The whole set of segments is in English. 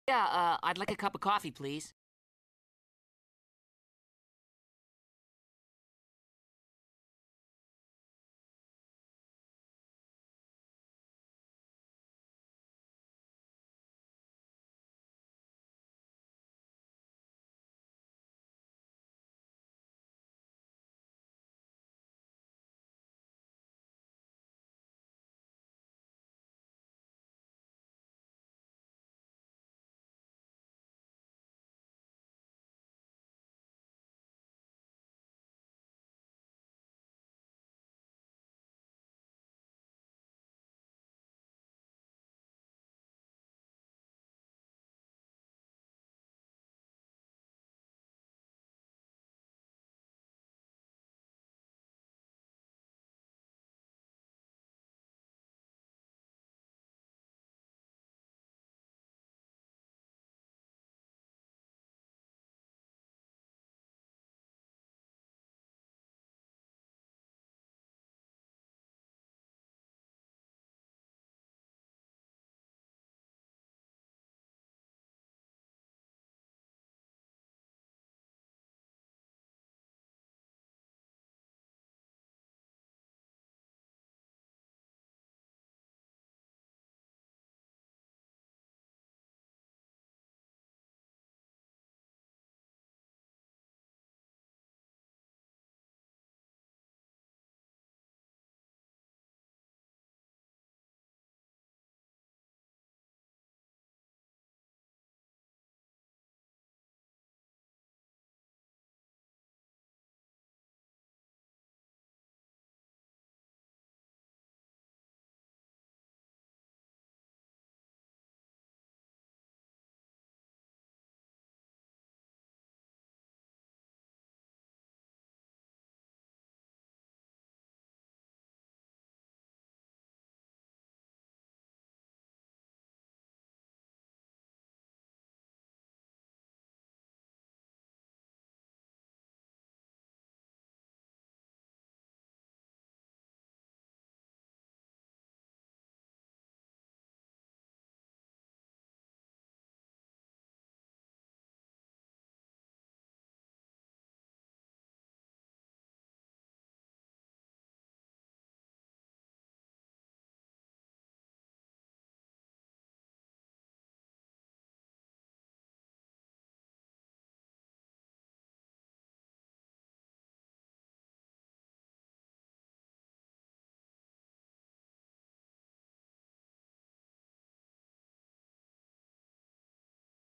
Yeah, I'd like a cup of coffee, please.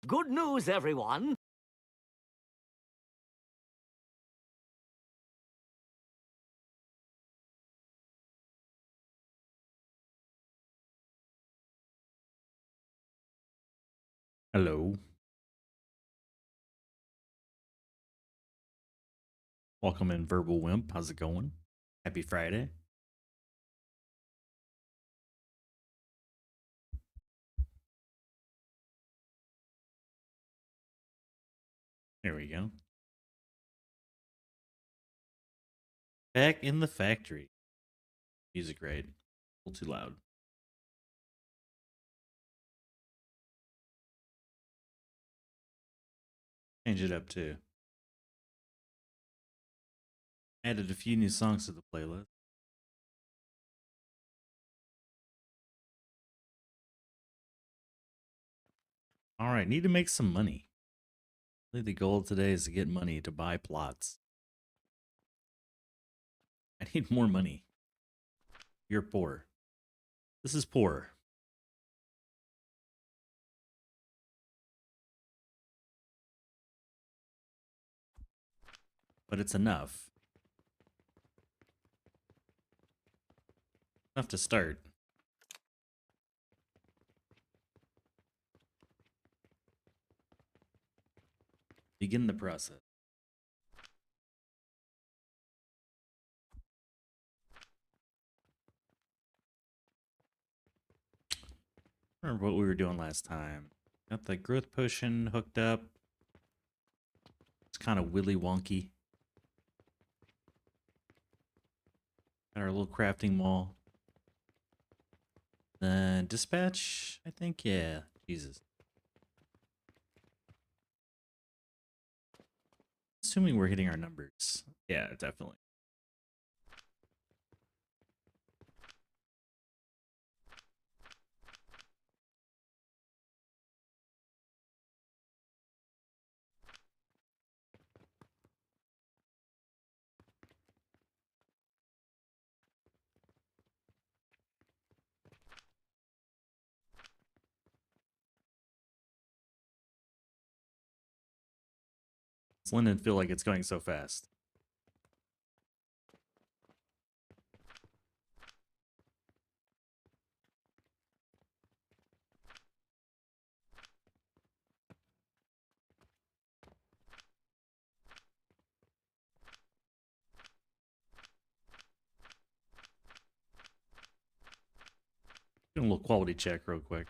Good news, everyone. Hello. Welcome in, Verbal Wimp. How's it going? Happy Friday. There we go. Back in the factory. Music right. A little too loud. Change it up too. Added a few new songs to the playlist. Alright, need to make some money. Really the goal today is to get money to buy plots. I need more money. You're poor. This is poor. But it's enough. Enough to start. Begin the process. Remember what we were doing last time. Got the growth potion hooked up. It's kind of willy wonky. Got our little crafting mall. Then dispatch, I think, yeah. Jesus. assuming we're hitting our numbers. Yeah, definitely. Does Linden feel like it's going so fast? Doing a little quality check real quick.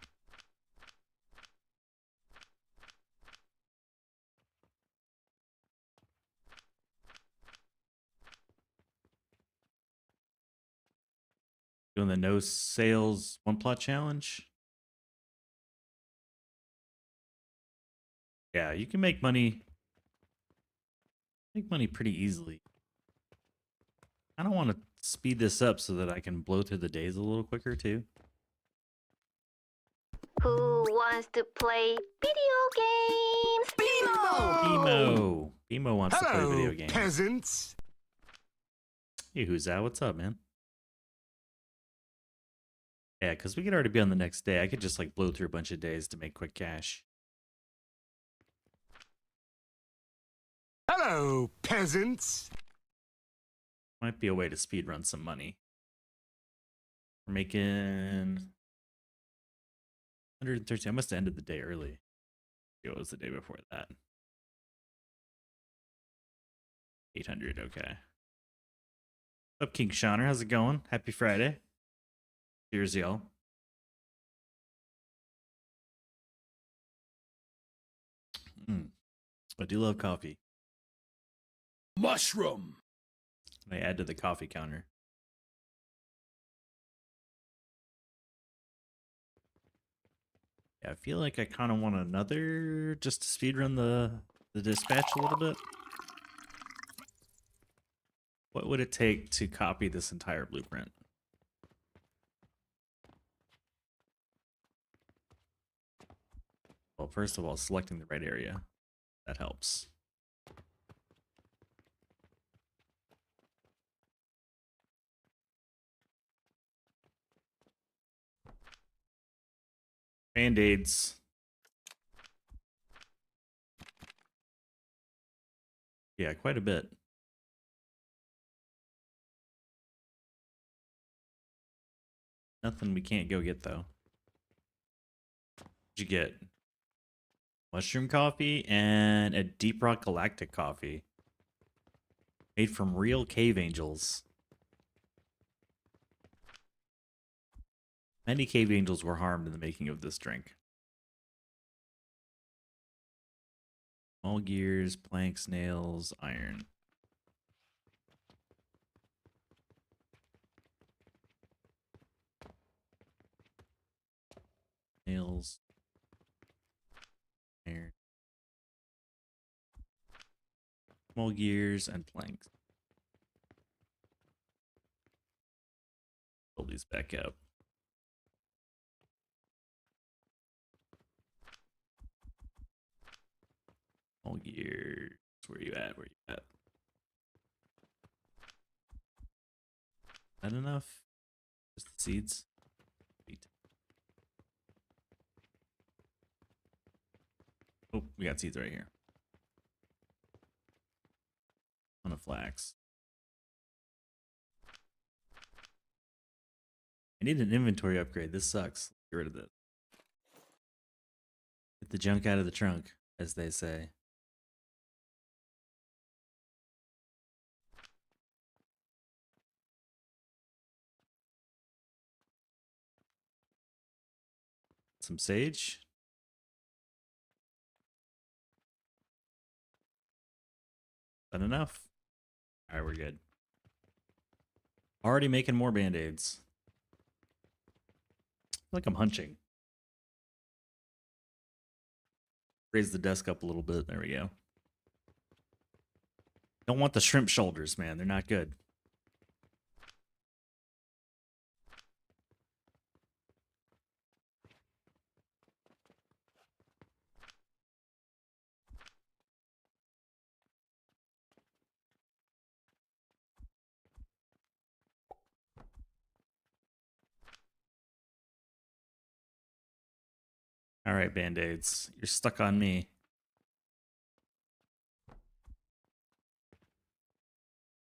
Doing the no sales one plot challenge. Yeah, you can make money. Make money pretty easily. I don't want to speed this up so that I can blow through the days a little quicker too. Who wants to play video games? Bimo wants to play video games. Peasants. Hey, who's that? What's up, man? Yeah, because we could already be on the next day. I could just like blow through a bunch of days to make quick cash. Hello, peasants. Might be a way to speed run some money. We're making 113. I must have ended the day early. It was the day before that. 800, okay. What's up, King Shauner? How's it going? Happy Friday. Cheers, y'all. I do love coffee. Mushroom. I add to the coffee counter. Yeah, I feel like I kind of want another just to speedrun the dispatch a little bit. What would it take to copy this entire blueprint? Well, first of all, selecting the right area. That helps. Band-aids. Yeah, quite a bit. Nothing we can't go get, though. What'd you get? Mushroom coffee and a Deep Rock Galactic coffee. Made from real cave angels. Many cave angels were harmed in the making of this drink. Small gears, planks, nails, iron. Nails. Iron. Small gears and planks. Pull these back up. Small gears. Where you at? Where you at? Not enough? Just the seeds? Sweet. Oh, we got seeds right here. Ton of flax. I need an inventory upgrade. This sucks. Get rid of this. Get the junk out of the trunk, as they say. Some sage. Is that enough? All right, we're good. Already making more band-aids. I feel like I'm hunching. Raise the desk up a little bit. There we go. Don't want the shrimp shoulders, man. They're not good. All right, Band-Aids. You're stuck on me.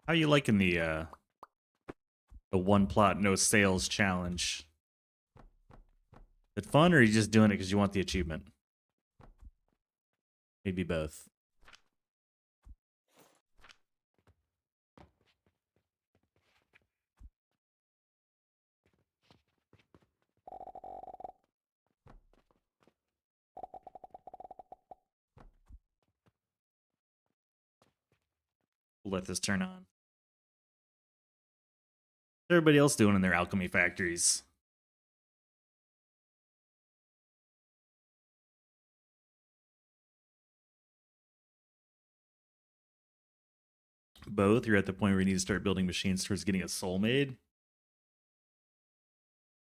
How you liking the one plot no sales challenge? Is it fun, or are you just doing it because you want the achievement? Maybe both. We'll let this turn on. What's everybody else doing in their alchemy factories? Both? You're at the point where you need to start building machines towards getting a soul made?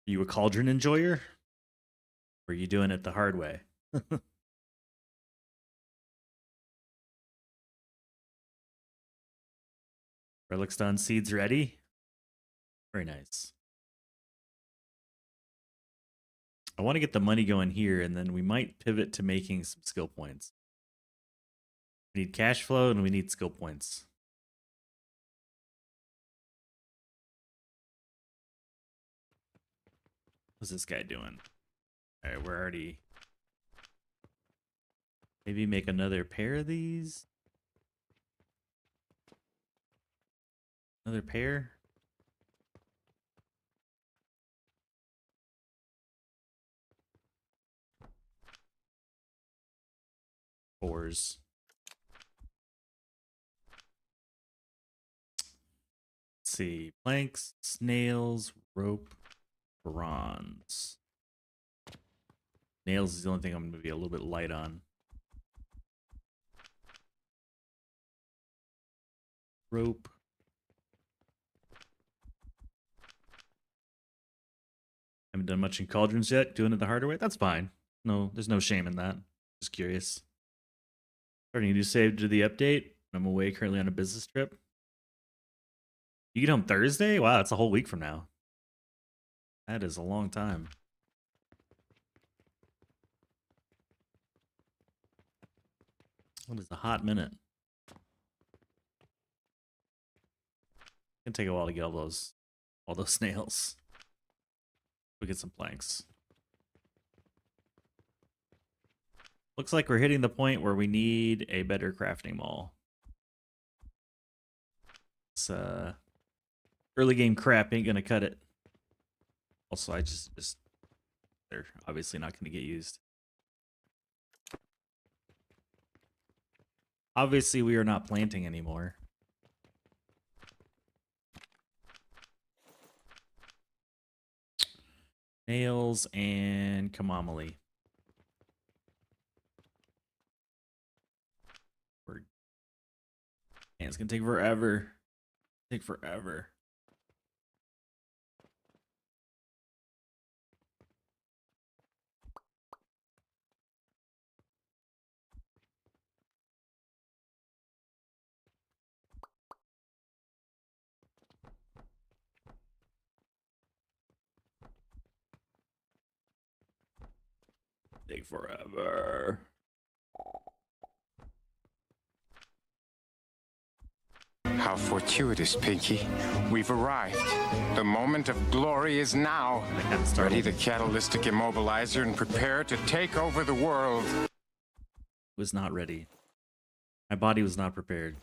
Are you a cauldron enjoyer? Or are you doing it the hard way? Relic's done, seeds ready. Very nice. I want to get the money going here, and then we might pivot to making some skill points. We need cash flow, and we need skill points. What's this guy doing? All right, we're already... Maybe make another pair of these? Another pair? Fours. Let's see. Planks, snails, rope, bronze. Nails is the only thing I'm going to be a little bit light on. Rope. Haven't done much in cauldrons yet. Doing it the harder way. That's fine. No, there's no shame in that. Just curious. Starting a new save to the update. I'm away currently on a business trip. You get home Thursday? Wow, that's a whole week from now. That is a long time. What is a hot minute? It's gonna take a while to get all those snails. We get some planks. Looks like we're hitting the point where we need a better crafting mall. It's early game crap ain't gonna cut it. Also, I just they're obviously not gonna get used. Obviously, we are not planting anymore. Nails and kamamali. Man, it's gonna take forever. Take forever. Take forever. How fortuitous, Pinky. We've arrived. The moment of glory is now. Ready the catalytic immobilizer and prepare to take over the world. Was not ready. My body was not prepared.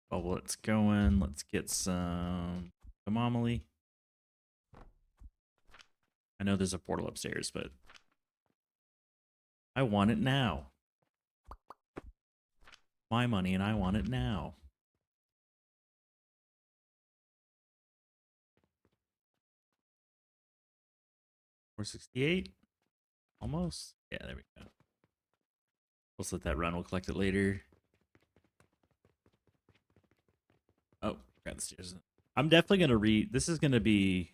Oh, let's go in. Let's get some anomaly. I know there's a portal upstairs, but I want it now. My money, and I want it now. $468, almost. Yeah, there we go. We'll let that run. We'll collect it later. Oh, got the stairs. I'm definitely gonna read. This is gonna be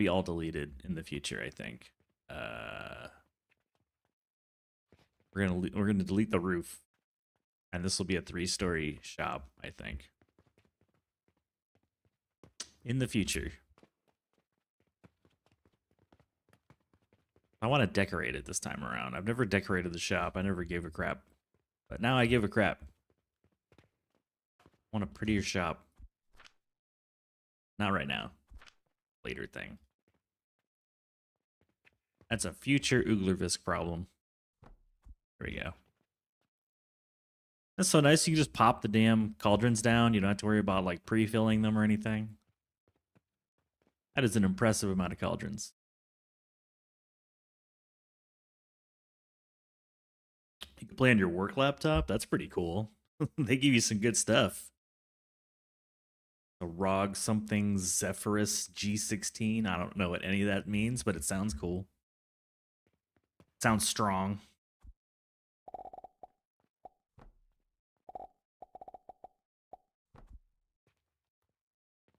all deleted in the future. I think. We're gonna delete the roof, and this will be a 3-story shop. I think. In the future. I want to decorate it this time around. I've never decorated the shop. I never gave a crap. But now I give a crap. I want a prettier shop. Not right now. Later thing. That's a future Uglervisk problem. There we go. That's so nice. You can just pop the damn cauldrons down. You don't have to worry about like pre-filling them or anything. That is an impressive amount of cauldrons. You can play on your work laptop. That's pretty cool. They give you some good stuff. A ROG something Zephyrus G16. I don't know what any of that means, but it sounds cool. Sounds strong.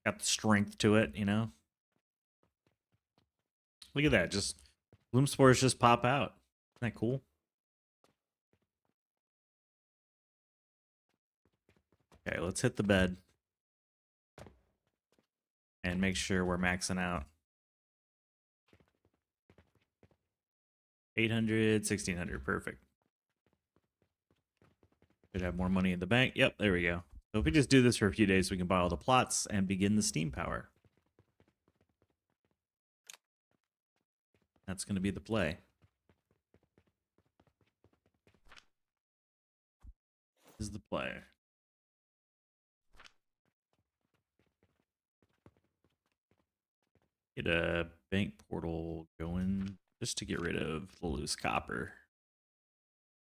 Got the strength to it, you know? Look at that. Just bloom spores just pop out. Isn't that cool? Okay, let's hit the bed. And make sure we're maxing out. 800, 1600, perfect. Should have more money in the bank. Yep, there we go. So if we just do this for a few days, we can buy all the plots and begin the steam power. That's going to be the play. This is the play. Get a bank portal going just to get rid of the loose copper.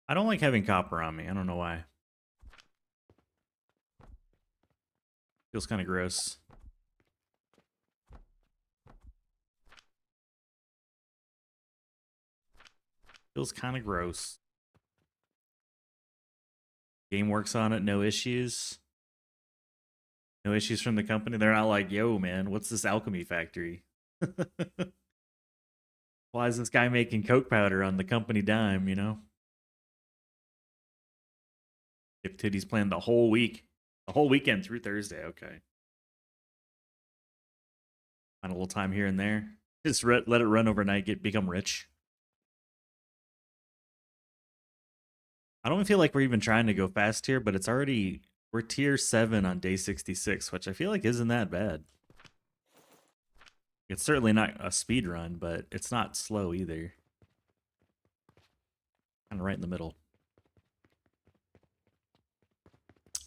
I don't like having copper on me. I don't know why. Feels kind of gross. Feels kind of gross. Game works on it, no issues. No issues from the company. They're not like, yo, man, what's this alchemy factory? Why is this guy making coke powder on the company dime, you know? If Titty's planned the whole week. The whole weekend through Thursday, okay. Find a little time here and there. Just let it run overnight, become rich. I don't feel like we're even trying to go fast here, but it's already... We're tier 7 on day 66, which I feel like isn't that bad. It's certainly not a speed run, but it's not slow either. Kind of right in the middle.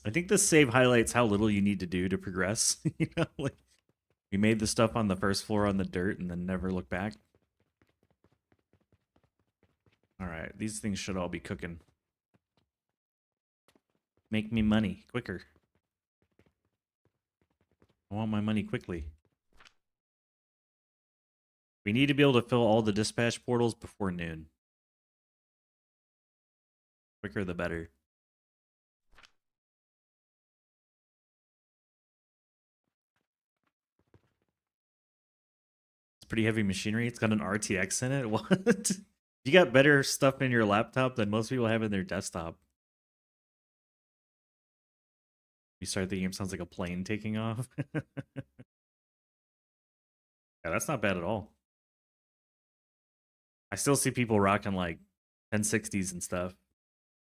I think this save highlights how little you need to do to progress. You know, like we made the stuff on the first floor on the dirt and then never look back. All right, these things should all be cooking. Make me money quicker. I want my money quickly. We need to be able to fill all the dispatch portals before noon. Quicker the better. It's pretty heavy machinery. It's got an RTX in it. What? You got better stuff in your laptop than most people have in their desktop. You start the game, sounds like a plane taking off. Yeah, that's not bad at all. I still see people rocking like 1060s and stuff,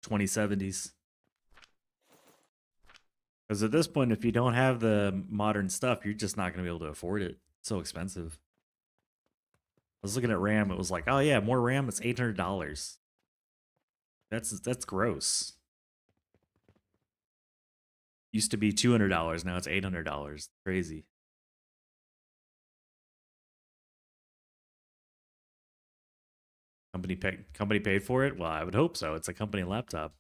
2070s. Because at this point, if you don't have the modern stuff, you're just not going to be able to afford it. It's so expensive. I was looking at RAM. It was like, oh yeah, more RAM. It's $800. That's gross. Used to be $200. Now it's $800. Crazy. Company paid for it? Well, I would hope so. It's a company laptop.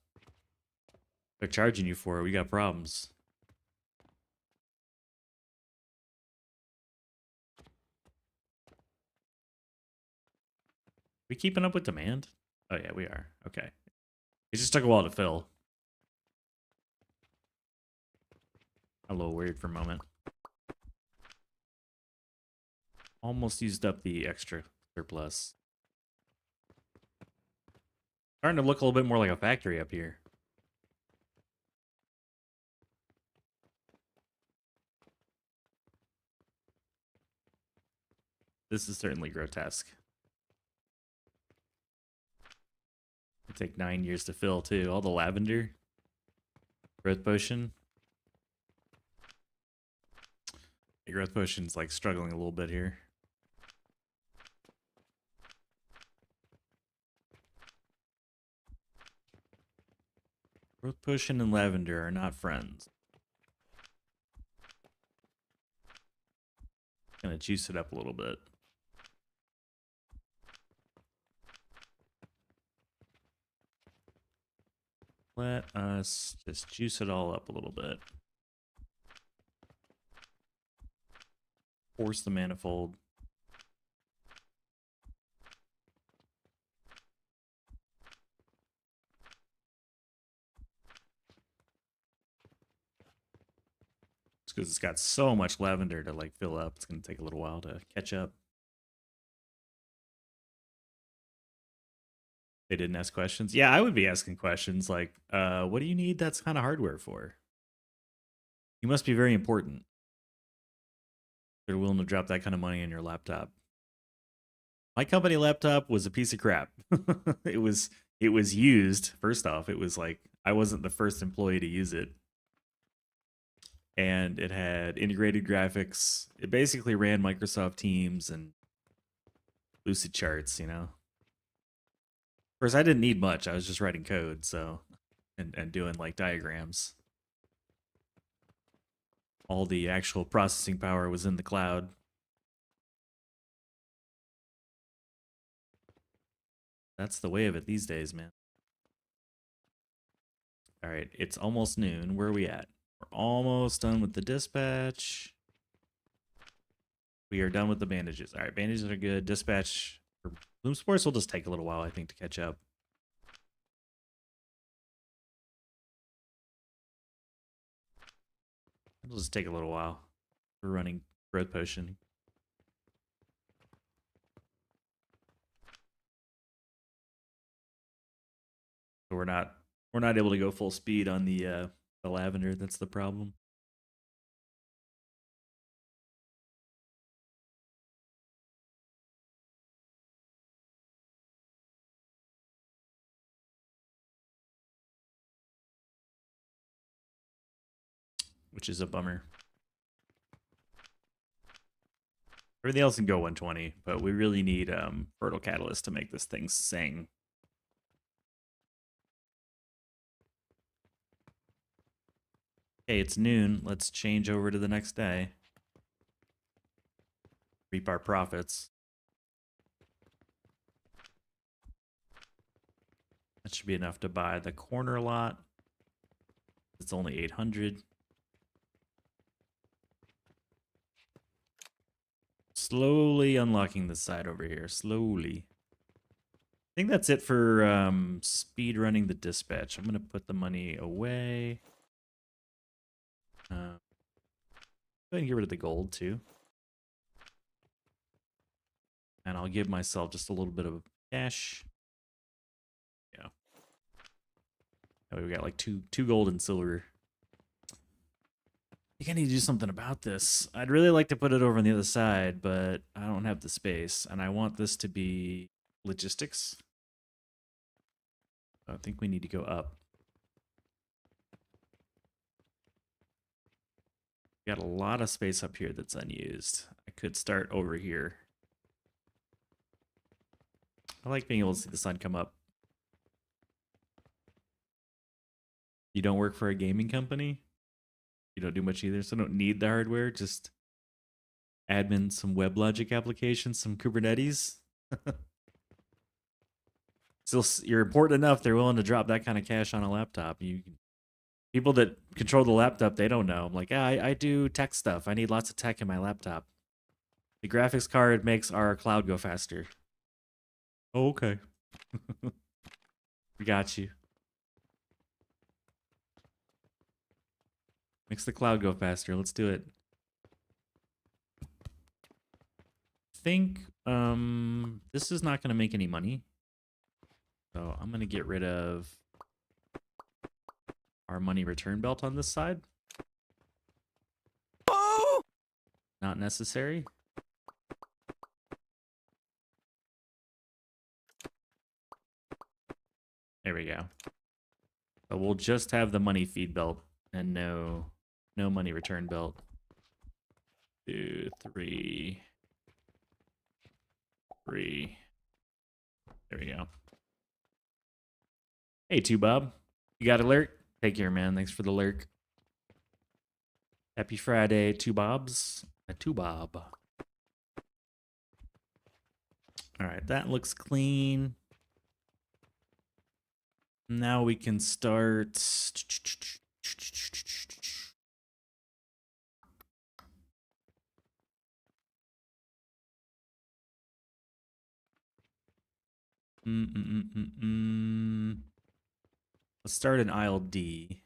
They're charging you for it. We got problems. We keeping up with demand? Oh yeah, we are. Okay. It just took a while to fill. A little weird for a moment. Almost used up the extra surplus. Starting to look a little bit more like a factory up here. This is certainly grotesque. It'll take 9 years to fill too. All the lavender. Growth potion. The growth potion's like struggling a little bit here. Growth potion and lavender are not friends. Gonna juice it up a little bit. Let us just juice it all up a little bit. Force the manifold. It's because it's got so much lavender to like fill up. It's gonna take a little while to catch up. They didn't ask questions. Yeah, I would be asking questions like, what do you need that's kind of hardware for? You must be very important. They're willing to drop that kind of money on your laptop. My company laptop was a piece of crap. it was used. First off, it was like I wasn't the first employee to use it. And it had integrated graphics. It basically ran Microsoft Teams and Lucid charts, you know. Of course, I didn't need much. I was just writing code, so and doing like diagrams. All the actual processing power was in the cloud. That's the way of it these days, man. All right, it's almost noon. Where are we at? We're almost done with the dispatch. We are done with the bandages. All right, bandages are good. Dispatch for Bloom Sports will just take a little while, I think, to catch up. It'll just take a little while. We're running growth potion. So we're not able to go full speed on the lavender. That's the problem. Which is a bummer. Everything else can go 120, but we really need fertile catalyst to make this thing sing. Okay, it's noon. Let's change over to the next day. Reap our profits. That should be enough to buy the corner lot. It's only 800. Slowly unlocking the side over here. Slowly. I think that's it for speed running the dispatch. I'm going to put the money away. Go ahead and get rid of the gold too. And I'll give myself just a little bit of cash. Yeah. That way we got like two gold and silver. I think I need to do something about this. I'd really like to put it over on the other side, but I don't have the space. And I want this to be logistics. I think we need to go up. Got a lot of space up here that's unused. I could start over here. I like being able to see the sun come up. You don't work for a gaming company? You don't do much either, so don't need the hardware. Just admin some WebLogic applications, some Kubernetes. Still, you're important enough. They're willing to drop that kind of cash on a laptop. People that control the laptop, they don't know. I'm like, yeah, I do tech stuff. I need lots of tech in my laptop. The graphics card makes our cloud go faster. Oh, okay. We got you. Makes the cloud go faster. Let's do it. Think this is not going to make any money. So I'm going to get rid of our money return belt on this side. Oh! Not necessary. There we go. So we'll just have the money feed belt and no money return belt. 2, 3. 3. There we go. Hey, 2 Bob. You got a lurk? Take care, man. Thanks for the lurk. Happy Friday, 2 Bobs. A 2 Bob. All right, that looks clean. Now we can start. Let's start in aisle D.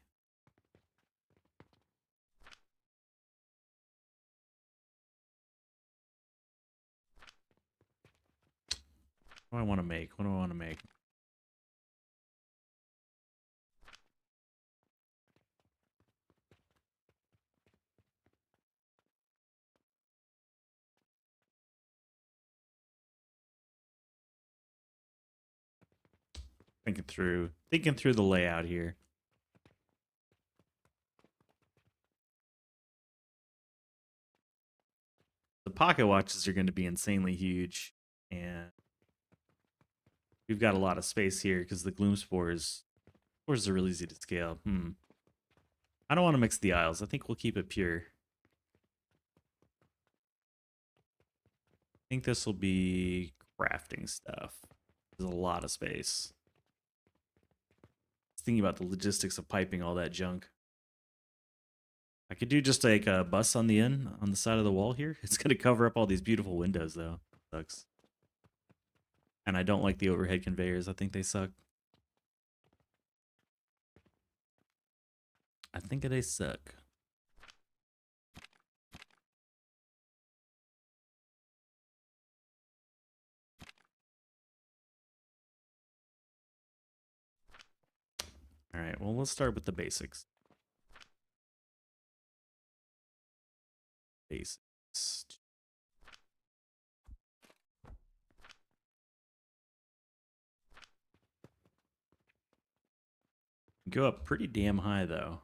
What do I want to make? What do I want to make? Thinking through the layout here. The pocket watches are going to be insanely huge, and we've got a lot of space here because the gloom spores are really easy to scale. I don't want to mix the aisles. I think we'll keep it pure. I think this will be crafting stuff. There's a lot of space. Thinking about the logistics of piping all that junk. I could do just like a bus on the end, on the side of the wall here. It's going to cover up all these beautiful windows, though. Sucks. And I don't like the overhead conveyors. I think they suck. I think they suck. All right, well, let's start with the basics. Basics. Go up pretty damn high, though.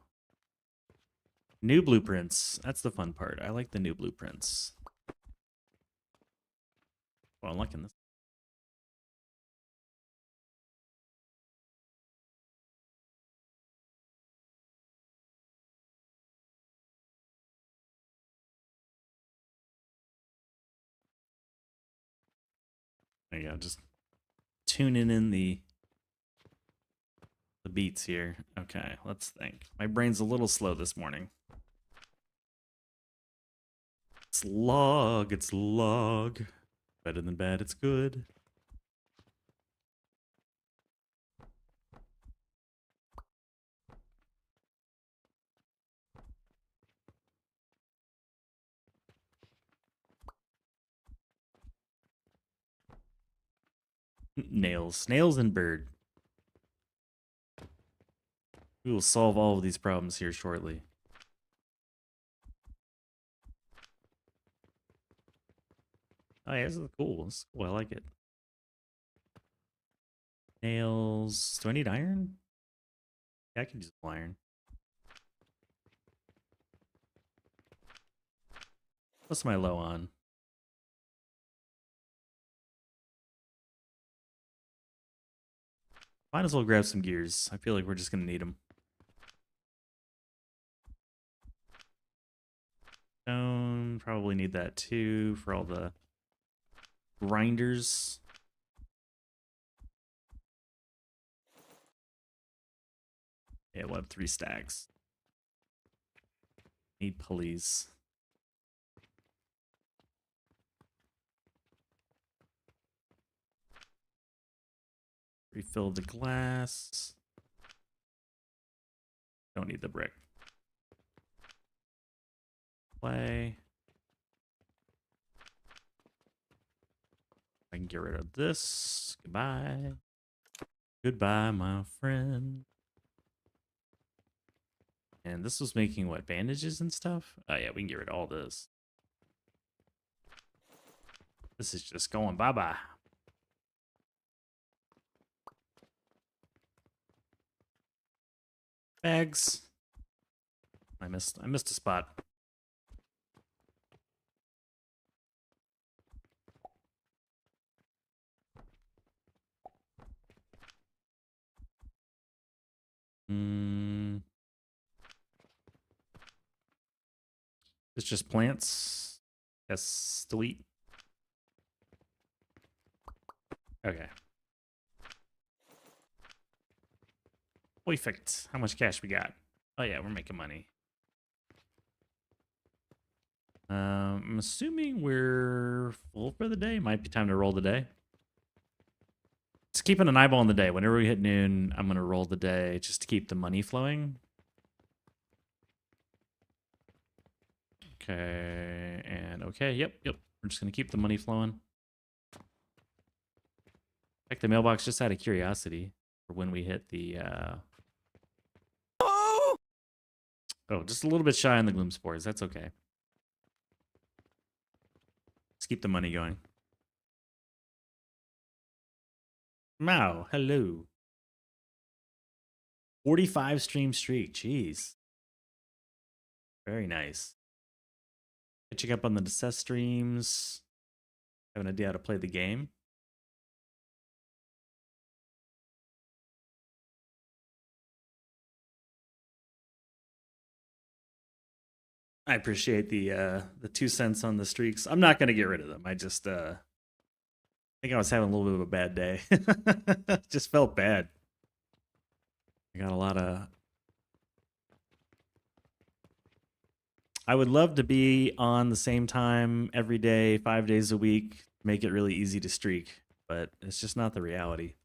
New blueprints. That's the fun part. I like the new blueprints. Well, I'm liking this. There you go. Just tuning in the beats here. Okay, let's think. My brain's a little slow this morning. It's log. It's log. Better than bad. It's good. Nails. Snails and bird. We will solve all of these problems here shortly. Oh yeah, this is cool. This is cool. I like it. Nails. Do I need iron? Yeah, I can use iron. What's my low on? Might as well grab some gears. I feel like we're just going to need them. Stone, probably need that too for all the grinders. Yeah, we'll have 3 stacks. Need pulleys. Refill the glass. Don't need the brick. Play. I can get rid of this. Goodbye. Goodbye, my friend. And this was making what, bandages and stuff? Oh yeah, we can get rid of all this. This is just going bye-bye. Bags. I missed a spot. It's just plants. That's sweet. Okay. Perfect. How much cash we got? Oh yeah, we're making money. I'm assuming we're full for the day. Might be time to roll the day. Just keeping an eyeball on the day. Whenever we hit noon, I'm gonna roll the day just to keep the money flowing. Okay, and okay, yep. We're just gonna keep the money flowing. Check the mailbox just out of curiosity for when we hit the Oh, just a little bit shy on the gloom spores. That's okay. Let's keep the money going. Mao, hello. 45 stream streak. Jeez. Very nice. Catching up on the Necess streams. Have an idea how to play the game. I appreciate the 2 cents on the streaks. I'm not gonna get rid of them. I just think I was having a little bit of a bad day. Just felt bad. I got a lot of. I would love to be on the same time every day, 5 days a week, make it really easy to streak, but it's just not the reality.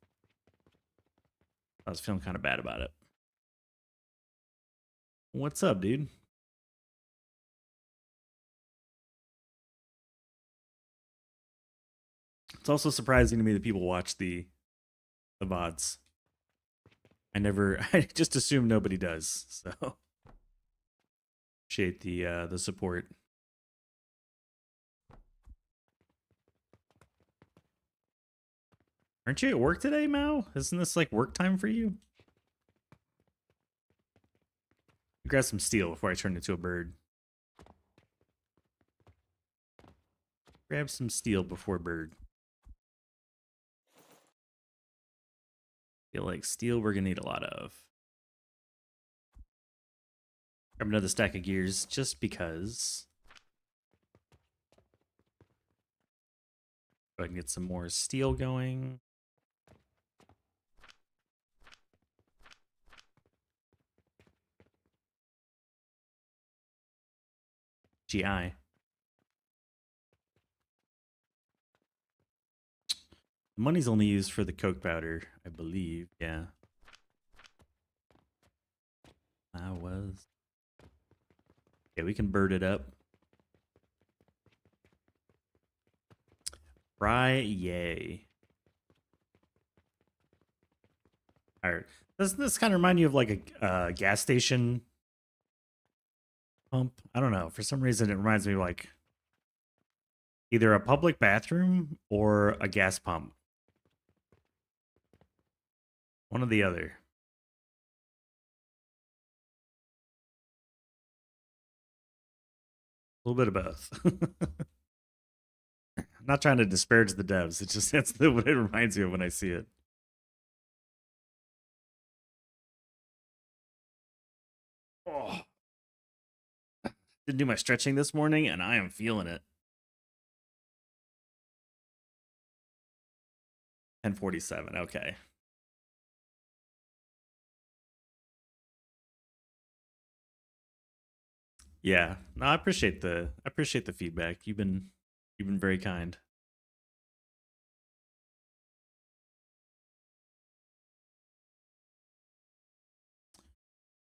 I was feeling kind of bad about it. What's up, dude? It's also surprising to me that people watch the VODs. I just assume nobody does, so appreciate the support. Aren't you at work today, Mao? Isn't this like work time for you? Grab some steel before I turn into a bird. Grab some steel before bird. Feel like steel we're gonna need a lot of. Grab another stack of gears just because. Go ahead and get some more steel going. GI. The money's only used for the coke powder, I believe. Yeah. I was. Yeah, we can bird it up. Fry, yay. Alright. Doesn't this kind of remind you of like a gas station pump? I don't know. For some reason, it reminds me of like either a public bathroom or a gas pump. One or the other. A little bit of both. I'm not trying to disparage the devs. It's just that's what it reminds me of when I see it. Oh. Didn't do my stretching this morning, and I am feeling it. 10:47. Okay. Yeah. No, I appreciate the feedback. You've been very kind.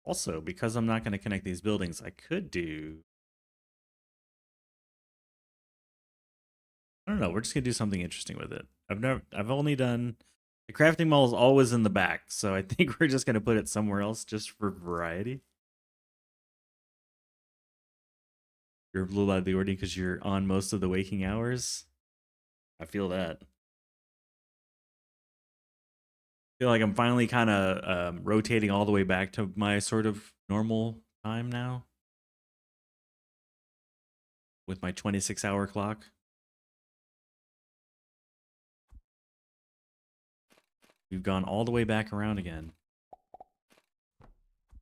Also, because I'm not going to connect these buildings, I could do don't know. We're just gonna do something interesting with it. I've only done the crafting mall is always in the back, so I think we're just gonna put it somewhere else just for variety. You're a little out of the ordinary because you're on most of the waking hours. I feel that. I feel like I'm finally kind of rotating all the way back to my sort of normal time now with my 26-hour clock. We've gone all the way back around again.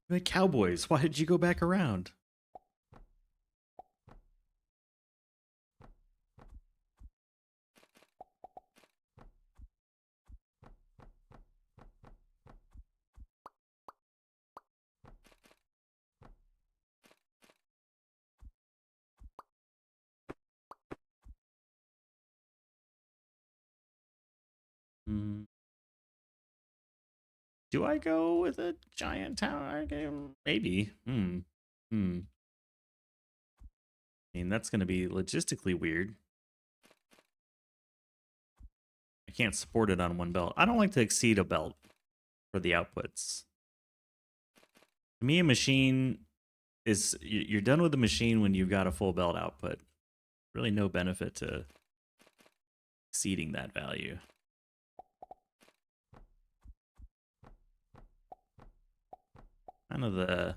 You're like, Cowboys, why did you go back around? Hmm. Do I go with a giant tower game? Maybe. I mean, that's going to be logistically weird. I can't support it on one belt. I don't like to exceed a belt for the outputs. To me, a machine is... You're done with the machine when you've got a full belt output. Really no benefit to exceeding that value. Kind of the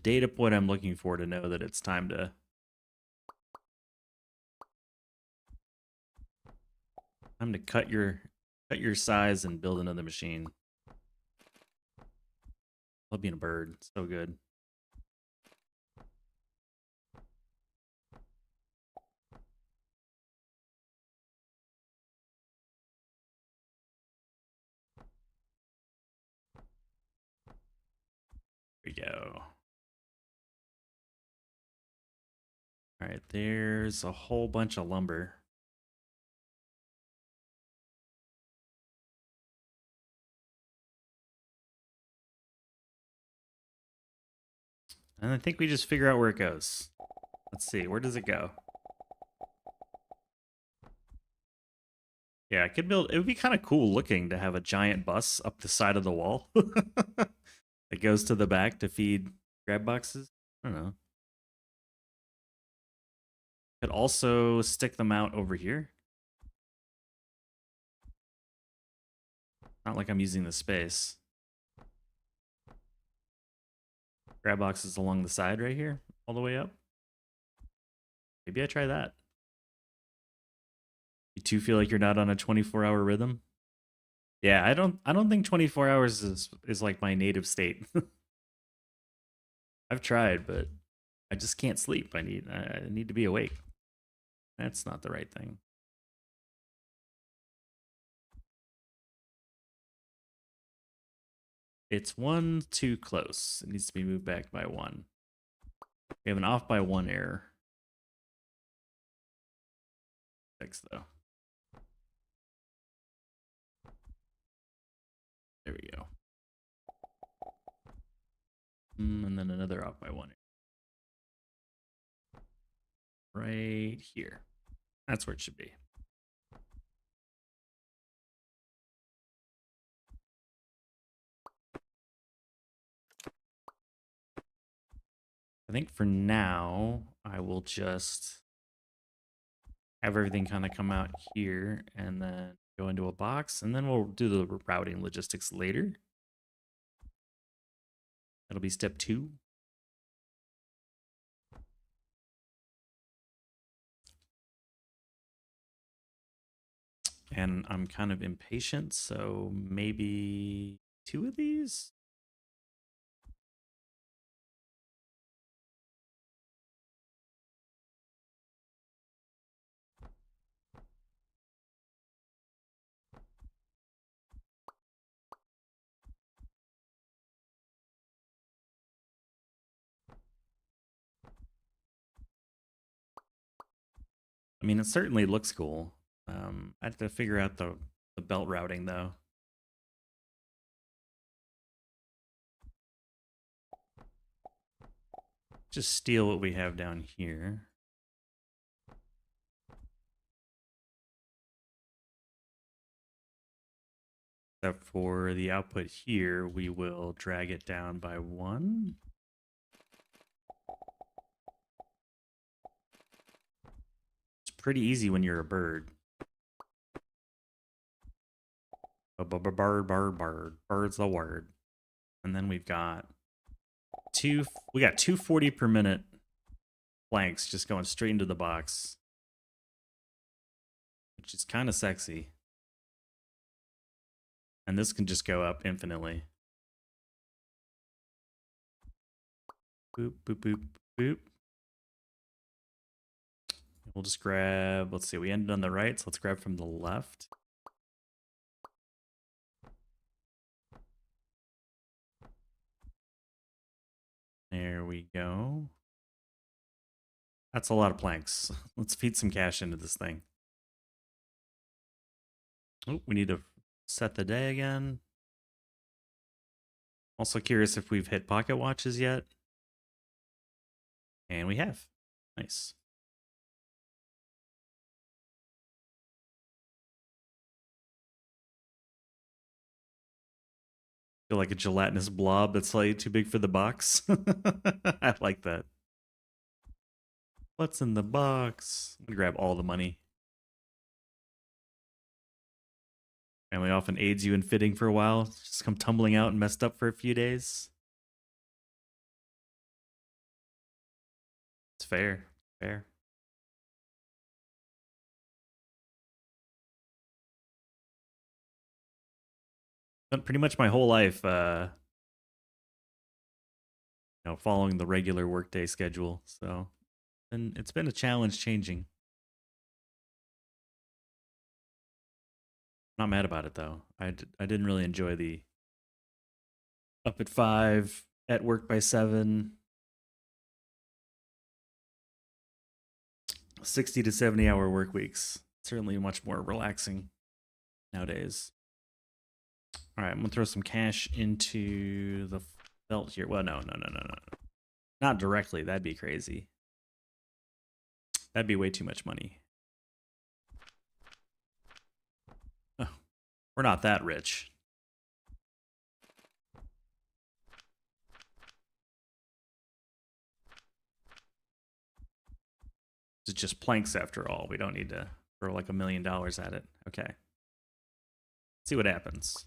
data point I'm looking for to know that it's time to cut your size and build another machine. Love being a bird. So good. There we go. All right, there's a whole bunch of lumber. And I think we just figure out where it goes. Let's see, where does it go? Yeah, I could build... It would be kind of cool looking to have a giant bus up the side of the wall. It goes to the back to feed grab boxes. I don't know. Could also stick them out over here. Not like I'm using the space. Grab boxes along the side right here, all the way up. Maybe I try that. You two feel like you're not on a 24-hour rhythm? Yeah, I don't think 24 hours is like my native state. I've tried, but I just can't sleep. I need to be awake. That's not the right thing. It's 1 too close. It needs to be moved back by 1. We have an off by 1 error. 6 though. There we go. And then another off by 1 error. Right here. That's where it should be. I think for now, I will just have everything kind of come out here and then go into a box, and then we'll do the routing logistics later. That'll be step 2. And I'm kind of impatient, so maybe 2 of these? I mean, it certainly looks cool. I have to figure out the belt routing, though. Just steal what we have down here. Except for the output here, we will drag it down by 1. It's pretty easy when you're a bird. Bird. Bird's the word. And then we've got we got 240 per minute planks just going straight into the box, which is kind of sexy. And this can just go up infinitely. Boop, boop, boop, boop. We'll just grab, let's see, we ended on the right, so let's grab from the left. There we go. That's a lot of planks. Let's feed some cash into this thing. Oh, we need to set the day again. Also curious if we've hit pocket watches yet. And we have. Nice. Feel like a gelatinous blob that's slightly too big for the box. I like that. What's in the box? I'm gonna grab all the money. Family often aids you in fitting for a while. Just come tumbling out and messed up for a few days. It's fair. Fair. Spent pretty much my whole life following the regular workday schedule. So and it's been a challenge changing. Not mad about it though. I didn't really enjoy the up at 5, at work by 7, 60 to 70 hour work weeks. Certainly much more relaxing nowadays. All right, I'm gonna throw some cash into the belt here. Well, no. Not directly. That'd be crazy. That'd be way too much money. Oh, we're not that rich. It's just planks after all. We don't need to throw like $1 million at it. Okay. Let's see what happens.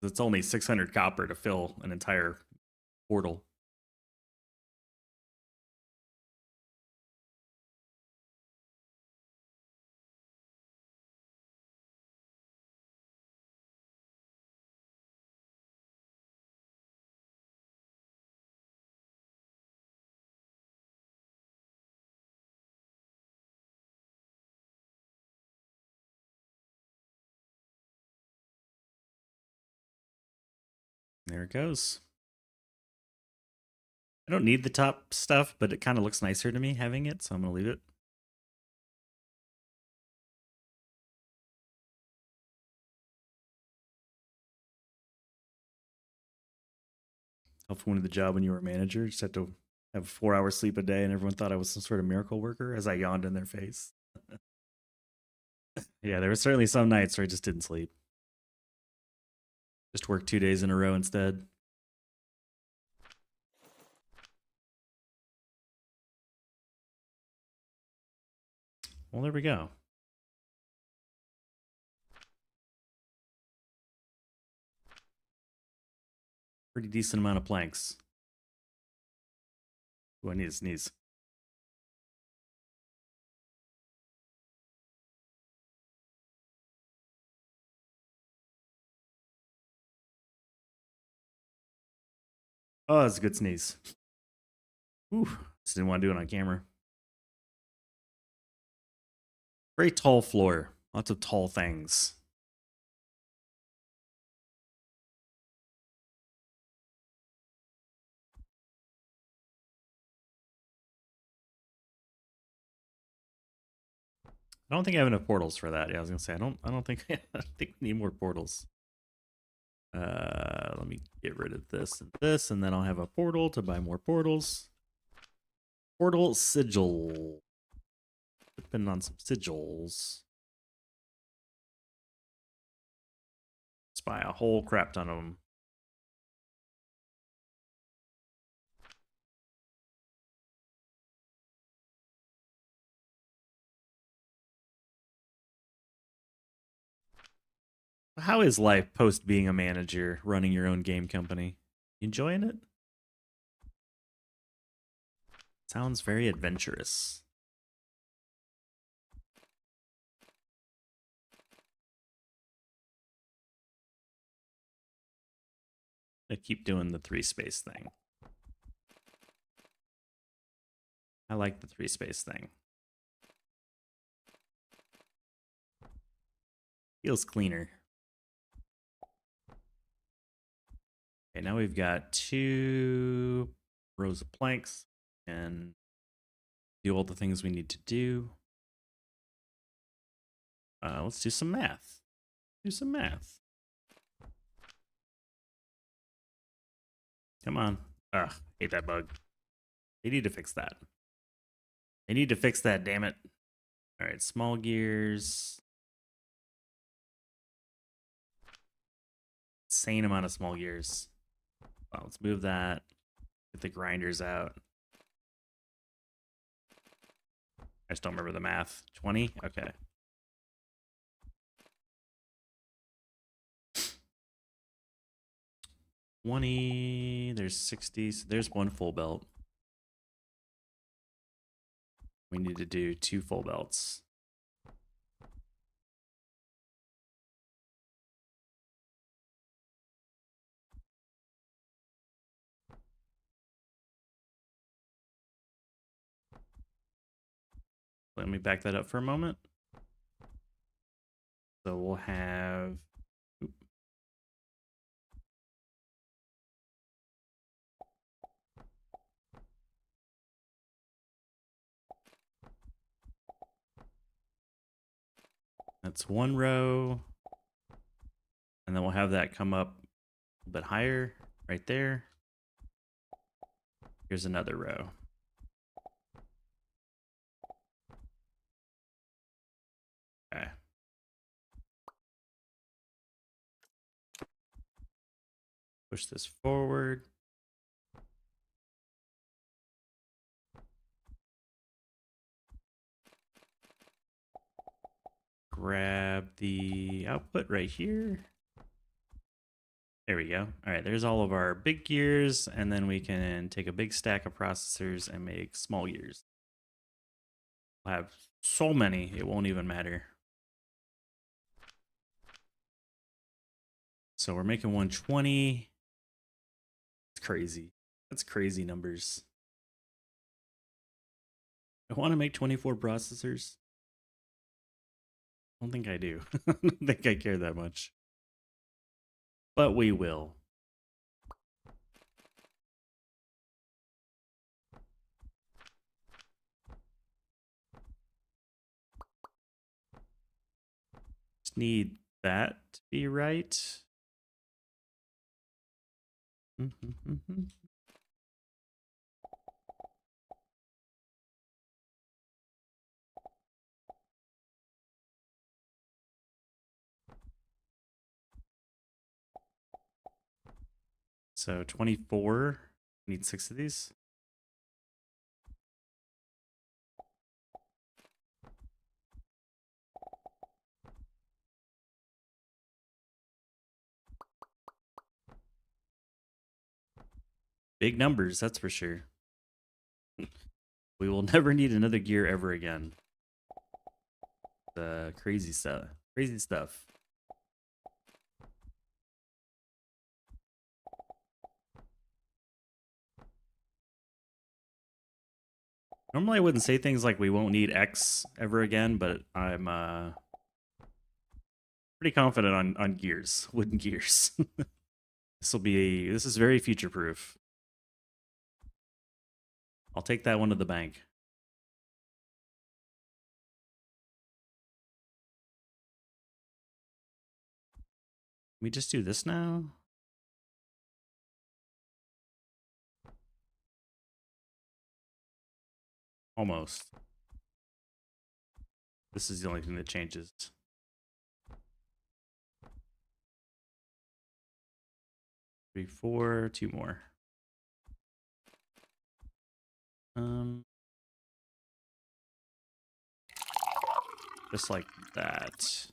It's only 600 copper to fill an entire portal. There it goes. I don't need the top stuff, but it kind of looks nicer to me having it, so I'm going to leave it. Helpful when the job when you were a manager. Just had to have 4 hours sleep a day, and everyone thought I was some sort of miracle worker as I yawned in their face. Yeah, there were certainly some nights where I just didn't sleep. Just worked 2 days in a row instead. Well, there we go. Pretty decent amount of planks. Ooh, I need to sneeze. Oh, that's a good sneeze. Ooh, just didn't want to do it on camera. Very tall floor. Lots of tall things. I don't think I have enough portals for that. Yeah, I was gonna say I don't think I think we need more portals. Let me get rid of this, and then I'll have a portal to buy more portals. Portal sigil. Depending on some sigils. Let's buy a whole crap ton of them. How is life post being a manager, running your own game company? You enjoying it? Sounds very adventurous. I keep doing the 3-space thing. I like the 3-space thing. Feels cleaner. Okay, now we've got 2 rows of planks and do all the things we need to do. Let's do some math. Do some math. Come on. Ugh, hate that bug. They need to fix that. They need to fix that, damn it. All right, small gears. Insane amount of small gears. Well, let's move that. Get the grinders out. I just don't remember the math. 20? Okay. There's 60. So there's 1 full belt. We need to do 2 full belts. Let me back that up for a moment. So we'll have... That's 1 row. And then we'll have that come up a bit higher right there. Here's another row. Okay. Push this forward. Grab the output right here. There we go. All right, there's all of our big gears, and then we can take a big stack of processors and make small gears. We'll have so many, it won't even matter. So we're making 120. It's crazy. That's crazy numbers. I want to make 24 processors. I don't think I do. I don't think I care that much. But we will. Just need that to be right. So 24, need 6 of these. Big numbers, that's for sure. We will never need another gear ever again. Crazy stuff. Crazy stuff. Normally I wouldn't say things like we won't need X ever again, but I'm pretty confident on gears, wooden gears. This is very future proof. I'll take that one to the bank. Can we just do this now? Almost. This is the only thing that changes. 3, 4, 2 more. Just like that.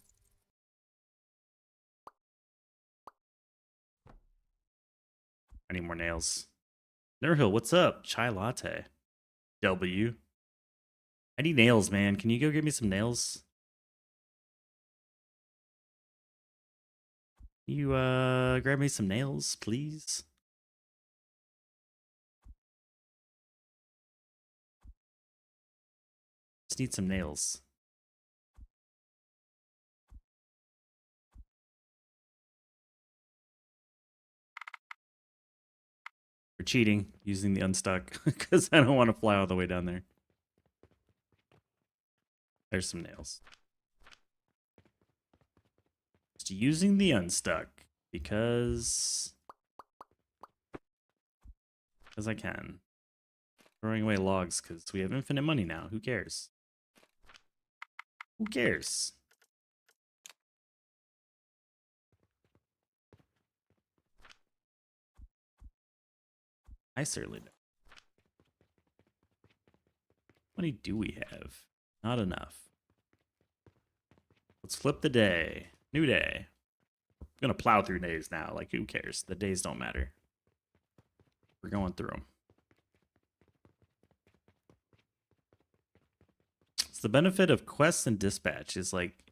I need more nails. Nerhill, what's up? Chai latte. W. I need nails, man. Can you go get me some nails? You grab me some nails, please? Just need some nails. We're cheating using the unstuck because I don't want to fly all the way down there. There's some nails. Just using the unstuck because I can. Throwing away logs because we have infinite money now. Who cares? Who cares? I certainly don't. How many do we have? Not enough. Let's flip the day. New day. I'm gonna plow through days now. Like, who cares? The days don't matter. We're going through them. It's the benefit of quests and dispatch is like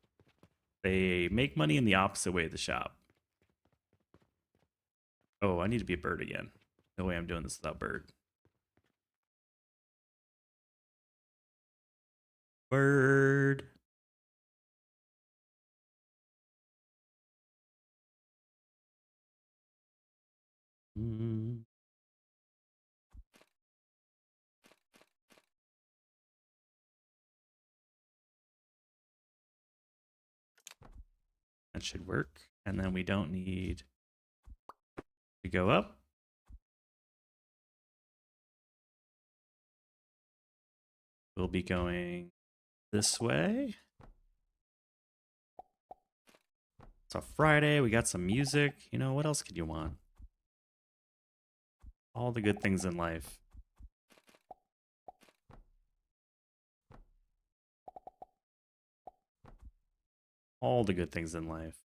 they make money in the opposite way of the shop. Oh, I need to be a bird again. No way I'm doing this without bird. Bird. That should work. And then we don't need to go up. We'll be going this way. It's a Friday. We got some music. You know, what else could you want? All the good things in life. All the good things in life.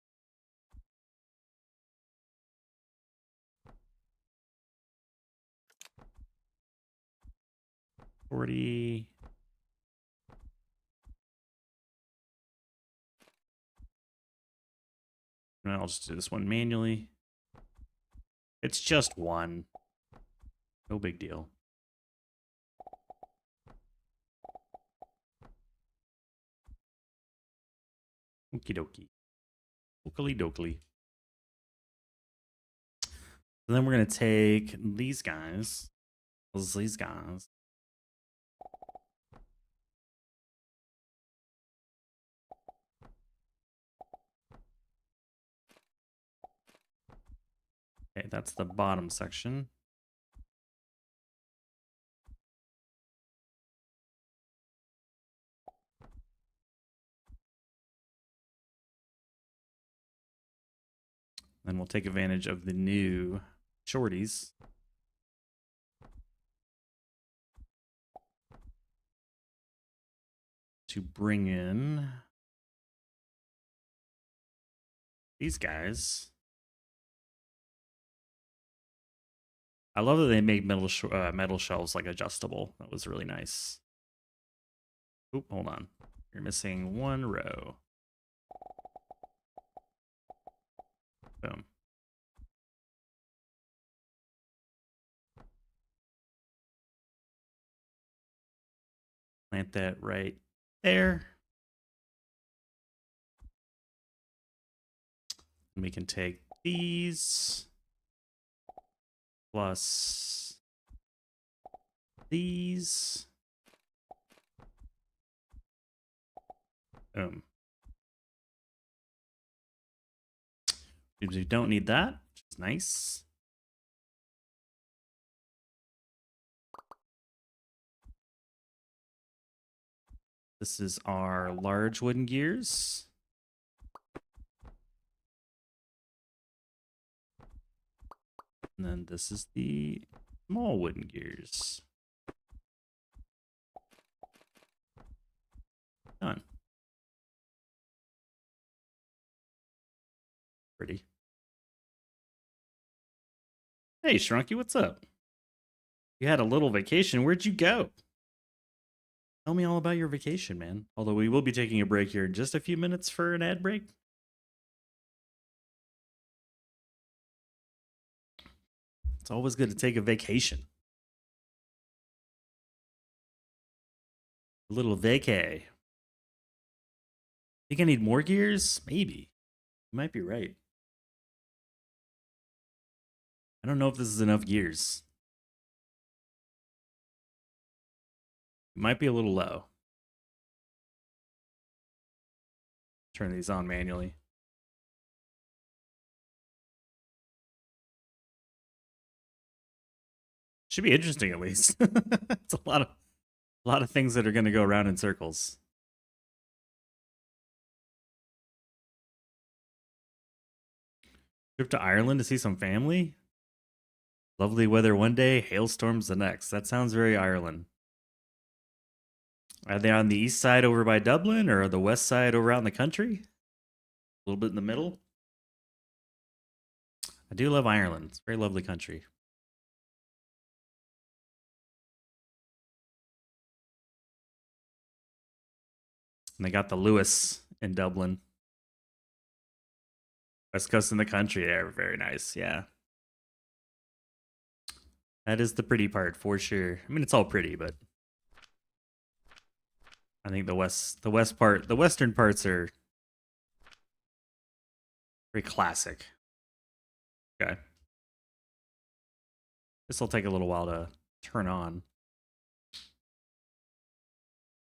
$40. And I'll just do this one manually. It's just one. No big deal. Okie dokie. Oakley dokley. And then we're going to take these guys. These guys. Okay, that's the bottom section. Then we'll take advantage of the new shorties. To bring in these guys. I love that they make metal shelves like adjustable. That was really nice. Oop, hold on. You're missing one row. Boom. Plant that right there. And we can take these plus these. Boom. We don't need that, which is nice. This is our large wooden gears. And then this is the small wooden gears. Done. Pretty. Hey, Shrunky, what's up? You had a little vacation. Where'd you go? Tell me all about your vacation, man. Although we will be taking a break here in just a few minutes for an ad break. It's always good to take a vacation. A little vacay. Think I need more gears? Maybe. You might be right. I don't know if this is enough gears. It might be a little low. Turn these on manually. Should be interesting at least. It's a lot of things that are going to go around in circles. Trip to Ireland to see some family? Lovely weather one day, hailstorms the next. That sounds very Ireland. Are they on the east side over by Dublin or the west side over out in the country? A little bit in the middle? I do love Ireland. It's a very lovely country. And they got the Lewis in Dublin. West Coast in the country. They're very nice. Yeah. That is the pretty part for sure. I mean, it's all pretty, but I think the western parts are very classic. Okay. This will take a little while to turn on.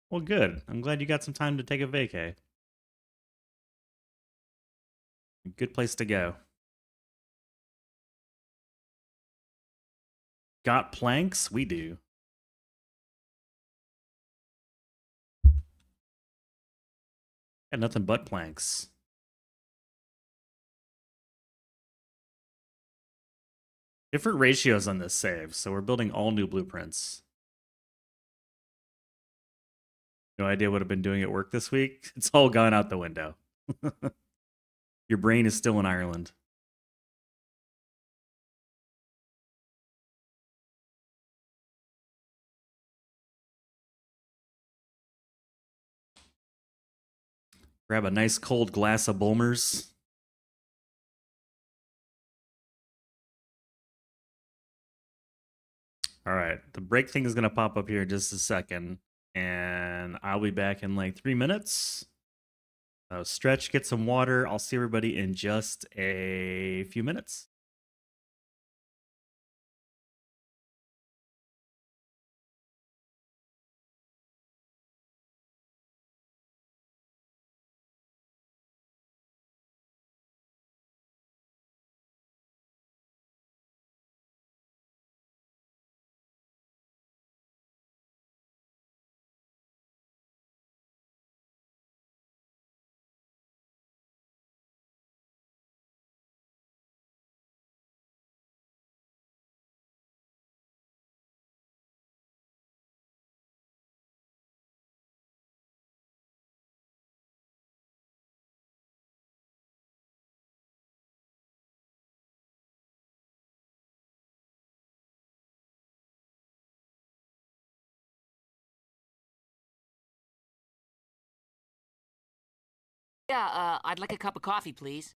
Well, good. I'm glad you got some time to take a vacay. Good place to go. Got planks? We do. Got nothing but planks. Different ratios on this save, so we're building all new blueprints. No idea what I've been doing at work this week. It's all gone out the window. Your brain is still in Ireland. Grab a nice cold glass of Bulmers. All right, the break thing is going to pop up here in just a second, and I'll be back in like 3 minutes. Stretch, get some water. I'll see everybody in just a few minutes. Yeah, I'd like a cup of coffee, please.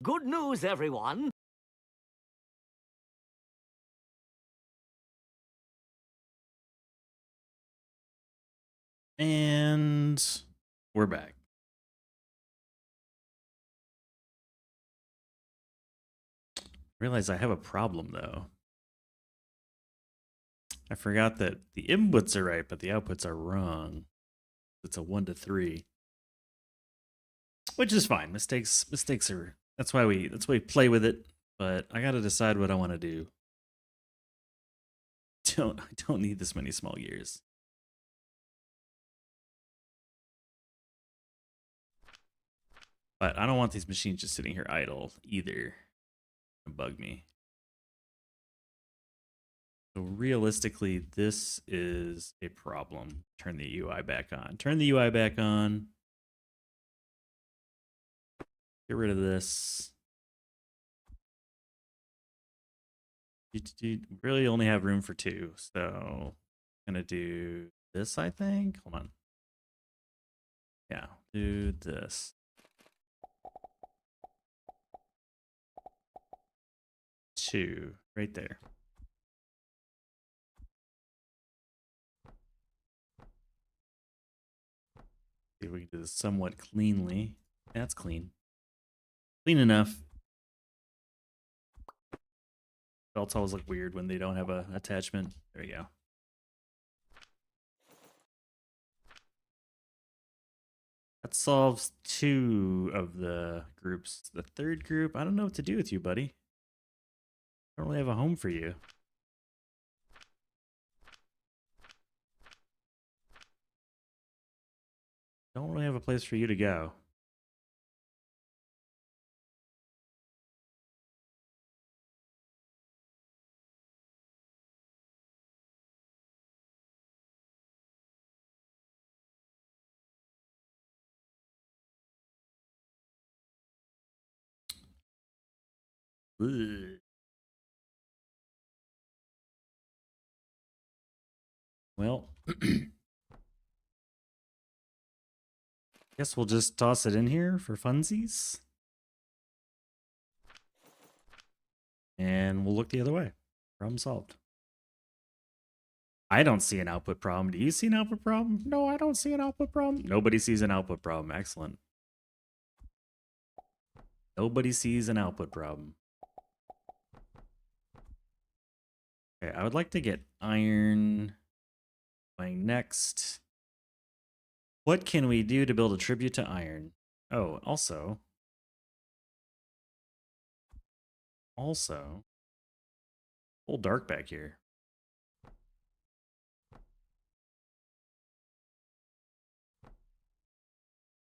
Good news, everyone. And we're back. Realize I have a problem though. I forgot that the inputs are right, but the outputs are wrong. It's a 1 to 3. Which is fine. Mistakes are that's why we play with it, but I gotta decide what I want to do. I don't need this many small gears. But I don't want these machines just sitting here idle either. It'll bug me. So realistically, this is a problem. Turn the UI back on. Turn the UI back on. Get rid of this. You really only have room for 2, so I'm gonna do this, I think. Hold on. Yeah, do this. 2 right there. See if we can do this somewhat cleanly. That's clean. Clean enough. Belts always look weird when they don't have an attachment. There you go. That solves 2 of the groups. The third group, I don't know what to do with you, buddy. I don't really have a home for you. Don't really have a place for you to go. Ugh. Well, guess we'll just toss it in here for funsies. And we'll look the other way. Problem solved. I don't see an output problem. Do you see an output problem? No, I don't see an output problem. Nobody sees an output problem. Excellent. Nobody sees an output problem. Okay, I would like to get iron going next. What can we do to build a tribute to iron? Oh, also, pull dark back here.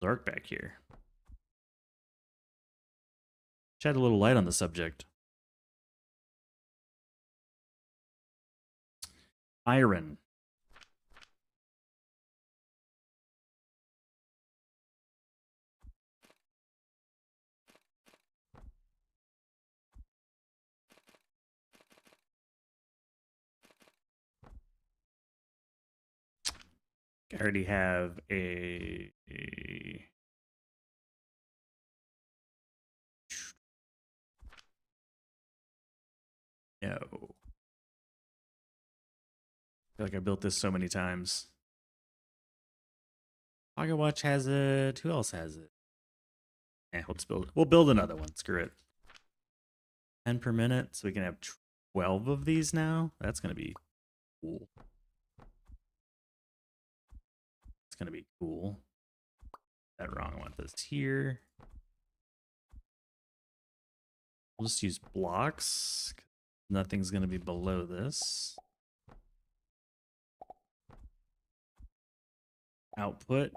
Dark back here. Shed a little light on the subject. Iron. I already have a no. I feel like I built this so many times. Pocket Watch has it. Who else has it? We'll just build. We'll build another one. Screw it. 10 per minute, so we can have 12 of these now. That's gonna be cool. It's gonna be cool. That wrong. I want this here. We'll just use blocks. Nothing's gonna be below this. Output.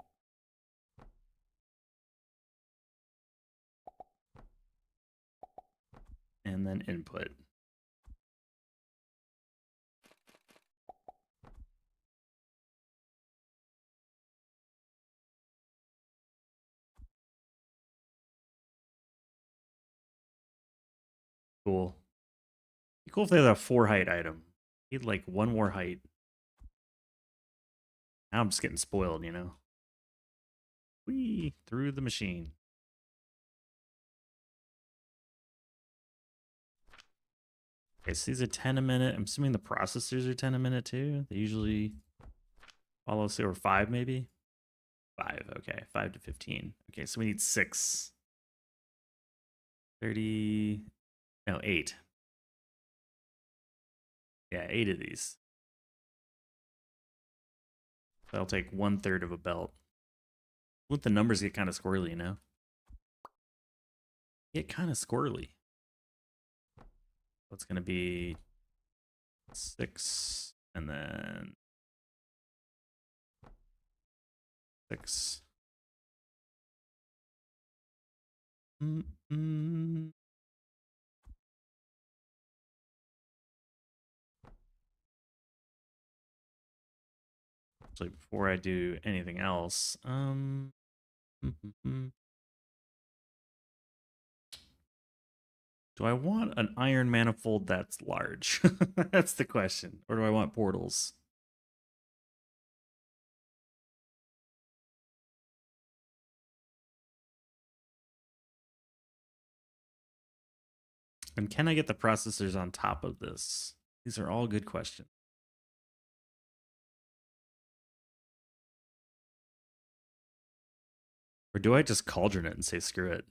And then input. Cool. Be cool if they had a 4 height item. Need like 1 more height. Now I'm just getting spoiled, you know. Whee! Through the machine. Okay, so these are 10 a minute. I'm assuming the processors are 10 a minute too. They usually follow, say, or 5 maybe. 5, okay. 5 to 15. Okay, so we need 6. 30, no, 8. Yeah, 8 of these. That'll take 1/3 of a belt. Let the numbers get kind of squirrely, you know? Get kind of squirrely. What's going to be 6 and then 6. Mm-mm. Actually, before I do anything else, do I want an iron manifold that's large? That's the question. Or do I want portals? And can I get the processors on top of this? These are all good questions. Or do I just cauldron it and say screw it?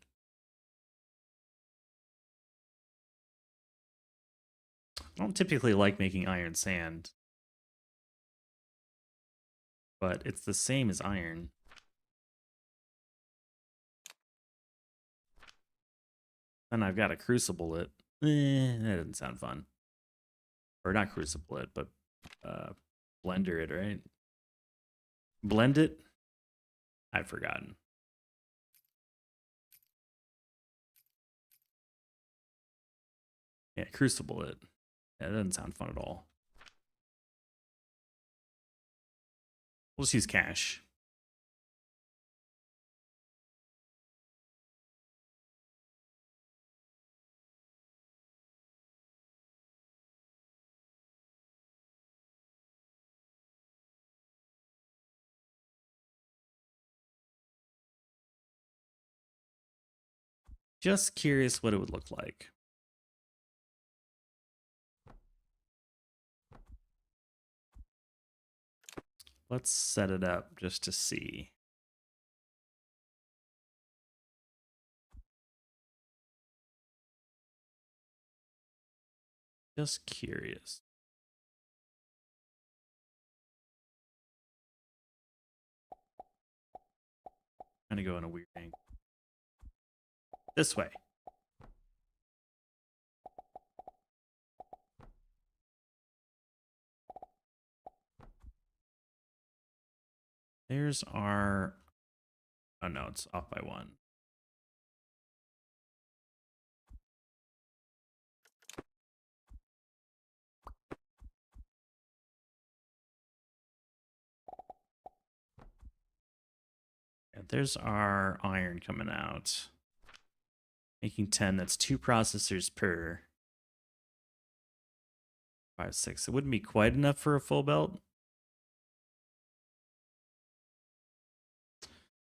I don't typically like making iron sand, but it's the same as iron. Then I've got to crucible it. That doesn't sound fun. Or not crucible it, but blender it, right? Blend it? I've forgotten. Yeah, crucible it. Yeah, that doesn't sound fun at all. We'll just use cash. Just curious what it would look like. Let's set it up just to see. Just curious. Kind of go in a weird angle. This way. There's our... Oh no, it's off by 1. And there's our iron coming out. Making 10, that's 2 processors per. 5, 6. It wouldn't be quite enough for a full belt.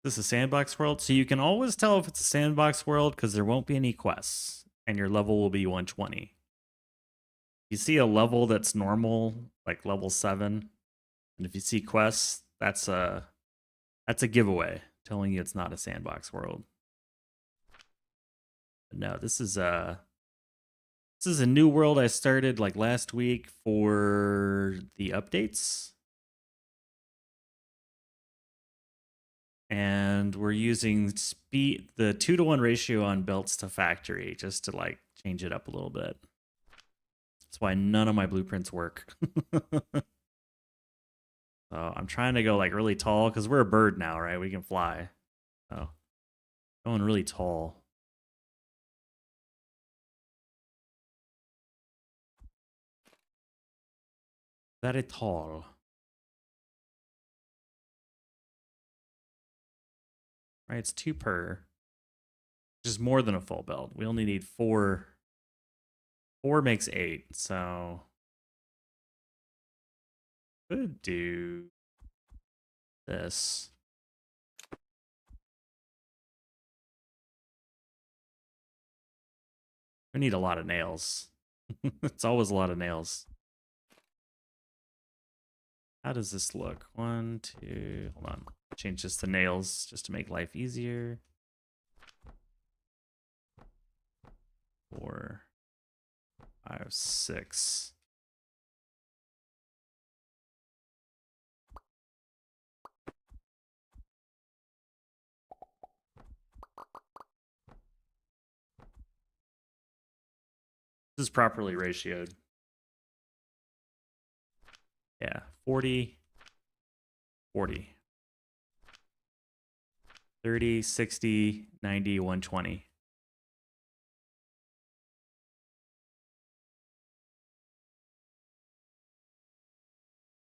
This is a sandbox world, so you can always tell if it's a sandbox world because there won't be any quests, and your level will be 120. You see a level that's normal, like level 7, and if you see quests, that's a giveaway telling you it's not a sandbox world. But no, this is a new world I started like last week for the updates. And we're using the 2-to-1 ratio on belts to factory just to like change it up a little bit. That's why none of my blueprints work. So I'm trying to go like really tall because we're a bird now, right? We can fly. So going really tall. Very tall. Right, it's 2 per. Which is more than a full belt. We only need 4. 4 makes 8, so could do this. We need a lot of nails. It's always a lot of nails. How does this look? 1, 2, hold on. Change this to nails just to make life easier. 4, 5, 6. This is properly ratioed. Yeah, 40, 40. 30, 60, 90, 120. You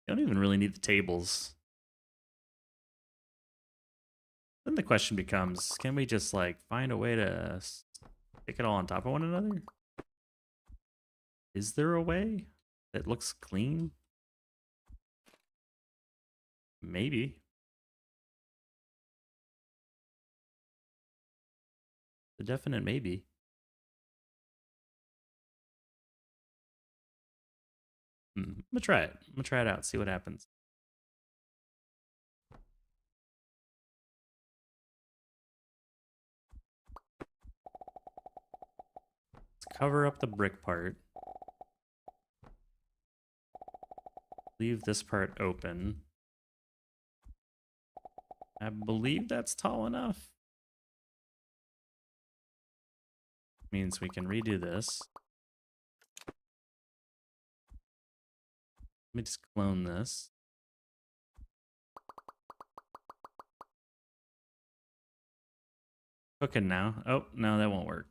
don't even really need the tables. Then the question becomes, can we just like find a way to stick it all on top of one another? Is there a way that looks clean? Maybe. The definite maybe. I'm gonna try it. I'm gonna try it out, see what happens. Let's cover up the brick part. Leave this part open. I believe that's tall enough. Means we can redo this. Let me just clone this. Cooking now. Oh, no, that won't work.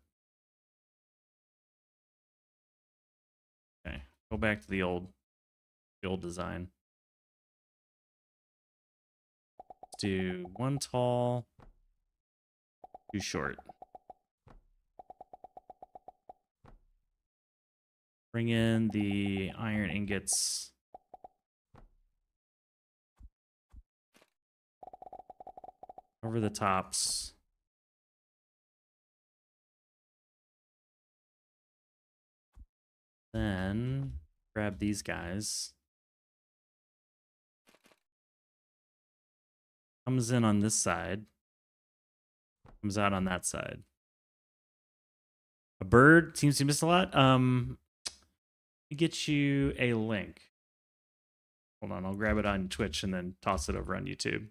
Okay, go back to the old design. Let's do 1 tall, 2 short. Bring in the iron ingots. Over the tops. Then grab these guys. Comes in on this side. Comes out on that side. A bird seems to miss a lot. Let me get you a link. Hold on, I'll grab it on Twitch and then toss it over on YouTube.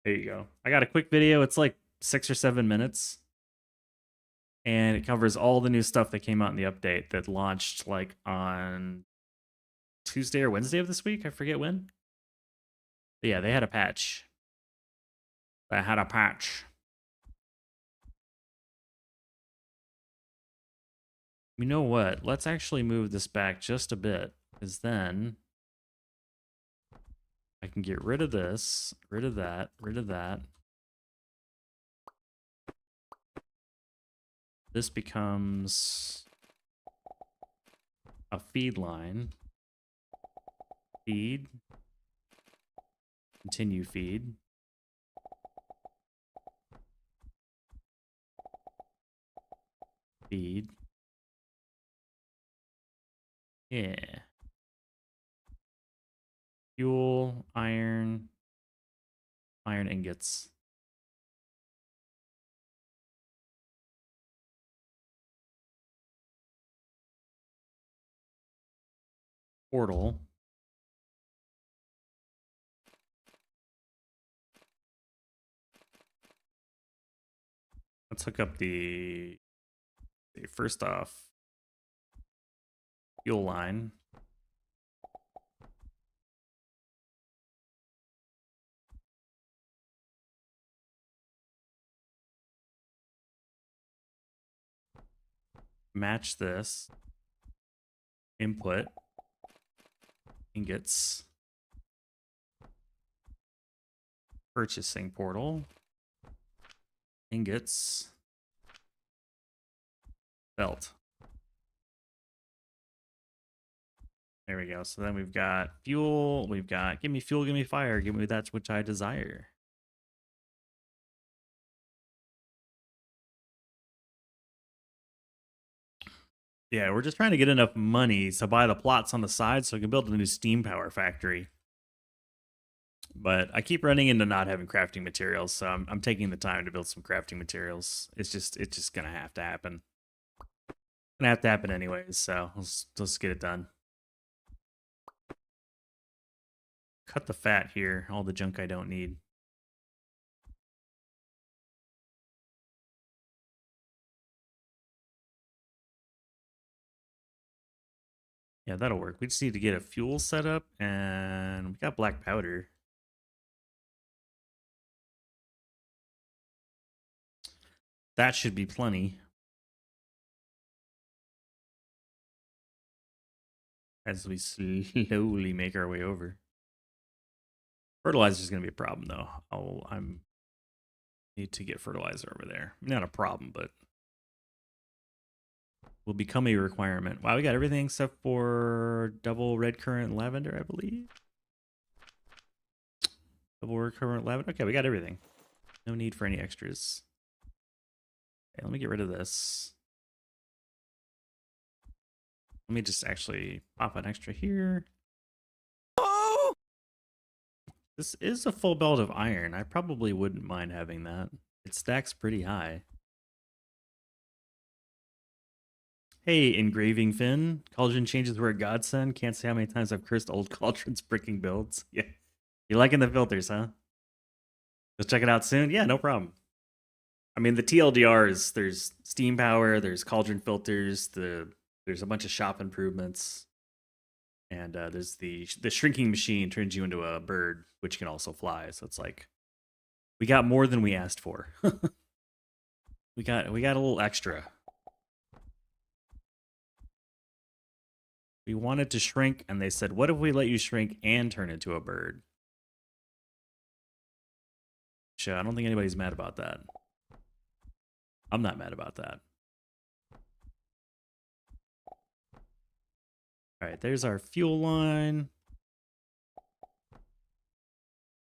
There you go. I got a quick video. It's like 6 or 7 minutes. And it covers all the new stuff that came out in the update that launched like on Tuesday or Wednesday of this week. I forget when. But yeah, they had a patch. You know what? Let's actually move this back just a bit, because then I can get rid of this, rid of that, rid of that. This becomes a feed line. Feed. Continue feed. Feed. Yeah. Fuel, iron ingots. Portal. Let's hook up the first off fuel line. Match this. Input. Ingots. Purchasing portal. Ingots. Belt. There we go. So then we've got fuel. We've got give me fuel, give me fire, give me that which I desire. Yeah, we're just trying to get enough money to buy the plots on the side so we can build a new steam power factory. But I keep running into not having crafting materials, so I'm taking the time to build some crafting materials. It's just gonna have to happen. Gonna have to happen anyways, so let's get it done. Cut the fat here, all the junk I don't need. Yeah, that'll work. We just need to get a fuel set up, and we got black powder. That should be plenty. As we slowly make our way over. Fertilizer is going to be a problem, though. I'm need to get fertilizer over there. Not a problem, but will become a requirement. Wow, we got everything except for double red currant lavender, I believe. Double red currant lavender. Okay, we got everything. No need for any extras. Okay, let me get rid of this. Let me just actually pop an extra here. Oh! This is a full belt of iron. I probably wouldn't mind having that. It stacks pretty high. Hey, Engraving Finn. Cauldron changes were a godsend. Can't say how many times I've cursed old cauldrons bricking builds. Yeah. You liking the filters, huh? Let's check it out soon. Yeah, no problem. I mean, the TLDRs, there's steam power, there's cauldron filters, there's a bunch of shop improvements. And there's the shrinking machine turns you into a bird, which can also fly. So it's like, we got more than we asked for. we got a little extra. We wanted to shrink, and they said, what if we let you shrink and turn into a bird? Sure, I don't think anybody's mad about that. I'm not mad about that. All right, there's our fuel line.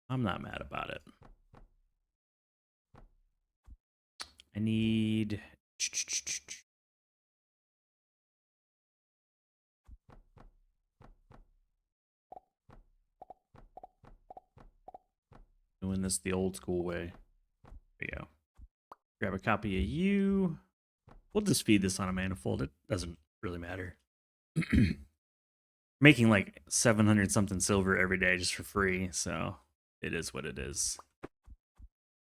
I'm not mad about it. I need... doing this the old school way. There you go. Grab a copy of you. We'll just feed this on a manifold. It doesn't really matter. Making like 700 something silver every day just for free, so it is what it is.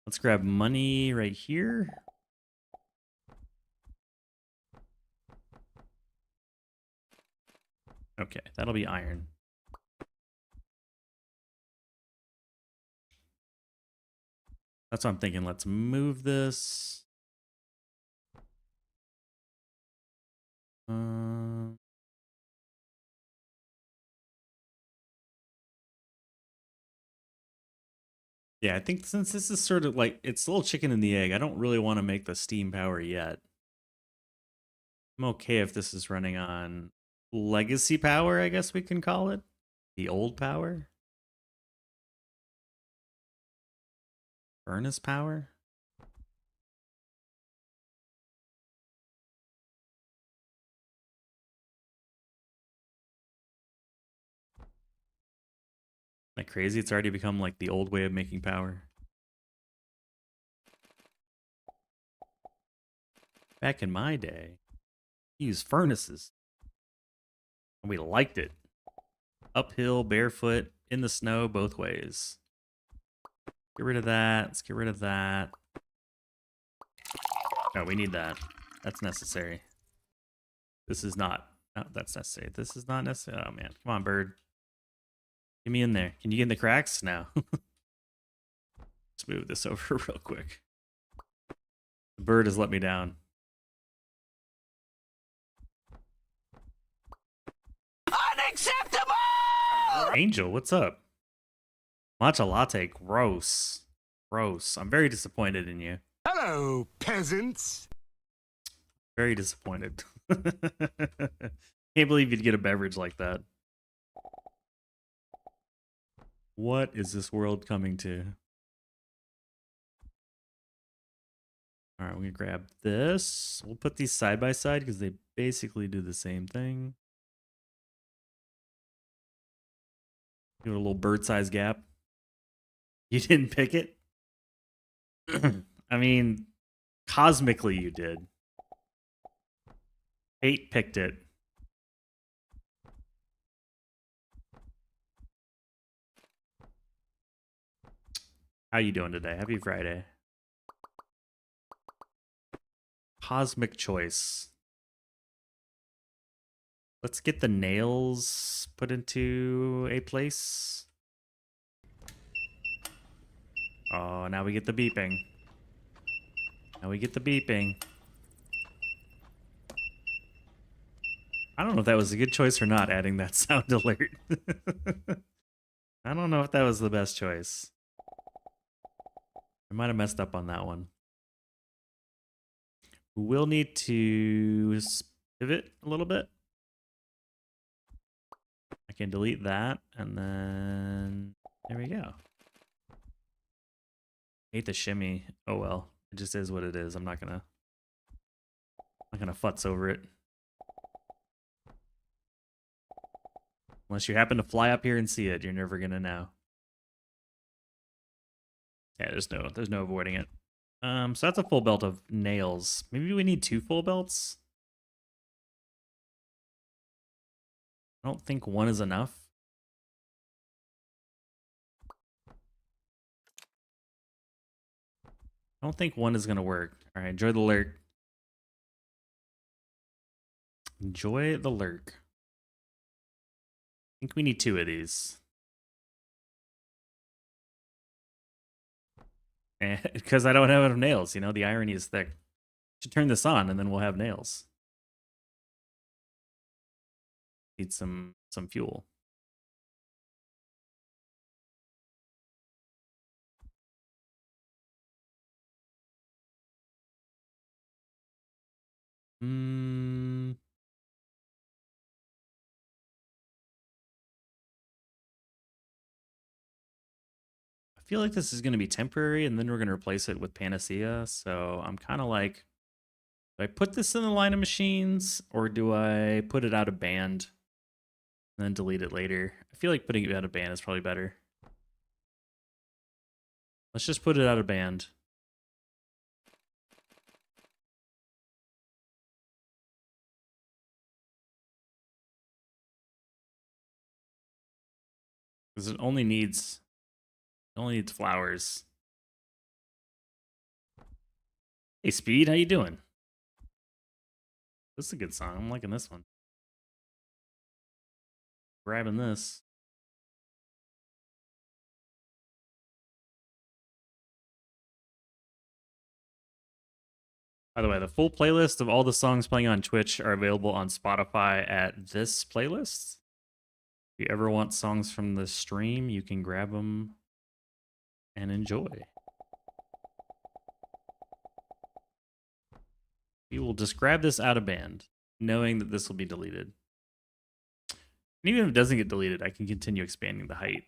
Let's grab money right here. Okay, that'll be iron. That's what I'm thinking. Let's move this. Yeah, I think since this is sort of like, it's a little chicken and the egg, I don't really want to make the steam power yet. I'm okay if this is running on legacy power, I guess we can call it. The old power. Furnace power. Isn't that crazy? It's already become like the old way of making power. Back in my day, we used furnaces. And we liked it. Uphill, barefoot, in the snow, both ways. Get rid of that. Let's get rid of that. No, we need that. That's necessary. This is not. No, that's necessary. This is not necessary. Oh, man. Come on, bird. Get me in there. Can you get in the cracks? No. Let's move this over real quick. The bird has let me down. Unacceptable! Angel, what's up? Matcha latte, gross. Gross. I'm very disappointed in you. Hello, peasants. Very disappointed. Can't believe you'd get a beverage like that. What is this world coming to? All right, we're gonna grab this. We'll put these side by side because they basically do the same thing. Give it a little bird-sized gap. You didn't pick it? I mean, cosmically you did. 8 picked it. How you doing today? Happy Friday. Cosmic choice. Let's get the nails put into a place. Oh, now we get the beeping. Now we get the beeping. I don't know if that was a good choice or not, adding that sound alert. I don't know if that was the best choice. I might have messed up on that one. We'll need to pivot a little bit. I can delete that, and then there we go. Hate the shimmy. Oh well, it just is what it is. I'm not gonna futz over it. Unless you happen to fly up here and see it, you're never gonna know. Yeah, there's no avoiding it. So that's a full belt of nails. Maybe we need 2 full belts. I don't think 1 is enough. I don't think 1 is gonna work. All right, enjoy the lurk. Enjoy the lurk. I think we need 2 of these. Because I don't have enough nails, you know, the irony is thick. Should turn this on and then we'll have nails. Need some fuel. I feel like this is going to be temporary and then we're going to replace it with Panacea. So I'm kind of like, do I put this in the line of machines or do I put it out of band and then delete it later? I feel like putting it out of band is probably better. Let's just put it out of band. Because it only needs flowers. Hey Speed, how you doing? This is a good song. I'm liking this one. Grabbing this. By the way, the full playlist of all the songs playing on Twitch are available on Spotify at this playlist. If you ever want songs from the stream, you can grab them and enjoy. We will just grab this out of band, knowing that this will be deleted. And even if it doesn't get deleted, I can continue expanding the height,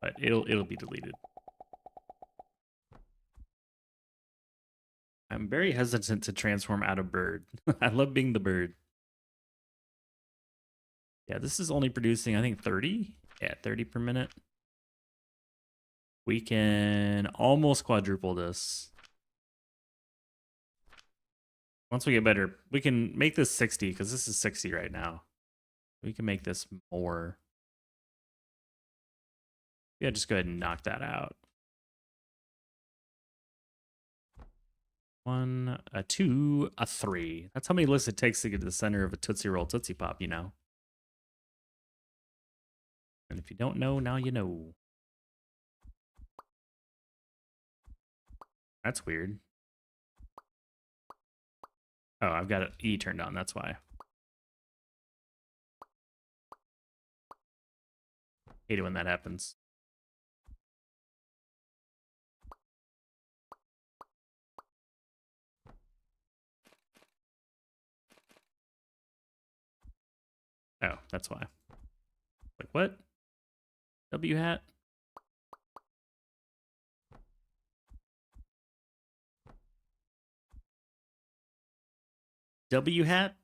but it'll be deleted. I'm very hesitant to transform out of bird. I love being the bird. Yeah, this is only producing, I think, 30? Yeah, 30 per minute. We can almost quadruple this. Once we get better, we can make this 60, because this is 60 right now. We can make this more. Yeah, just go ahead and knock that out. 1, a 2, a 3. That's how many lists it takes to get to the center of a Tootsie Roll Tootsie Pop, you know. And if you don't know, now you know. That's weird. Oh, I've got E turned on, that's why. Hate it when that happens. Oh, that's why. Like, what? W hat? W hat.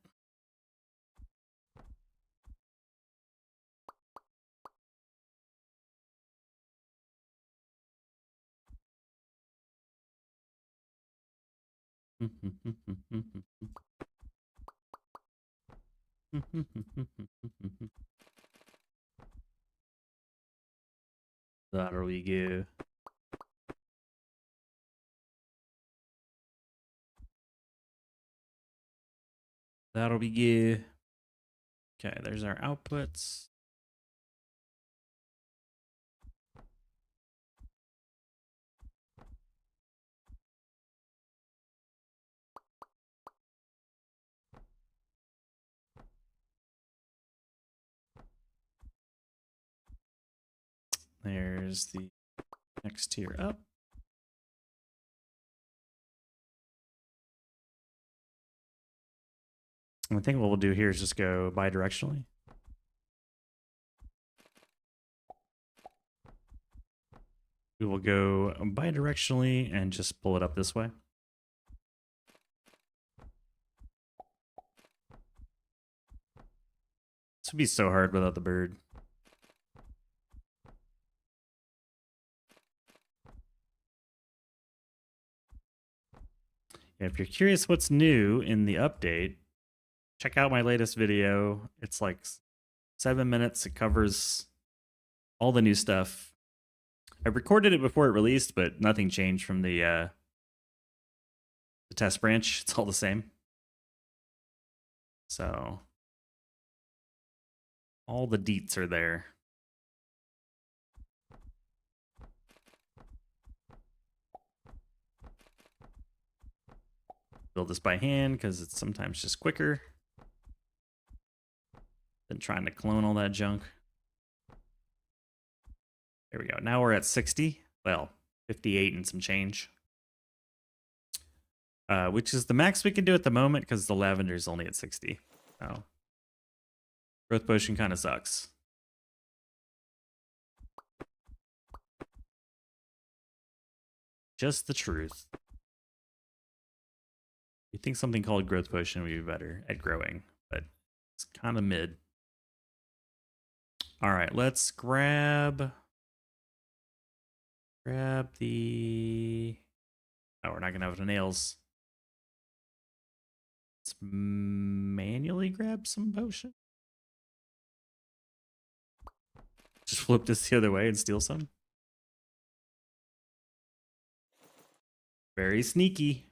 That'll be good. That'll be good. Okay, there's our outputs. There's the next tier up. I think what we'll do here is just go bidirectionally. We will go bidirectionally and just pull it up this way. This would be so hard without the bird. If you're curious what's new in the update, check out my latest video. It's like 7 minutes. It covers all the new stuff. I recorded it before it released, but nothing changed from the test branch. It's all the same. So all the deets are there. Build this by hand because it's sometimes just quicker than trying to clone all that junk. There we go. Now we're at 60. Well, 58 and some change. Which is the max we can do at the moment because the lavender is only at 60. So growth potion kind of sucks. Just the truth. You think something called growth potion would be better at growing, but it's kind of mid. All right, let's grab the... Oh, we're not gonna have the nails. Let's manually grab some potion. Just flip this the other way and steal some. Very sneaky.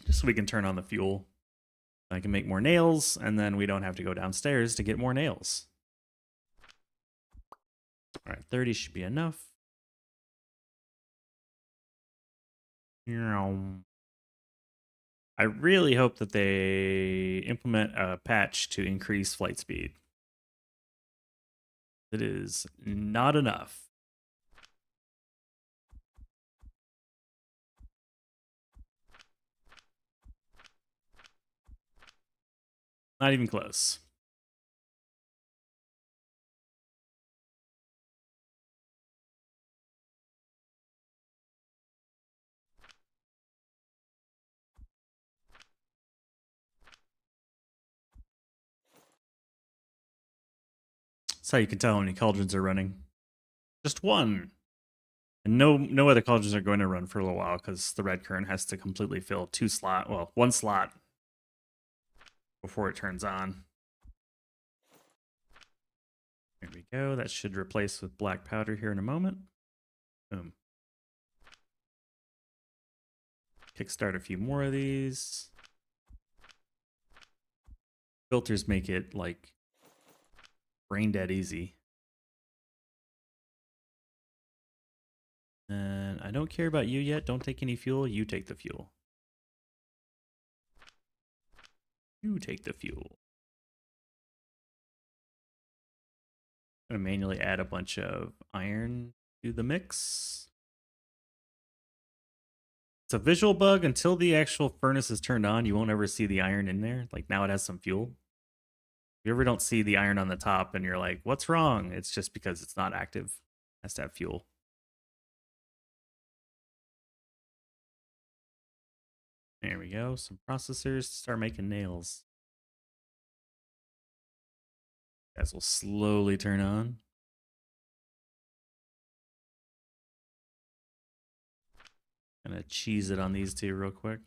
Just so we can turn on the fuel. I can make more nails, and then we don't have to go downstairs to get more nails. All right, 30 should be enough. I really hope that they implement a patch to increase flight speed. It is not enough. Not even close. That's how you can tell how many cauldrons are running. Just one. And no other cauldrons are going to run for a little while because the red current has to completely fill one slot before it turns on. There we go. That should replace with black powder here in a moment. Boom. Kickstart a few more of these. Filters make it like brain dead easy. And I don't care about you yet. Don't take any fuel. You take the fuel. You take the fuel. I'm going to manually add a bunch of iron to the mix. It's a visual bug. Until the actual furnace is turned on, you won't ever see the iron in there. Like now it has some fuel. If you ever don't see the iron on the top and you're like, what's wrong? It's just because it's not active. It has to have fuel. There we go. Some processors to start making nails. Guys will slowly turn on. Gonna cheese it on these two real quick.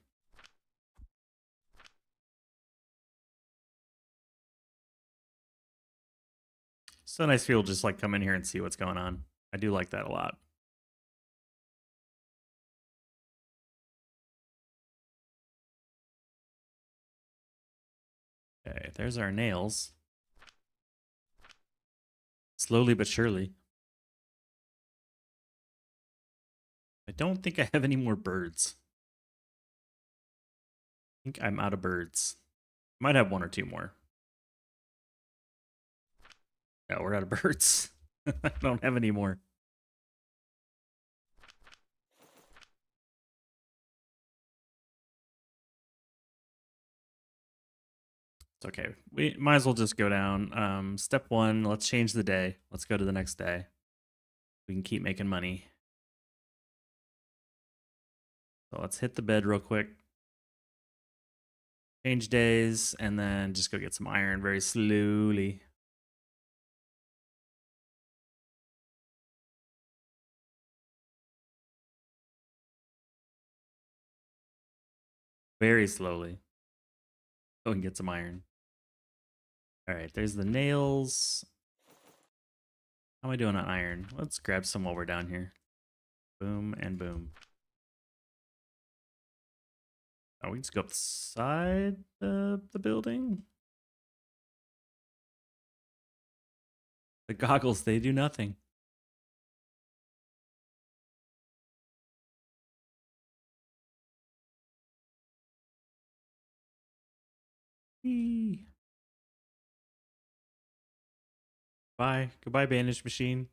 So nice people just like come in here and see what's going on. I do like that a lot. Okay, there's our nails. Slowly but surely. I don't think I have any more birds. I think I'm out of birds. Might have one or two more. No, we're out of birds. I don't have any more. It's okay. We might as well just go down. Step one, let's change the day. Let's go to the next day. We can keep making money. So let's hit the bed real quick. Change days, and then just go get some iron very slowly. Very slowly. Go and get some iron. All right, there's the nails. How am I doing on iron? Let's grab some while we're down here. Boom and boom. Oh, we can just go up the side of the building. The goggles, they do nothing. Whee. Bye. Goodbye, bandage machine.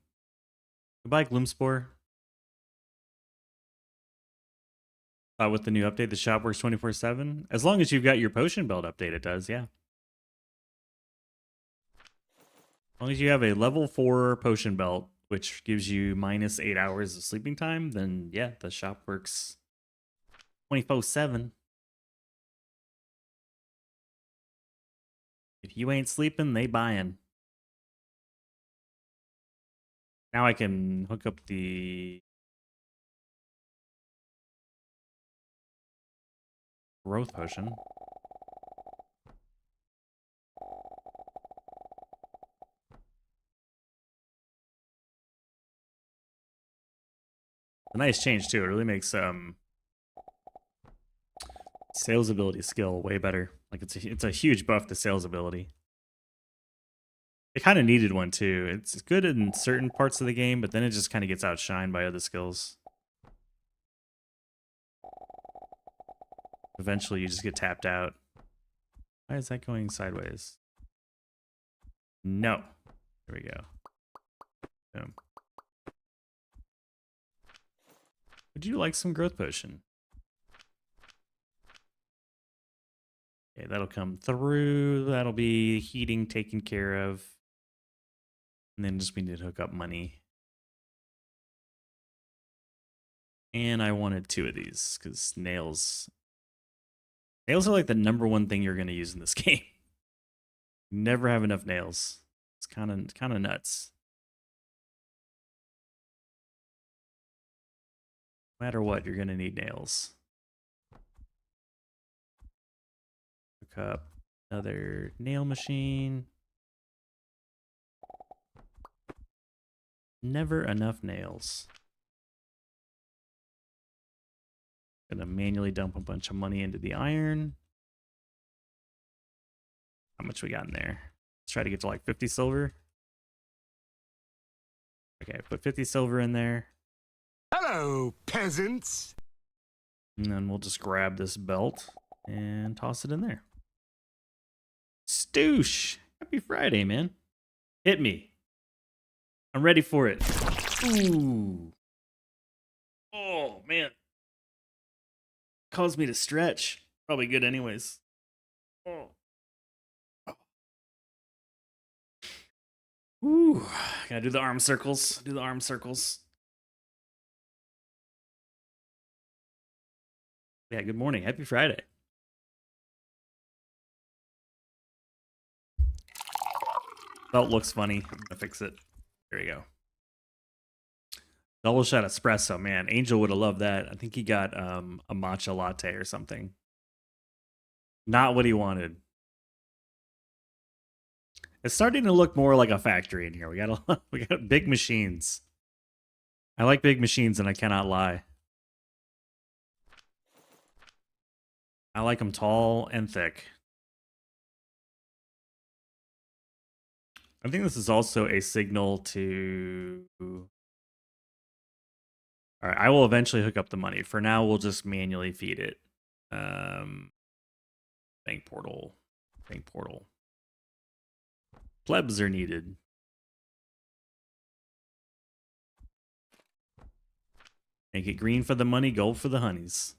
Goodbye, Gloomspore. With the new update, the shop works 24/7. As long as you've got your potion belt update, it does, yeah. As long as you have a level 4 potion belt, which gives you minus 8 hours of sleeping time, then yeah, the shop works 24/7. If you ain't sleeping, they buying. Now I can hook up the growth potion. A nice change too. It really makes sales ability skill way better. Like it's a huge buff to sales ability. It kind of needed one too. It's good in certain parts of the game, but then it just kind of gets outshined by other skills. Eventually, you just get tapped out. Why is that going sideways? No. There we go. Boom. Would you like some growth potion? Okay, that'll come through. That'll be heating taken care of. And then just we need to hook up money. And I wanted 2 of these because nails are like the #1 thing you're going to use in this game. Never have enough nails. It's kind of nuts. No matter what, you're going to need nails. Hook up another nail machine. Never enough nails. Gonna manually dump a bunch of money into the iron. How much we got in there? Let's try to get to like 50 silver. Okay, put 50 silver in there. Hello, peasants. And then we'll just grab this belt and toss it in there. Stoosh! Happy Friday, man. Hit me. I'm ready for it. Ooh. Oh, man. Caused me to stretch. Probably good anyways. Oh. Ooh. Gotta do the arm circles. Do the arm circles. Yeah, good morning. Happy Friday. Belt looks funny. I'm gonna fix it. There you go. Double shot espresso, man. Angel would have loved that. I think he got a matcha latte or something. Not what he wanted. It's starting to look more like a factory in here. We got big machines. I like big machines, and I cannot lie. I like them tall and thick. I think this is also a signal to... All right, I will eventually hook up the money. For now, we'll just manually feed it. Bank portal. Bank portal. Plebs are needed. Make it green for the money, gold for the honeys.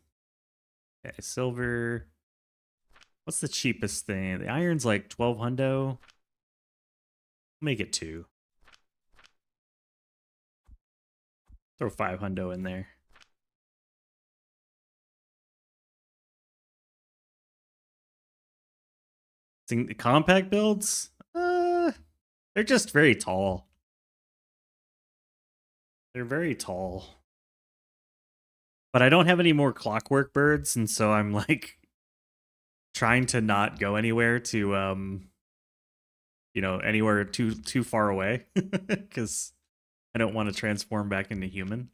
Okay, silver. What's the cheapest thing? The iron's like 12 hundo. Make it 2. Throw 5 hundo in there. The compact builds? They're just very tall. They're very tall. But I don't have any more clockwork birds, and so I'm like trying to not go anywhere to anywhere too far away because I don't want to transform back into human.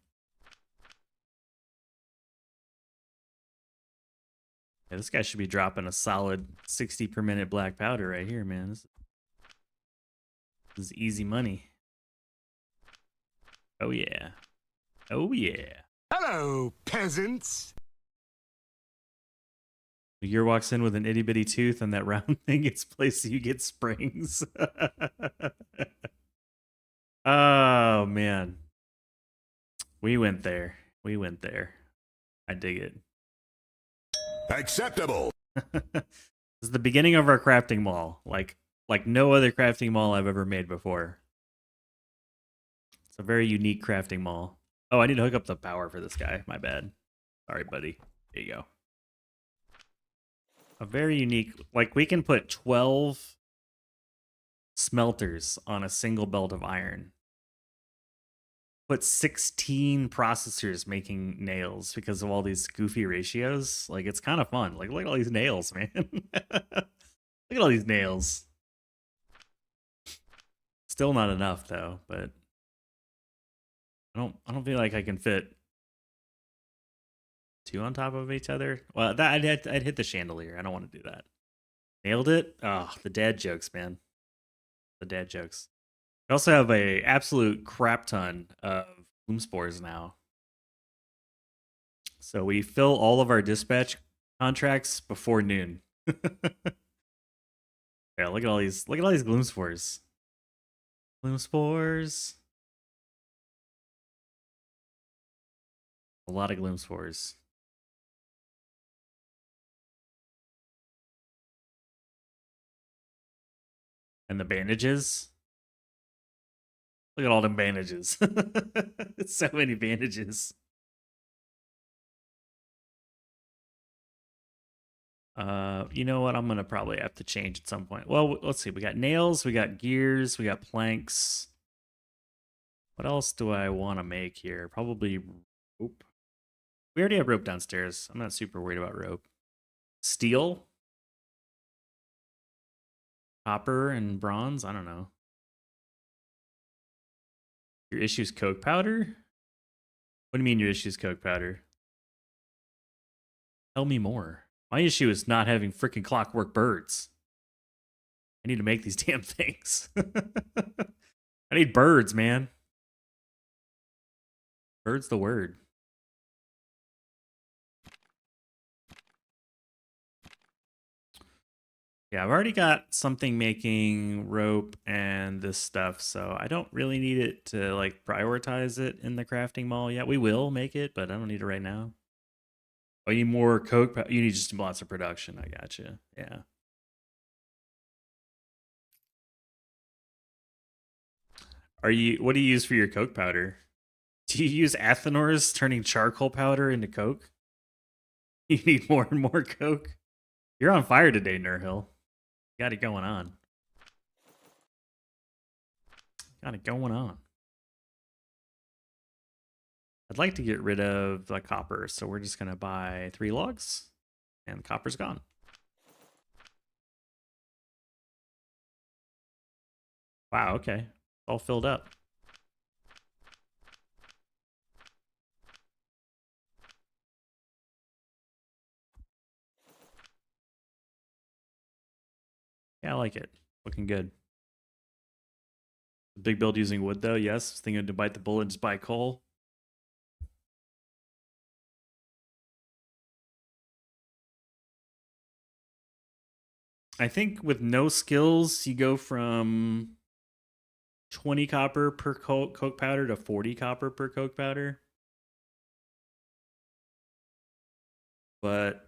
Yeah, this guy should be dropping a solid 60 per minute black powder right here, man. This is easy money. Oh yeah. Oh yeah. Hello, peasants. The year walks in with an itty bitty tooth, and that round thing gets placed so you get springs. Oh man. We went there. We went there. I dig it. Acceptable. This is the beginning of our crafting mall. Like no other crafting mall I've ever made before. It's a very unique crafting mall. Oh, I need to hook up the power for this guy. My bad. Sorry, buddy. There you go. A very unique... Like, we can put 12 smelters on a single belt of iron. Put 16 processors making nails because of all these goofy ratios. Like, it's kind of fun. Like, look at all these nails, man. Look at all these nails. Still not enough, though, but... I don't feel like I can fit 2 on top of each other. Well, I'd hit the chandelier. I don't want to do that. Nailed it. Oh, the dad jokes, man. The dad jokes. We also have a absolute crap ton of bloom spores now. So we fill all of our dispatch contracts before noon. Yeah, look at all these gloom spores. Gloom spores. A lot of gloom spores. And the bandages. Look at all them bandages. So many bandages. You know what? I'm gonna probably have to change at some point. Well, let's see. We got nails, we got gears, we got planks. What else do I want to make here? Probably rope. We already have rope downstairs. I'm not super worried about rope. Steel? Copper and bronze? I don't know. Your issue's coke powder? What do you mean your issue's coke powder? Tell me more. My issue is not having freaking clockwork birds. I need to make these damn things. I need birds, man. Bird's the word. Yeah, I've already got something making rope and this stuff, so I don't really need it to like prioritize it in the crafting mall yet. We will make it, but I don't need it right now. Oh, you need more coke? You need just lots of production. I gotcha. Yeah. What do you use for your coke powder? Do you use Athenors turning charcoal powder into coke? You need more and more coke. You're on fire today, Nurhill. Got it going on. Got it going on. I'd like to get rid of the copper, so we're just gonna buy 3 logs, and the copper's gone. Wow, okay. All filled up. Yeah, I like it. Looking good. Big build using wood, though. Yes. Thinking to bite the bullet and just buy coal. I think with no skills, you go from 20 copper per coke powder to 40 copper per coke powder. But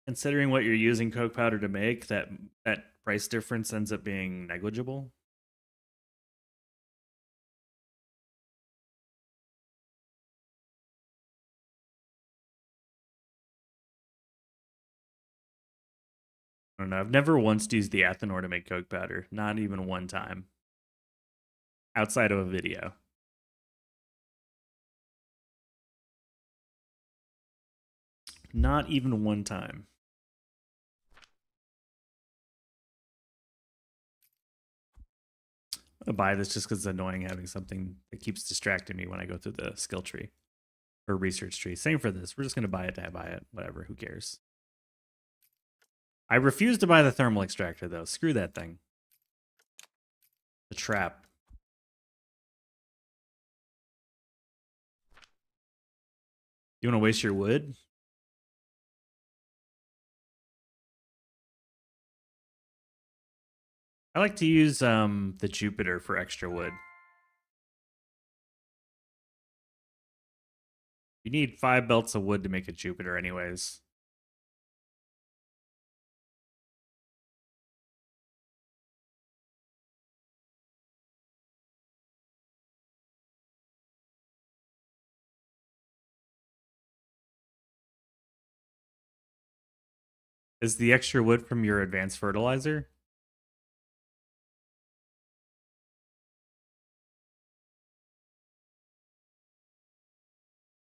considering what you're using coke powder to make, that price difference ends up being negligible. I don't know. I've never once used the Athenor to make coke powder. Not even one time. Outside of a video. Not even one time. I'm gonna buy this just because it's annoying having something that keeps distracting me when I go through the skill tree or research tree. Same for this. We're just gonna buy it to buy it. Whatever. Who cares? I refuse to buy the thermal extractor though. Screw that thing. The trap. You want to waste your wood? I like to use the Jupiter for extra wood. You need 5 belts of wood to make a Jupiter anyways. Is the extra wood from your advanced fertilizer?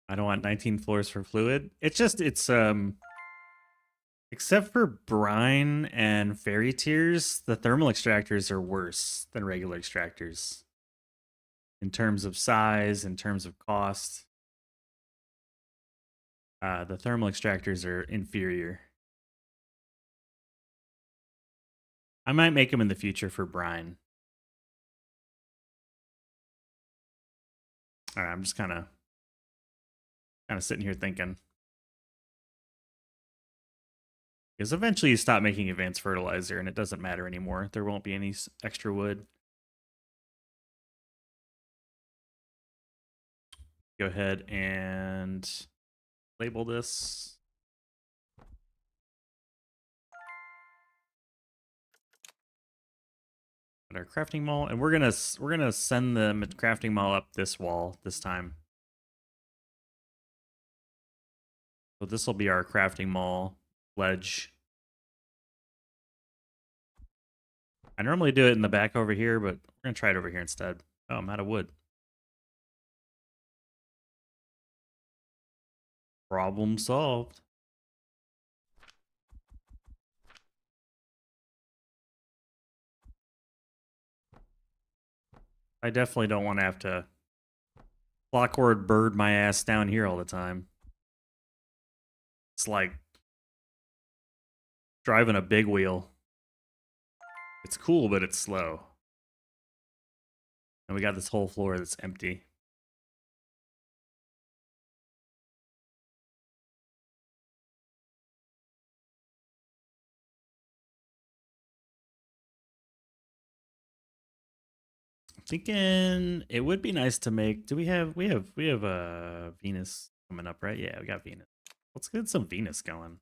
I don't want 19 floors for fluid. It's except for brine and fairy tears, the thermal extractors are worse than regular extractors. In terms of size, in terms of cost. The thermal extractors are inferior. I might make them in the future for brine. Alright, I'm just kind of sitting here thinking. Because eventually you stop making advanced fertilizer and it doesn't matter anymore. There won't be any extra wood. Go ahead and label this. Put our crafting mall, and we're gonna send the crafting mall up this wall this time. So this will be our crafting mall ledge. I normally do it in the back over here, but we're gonna try it over here instead. Oh, I'm out of wood. Problem solved. I definitely don't want to have to clockwork bird my ass down here all the time. It's like driving a big wheel. It's cool, but it's slow. And we got this whole floor that's empty. Thinking it would be nice to make. Do we have Venus coming up, right? Yeah, we got Venus. Let's get some Venus going.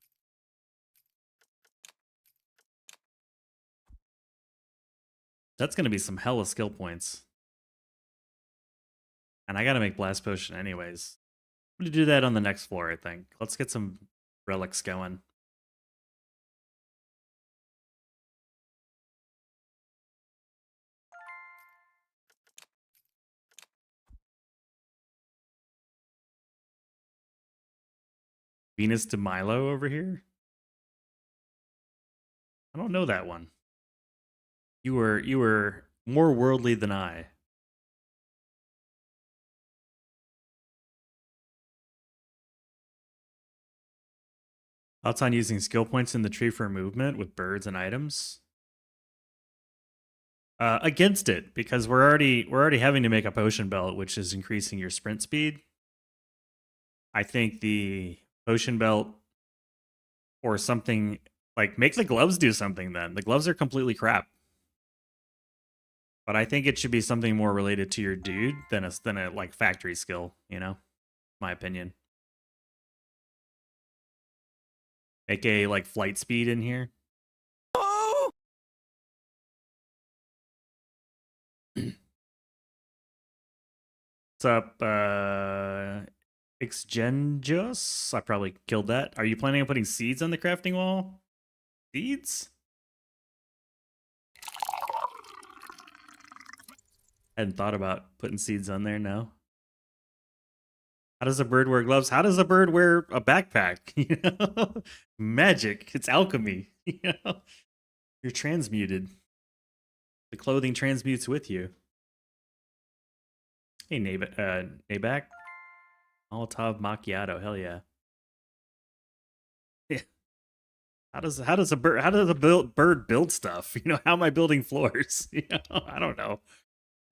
That's gonna be some hella skill points. And I gotta make blast potion anyways. I'm gonna do that on the next floor, I think. Let's get some relics going. Venus de Milo over here? I don't know that one. You were more worldly than I. Thoughts on using skill points in the tree for movement with birds and items? Against it, because we're already having to make a potion belt, which is increasing your sprint speed. I think the potion belt or something like make the gloves do something then. The gloves are completely crap. But I think it should be something more related to your dude than a like factory skill, you know? My opinion. Make a like flight speed in here. Oh! What's up, Xgenjus? I probably killed that. Are you planning on putting seeds on the crafting wall? Seeds? Hadn't thought about putting seeds on there, no. How does a bird wear gloves? How does a bird wear a backpack? You know? Magic. It's alchemy. You know? You're transmuted. The clothing transmutes with you. Hey, Nabak. Molotov macchiato. Hell yeah. Yeah. How does a bird build stuff? You know, how am I building floors? You know, I don't know.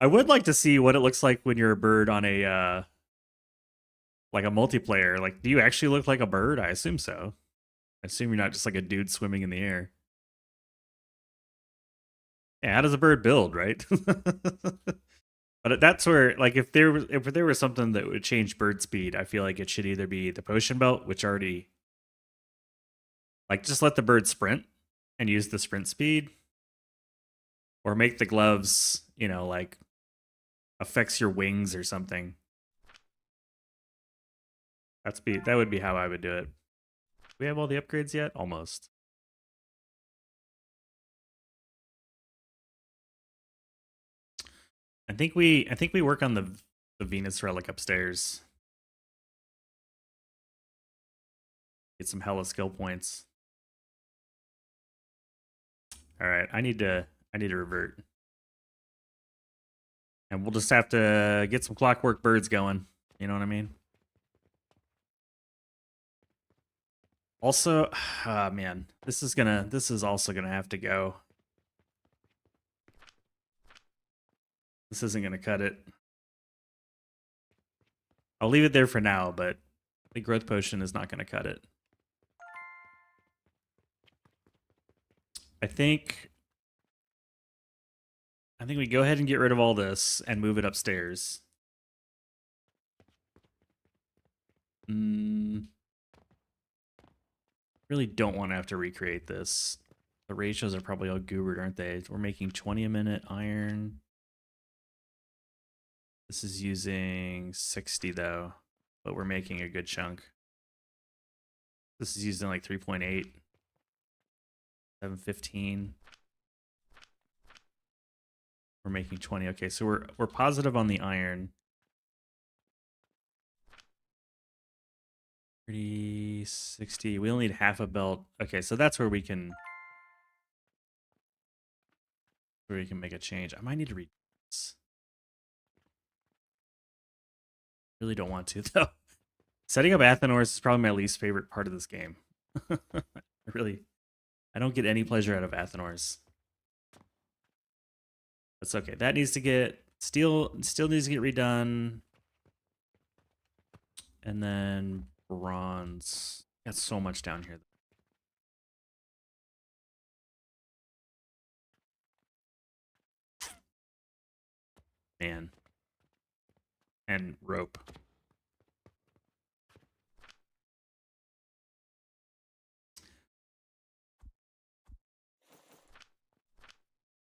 I would like to see what it looks like when you're a bird on a like a multiplayer. Like, do you actually look like a bird? I assume so. I assume you're not just like a dude swimming in the air. Yeah, how does a bird build, right? But that's where, like, if there was something that would change bird speed, I feel like it should either be the potion belt, which already, like, just let the bird sprint and use the sprint speed, or make the gloves, you know, like, affects your wings or something. That would be how I would do it. Do we have all the upgrades yet? Almost. I think we work on the Venus relic upstairs. Get some hella skill points. All right, I need to revert. And we'll just have to get some clockwork birds going. You know what I mean? Also, man, this is also gonna have to go. This isn't gonna cut it. I'll leave it there for now, but the growth potion is not gonna cut it. I think we go ahead and get rid of all this and move it upstairs. Really don't want to have to recreate this. The ratios are probably all goobered, aren't they? We're making 20 a minute iron. This is using 60 though, but we're making a good chunk. This is using like 3.8. 715. We're making 20. Okay, so we're positive on the iron. 30, 60. We only need half a belt. Okay, so that's where we can make a change. I might need to read this. Really don't want to though. Setting up Athenors is probably my least favorite part of this game. I don't get any pleasure out of Athenors. That's okay. That needs to get steel needs to get redone. And then bronze. Got so much down here. Man. And rope.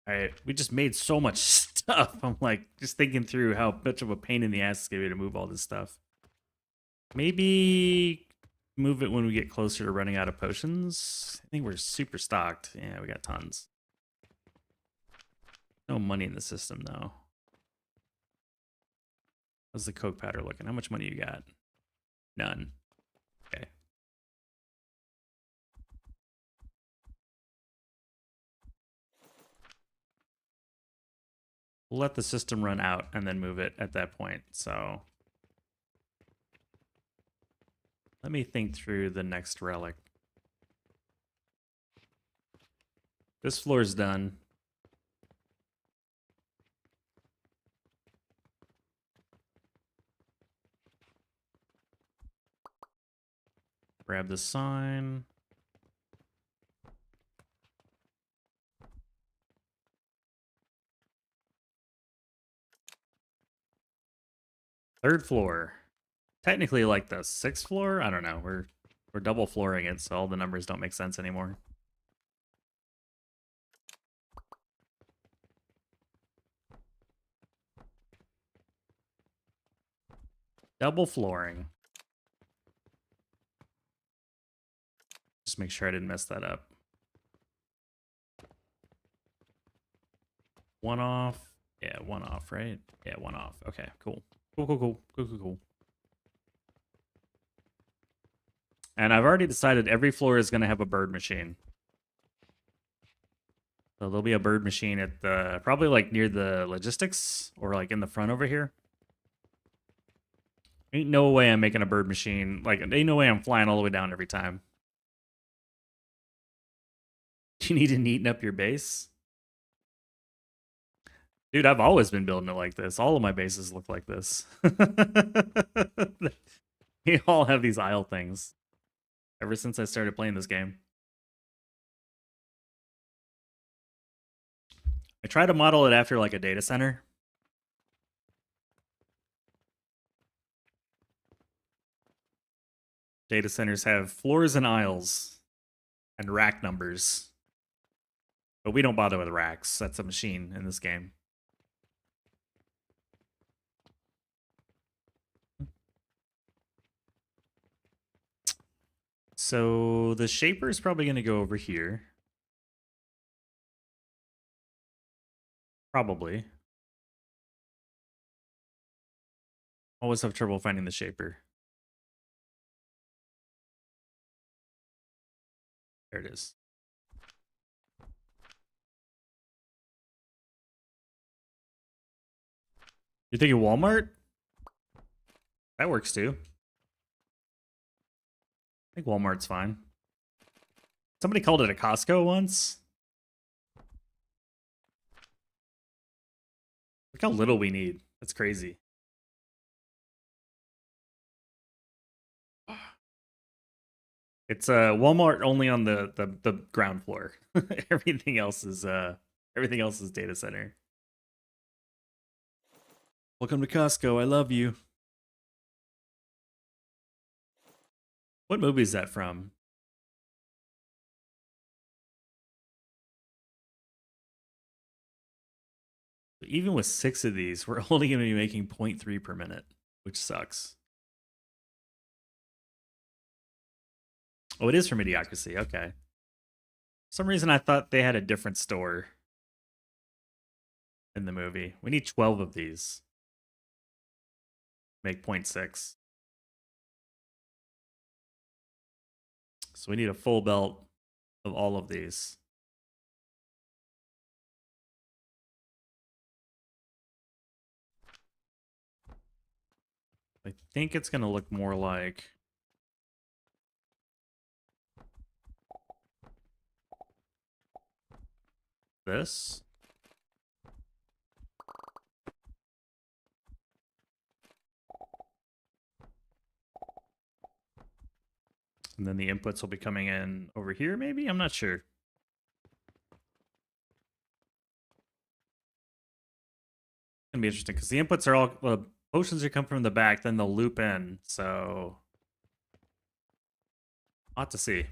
All right, we just made so much stuff. I'm like just thinking through how much of a pain in the ass it's gonna be to move all this stuff. Maybe move it when we get closer to running out of potions. I think we're super stocked. Yeah, we got tons. No money in the system, though. How's the coke powder looking? How much money you got? None. Okay. We'll let the system run out and then move it at that point. So let me think through the next relic. This floor's done. Grab the sign. Third floor. Technically like the sixth floor? I don't know. We're double flooring it, so all the numbers don't make sense anymore. Double flooring. Just make sure I didn't mess that up. One off. Yeah, one off, right? Yeah, one off. Okay, cool. Cool. And I've already decided every floor is going to have a bird machine. So there'll be a bird machine at the, probably like near the logistics or like in the front over here. Ain't no way I'm making a bird machine. Like, ain't no way I'm flying all the way down every time. Do you need to neaten up your base? Dude, I've always been building it like this. All of my bases look like this. They all have these aisle things. Ever since I started playing this game. I try to model it after like a data center. Data centers have floors and aisles and rack numbers. But we don't bother with racks. That's a machine in this game. So the shaper is probably going to go over here. Probably. Always have trouble finding the shaper. There it is. You're thinking Walmart? That works too. I think Walmart's fine. Somebody called it a Costco once. Look how little we need. That's crazy. It's Walmart only on the ground floor. Everything else is data center. Welcome to Costco. I love you. What movie is that from? Even with 6 of these, we're only going to be making 0.3 per minute, which sucks. Oh, it is from Idiocracy. Okay. For some reason, I thought they had a different store in the movie. We need 12 of these. Make 0.6. So we need a full belt of all of these. I think it's going to look more like this. And then the inputs will be coming in over here, maybe? I'm not sure. It's going to be interesting because the inputs are all... potions are coming from the back, then they'll loop in, so... a lot to see.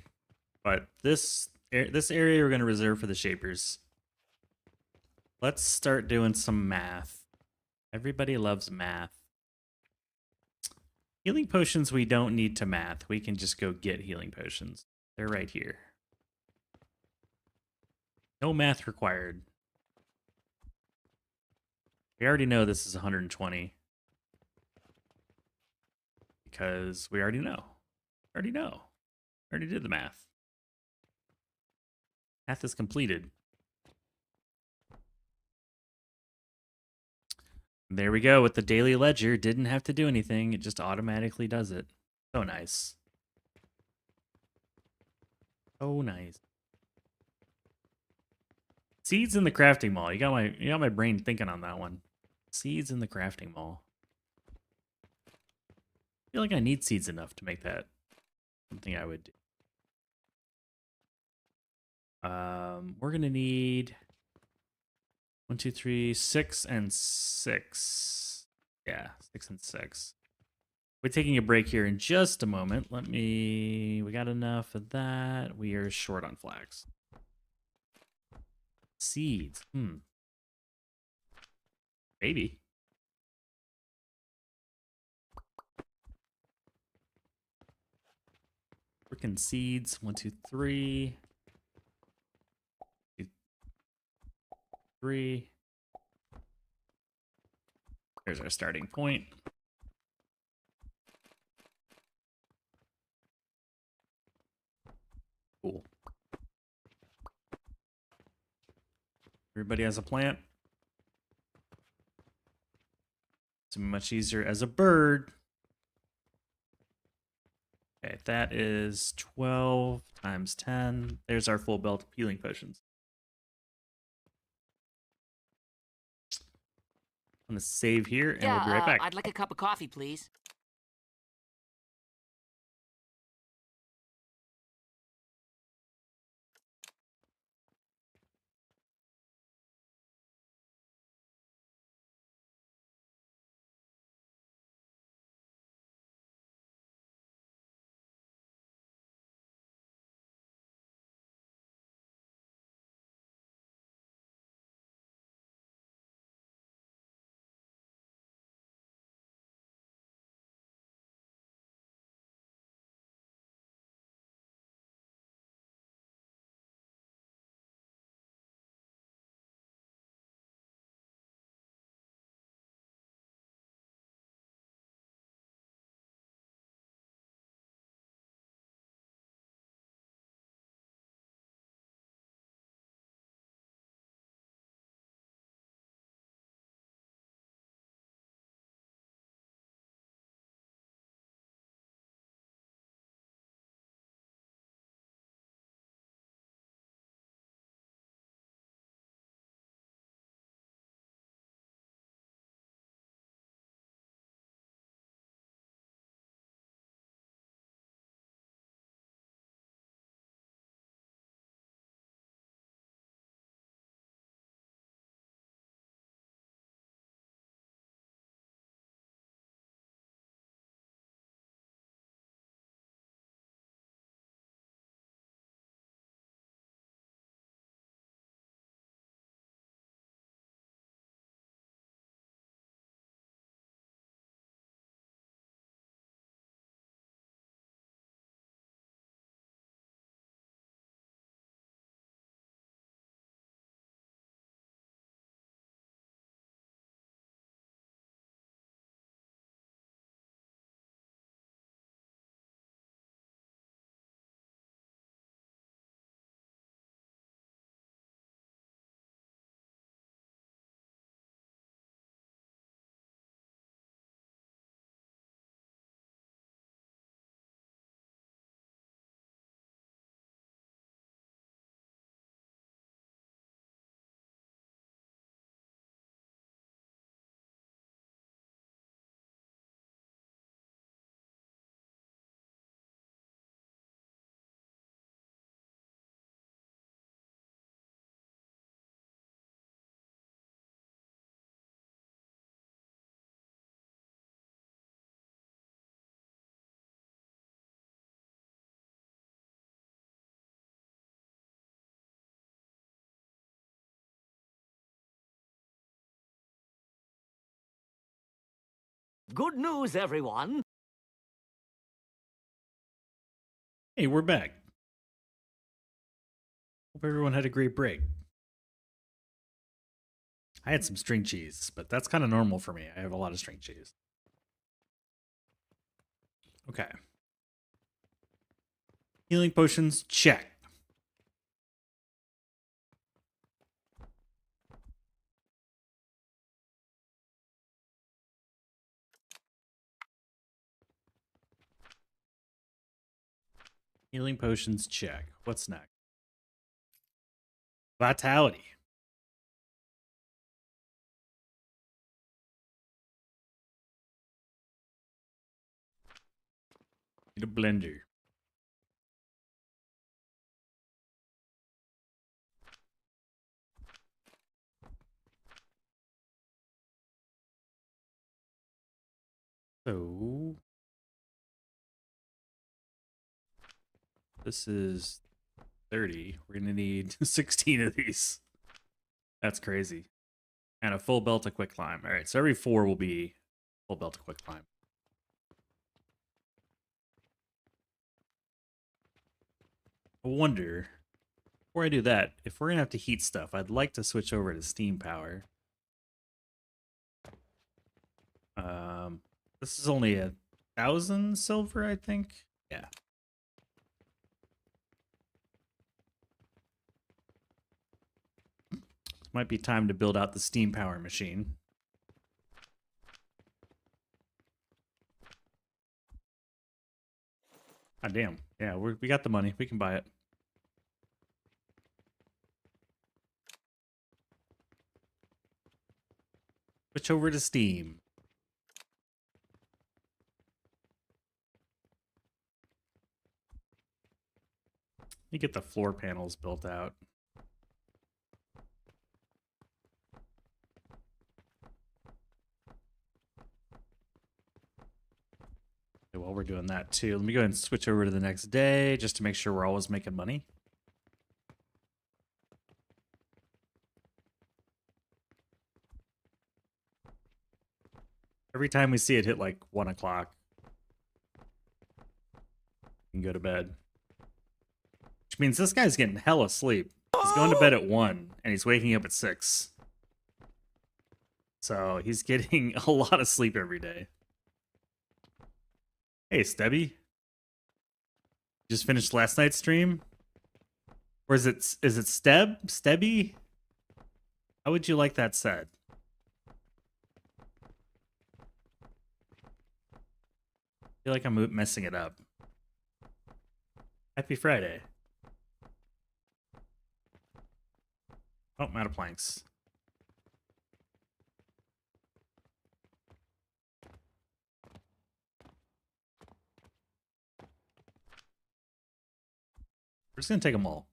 But this area we're going to reserve for the shapers. Let's start doing some math. Everybody loves math. Healing potions we don't need to math. We can just go get healing potions. They're right here. No math required. We already know this is 120. Because we already know. Already know. Already did the math. Math is completed. There we go with the daily ledger. Didn't have to do anything. It just automatically does it. So nice. So nice. Seeds in the crafting mall. You got my brain thinking on that one. Seeds in the crafting mall. I feel like I need seeds enough to make that something I would do. We're gonna need 1, 2, 3, 6, and 6. Yeah, 6 and 6. We're taking a break here in just a moment. We got enough of that. We are short on flax. Seeds. Maybe. Freaking seeds. 1, 2, 3. 2, 3. There's our starting point. Cool. Everybody has a plant. It's much easier as a bird. Okay, that is 12 times 10. There's our full belt of healing potions. I'm going to save here, and we'll be right back. I'd like a cup of coffee, please. Good news, everyone. Hey, we're back. Hope everyone had a great break. I had some string cheese, but that's kind of normal for me. I have a lot of string cheese. Okay. Healing potions, check. Healing potions, check. What's next? Vitality. Need a blender. So this is 30. We're gonna need 16 of these. That's crazy. And a full belt of quick climb. All right, so every 4 will be full belt of quick climb. I wonder, before I do that, if we're gonna have to heat stuff, I'd like to switch over to steam power. This is only 1,000 silver, I think. Yeah. Might be time to build out the steam power machine. Ah, damn. Yeah, we got the money. We can buy it. Switch over to steam. You get the floor panels built out. Okay, while we're doing that too, let me go ahead and switch over to the next day just to make sure we're always making money. Every time we see it hit like 1 o'clock, we can go to bed. Which means this guy's getting hella sleep. He's going to bed at 1 and he's waking up at 6. So he's getting a lot of sleep every day. Hey, Stebby. Just finished last night's stream? Or is it Stebby? How would you like that said? I feel like I'm messing it up. Happy Friday. Oh, I'm out of planks. We're just gonna take them all.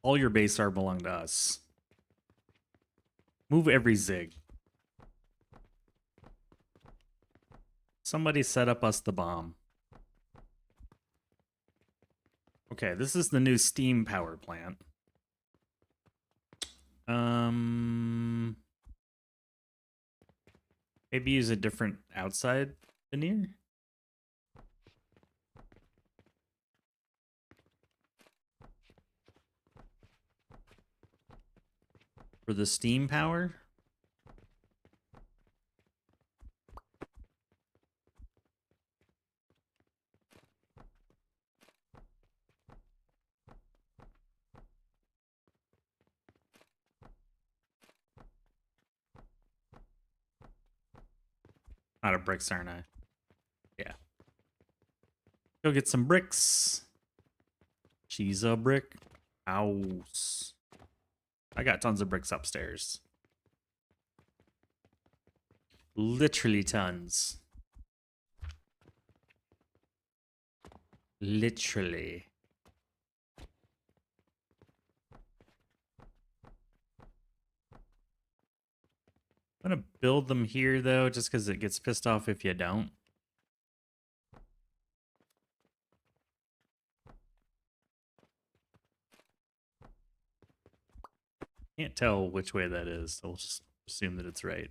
All your base art belong to us. Move every zig. Somebody set up us the bomb. Okay, this is the new steam power plant. Maybe use a different outside veneer? For the steam power? Out of bricks, aren't I? Yeah. Go get some bricks. She's a brick house. I got tons of bricks upstairs. Literally tons. Literally. I'm gonna build them here though, just because it gets pissed off if you don't. Can't tell which way that is, so we'll just assume that it's right.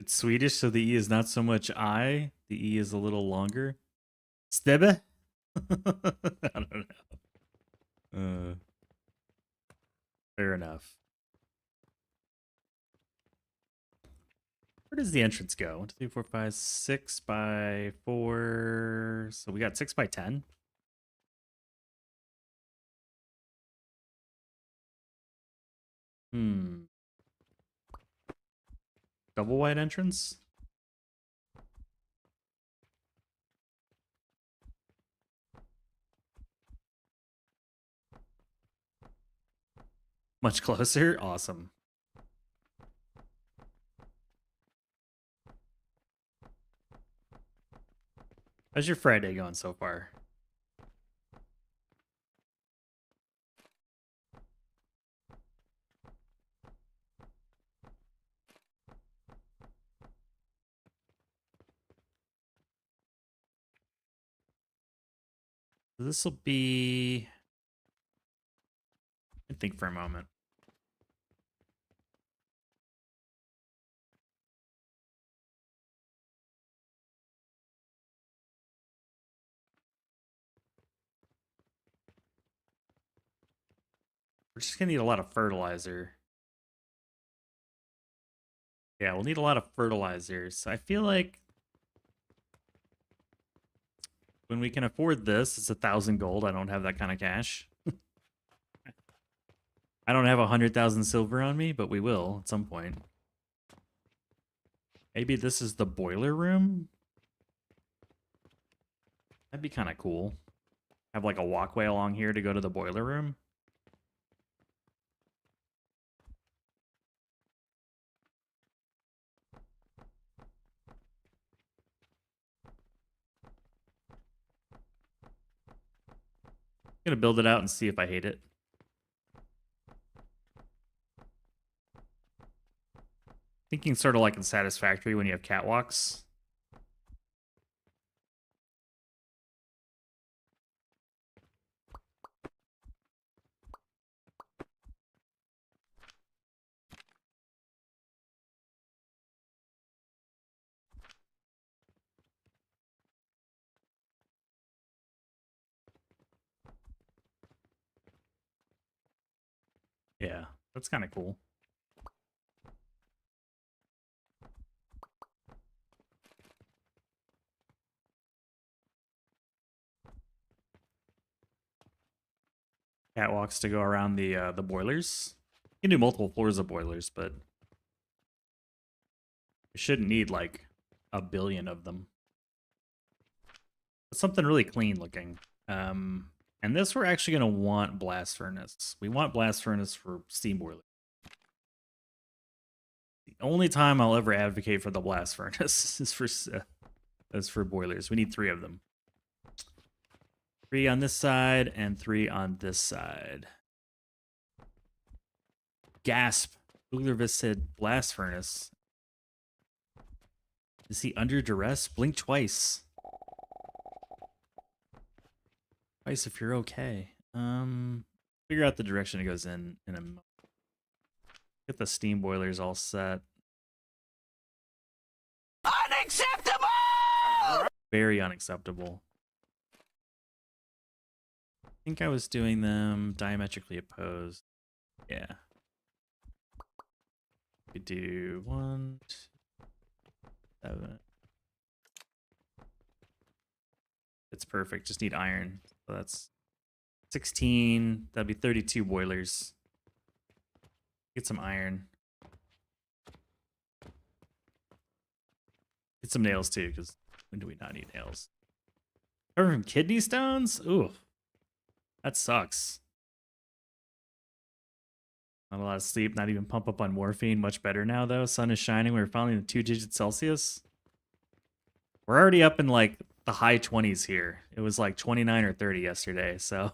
It's Swedish, so the E is not so much I. The E is a little longer. Stebbe? I don't know. Fair enough. Where does the entrance go? 1, 2, 3, 4, 5, 6 by 4. So we got 6 by 10. Double wide entrance? Much closer? Awesome. How's your Friday going so far? This will be... I think for a moment. We're just gonna need a lot of fertilizer. Yeah, we'll need a lot of fertilizers. I feel like when we can afford this, it's 1,000 gold. I don't have that kind of cash. I don't have 100,000 silver on me, but we will at some point. Maybe this is the boiler room? That'd be kind of cool. Have like a walkway along here to go to the boiler room. I'm gonna build it out and see if I hate it. Thinking sort of like in Satisfactory when you have catwalks. Yeah, that's kind of cool. Catwalks to go around the boilers. You can do multiple floors of boilers, but you shouldn't need like 1 billion of them. But something really clean looking. And this we're actually gonna want blast furnace. We want blast furnace for steam boiler. The only time I'll ever advocate for the blast furnace is for boilers. We need 3 of them. 3 on this side and 3 on this side. Gasp. Uglervis said blast furnace. Is he under duress? Blink twice. Twice if you're okay. Figure out the direction it goes in a moment. Get the steam boilers all set. Unacceptable! Very unacceptable. I think I was doing them diametrically opposed. Yeah. We do 1, 2, 7. It's perfect. Just need iron. So that's 16. That'd be 32 boilers. Get some iron. Get some nails too, because when do we not need nails? Covered from kidney stones? Ooh. That sucks. Not a lot of sleep, not even pump up on morphine. Much better now, though. Sun is shining. We're finally in 2 digits Celsius. We're already up in, like, the high 20s here. It was, like, 29 or 30 yesterday, so...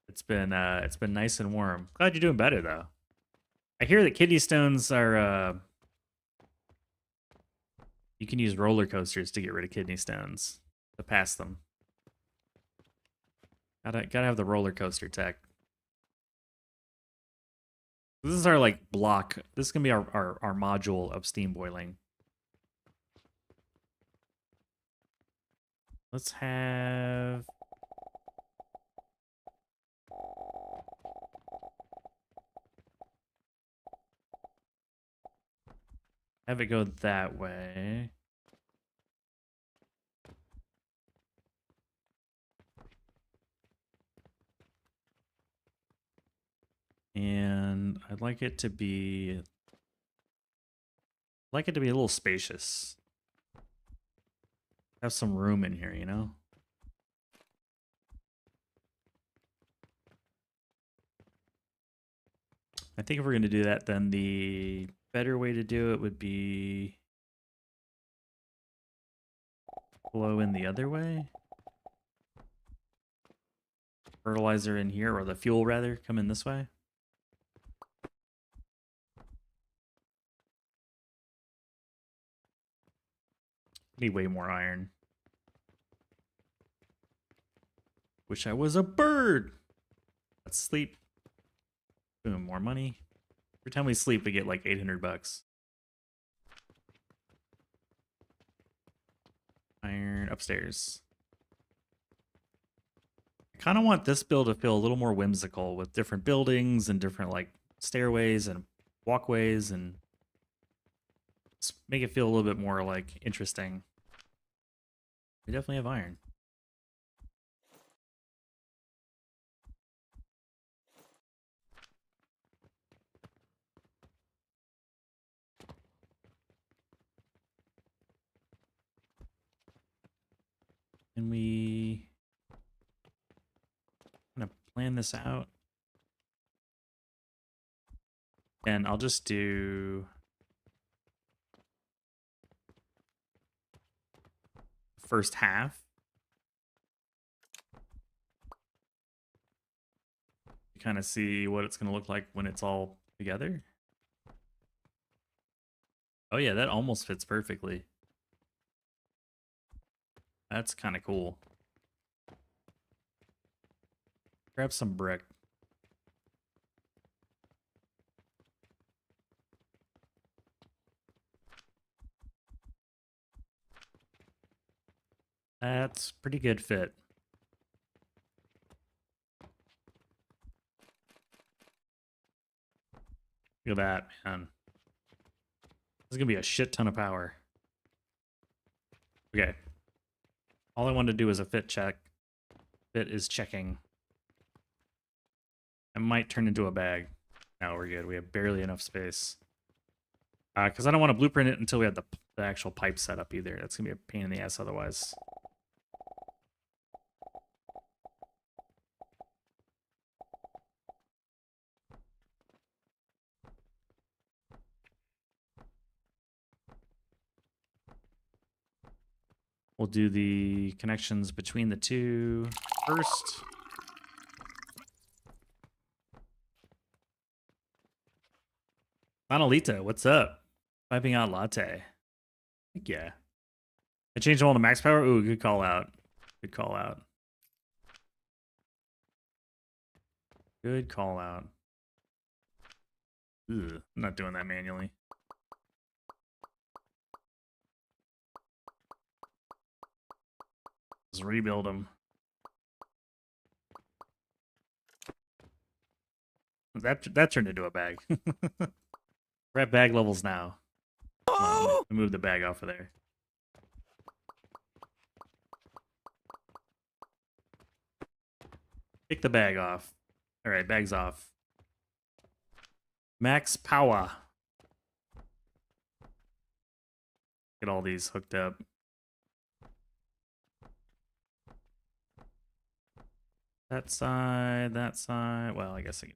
It's been nice and warm. Glad you're doing better, though. I hear that kidney stones are, you can use roller coasters to get rid of kidney stones. To pass them. Gotta have the roller coaster tech. This is our like block. This is gonna be our module of steam boiling. Let's have it go that way. And I'd like it to be a little spacious. Have some room in here, you know? I think if we're going to do that, then the better way to do it would be flow in the other way. Fertilizer in here, or the fuel rather, come in this way. Need way more iron. Wish I was a bird. Let's sleep. Boom, more money. Every time we sleep, we get like 800 bucks. Iron upstairs. I kind of want this build to feel a little more whimsical with different buildings and different like stairways and walkways, and just make it feel a little bit more like interesting. We definitely have iron. Can we kind of plan this out? And I'll just do first half. You kind of see what it's going to look like when it's all together. Oh yeah, that almost fits perfectly. That's kind of cool. Grab some brick. That's pretty good fit. Look at that, man. This is gonna be a shit ton of power. Okay. All I wanted to do is a fit check. Fit is checking. I might turn into a bag. No, we're good. We have barely enough space. Because I don't want to blueprint it until we have the actual pipe set up either. That's gonna be a pain in the ass otherwise. We'll do the connections between the two first. Manolita, what's up? Piping out latte. Heck yeah. I changed them all to max power. Ooh, good call out. Good call out. Good call out. Ugh, I'm not doing that manually. Let's rebuild them. That turned into a bag. We're at bag levels now. Oh! Move the bag off of there. Take the bag off. All right, bag's off. Max power. Get all these hooked up. That side, that side. Well, I guess I can.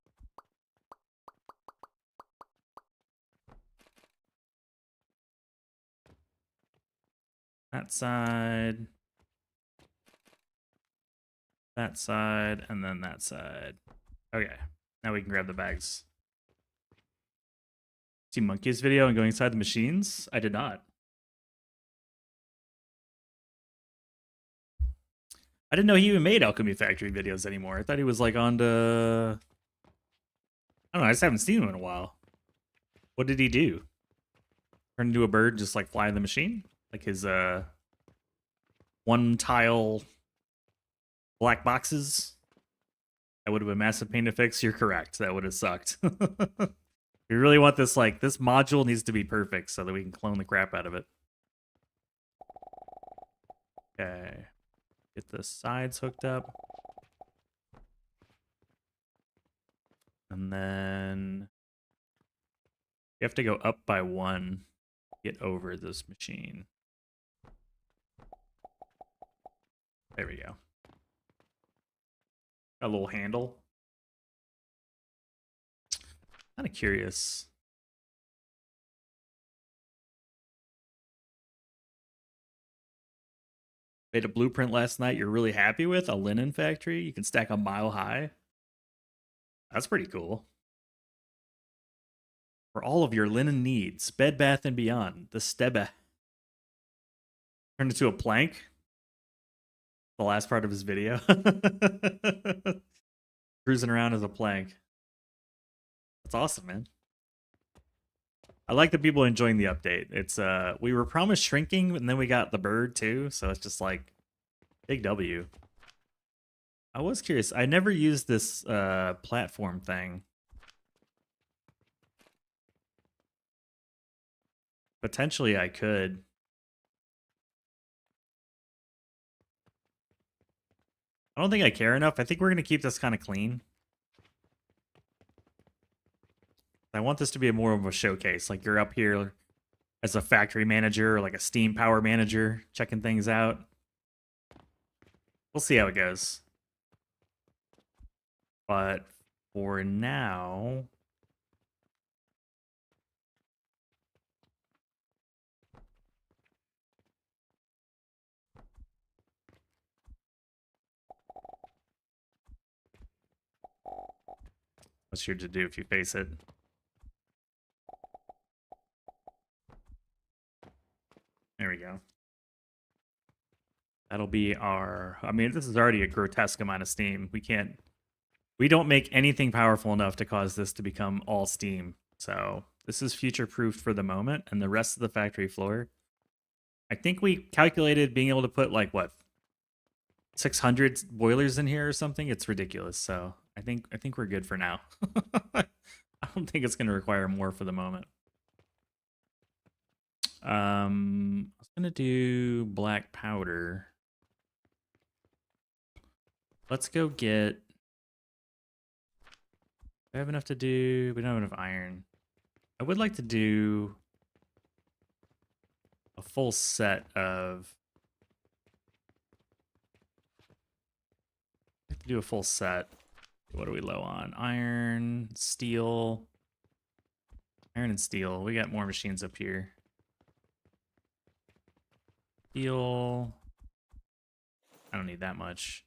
That side. That side, and then that side. Okay, now we can grab the bags. See Monkey's video and going inside the machines? I did not. I didn't know he even made Alchemy Factory videos anymore. I thought he was like on to I don't know. I just haven't seen him in a while. What did he do? Turn into a bird, just like fly the machine? Like his one tile black boxes? That would have been massive pain to fix. You're correct. That would have sucked. We really want this, like, this module needs to be perfect so that we can clone the crap out of it. Okay. Get the sides hooked up. And then you have to go up by 1 to get over this machine. There we go. Got a little handle. Kind of curious. Made a blueprint last night you're really happy with? A linen factory? You can stack a mile high? That's pretty cool. For all of your linen needs, Bed Bath & Beyond, the Stebe. Turned into a plank? The last part of his video. Cruising around as a plank. That's awesome, man. I like that people are enjoying the update. It's we were promised shrinking, and then we got the bird too, so it's just like big W. I was curious. I never used this platform thing. Potentially I could. I don't think I care enough. I think we're going to keep this kind of clean. I want this to be more of a showcase. Like you're up here as a factory manager or like a steam power manager checking things out. We'll see how it goes. But for now... What's your to do if you face it? There we go. That'll be our... I mean, this is already a grotesque amount of steam. We don't make anything powerful enough to cause this to become all steam. So this is future-proofed for the moment. And the rest of the factory floor, I think we calculated being able to put like, what, 600 boilers in here or something? It's ridiculous. So I think we're good for now. I don't think it's going to require more for the moment. I was going to do black powder. Let's go get... Do I have enough to do... We don't have enough iron. I would like to do a full set of... I have to do a full set. What are we low on? Iron, steel. Iron and steel. We got more machines up here. Steel. I don't need that much.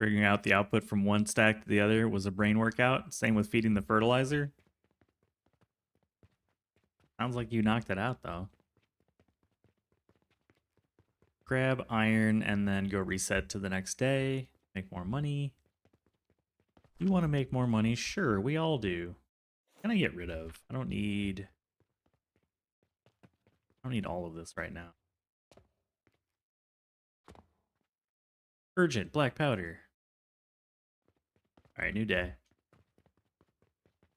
Figuring out the output from one stack to the other was a brain workout. Same with feeding the fertilizer. Sounds like you knocked it out, though. Grab iron and then go reset to the next day. Make more money. You want to make more money? Sure, we all do. What can I get rid of? I don't need all of this right now. Urgent black powder. All right, new day.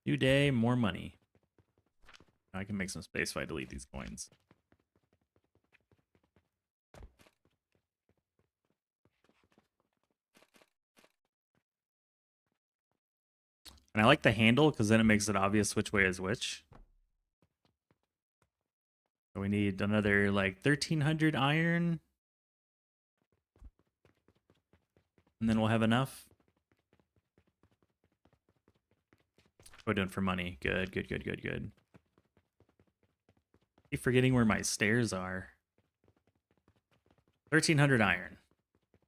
New day, more money. I can make some space if I delete these coins. And I like the handle because then it makes it obvious which way is which. So we need another like 1,300 iron. And then we'll have enough. What are we doing for money? Good, good, good, good, good. Keep forgetting where my stairs are. 1,300 iron.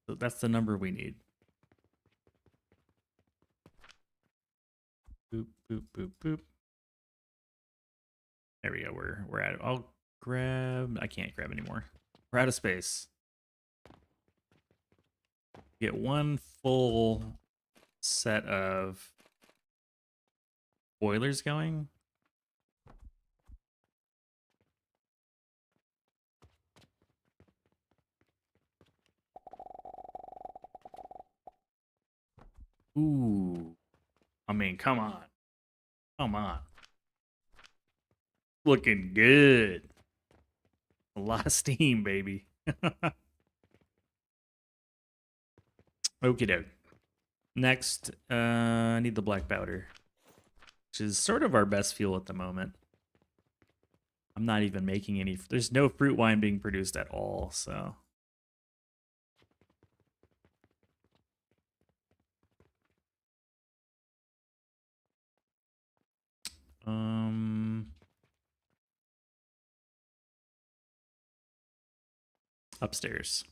So that's the number we need. Boop, boop, boop, boop. There we go. We're at it. I'll grab... I can't grab anymore. We're out of space. Get one full set of boilers going. Ooh. I mean, come on. Come on. Looking good. A lot of steam, baby. Okie doke. Next, I need the black powder, which is sort of our best fuel at the moment. I'm not even making any. There's no fruit wine being produced at all, so. Upstairs.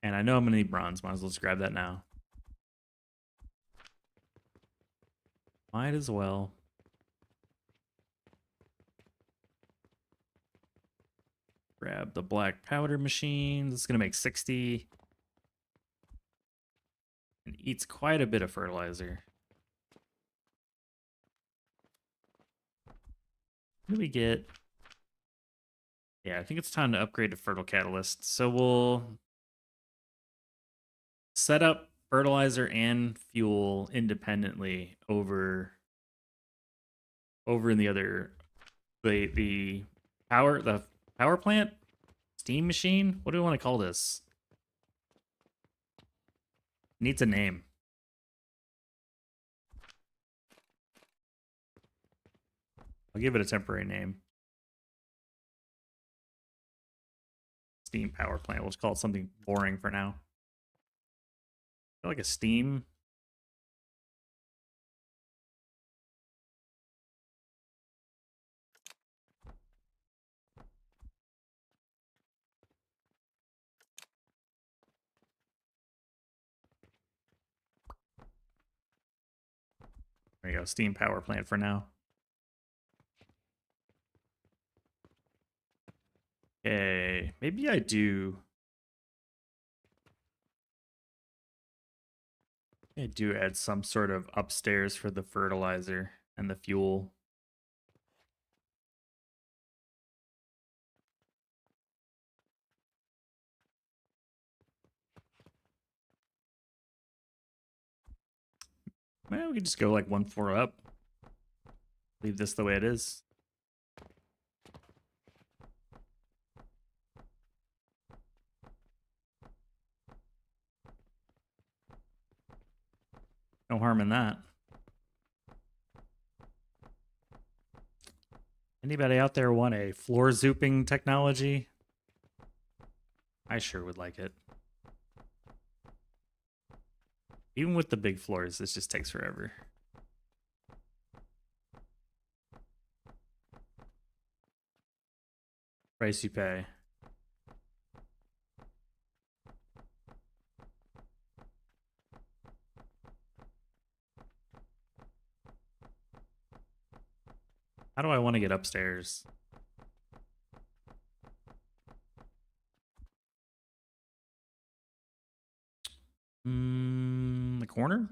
And I know I'm gonna need bronze. Might as well just grab that now. Might as well. Grab the black powder machine. It's gonna make 60. And eats quite a bit of fertilizer. What do we get? Yeah, I think it's time to upgrade to Fertile Catalyst. So we'll set up fertilizer and fuel independently over in the other the power plant? Steam machine? What do we want to call this? Needs a name. I'll give it a temporary name. Steam power plant. We'll just call it something boring for now. I feel like a steam. There you go, steam power plant for now. Okay, maybe I do. I do add some sort of upstairs for the fertilizer and the fuel. Well, we could just go like 1 floor up. Leave this the way it is. No harm in that. Anybody out there want a floor zooping technology? I sure would like it. Even with the big floors, this just takes forever. Price you pay. How do I want to get upstairs? The corner?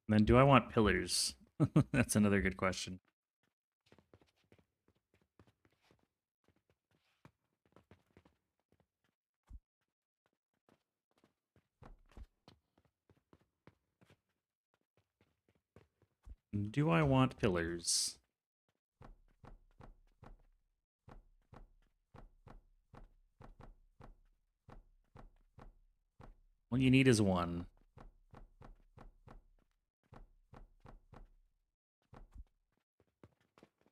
And then do I want pillars? That's another good question. Do I want pillars? All you need is one.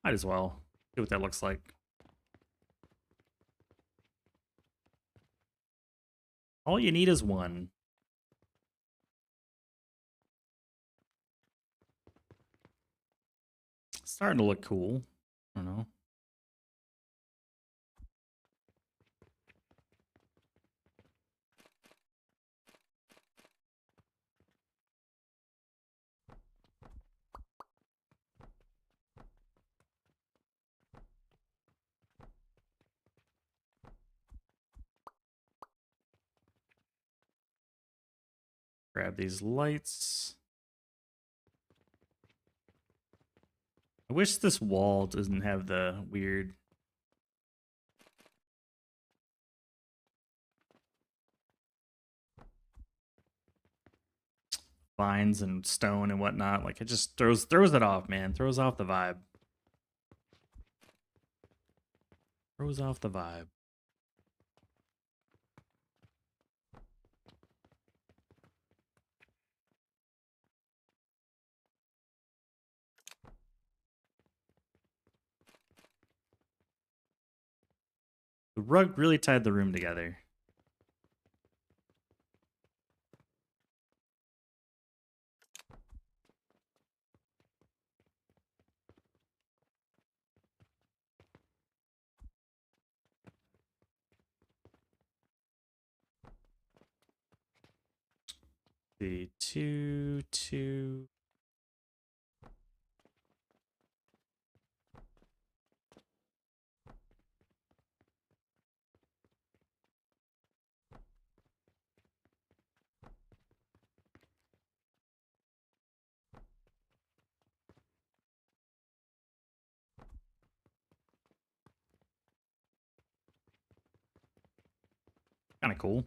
Might as well. See what that looks like. All you need is one. starting to look cool. I don't know. Grab these lights. I wish this wall doesn't have the weird vines and stone and whatnot. Like it just throws it off, man. Throws off the vibe. Throws off the vibe. The rug really tied the room together. The 2, 2. Kind of cool.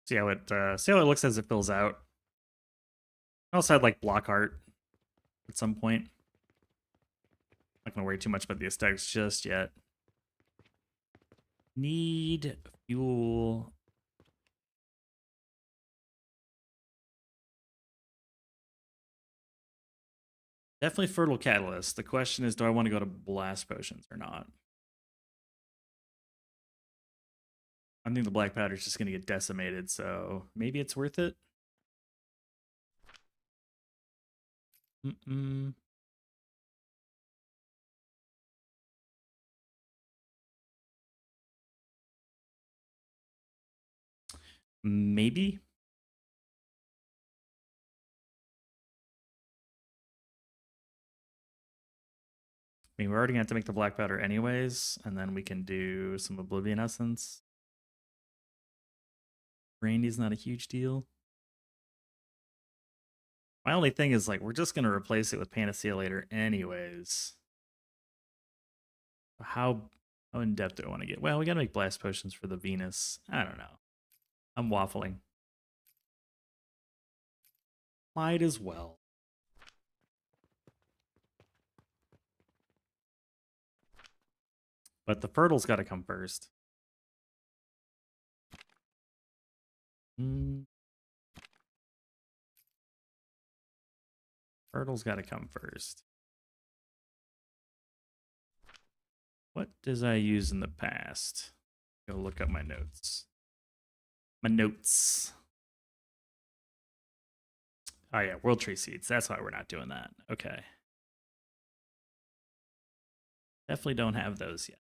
See how it looks as it fills out. I also had like block art at some point. Not gonna worry too much about the aesthetics just yet. Need fuel. Definitely fertile catalyst. The question is, do I want to go to blast potions or not? I think the black powder is just going to get decimated, so maybe it's worth it. Maybe. I mean, we're already going to have to make the black powder anyways, and then we can do some Oblivion Essence. Brandy's not a huge deal. My only thing is, like, we're just going to replace it with Panacea later anyways. How in-depth do I want to get? Well, we got to make blast potions for the Venus. I don't know. I'm waffling. Might as well. But the fertile's got to come first. Fertile's got to come first. What did I use in the past? Go look up my notes. My notes. Oh yeah, World Tree Seeds. That's why we're not doing that. Okay. Definitely don't have those yet.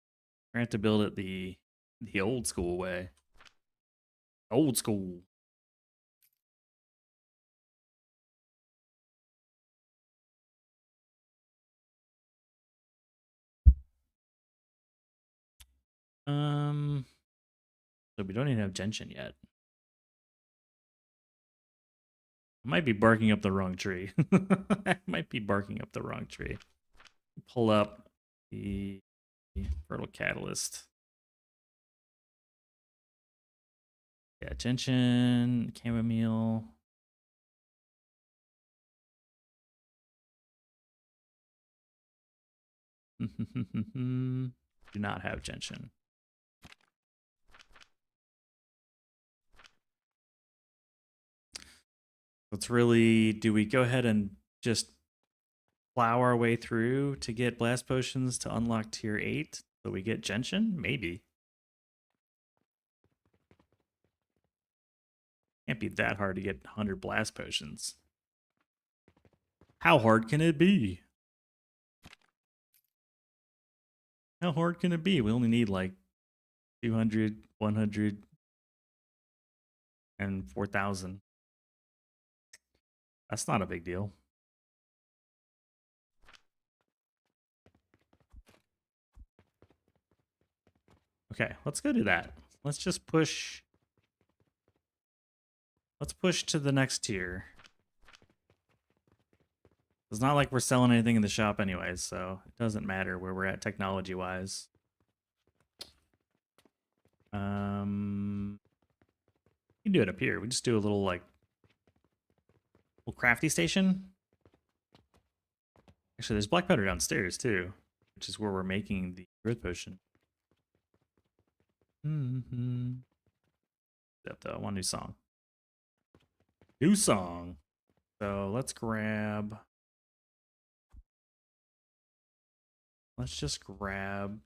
We're gonna have to build it the old school way. Old school. So we don't even have Gentian yet. I might be barking up the wrong tree. I might be barking up the wrong tree. Pull up the fertile catalyst. Yeah, Gentian, chamomile. Do not have Gentian. Let's really, do we go ahead and just plow our way through to get blast potions to unlock tier 8 so we get Gentian? Maybe. Can't be that hard to get 100 blast potions. How hard can it be? How hard can it be? We only need like 200, 100, and 4,000. That's not a big deal. Okay, let's go do that. Let's just push. Let's push to the next tier. It's not like we're selling anything in the shop anyways, so it doesn't matter where we're at technology-wise. We can do it up here. We just do a little, like, little crafty station. Actually, there's black powder downstairs, too, which is where we're making the growth potion. Except, though, one new song. New song. So let's grab. Let's just grab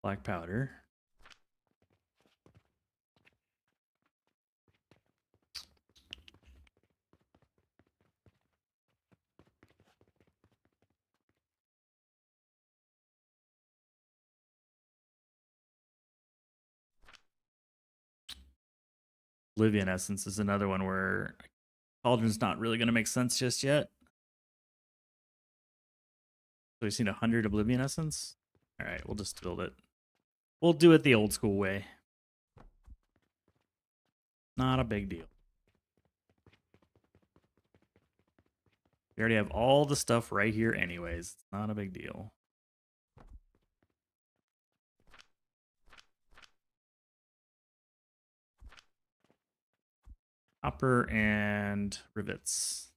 black powder. Oblivion Essence is another one where Cauldron's not really going to make sense just yet. So we've seen 100 Oblivion Essence. All right, we'll just build it. We'll do it the old school way. Not a big deal. We already have all the stuff right here anyways. It's not a big deal. Copper and rivets.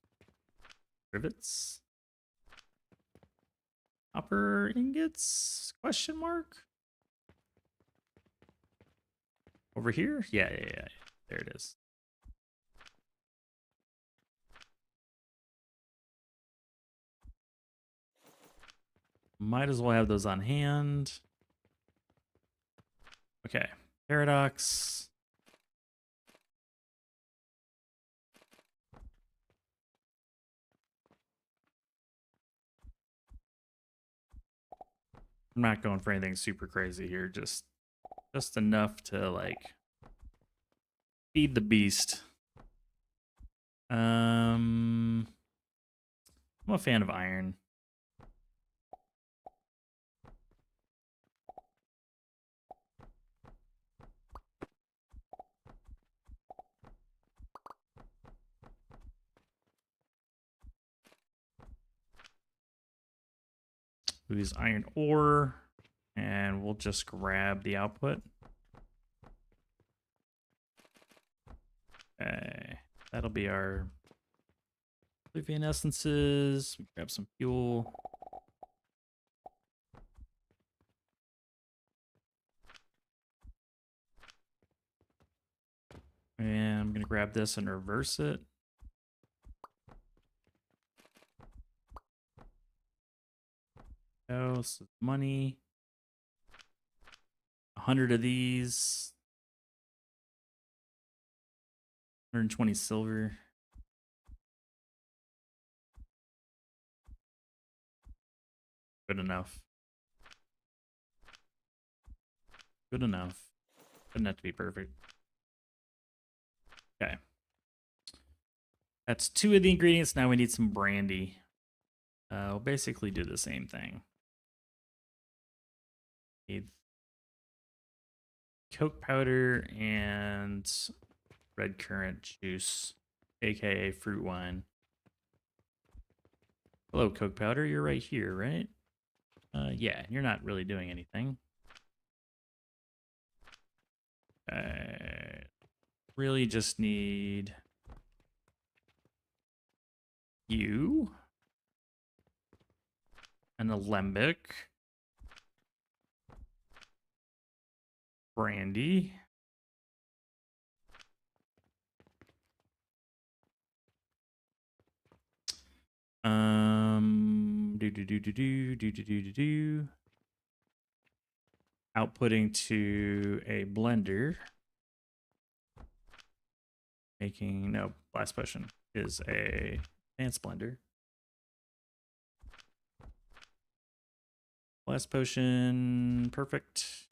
Rivets? Copper ingots? Question mark? Over here? Yeah. There it is. Might as well have those on hand. Okay. Paradox. I'm not going for anything super crazy here, just enough to like feed the beast. I'm a fan of iron. We'll use iron ore, and we'll just grab the output. Okay, that'll be our Oblivion essences. We grab some fuel. And I'm gonna grab this and reverse it. Oh, so money. 100 of these. 120 silver. Good enough. Good enough. Doesn't have to be perfect. Okay. That's 2 of the ingredients. Now we need some brandy. We'll basically do the same thing. Need Coke powder and red currant juice, aka fruit wine. Hello, Coke powder. You're right here, right? Yeah, you're not really doing anything. Really just need you. An alembic. Brandy. Outputting to a blender. Making, no, blast potion is a Advanced blender. Blast potion, perfect.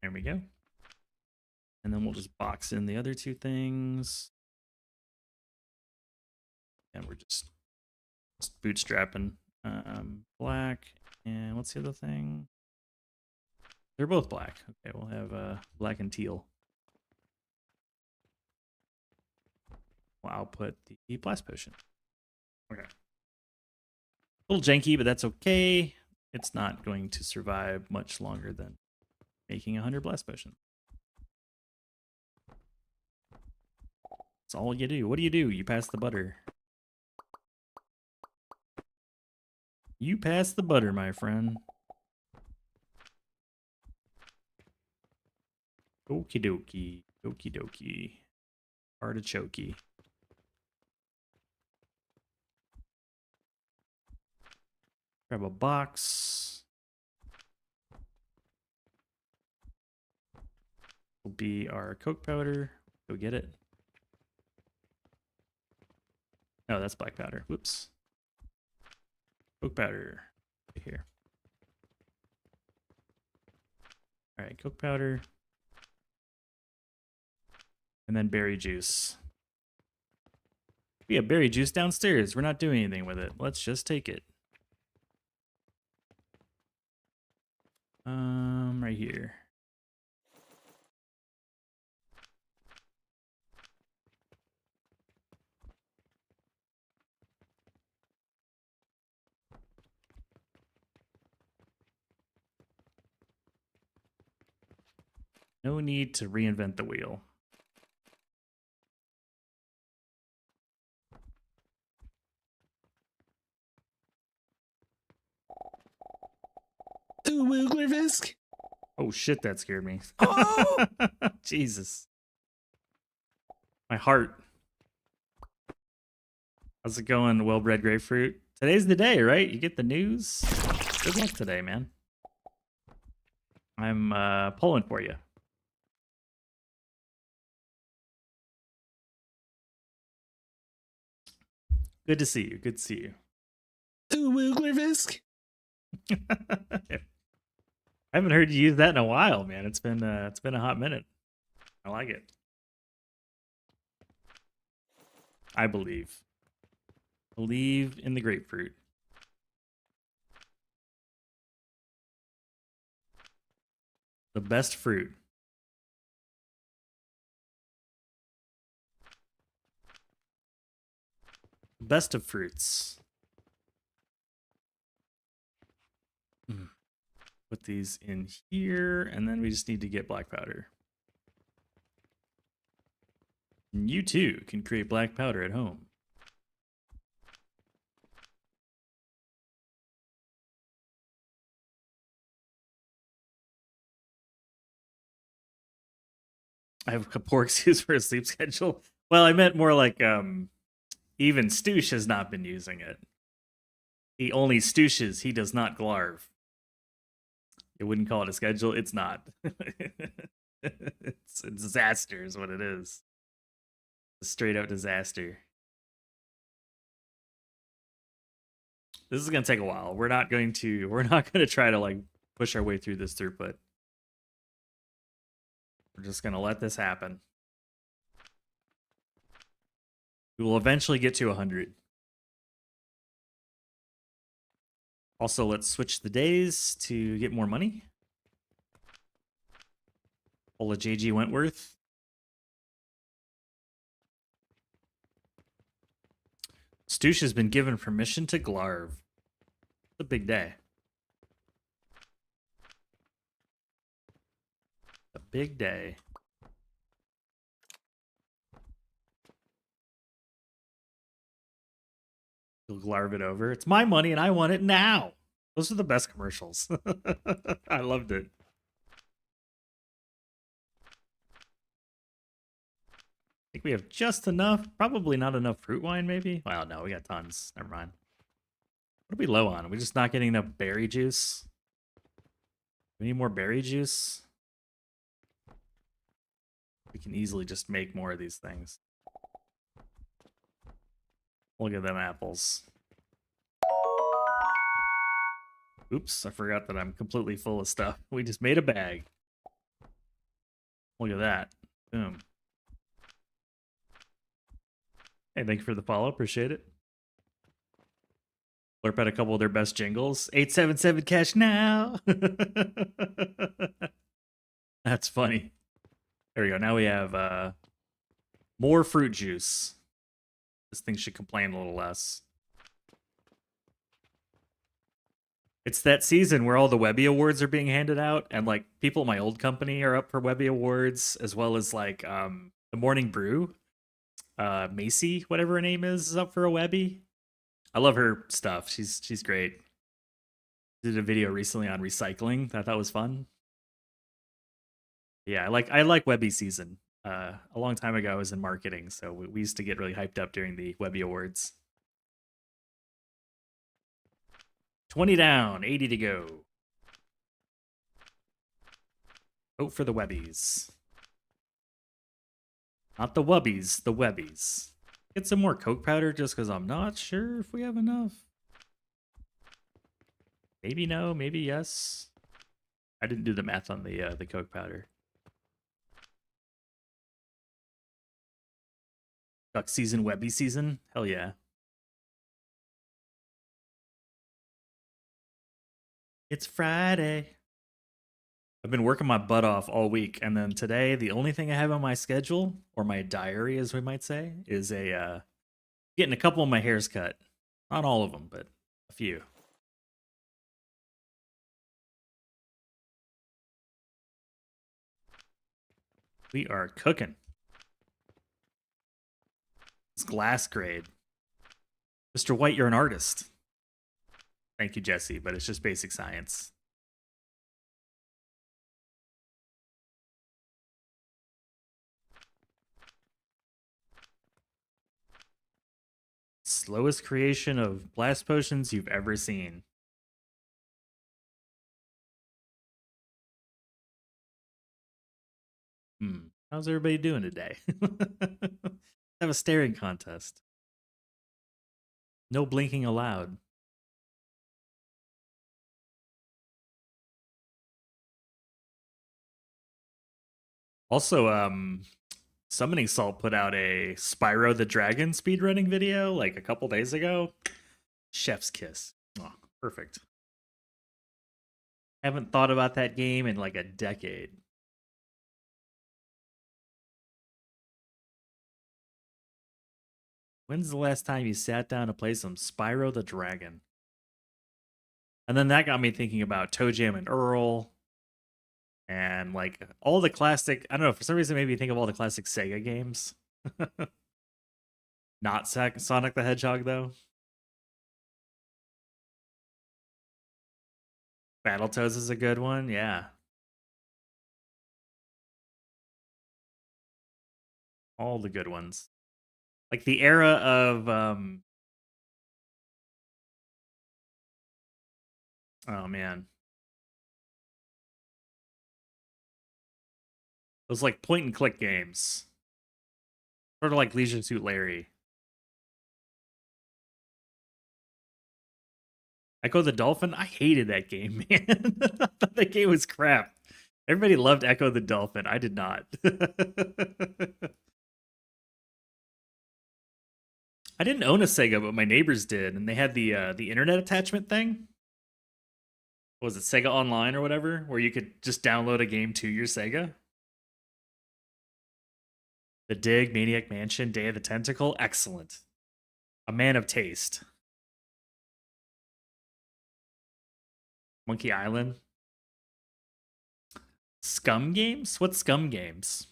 There we go. And then we'll just box in the other two things. And we're just bootstrapping black. And what's the other thing? They're both black. Okay, we'll have black and teal. We'll output the blast potion. Okay. A little janky, but that's okay. It's not going to survive much longer than making 100 blast potion. That's all you do. What do? You pass the butter. You pass the butter, my friend. Okie dokie. Okie dokie. Artichoke. Grab a box. Will be our Coke powder. Go get it. Oh, that's black powder. Whoops. Coke powder. Right here. All right, Coke powder. And then berry juice. We have berry juice downstairs. We're not doing anything with it. Let's just take it. Right here. No need to reinvent the wheel. Ooh, Wigglerfisk. Oh shit, that scared me. Oh! Jesus. My heart. How's it going, well-bred grapefruit? Today's the day, right? You get the news. Good luck today, man. I'm pulling for you. Good to see you. Good to see you. Ooh, Wigglerfisk. I haven't heard you use that in a while, man. It's been a hot minute. I like it. I believe. Believe in the grapefruit. The best fruit. Best of fruits. Put these in here, and then we just need to get black powder. And you too can create black powder at home. I have a poor excuse for a sleep schedule. Well, I meant more like even Stoosh has not been using it. He only stooshes, he does not glarv. It wouldn't call it a schedule. It's not. It's a disaster is what it is. A straight out disaster. This is gonna take a while. We're not gonna try to like push our way through this throughput. We're just gonna let this happen. We will eventually get to 100. Also, let's switch the days to get more money. Pull a JG Wentworth. Stoosh has been given permission to glarv. It's a big day. A big day. You'll glarv it over. It's my money and I want it now. Those are the best commercials. I loved it. I think we have just enough. Probably not enough fruit wine, maybe. Well, no, we got tons. Never mind. What are we low on? Are we just not getting enough berry juice? We need more berry juice? We can easily just make more of these things. Look at them apples. Oops, I forgot that I'm completely full of stuff. We just made a bag. Look at that. Boom. Hey, thank you for the follow. Appreciate it. Blurp out a couple of their best jingles. 877 cash now. That's funny. There we go. Now we have more fruit juice. This thing should complain a little less. It's that season where all the Webby Awards are being handed out, and like people at my old company are up for Webby Awards, as well as like the Morning Brew. Macy, whatever her name is up for a Webby. I love her stuff. She's great. Did a video recently on recycling that I thought was fun. Yeah, I like Webby season. A long time ago, I was in marketing, so we used to get really hyped up during the Webby Awards. 20 down, 80 to go. Vote for the Webbies. Not the Wubbies, the Webbies. Get some more Coke powder just because I'm not sure if we have enough. Maybe no, maybe yes. I didn't do the math on the Coke powder. Duck season, Webby season? Hell yeah. It's Friday. I've been working my butt off all week, and then today, the only thing I have on my schedule, or my diary, as we might say, is getting a couple of my hairs cut. Not all of them, but a few. We are cooking. It's glass grade. Mr. White, you're an artist. Thank you, Jesse, but it's just basic science. Slowest creation of blast potions you've ever seen. How's everybody doing today? Have a staring contest. No blinking allowed. Also, Summoning Salt put out a Spyro the Dragon speedrunning video like a couple days ago. Chef's kiss. Oh, perfect. Haven't thought about that game in like a decade. When's the last time you sat down to play some Spyro the Dragon? And then that got me thinking about Toe Jam and Earl. And like all the classic, I don't know, for some reason, maybe you think of all the classic Sega games. Not Sonic the Hedgehog, though. Battletoads is a good one, yeah. All the good ones. Like the era of oh man. Those like point and click games. Sort of like Leisure Suit Larry. Echo the Dolphin? I hated that game, man. I thought that game was crap. Everybody loved Echo the Dolphin. I did not. I didn't own a Sega, but my neighbors did, and they had the internet attachment thing. What was it, Sega Online or whatever, where you could just download a game to your Sega? The Dig, Maniac Mansion, Day of the Tentacle, excellent. A man of taste. Monkey Island. Scum Games? What's Scum Games?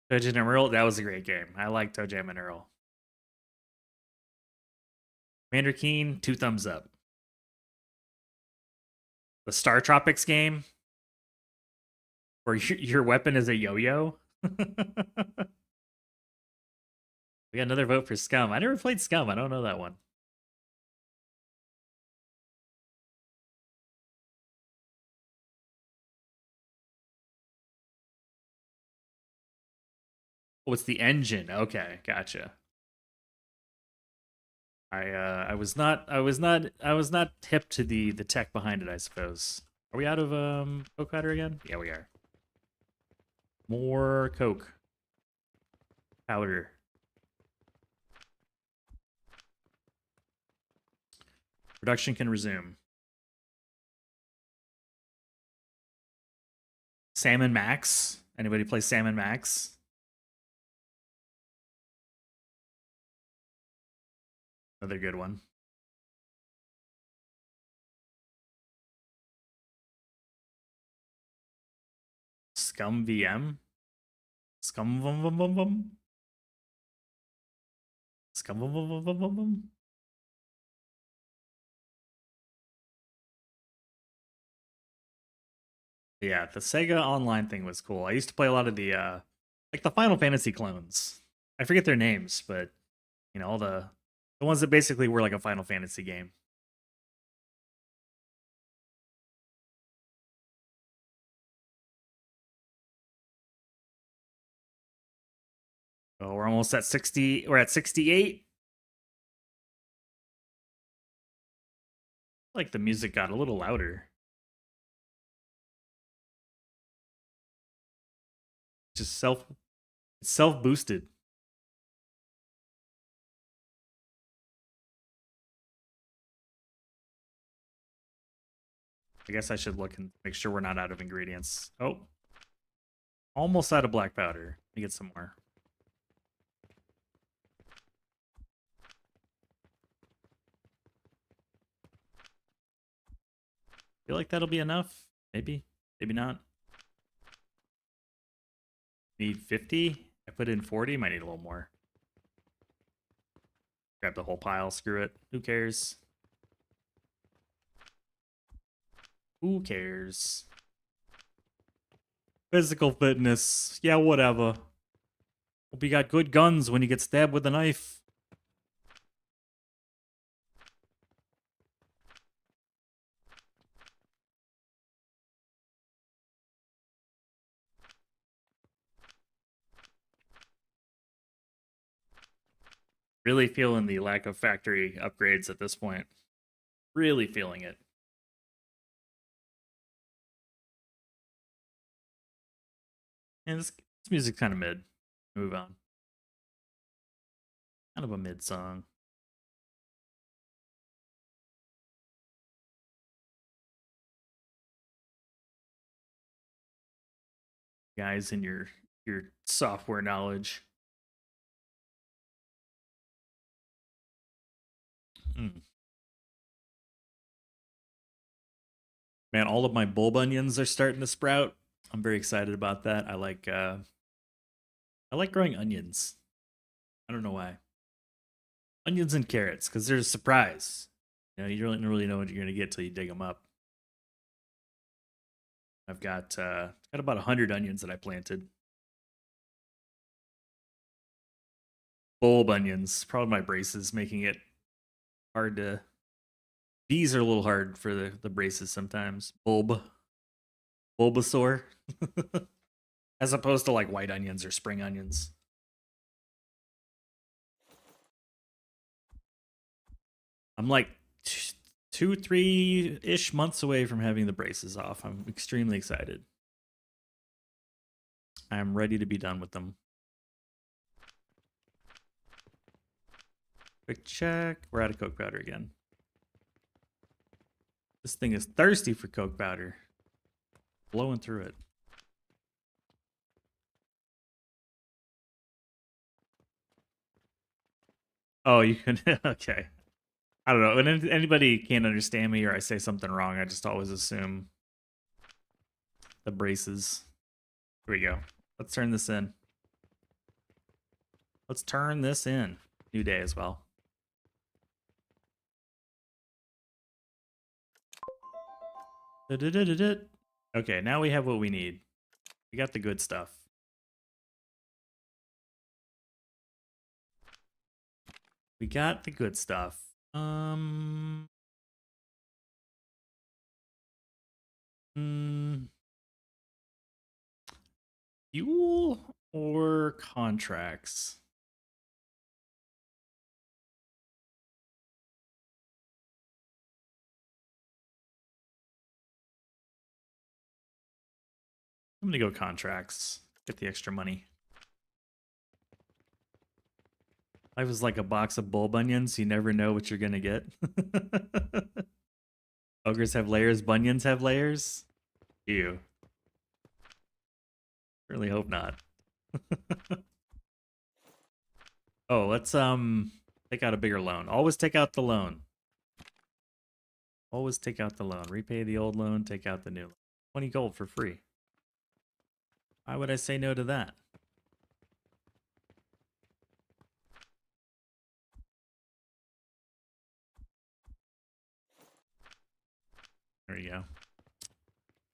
Toe Jam and Earl, that was a great game. I like Toe Jam and Earl. Commander Keen, 2 thumbs up. The Star Tropics game, where your weapon is a yo-yo. We got another vote for Scum. I never played Scum. I don't know that one. Oh, it's the engine. Okay, gotcha. I was not hip to the tech behind it, I suppose. Are we out of coke powder again? Yeah, we are. More coke powder. Production can resume. Salmon Max. Anybody play Salmon Max? Another good one. Scum VM. Scum vum vum vum vum. Scum vum vum vum vum vum vum. Yeah, the Sega Online thing was cool. I used to play a lot of the like the Final Fantasy clones. I forget their names, but you know, all the ones that basically were like a Final Fantasy game. Oh, we're almost at 60. We're at 68. Like the music got a little louder. Just self boosted. I guess I should look and make sure we're not out of ingredients. Oh, almost out of black powder. Let me get some more. Feel like that'll be enough. Maybe, maybe not. Need 50. I put in 40. Might need a little more. Grab the whole pile. Screw it. Who cares? Who cares? Physical fitness. Yeah, whatever. Hope he got good guns when he gets stabbed with a knife. Really feeling the lack of factory upgrades at this point. Really feeling it. And this music's kind of mid. Move on. Kind of a mid song. Guys in your software knowledge. Man, all of my bulb onions are starting to sprout. I'm very excited about that. I like growing onions. I don't know why. Onions and carrots, because they're a surprise. You know, you don't really know what you're gonna get till you dig them up. I've got about 100 onions that I planted. Bulb onions, probably my braces making it hard to. These are a little hard for the braces sometimes. Bulbasaur, as opposed to like white onions or spring onions. I'm like 2-3-ish months away from having the braces off. I'm extremely excited. I'm ready to be done with them. Quick check. We're out of coke powder again. This thing is thirsty for coke powder. Blowing through it. Oh, you can. Okay. I don't know. When anybody can't understand me or I say something wrong, I just always assume the braces. Here we go. Let's turn this in. Let's turn this in. New day as well. Okay, now we have what we need. We got the good stuff. We got the good stuff. Fuel or contracts? I'm gonna go contracts. Get the extra money. Life is like a box of bull bunions. You never know what you're gonna get. Ogres have layers. Bunions have layers. Ew. Really hope not. Oh, let's take out a bigger loan. Always take out the loan. Always take out the loan. Repay the old loan. Take out the new loan. 20 gold for free. Why would I say no to that? There you go.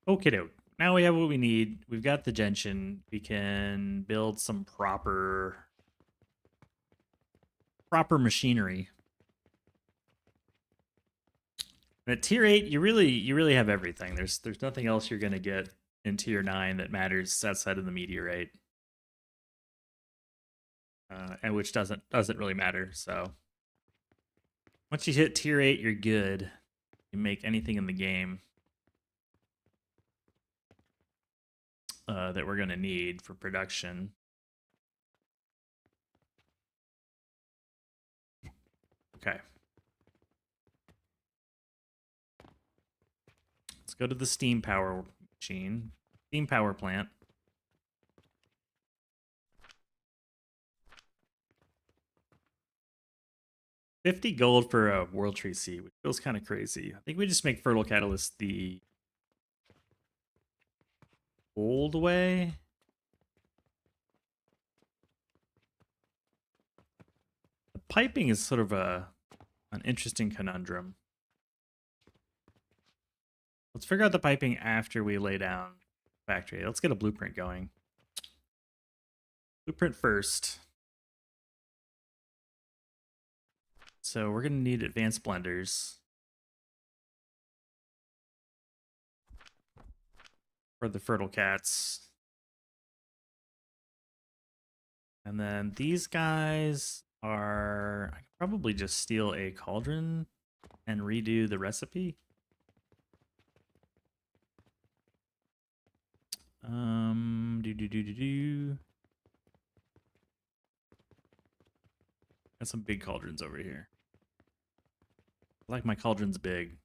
Okay, doke. Now we have what we need. We've got the gentian. We can build some proper machinery. And at tier 8, you really have everything. There's nothing else you're gonna get in tier 9 that matters outside of the meteorite. And which doesn't really matter, so once you hit tier 8, you're good. You make anything in the game that we're gonna need for production. Okay. Let's go to the steam power machine. Steam power plant. $50 gold for a World Tree seed, which feels kind of crazy. I think we just make Fertile Catalyst the old way. The piping is sort of an interesting conundrum. Let's figure out the piping after we lay down factory. Let's get a blueprint going. Blueprint first. So we're going to need advanced blenders for the fertile cats. And then these guys are... I could probably just steal a cauldron and redo the recipe. Got some big cauldrons over here. I like my cauldrons big.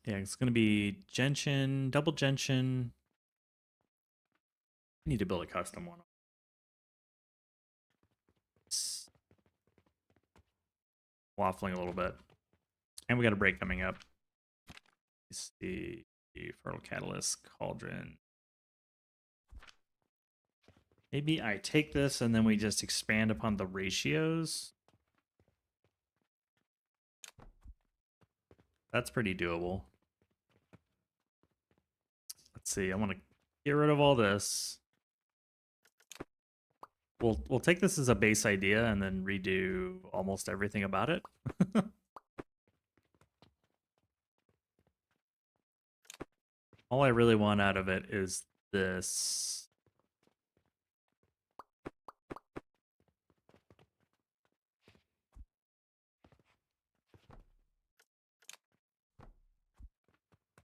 Yeah, it's gonna be gentian, double gentian. I need to build a custom one. It's waffling a little bit. And we got a break coming up. Let's see. Fertile Catalyst, Cauldron. Maybe I take this and then we just expand upon the ratios. That's pretty doable. Let's see. I want to get rid of all this. We'll take this as a base idea and then redo almost everything about it. All I really want out of it is this.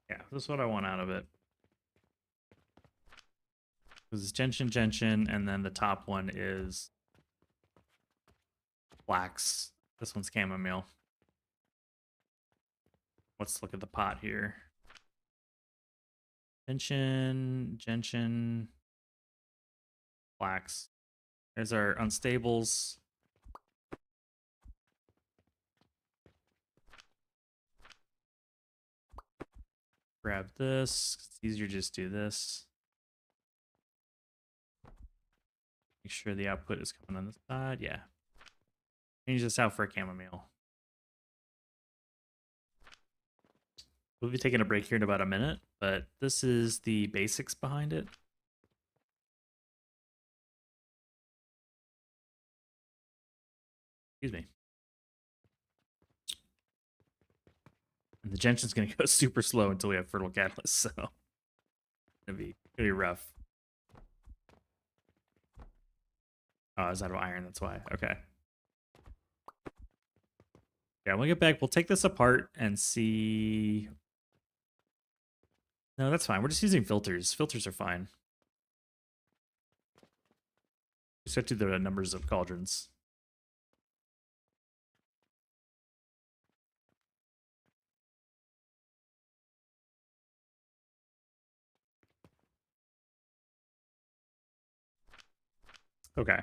Yeah, this is what I want out of it. This is gentian, and then the top one is flax. This one's chamomile. Let's look at the pot here. Gentian, flax. There's our unstables. Grab this. It's easier to just do this. Make sure the output is coming on this side. Yeah. Change this out for a chamomile. We'll be taking a break here in about a minute, but this is the basics behind it. Excuse me. And the gentian's gonna go super slow until we have fertile catalyst, so gonna be rough. Oh, it's out of iron, that's why. Okay. Yeah, when we get back, we'll take this apart and see. No, that's fine. We're just using filters. Filters are fine. We set to the numbers of cauldrons. Okay.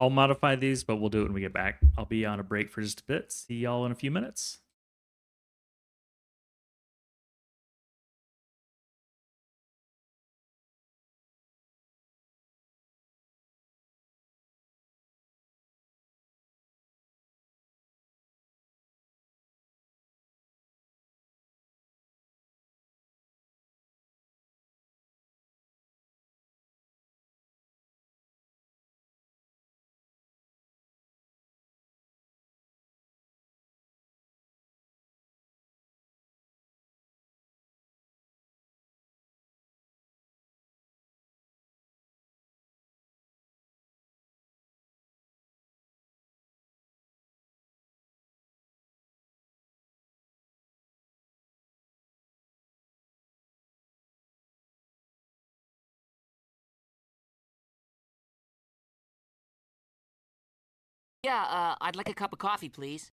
I'll modify these, but we'll do it when we get back. I'll be on a break for just a bit. See y'all in a few minutes. Yeah, I'd like a cup of coffee, please.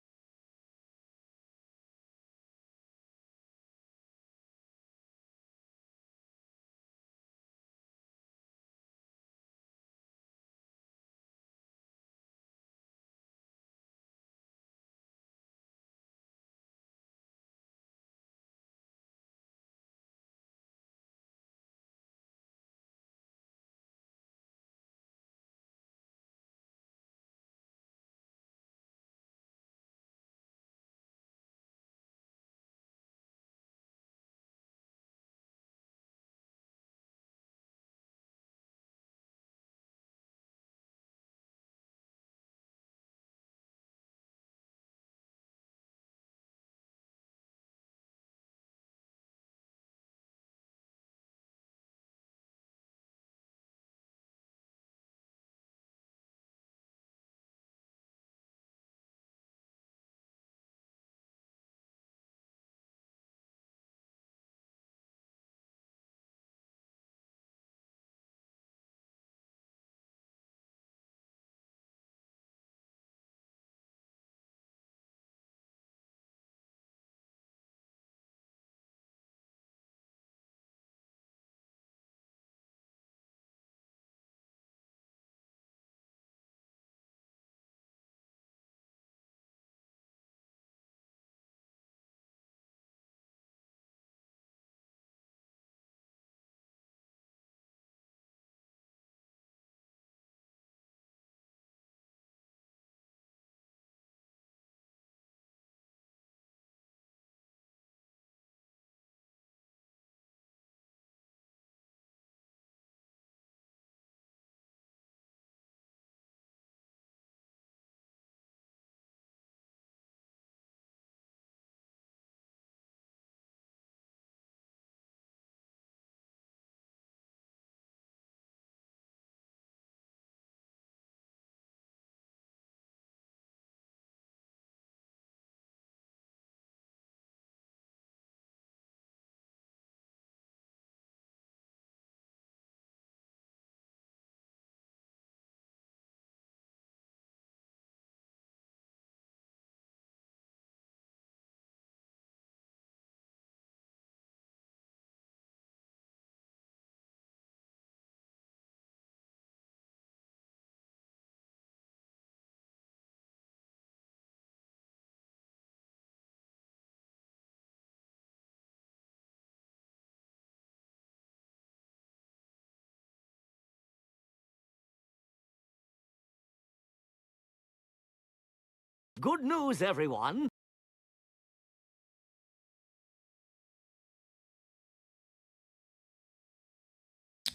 Good news, everyone.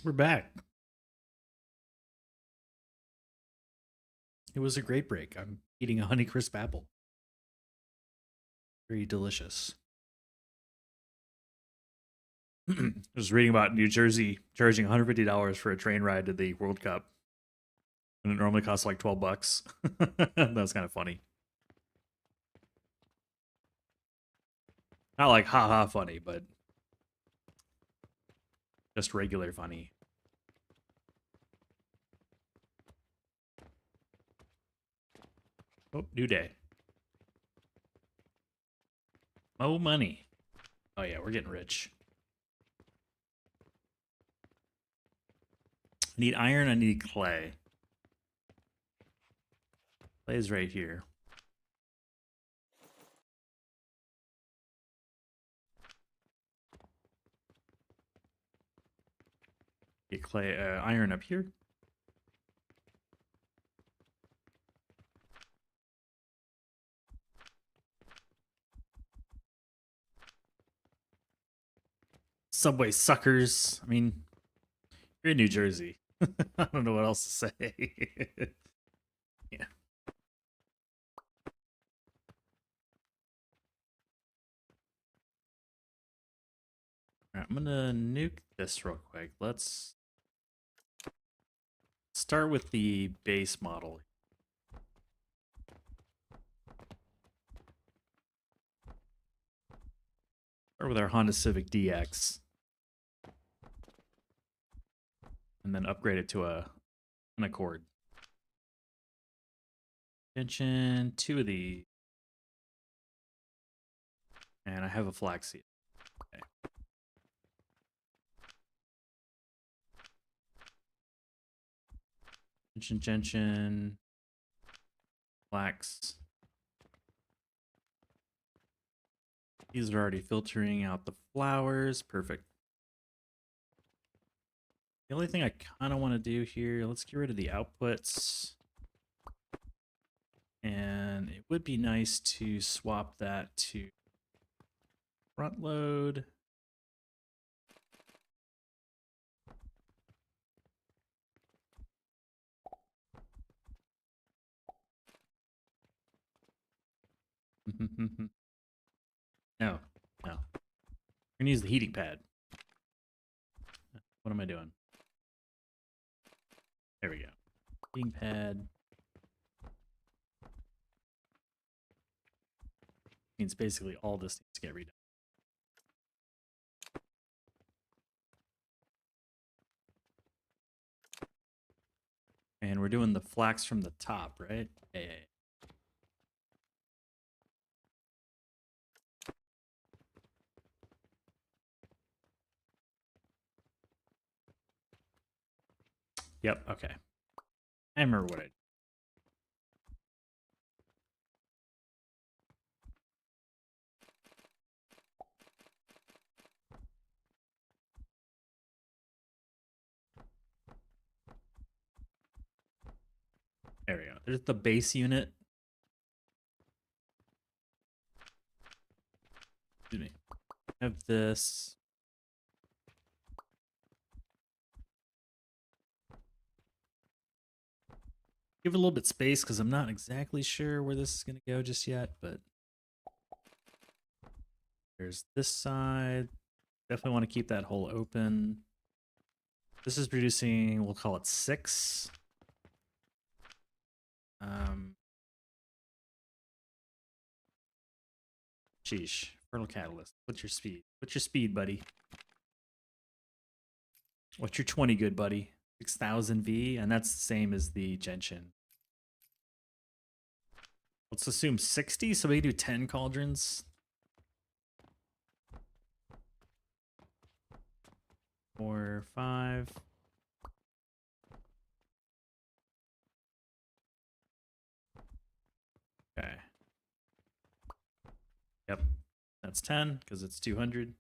We're back. It was a great break. I'm eating a Honeycrisp apple. Very delicious. I was reading about New Jersey charging $150 for a train ride to the World Cup, and it normally costs like $12. That's kind of funny. Not like haha funny, but just regular funny. Oh, new day. Oh, money. Oh yeah, we're getting rich. I need iron, I need clay. Clay is right here. Get clay, iron up here. Subway suckers. I mean, you're in New Jersey. I don't know what else to say. Yeah. Alright, I'm gonna nuke this real quick. Let's start with the base model. Start with our Honda Civic DX. And then upgrade it to an Accord. Mention 2 of these. And I have a flaxseed. Okay. Gentian, flax. These are already filtering out the flowers. Perfect. The only thing I kind of want to do here, let's get rid of the outputs. And it would be nice to swap that to front load. No, no. We're gonna use the heating pad. What am I doing? There we go. Heating pad. Means basically all this needs to get redone. And we're doing the flax from the top, right? Yeah. Yep, okay. I remember what I did. There we go. There's the base unit. Excuse me. Have this. Give it a little bit space because I'm not exactly sure where this is going to go just yet, but there's this side. Definitely want to keep that hole open. This is producing, we'll call it 6. Sheesh. Fertile catalyst. What's your speed? What's your speed, buddy? What's your 20 good, buddy? 6,000 V, and that's the same as the gentian. Let's assume 60, so we can do 10 cauldrons. 4, 5. Okay. Yep. That's 10 because it's 200.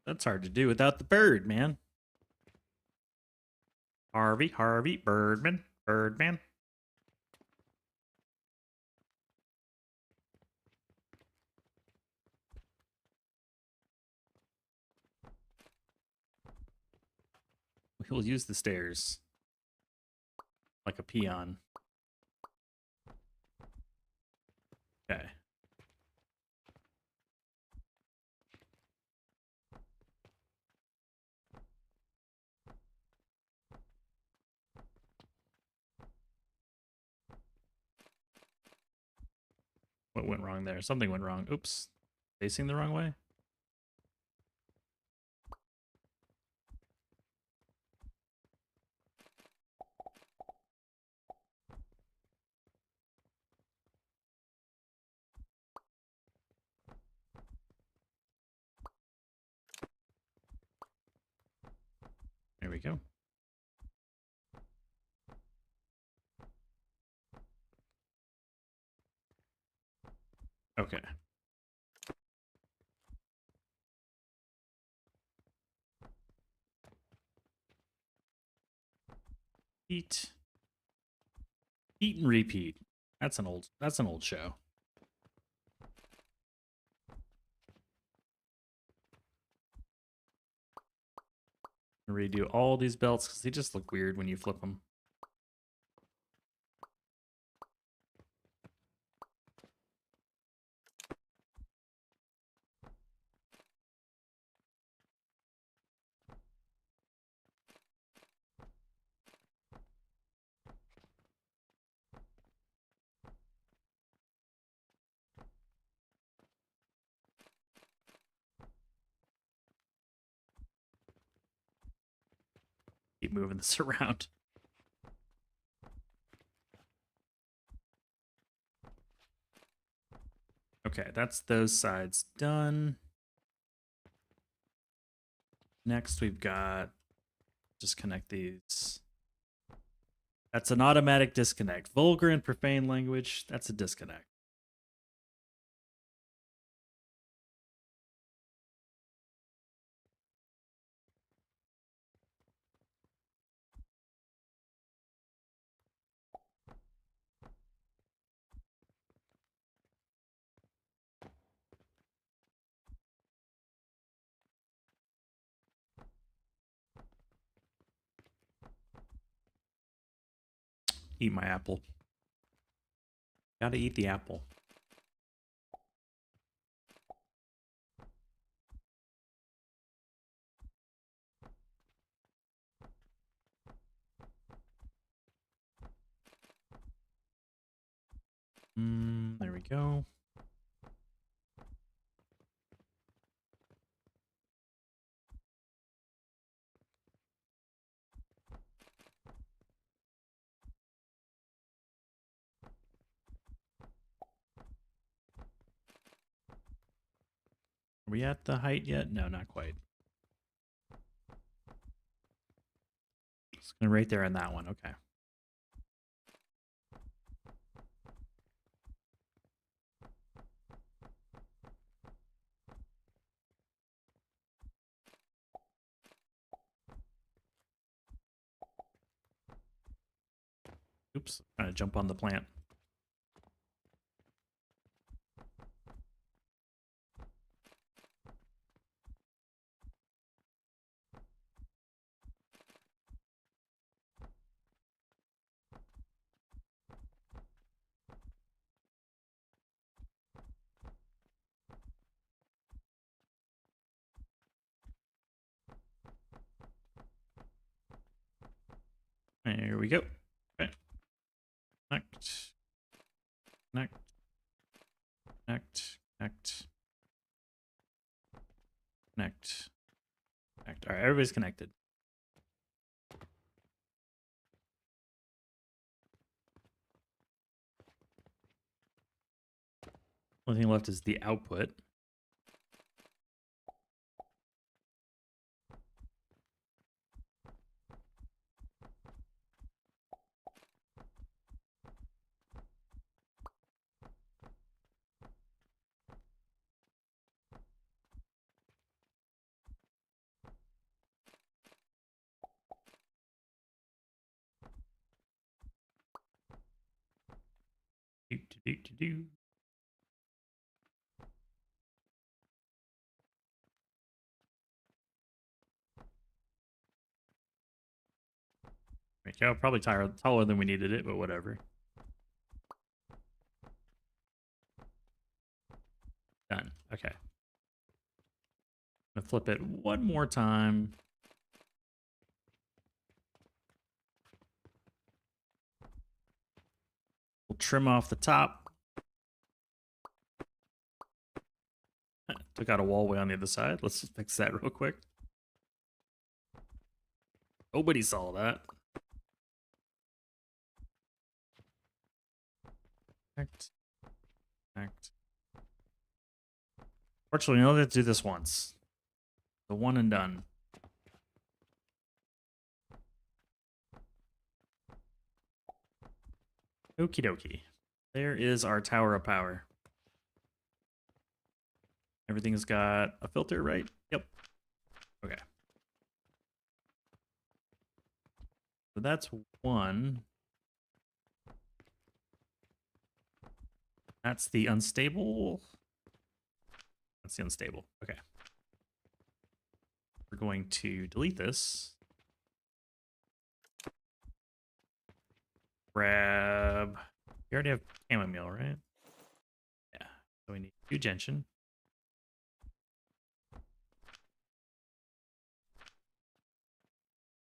That's hard to do without the bird, man. Harvey, Birdman. We'll use the stairs like a peon. Okay. What went wrong there? Something went wrong. Oops. Facing the wrong way? There we go. Okay. Eat and repeat. That's an old show. Redo all these belts because they just look weird when you flip them. Keep moving this around. Okay, that's those sides done. Next, we've got disconnect these. That's an automatic disconnect. Vulgar and profane language, that's a disconnect. Eat my apple. Gotta eat the apple. There we go. Are we at the height yet? No, not quite. It's gonna right there on that one. Okay. Oops, trying to jump on the plant. There we go. Okay. Connect. Connect. Connect. Connect. Connect. Connect. All right, everybody's connected. Only thing left is the output. Do. Okay, probably taller than we needed it, but whatever. Done. Okay. I'm gonna flip it one more time. We'll trim off the top. Took out a wallway on the other side. Let's just fix that real quick. Nobody saw that. Act. Fortunately, we only have to do this once. The one and done. Okie dokie. There is our tower of power. Everything's got a filter, right? Yep. Okay. So that's one. That's the unstable. That's the unstable. Okay. We're going to delete this. Grab. We already have chamomile, right? Yeah. So we need 2 gentian.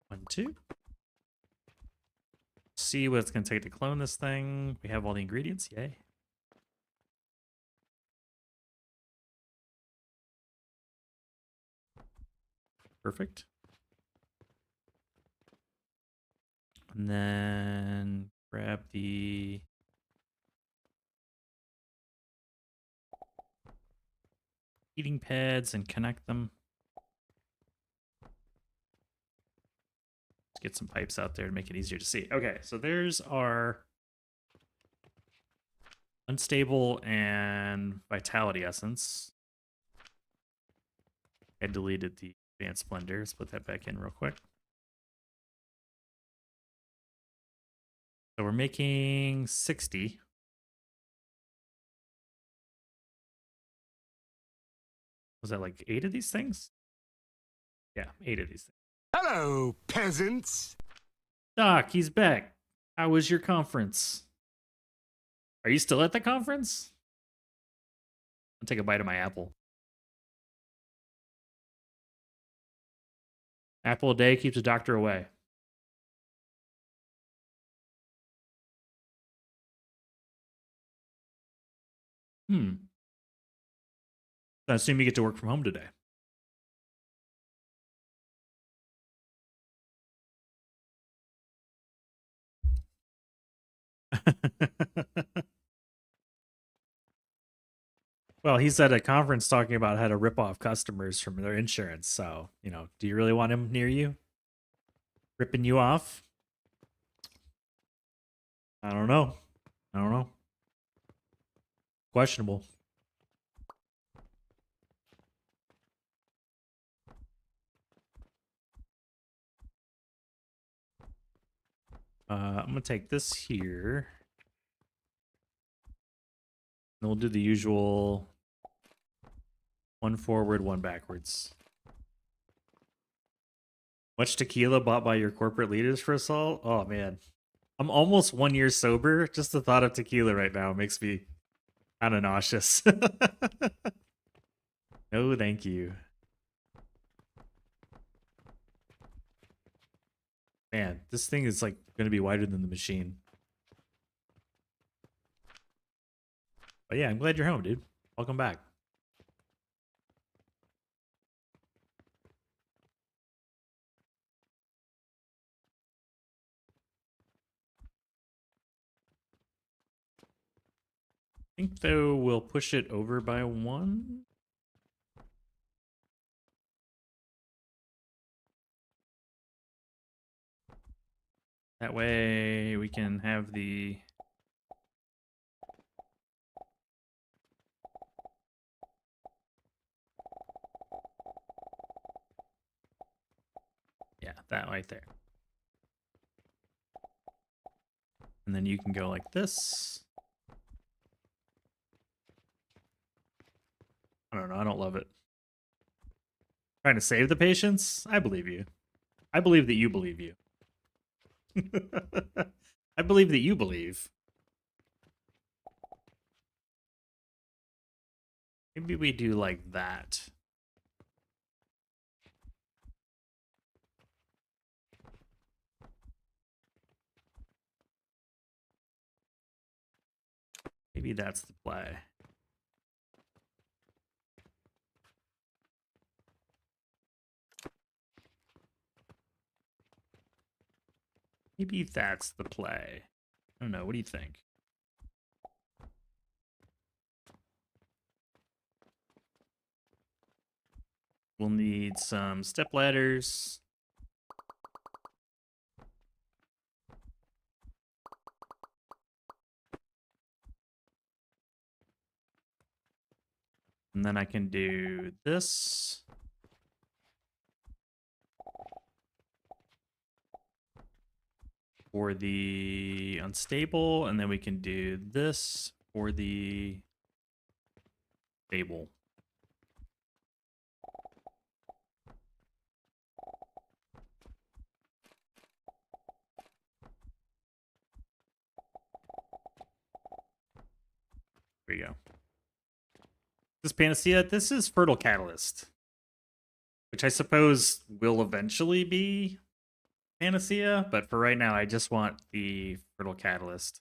One, 2. See what it's going to take to clone this thing. We have all the ingredients. Yay. Perfect. And then grab the heating pads and connect them. Let's get some pipes out there to make it easier to see. Okay, so there's our unstable and vitality essence. I deleted the advanced splendor. Let's put that back in real quick. So we're making 60. Was that like 8 of these things? Yeah, 8 of these things. Hello, peasants. Doc, he's back. How was your conference? Are you still at the conference? I'll take a bite of my apple. Apple a day keeps a doctor away. I assume you get to work from home today. Well, he's at a conference talking about how to rip off customers from their insurance. So, you know, do you really want him near you? Ripping you off? I don't know. Questionable. I'm going to take this here. And we'll do the usual 1 forward, 1 backwards. Much tequila bought by your corporate leaders for assault? Oh, man. I'm almost 1 year sober. Just the thought of tequila right now makes me kind of nauseous. No, thank you. Man, this thing is like going to be wider than the machine. But yeah, I'm glad you're home, dude. Welcome back. I think though we'll push it over by 1. That way we can have the that right there. And then you can go like this. don't know. I don't love it. Trying to save the patients? I believe you. I believe that you believe you. I believe that you believe. Maybe we do like that. Maybe that's the play. Maybe that's the play. I don't know. What do you think? We'll need some step ladders. And then I can do this. For the unstable, and then we can do this for the stable. There we go. This Panacea, this is Fertile Catalyst, which I suppose will eventually be Panacea, but for right now, I just want the Fertile Catalyst.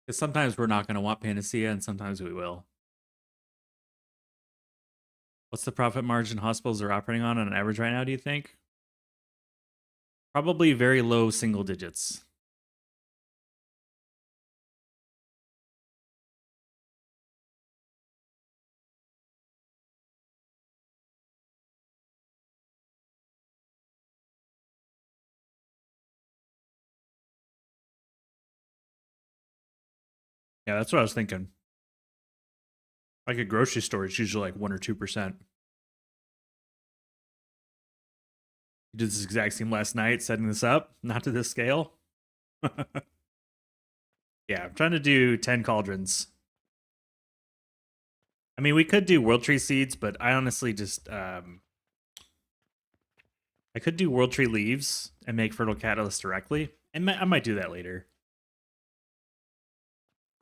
Because sometimes we're not going to want Panacea, and sometimes we will. What's the profit margin hospitals are operating on an average right now, do you think? Probably very low single digits. Yeah, that's what I was thinking. Like a grocery store, it's usually like 1 or 2%. You did this exact same last night, setting this up, not to this scale. Yeah, I'm trying to do 10 cauldrons. I mean, we could do World Tree seeds, but I honestly just I could do World Tree leaves and make Fertile Catalyst directly. And I might do that later.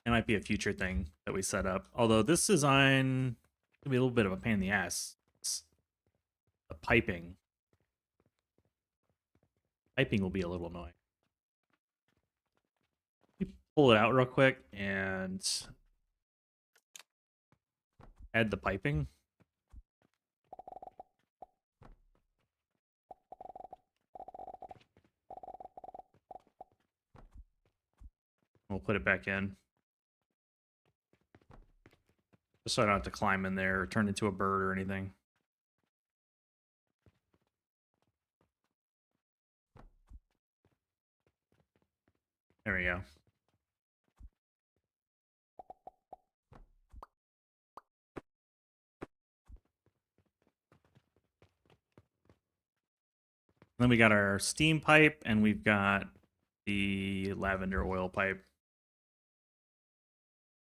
It might be a future thing that we set up. Although this design could be a little bit of a pain in the ass. The piping. Piping will be a little annoying. Let me pull it out real quick and add the piping. We'll put it back in. Just so I don't have to climb in there or turn into a bird or anything. There we go. Then we got our steam pipe and we've got the lavender oil pipe.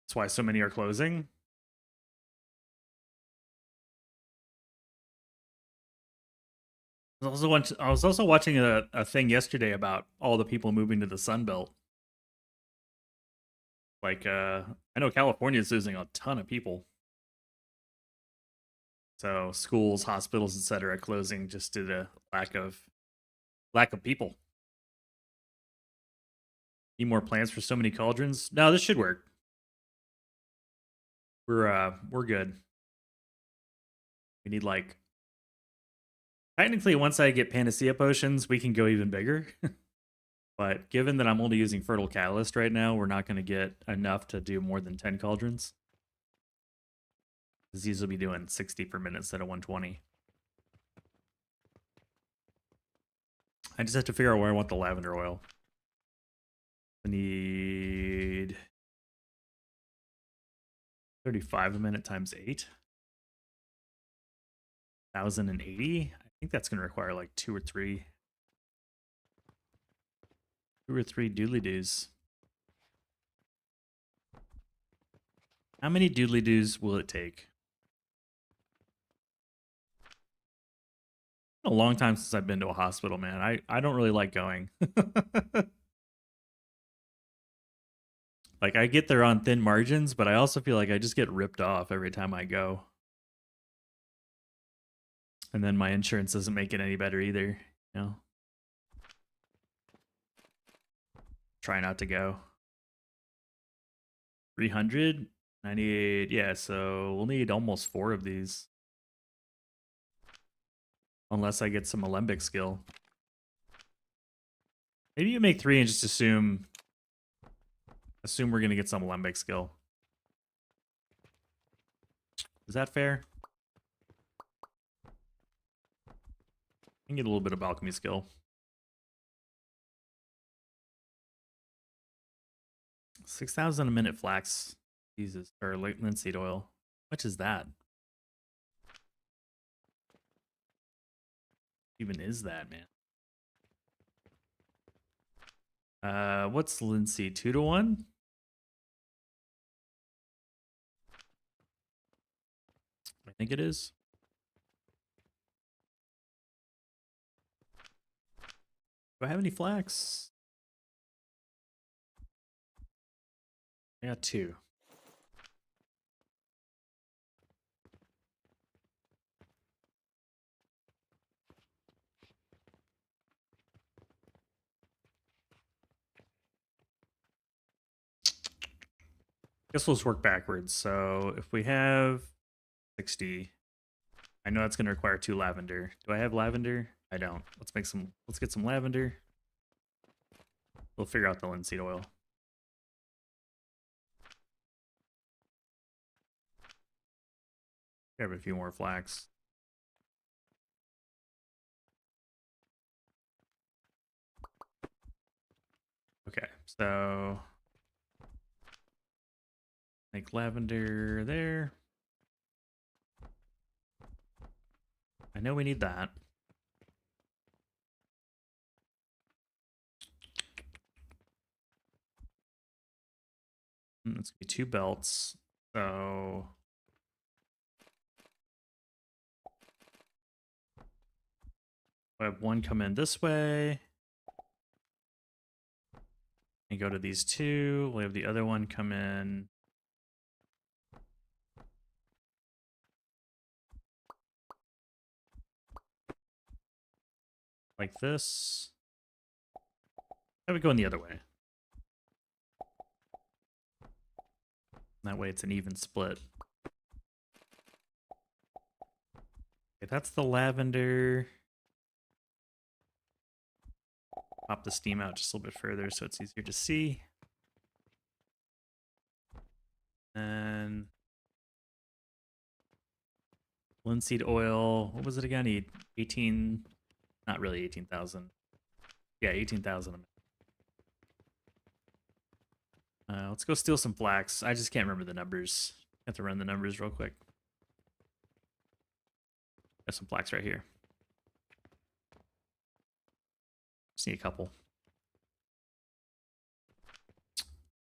That's why so many are closing. I was also watching a thing yesterday about all the people moving to the Sun Belt. Like, I know California is losing a ton of people. So schools, hospitals, etc., closing just due to lack of people. Need more plans for so many cauldrons? No, this should work. We're good. We need like technically once I get Panacea potions, we can go even bigger. But given that I'm only using Fertile Catalyst right now, we're not going to get enough to do more than 10 cauldrons. Because these will be doing 60 per minute instead of 120. I just have to figure out where I want the lavender oil. I need 35 a minute times 8. 1,080. I think that's going to require like 2 or 3 doodly doos. How many doodly doos will it take? A long time since I've been to a hospital, man. I don't really like going. Like, I get there on thin margins, but I also feel like I just get ripped off every time I go. And then my insurance doesn't make it any better either, you know? Try not to go. 398, yeah, so we'll need almost 4 of these. Unless I get some Alembic skill. Maybe you make 3 and just assume we're gonna get some Alembic skill. Is that fair? I can get a little bit of alchemy skill. 6,000 a minute flax. Jesus. Or linseed oil. How much is that? Even is that, man? What's linseed? 2 to 1? I think it is. Do I have any flax? I got 2. Guess we'll just work backwards. So if we have 60, I know that's going to require 2 lavender. Do I have lavender? I don't. Let's get some lavender. We'll figure out the linseed oil. Grab a few more flax. Okay, so make lavender there. I know we need that. It's gonna be 2 belts. So I have 1 come in this way. And go to these 2. We'll have the other one come in. Like this. How would go in the other way? That way it's an even split. Okay, that's the lavender. Pop the steam out just a little bit further so it's easier to see. And linseed oil, what was it again? Need 18, not really 18,000. Yeah, 18,000. Let's go steal some flax. I just can't remember the numbers. I have to run the numbers real quick. Got some flax right here. Just need a couple.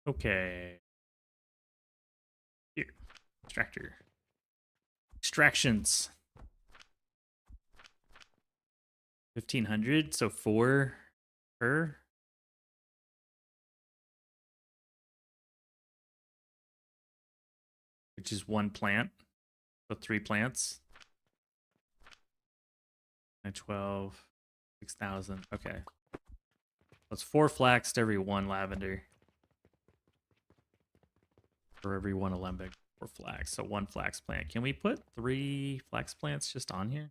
Okay. Here. Extractor. Extractions. 1,500, so 4 per. Which is 1 plant. So 3 plants. 9, 12, 6,000. Okay. That's 4 flax to every 1 lavender. For every 1 alembic. 4 flax. So 1 flax plant. Can we put 3 flax plants just on here?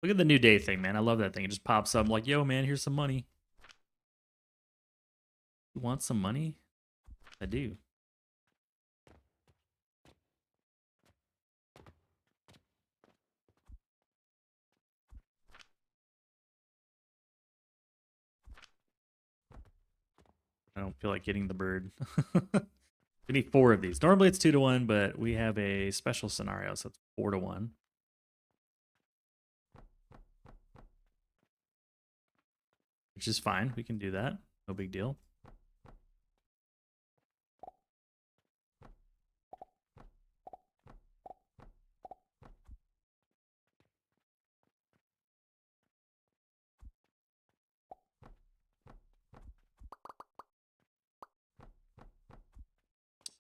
Look at the New Day thing, man. I love that thing. It just pops up. I'm like, yo, man, here's some money. You want some money? I do. I don't feel like getting the bird. We need 4 of these. Normally it's 2 to 1, but we have a special scenario, so it's 4 to 1. Which is fine. We can do that. No big deal.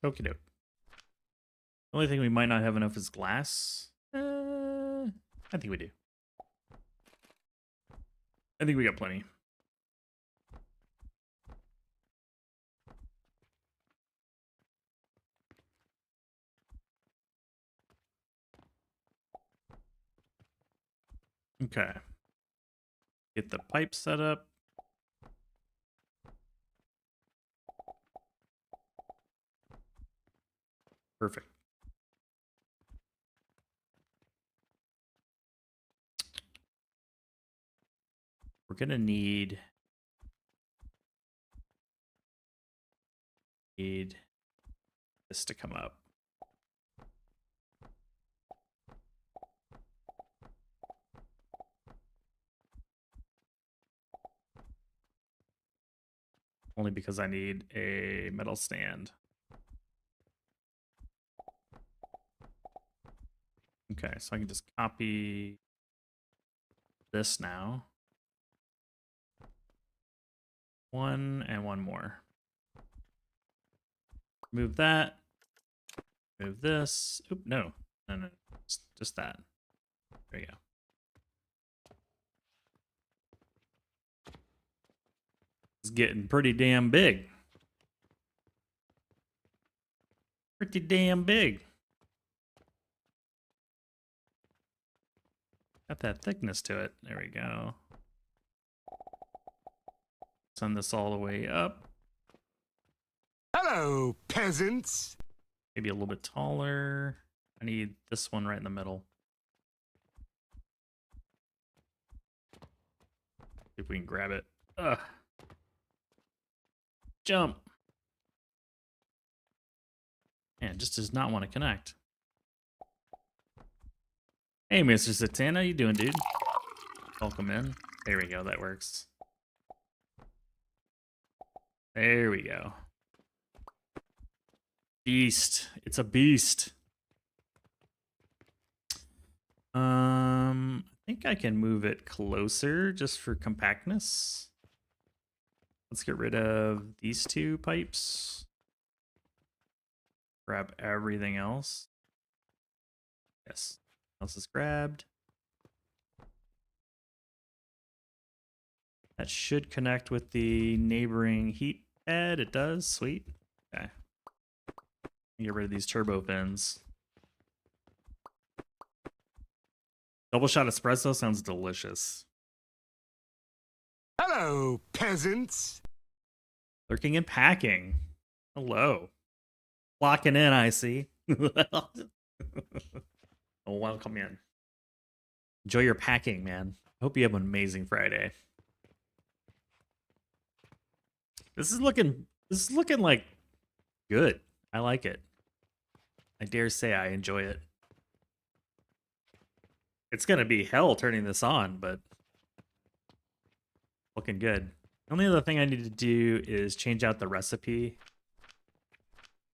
Okie doke. The only thing we might not have enough is glass. I think we do. I think we got plenty. Okay. Get the pipe set up. Perfect. We're gonna need this to come up. Only because I need a metal stand. Okay, so I can just copy this now. One and one more. Move that. Move this. Oop, no. No. Just that. There you go. It's getting pretty damn big. Pretty damn big. Got that thickness to it. There we go. Send this all the way up. Hello, peasants. Maybe a little bit taller. I need this one right in the middle. See if we can grab it. Ugh. Jump. Man, it just does not want to connect. Hey, Mr. Satan, how you doing, dude? Welcome in. There we go, that works. There we go. Beast. It's a beast. I think I can move it closer just for compactness. Let's get rid of these two pipes. Grab everything else. Yes. Else is grabbed. That should connect with the neighboring heat pad. It does. Sweet. Okay. Get rid of these turbo fins. Double shot espresso sounds delicious. Hello, peasants. Lurking and packing. Hello. Locking in, I see. Oh, welcome in. Enjoy your packing, man. I hope you have an amazing Friday. This is looking like good. I like it. I dare say I enjoy it. It's gonna be hell turning this on, but looking good. The only other thing I need to do is change out the recipe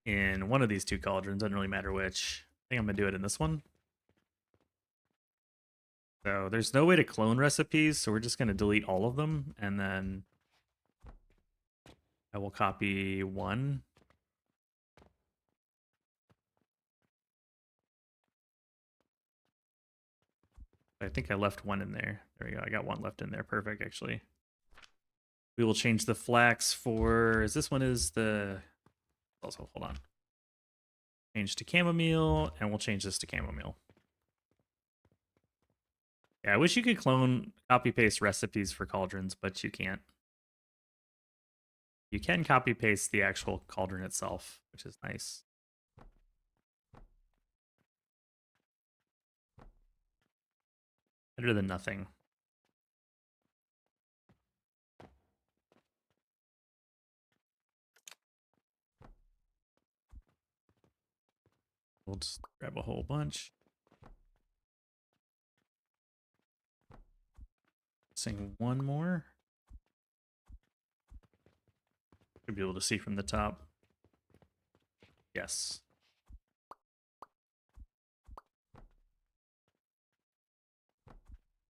in one of these two cauldrons. Doesn't really matter which. I think I'm gonna do it in this one. So there's no way to clone recipes, so we're just gonna delete all of them, and then I will copy one. I think I left one in there. There we go. I got one left in there. Perfect, actually. We will change the flax for... This one is the... Also, hold on. Change to chamomile, and we'll change this to chamomile. Yeah, I wish you could clone, copy-paste recipes for cauldrons, but you can't. You can copy-paste the actual cauldron itself, which is nice. Better than nothing. We'll just grab a whole bunch. Sing one more. Should be able to see from the top. Yes.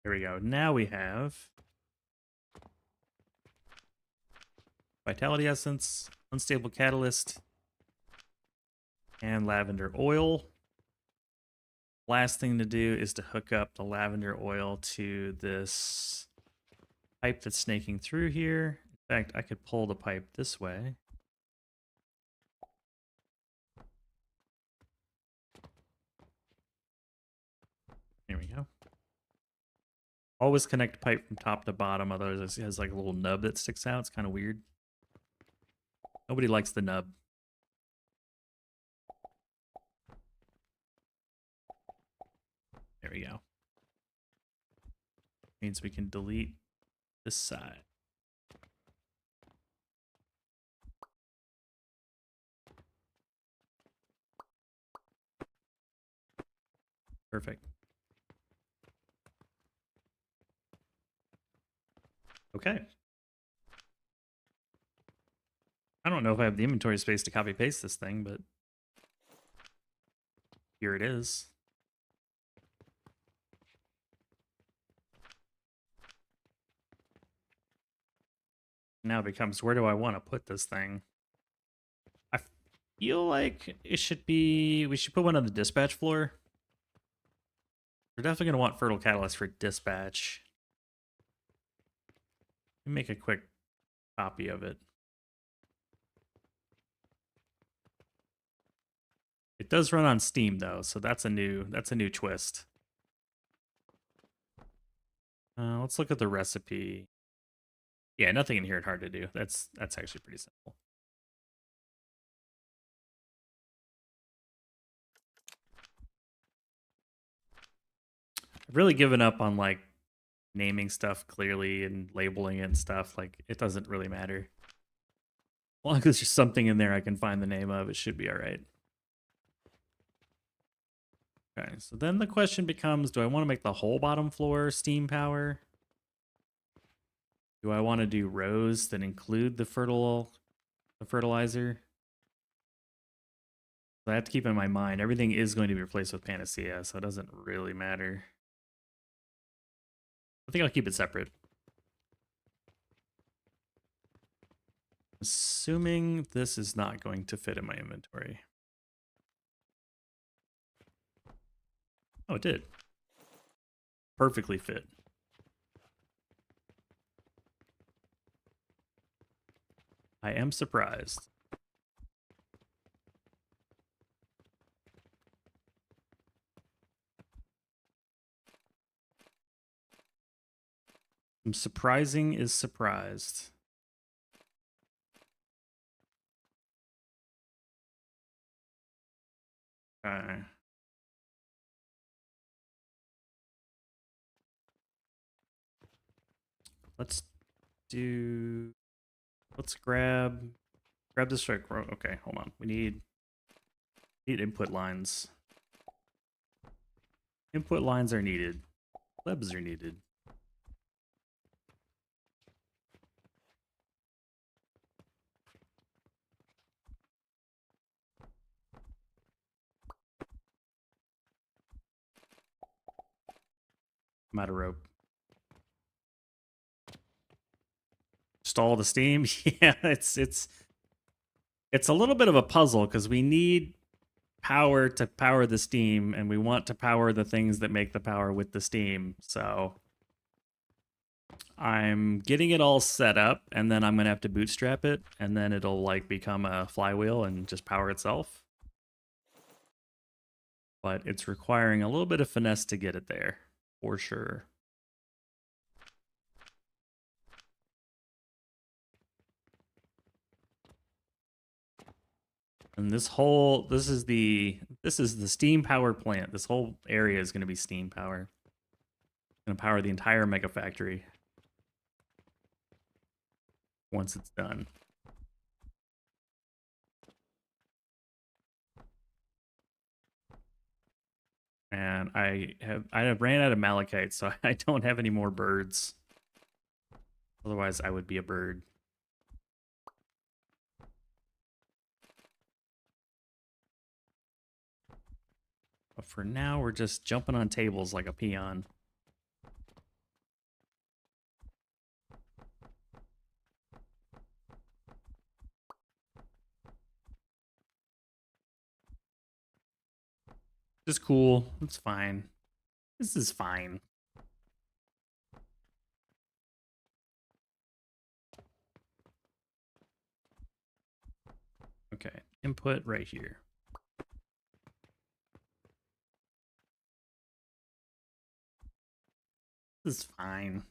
There we go. Now we have Vitality Essence, Unstable Catalyst, and lavender oil. Last thing to do is to hook up the lavender oil to this pipe that's snaking through here. In fact, I could pull the pipe this way. There we go. Always connect pipe from top to bottom, otherwise it has like a little nub that sticks out. It's kind of weird. Nobody likes the nub. There we go. Means we can delete this side. Perfect. Okay. I don't know if I have the inventory space to copy paste this thing, but here it is. Now it becomes, where do I want to put this thing? I feel like it should be, we should put one on the dispatch floor. We're definitely going to want fertile catalyst for dispatch. Let me make a quick copy of it. It does run on Steam though, so that's a new twist. Let's look at the recipe. Yeah, nothing in here is hard to do. That's actually pretty simple. I've really given up on like naming stuff clearly and labeling it and stuff. Like it doesn't really matter. As long as there's just something in there I can find the name of, it should be all right. Okay, so then the question becomes, do I want to make the whole bottom floor steam power? Do I want to do rows that include the fertilizer? So I have to keep in my mind, everything is going to be replaced with Panacea, so it doesn't really matter. I think I'll keep it separate. Assuming this is not going to fit in my inventory. Oh, it did. Perfectly fit. I am surprised. I'm surprising is surprised. Okay. Let's grab this strike. Okay, hold on. We need input lines. Input lines are needed. Lebs are needed. I'm out of rope. Stall the steam. Yeah, it's a little bit of a puzzle because we need power to power the steam, and we want to power the things that make the power with the steam. So I'm getting it all set up, and then I'm gonna have to bootstrap it, and then it'll like become a flywheel and just power itself. But it's requiring a little bit of finesse to get it there, for sure. And this is the steam power plant. This whole area is going to be steam power. Going to power the entire mega factory once it's done. And I have ran out of malachite, so I don't have any more birds. Otherwise, I would be a bird. But for now, we're just jumping on tables like a peon. This is cool. It's fine. This is fine. Okay, input right here. This is fine.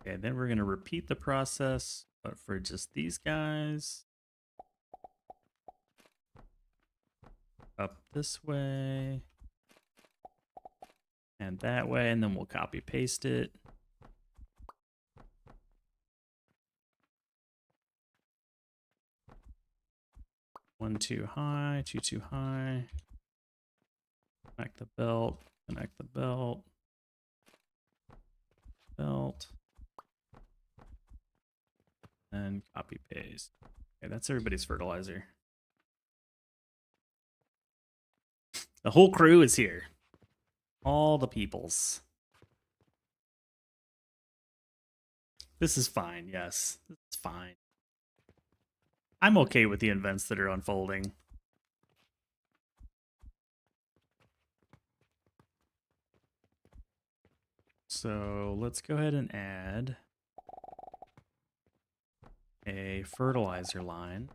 Okay, then we're going to repeat the process, but for just these guys. Up this way. And that way, and then we'll copy paste it. One too high, two too high. Connect the belt, connect the belt. Belt. And copy paste. Okay, that's everybody's fertilizer. The whole crew is here. All the peoples. This is fine, yes. It's fine. I'm okay with the events that are unfolding. So let's go ahead and add a fertilizer line.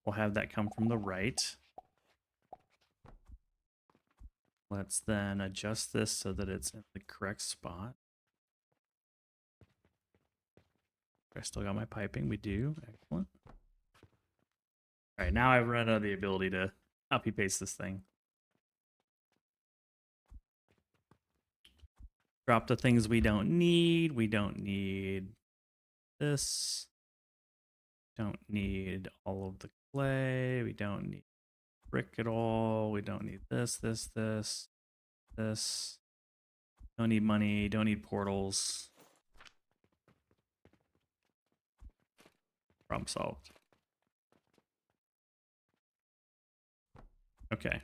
We'll have that come from the right. Let's then adjust this so that it's in the correct spot. I still got my piping. We do. Excellent. All right, now I've run out of the ability to copy paste this thing. Drop the things we don't need. We don't need this. Don't need all of the clay. We don't need brick at all. We don't need this. Don't need money. Don't need portals. Problem solved. Okay.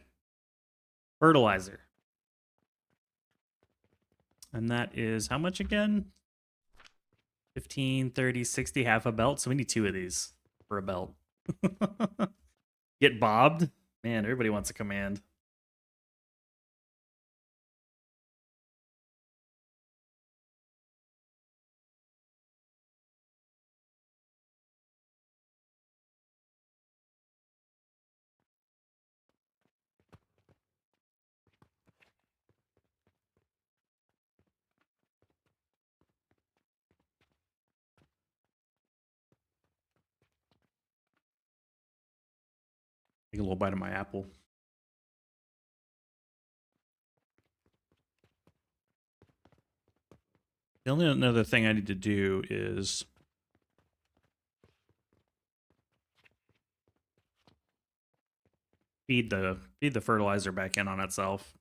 Fertilizer. And that is how much again? 15, 30, 60, half a belt. So we need 2 of these for a belt. Get bobbed? Man, everybody wants a command. Take a little bite of my apple. The only other thing I need to do is feed the fertilizer back in on itself.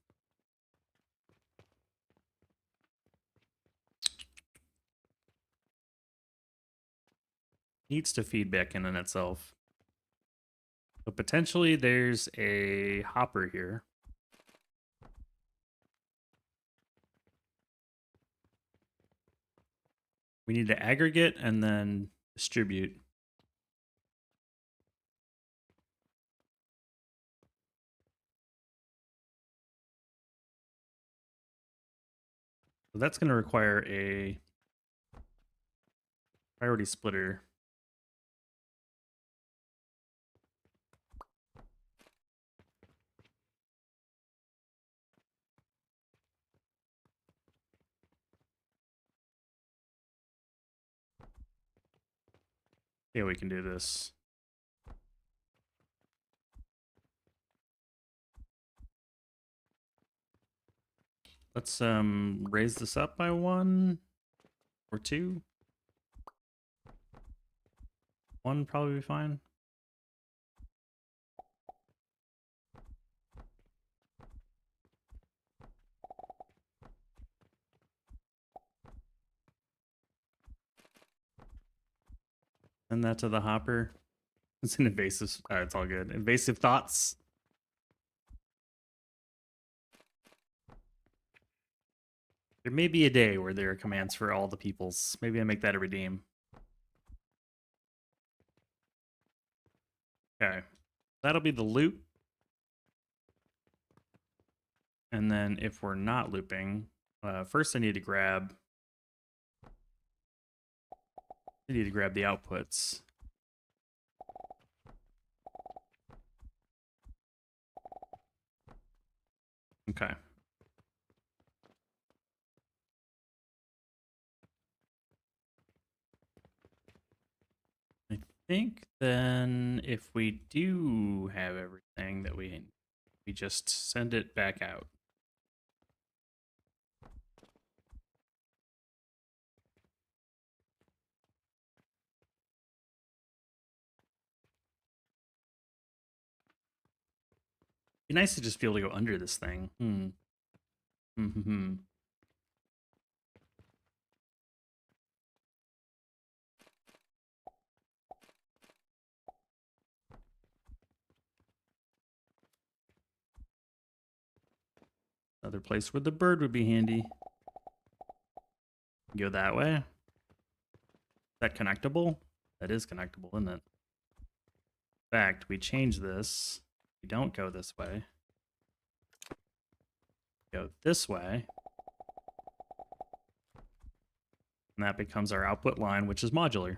Needs to feed back in on itself. But potentially there's a hopper here. We need to aggregate and then distribute. So that's going to require a priority splitter. Yeah, we can do this. Let's raise this up by 1 or 2. 1 probably be fine. Send that to the hopper. It's an invasive. It's all good. Invasive thoughts. There may be a day where there are commands for all the peoples. Maybe I make that a redeem. Okay. That'll be the loop. And then if we're not looping, first I need to grab the outputs. Okay. I think then if we do have everything that we just send it back out. Be nice to just be able to go under this thing. Another place where the bird would be handy. Go that way. Is that connectable? That is connectable, isn't it? In fact, we change this. We don't go this way. Go this way. And that becomes our output line, which is modular.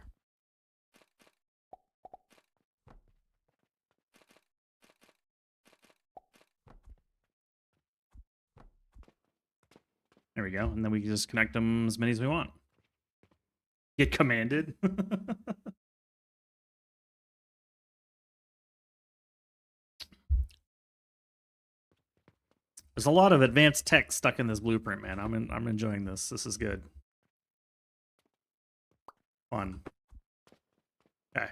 There we go. And then we can just connect them as many as we want. Get commanded. There's a lot of advanced tech stuck in this blueprint, man. I'm enjoying this. This is good. Fun. Okay.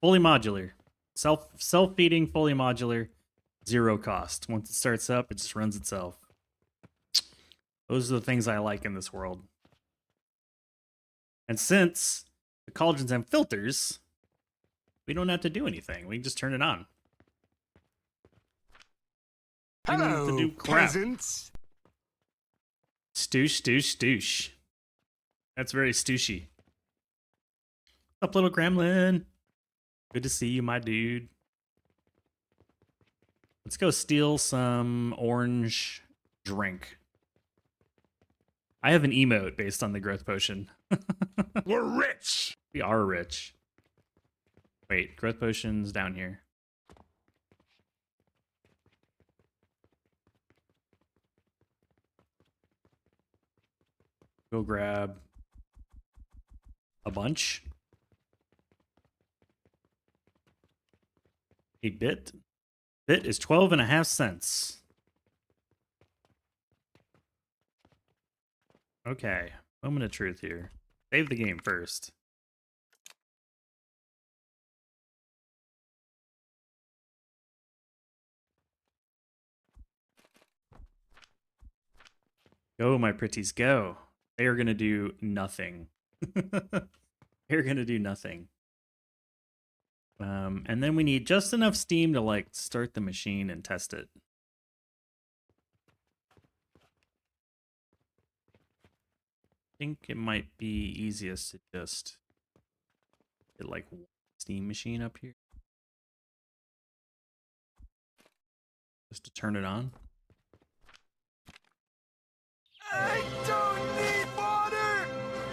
Fully modular. Self-feeding, fully modular, 0 cost. Once it starts up, it just runs itself. Those are the things I like in this world. And since the cauldrons have filters, we don't have to do anything. We can just turn it on. We don't have to do crap. Peasants. Stoosh, stoosh, stoosh. That's very stooshy. What's up, little gremlin? Good to see you, my dude. Let's go steal some orange drink. I have an emote based on the growth potion. We're rich. We are rich. Wait, growth potion's down here. Go grab a bunch. A bit. Bit is 12.5 cents. Okay, moment of truth here. Save the game first. Go, my pretties, go. They are going to do nothing. They're going to do nothing. And then we need just enough steam to, like, start the machine and test it. I think it might be easiest to just get, like, one steam machine up here. Just to turn it on. I don't need water.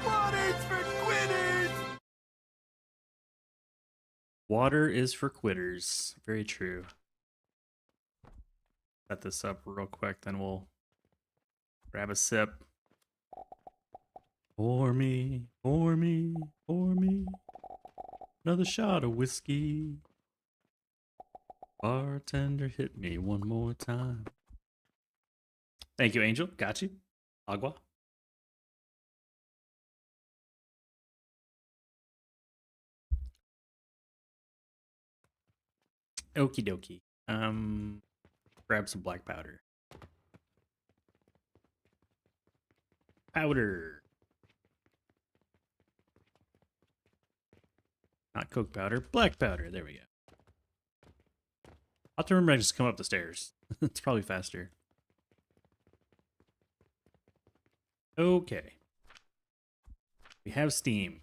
Water's for quitters. Water is for quitters. Very true. Set this up real quick, then we'll grab a sip. Pour me, pour me, pour me. Another shot of whiskey. Bartender, hit me one more time. Thank you, Angel. Got you. Agua. Okie dokie. Grab some black powder. Powder. Not coke powder, black powder. There we go. I'll have to remember to just come up the stairs. It's probably faster. Okay. We have steam.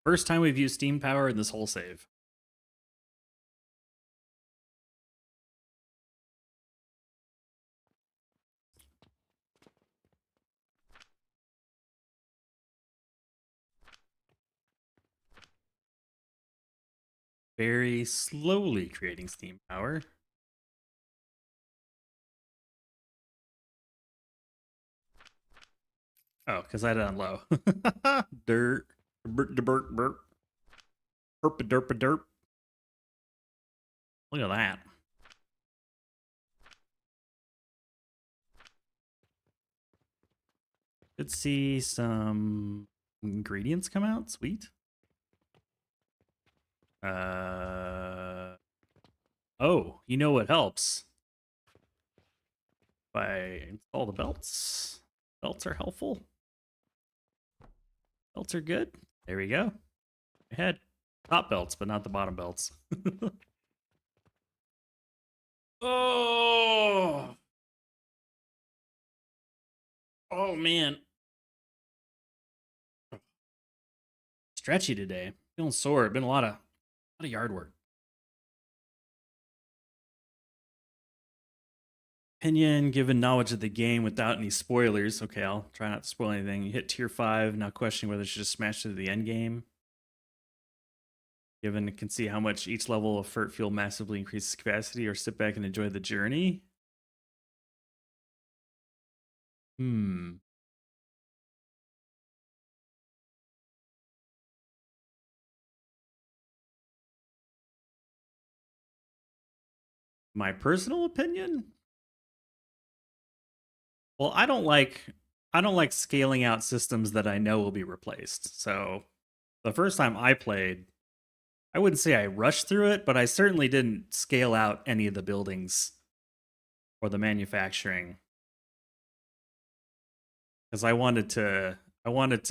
First time we've used Steam Power in this whole save. Very slowly creating Steam Power. Oh, because I had it on low. Dirt. Burp, burp, burp. Burp, derp, derp. Look at that. Could see some ingredients come out. Sweet. Oh, you know what helps? If I install the belts. Belts are helpful. Belts are good. There we go. I had top belts, but not the bottom belts. Oh! Oh, man. Stretchy today. Feeling sore. Been a lot of yard work. Opinion, given knowledge of the game without any spoilers. Okay, I'll try not to spoil anything. You hit tier 5, now questioning whether you should just smash to the end game. Given it can see how much each level of Fert Fuel massively increases capacity, or sit back and enjoy the journey. My personal opinion? Well, I don't like scaling out systems that I know will be replaced. So the first time I played, I wouldn't say I rushed through it, but I certainly didn't scale out any of the buildings or the manufacturing. Because I wanted to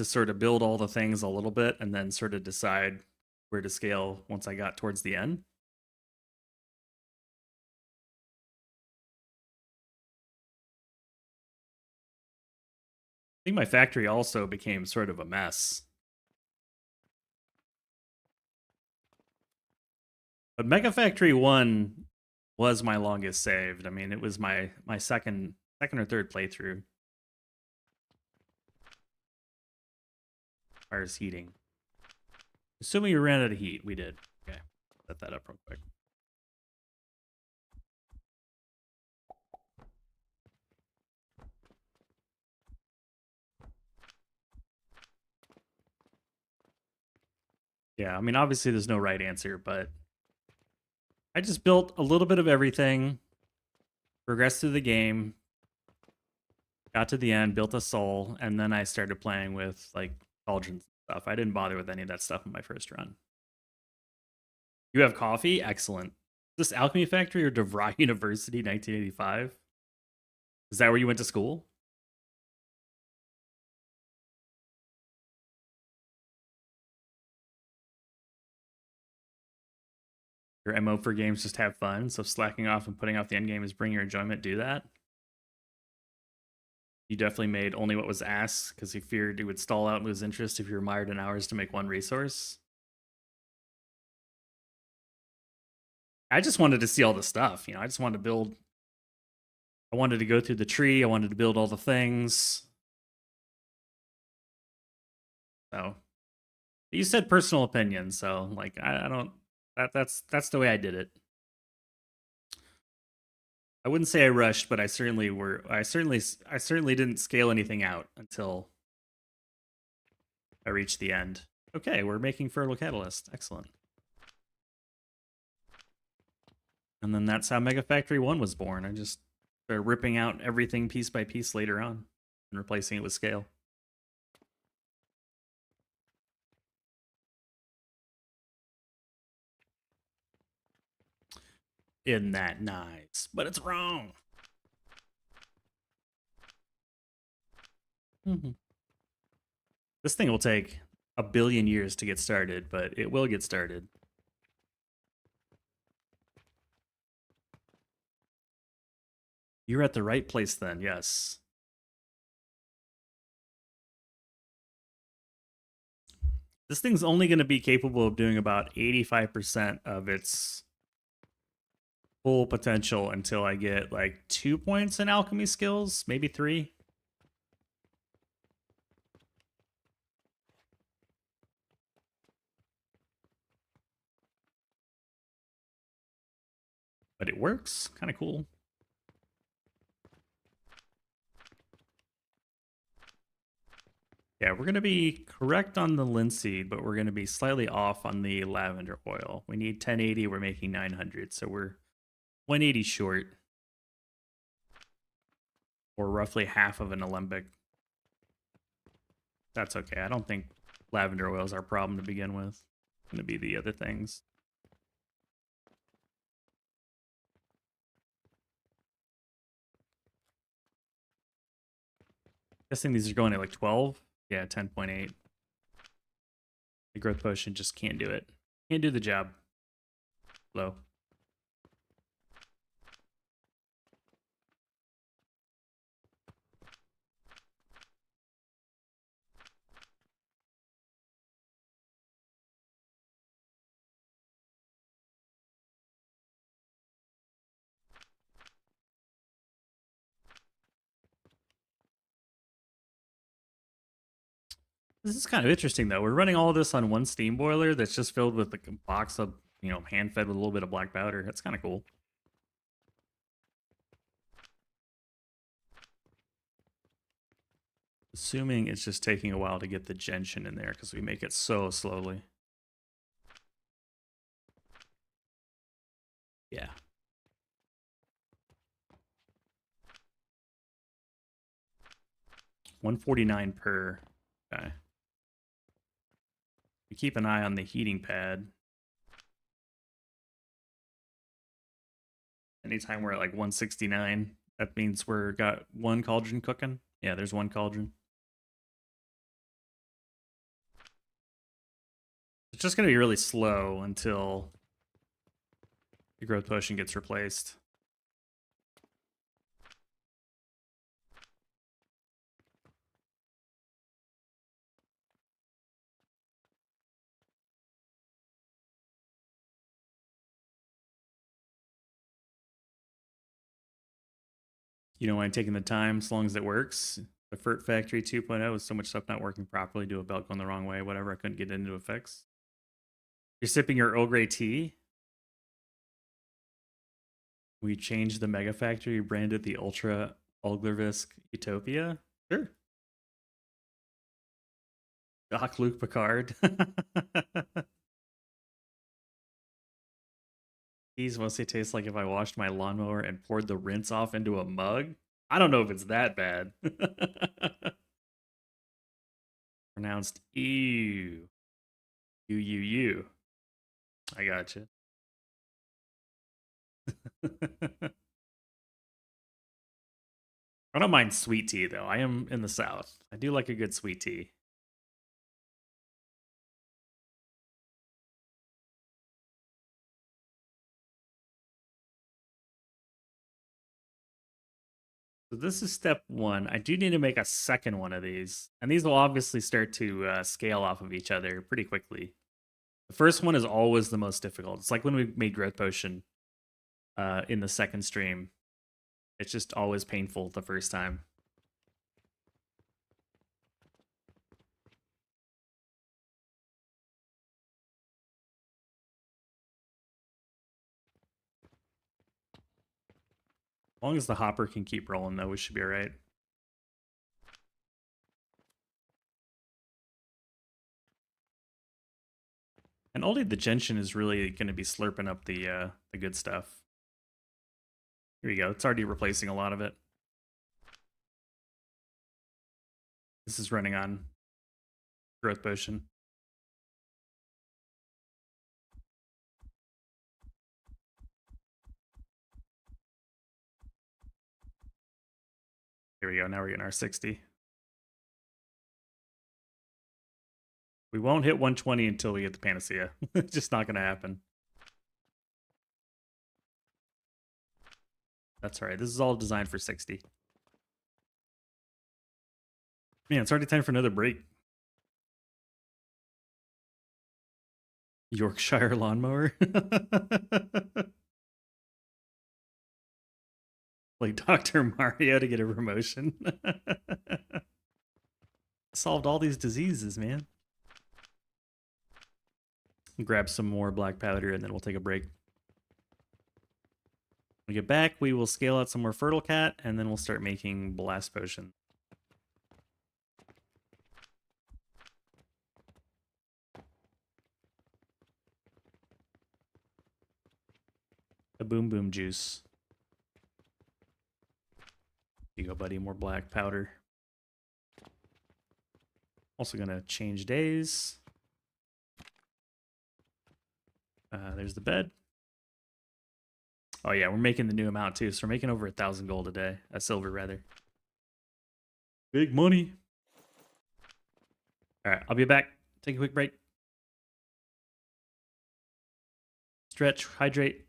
sort of build all the things a little bit and then sort of decide where to scale once I got towards the end. I think my factory also became sort of a mess. But Mega Factory 1 was my longest saved. I mean, it was my second or third playthrough. As far as heating. Assuming we ran out of heat, we did. Okay, set that up real quick. Yeah, I mean, obviously there's no right answer, but I just built a little bit of everything, progressed through the game, got to the end, built a soul, and then I started playing with like cauldrons and stuff. I didn't bother with any of that stuff in my first run. You have coffee? Excellent. Is this Alchemy Factory or DeVry University, 1985? Is that where you went to school? Your MO for games just have fun, so slacking off and putting off the end game is bring your enjoyment, do that. You definitely made only what was asked because you feared you would stall out and lose interest if you were mired in hours to make one resource. I just wanted to see all the stuff, you know, I just wanted to build. I wanted to go through the tree, I wanted to build all the things. So you said personal opinion, so like I don't that's the way I did it. I wouldn't say I rushed, but I certainly didn't scale anything out until I reached the end. Okay, we're making fertile catalyst. Excellent. And then that's how Mega Factory 1 was born. I just started ripping out everything piece by piece later on and replacing it with scale. Isn't that nice? But it's wrong. This thing will take 1 billion years to get started, but it will get started. You're at the right place then, yes. This thing's only going to be capable of doing about 85% of its full potential until I get like 2 points in alchemy skills, maybe 3. But it works. Kind of cool. Yeah, we're going to be correct on the linseed, but we're going to be slightly off on the lavender oil. We need 1080, we're making 900, so we're 180 short. Or roughly half of an alembic. That's okay. I don't think lavender oil is our problem to begin with. It's going to be the other things. Guessing these are going at like 12. Yeah, 10.8. The growth potion just can't do it. Can't do the job. Low. This is kind of interesting, though. We're running all this on one steam boiler that's just filled with like a box of, hand fed with a little bit of black powder. That's kind of cool. Assuming it's just taking a while to get the gentian in there because we make it so slowly. Yeah. $149 per. Okay. We keep an eye on the heating pad. Anytime we're at like 169, that means we're got one cauldron cooking. Yeah, there's one cauldron. It's just going to be really slow until the growth potion gets replaced. You don't mind taking the time as long as it works. The Fert Factory 2.0 with so much stuff not working properly, do a belt going the wrong way, whatever. I couldn't get into effects. You're sipping your Earl Grey tea. We changed the Mega Factory, branded the Ultra Ulglervisk Utopia. Sure. Doc Luke Picard. These mostly taste like if I washed my lawnmower and poured the rinse off into a mug. I don't know if it's that bad. Pronounced ew. You. I gotcha. I don't mind sweet tea, though. I am in the South. I do like a good sweet tea. So this is step 1. I do need to make a second one of these. And these will obviously start to scale off of each other pretty quickly. The first one is always the most difficult. It's like when we made Growth Potion in the second stream. It's just always painful the first time. As long as the hopper can keep rolling, though, we should be all right. And only the gentian is really going to be slurping up the good stuff. Here we go. It's already replacing a lot of it. This is running on Growth Potion. Here we go. Now we're getting our 60. We won't hit 120 until we get the Panacea. It's just not going to happen. That's all right. This is all designed for 60. Man, it's already time for another break. Yorkshire lawnmower. Like Dr. Mario to get a promotion. Solved all these diseases, man. Grab some more black powder and then we'll take a break. When we get back, we will scale out some more Fertile Cat and then we'll start making Blast Potion. The Boom Boom Juice. Here you go, buddy. More black powder. Also gonna change days. There's the bed. Oh yeah, we're making the new amount too, so we're making over 1,000 gold a day. Silver rather. Big money. All right, I'll be back. Take a quick break. Stretch, hydrate.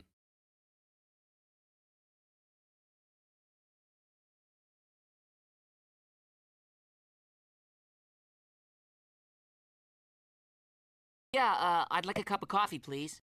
Yeah, I'd like a cup of coffee, please.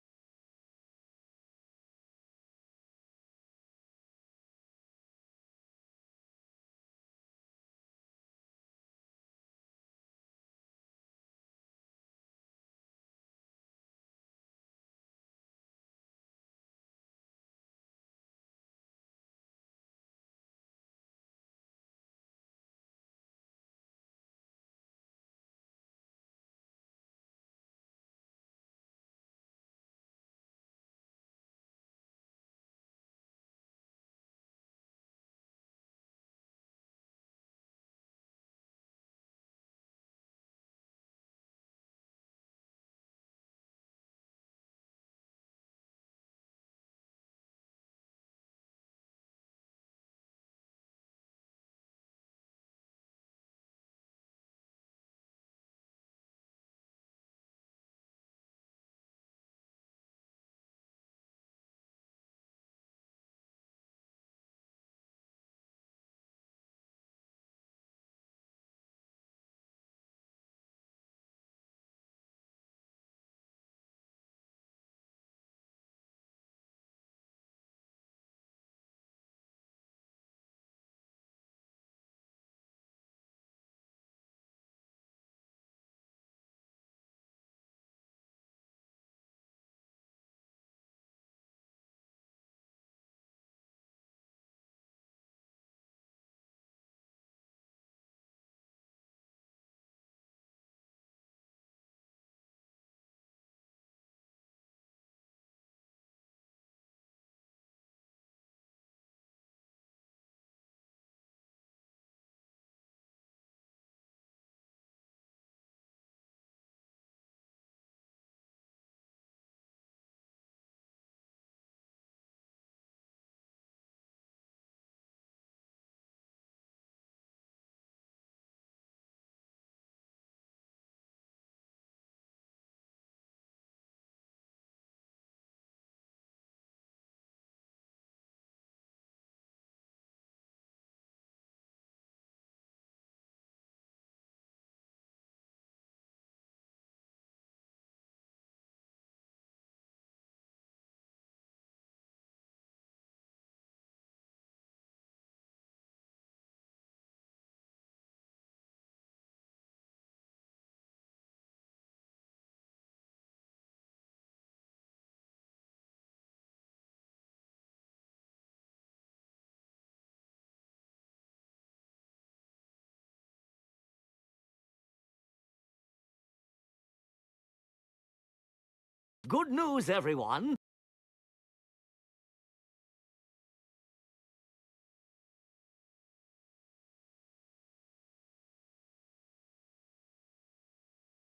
Good news, everyone.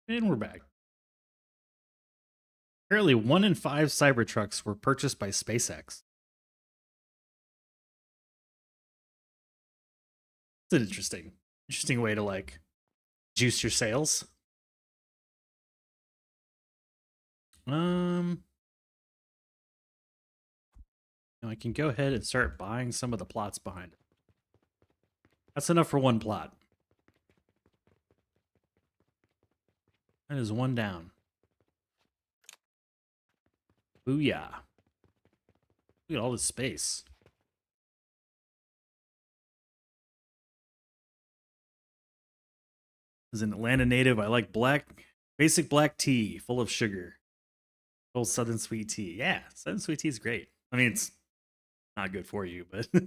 And we're back. Apparently 1 in 5 Cybertrucks were purchased by SpaceX. It's an interesting way to like juice your sales. I can go ahead and start buying some of the plots behind it. That's enough for one plot. That is one down. Booyah. Look at all this space. As an Atlanta native, I like basic black tea, full of sugar. Old Southern sweet tea. Yeah, Southern sweet tea is great. I mean, it's not good for you, but we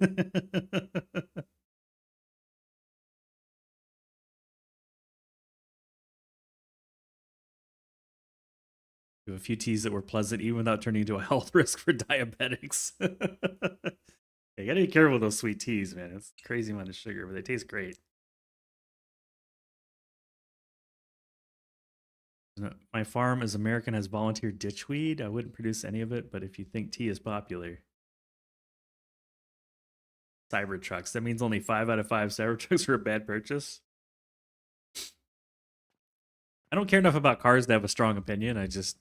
have a few teas that were pleasant, even without turning into a health risk for diabetics. You gotta be careful with those sweet teas, man. It's a crazy amount of sugar, but they taste great. My farm is American has volunteered ditchweed. I wouldn't produce any of it, but if you think tea is popular. Cybertrucks. That means only 5 out of 5 Cybertrucks are a bad purchase. I don't care enough about cars to have a strong opinion. I just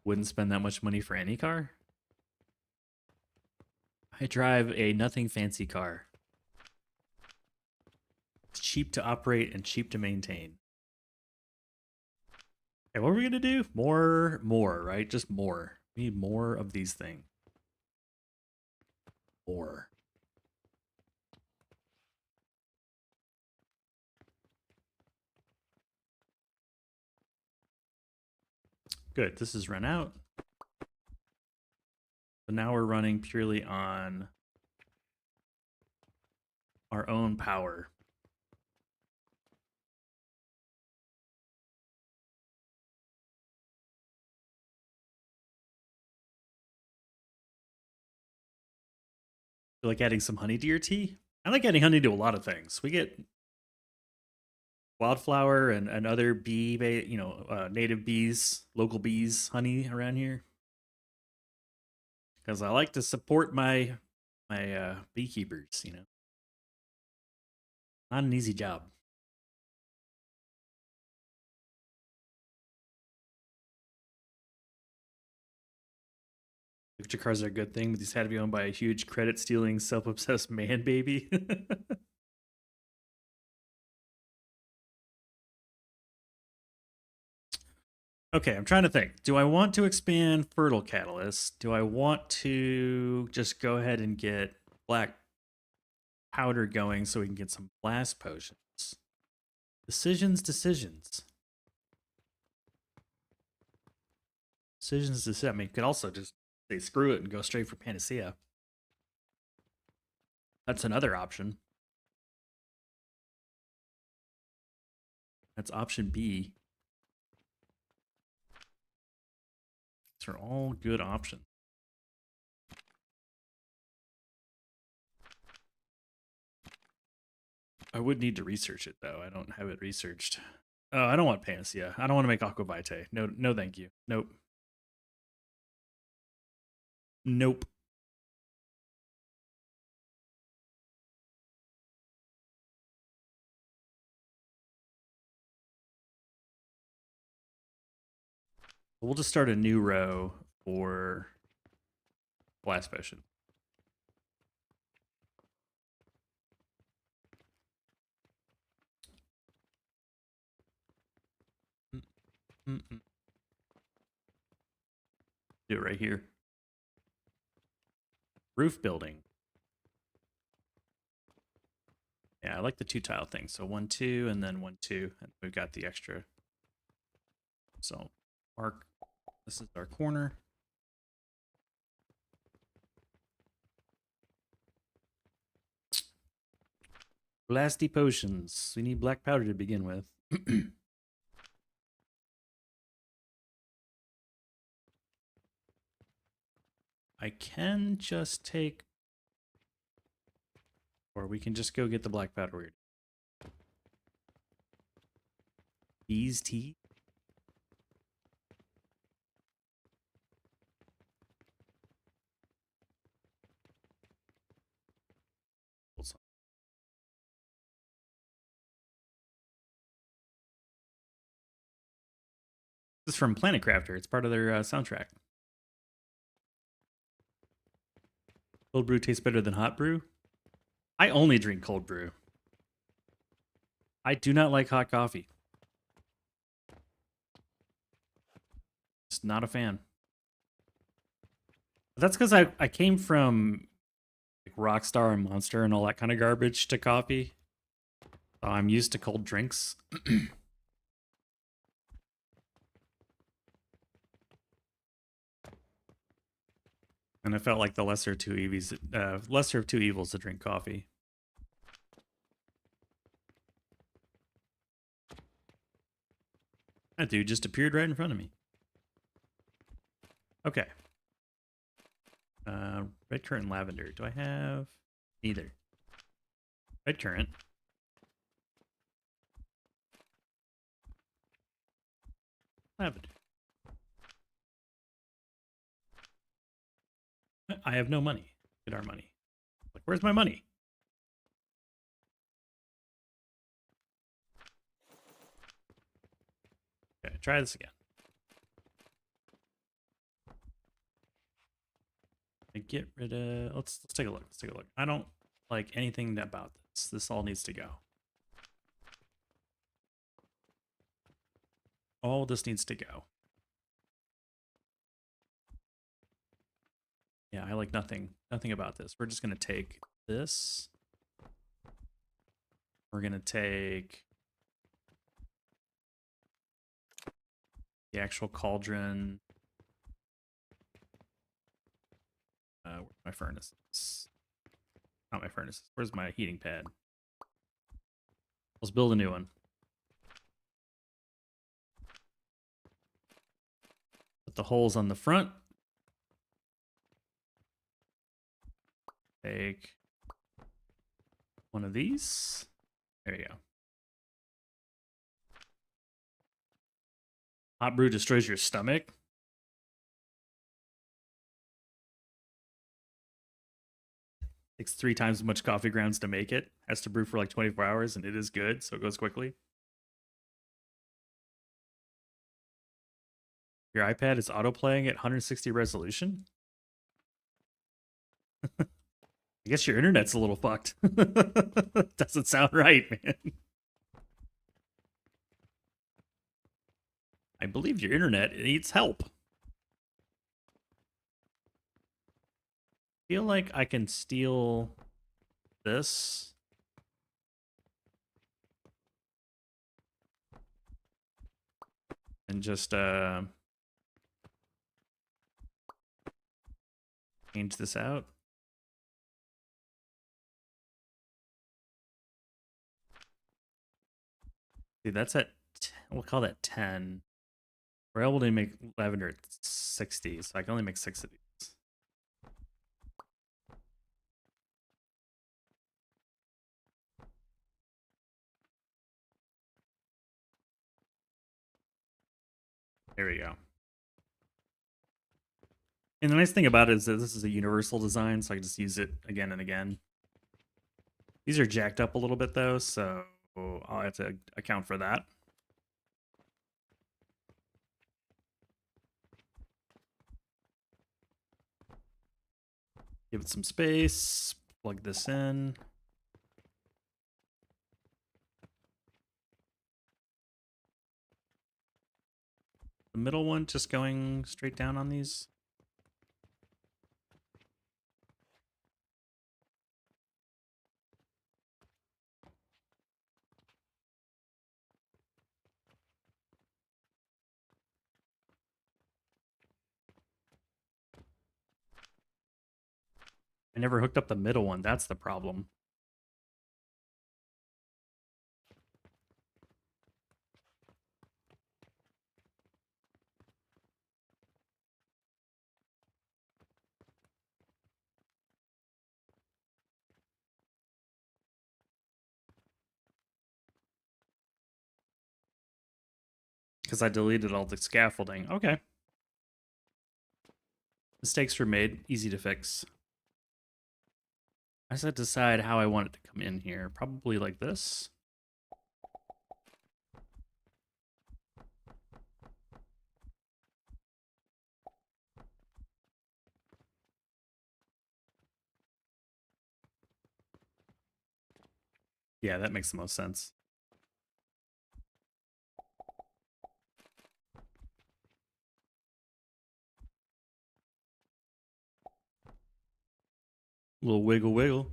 wouldn't spend that much money for any car. I drive a nothing fancy car. It's cheap to operate and cheap to maintain. Okay, what are we gonna do? More, right? Just more. We need more of these things. More. Good, this is run out. So now we're running purely on our own power. You like adding some honey to your tea? I like adding honey to a lot of things. We get wildflower and other bee, native bees, local bees, honey around here. Because I like to support my beekeepers, you know. Not an easy job. Picture cars are a good thing, but these had to be owned by a huge credit-stealing, self-obsessed man baby. Okay, I'm trying to think. Do I want to expand Fertile Catalyst? Do I want to just go ahead and get black powder going so we can get some blast potions? Decisions. I mean, you could also just say screw it and go straight for Panacea. That's another option. That's option B. These are all good options. I would need to research it, though. I don't have it researched. Oh, I don't want Panacea. I don't want to make Aqua Vitae. No, thank you. Nope. We'll just start a new row for Blast Potion. Do it right here. Roof building. Yeah, I like the 2 tile thing. So 1, 2, and then 1, 2, and we've got the extra. So this is our corner. Blasty potions. We need black powder to begin with. I can just take, or we can just go get the black powder weird. Bees tea. This is from Planet Crafter. It's part of their soundtrack. Cold brew tastes better than hot brew? I only drink cold brew. I do not like hot coffee. Just not a fan. That's because I came from like Rockstar and Monster and all that kind of garbage to coffee. So I'm used to cold drinks. And I felt like the lesser of two evils to drink coffee. That dude just appeared right in front of me. Okay. Red currant lavender. Do I have neither? Red currant. Lavender. I have no money. Get our money. Like, where's my money? Okay, try this again. Get rid of. Let's take a look. Let's take a look. I don't like anything about this. This all needs to go. All this needs to go. Yeah, I like nothing about this. We're just gonna take this. We're gonna take the actual cauldron. Where's my furnaces? Not my furnaces. Where's my heating pad? Let's build a new one. Put the holes on the front. Take one of these. There you go. Hot brew destroys your stomach. Takes 3 times as much coffee grounds to make it. Has to brew for like 24 hours, and it is good, so it goes quickly. Your iPad is auto-playing at 160 resolution? I guess your internet's a little fucked. Doesn't sound right, man. I believe your internet needs help. Feel like I can steal this. And just change this out. See, that's at, we'll call that 10. We're able to make lavender at 60, so I can only make 6 of these. There we go. And the nice thing about it is that this is a universal design, so I can just use it again and again. These are jacked up a little bit though, so I'll have to account for that. Give it some space, plug this in. The middle one just going straight down on these. I never hooked up the middle one. That's the problem. Because I deleted all the scaffolding. Okay. Mistakes were made. Easy to fix. I just have to decide how I want it to come in here. Probably like this. Yeah, that makes the most sense. little wiggle wiggle.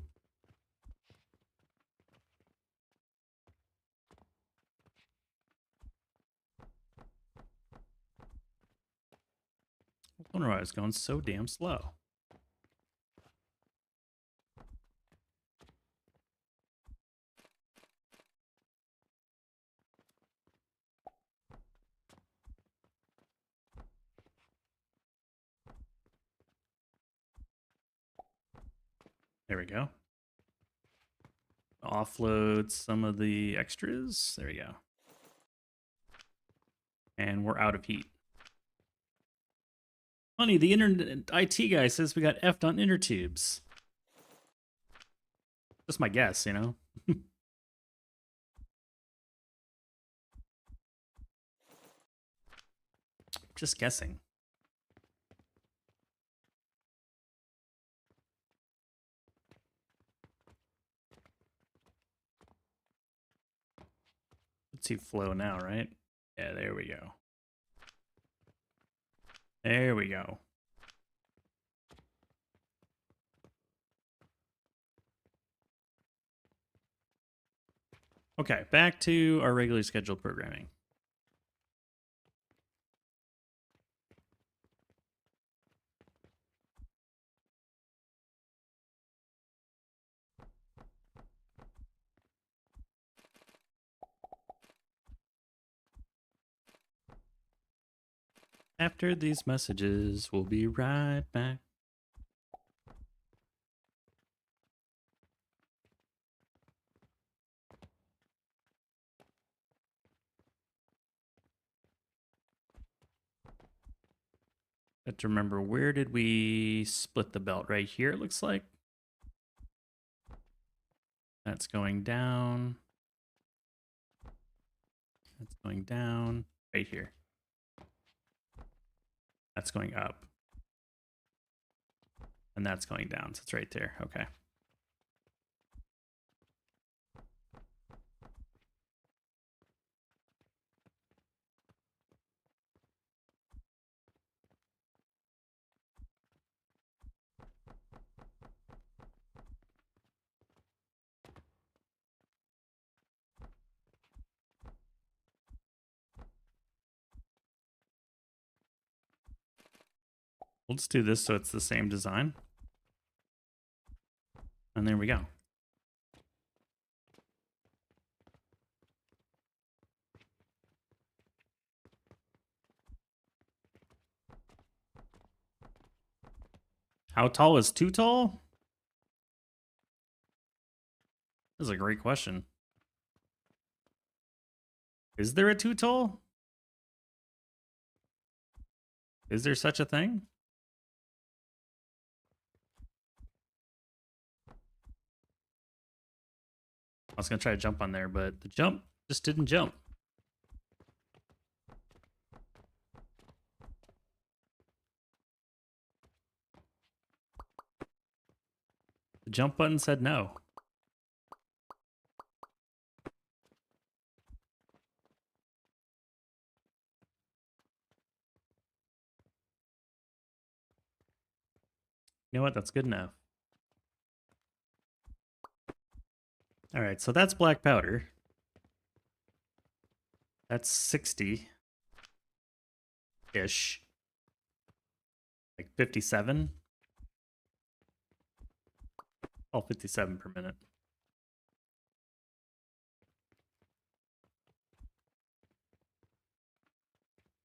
I wonder why it's going so damn slow. There we go. Offload some of the extras. There we go. And we're out of heat. Funny, the internet IT guy says we got effed on inner tubes. Just my guess, you know? Just guessing. Let's see flow now, right? Yeah, there we go. There we go. Okay, back to our regularly scheduled programming. After these messages, we'll be right back. Have to remember, where did we split the belt? Right here, it looks like. That's going down. That's going down. Right here. That's going up. And that's going down, so it's right there. Okay. We'll just do this so it's the same design. And there we go. How tall is too tall? This is a great question. Is there a too tall? Is there such a thing? I was gonna try to jump on there, but the jump just didn't jump. The jump button said no. You know what? That's good enough. All right, so that's black powder. That's 60-ish. Like 57. Oh, 57 per minute.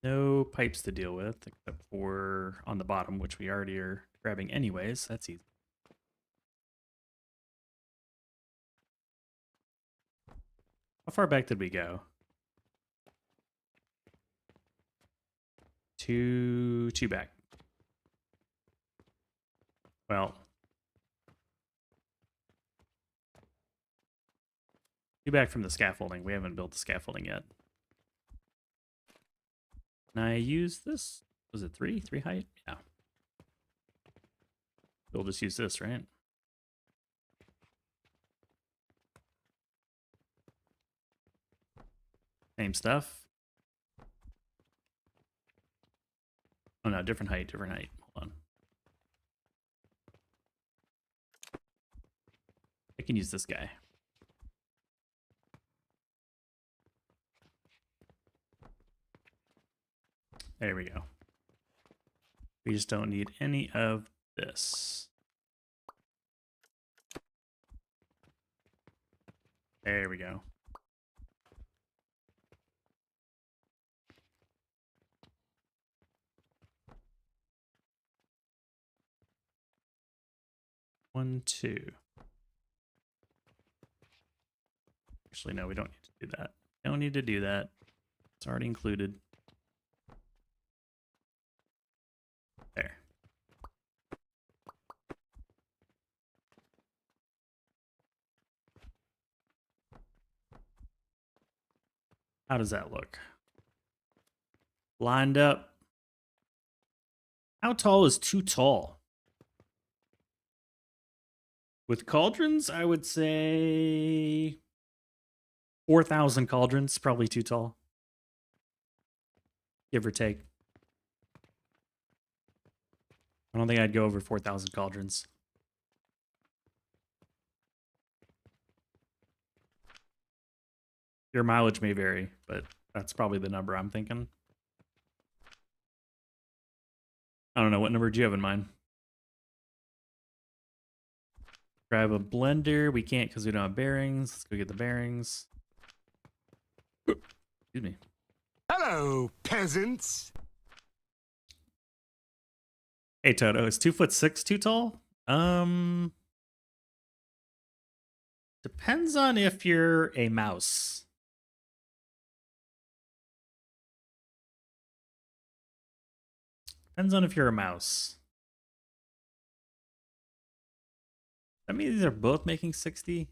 No pipes to deal with, except for on the bottom, which we already are grabbing anyways. That's easy. How far back did we go? Two back. Well, two back from the scaffolding. We haven't built the scaffolding yet. Can I use this? Was it 3? 3 height? Yeah. We'll just use this, right? Same stuff. Oh no, different height, different height. Hold on. can use this guy. There we go. We just don't need any of this. There we go. One, two. Actually, no, we don't need to do that. Don't need to do that. It's already included. There. How does that look? Lined up. How tall is too tall? With cauldrons, I would say 4,000 cauldrons, probably too tall. Give or take. I don't think I'd go over 4,000 cauldrons. Your mileage may vary, but that's probably the number I'm thinking. I don't know. What number do you have in mind? Grab a blender. We can't because we don't have bearings. Let's go get the bearings. Excuse me. Hello, peasants. Hey Toto, is 2'6" too tall? Depends on if you're a mouse. Depends on if you're a mouse. I mean, these are both making 60.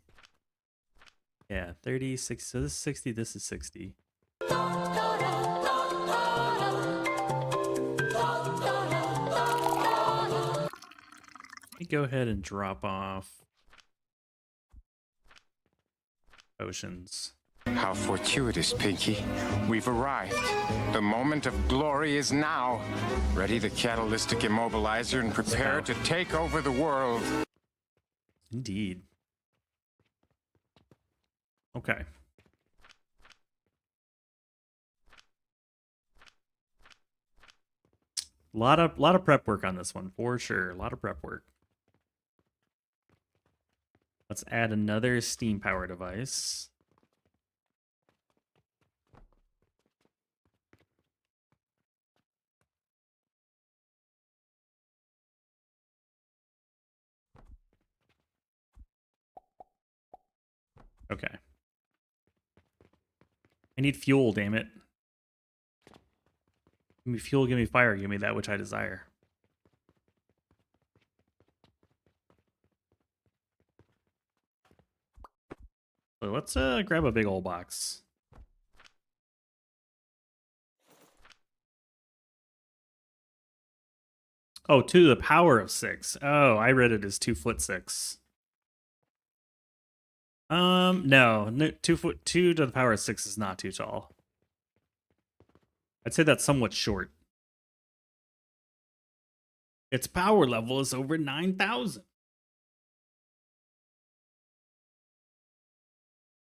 Yeah, 30, 60. So this is 60, this is 60. Let me go ahead and drop off potions. How fortuitous, Pinky. We've arrived. The moment of glory is now. Ready the catalytic immobilizer and prepare to take over the world. Indeed. Okay. A lot of prep work on this one, for sure. A lot of prep work. Let's add another steam power device. Okay. I need fuel, damn it. Give me fuel, give me fire, give me that which I desire. So let's grab a big old box. Oh, 2 to the power of 6. Oh, I read it as 2'6". No, 2 to the power of 6 is not too tall. I'd say that's somewhat short. Its power level is over 9,000.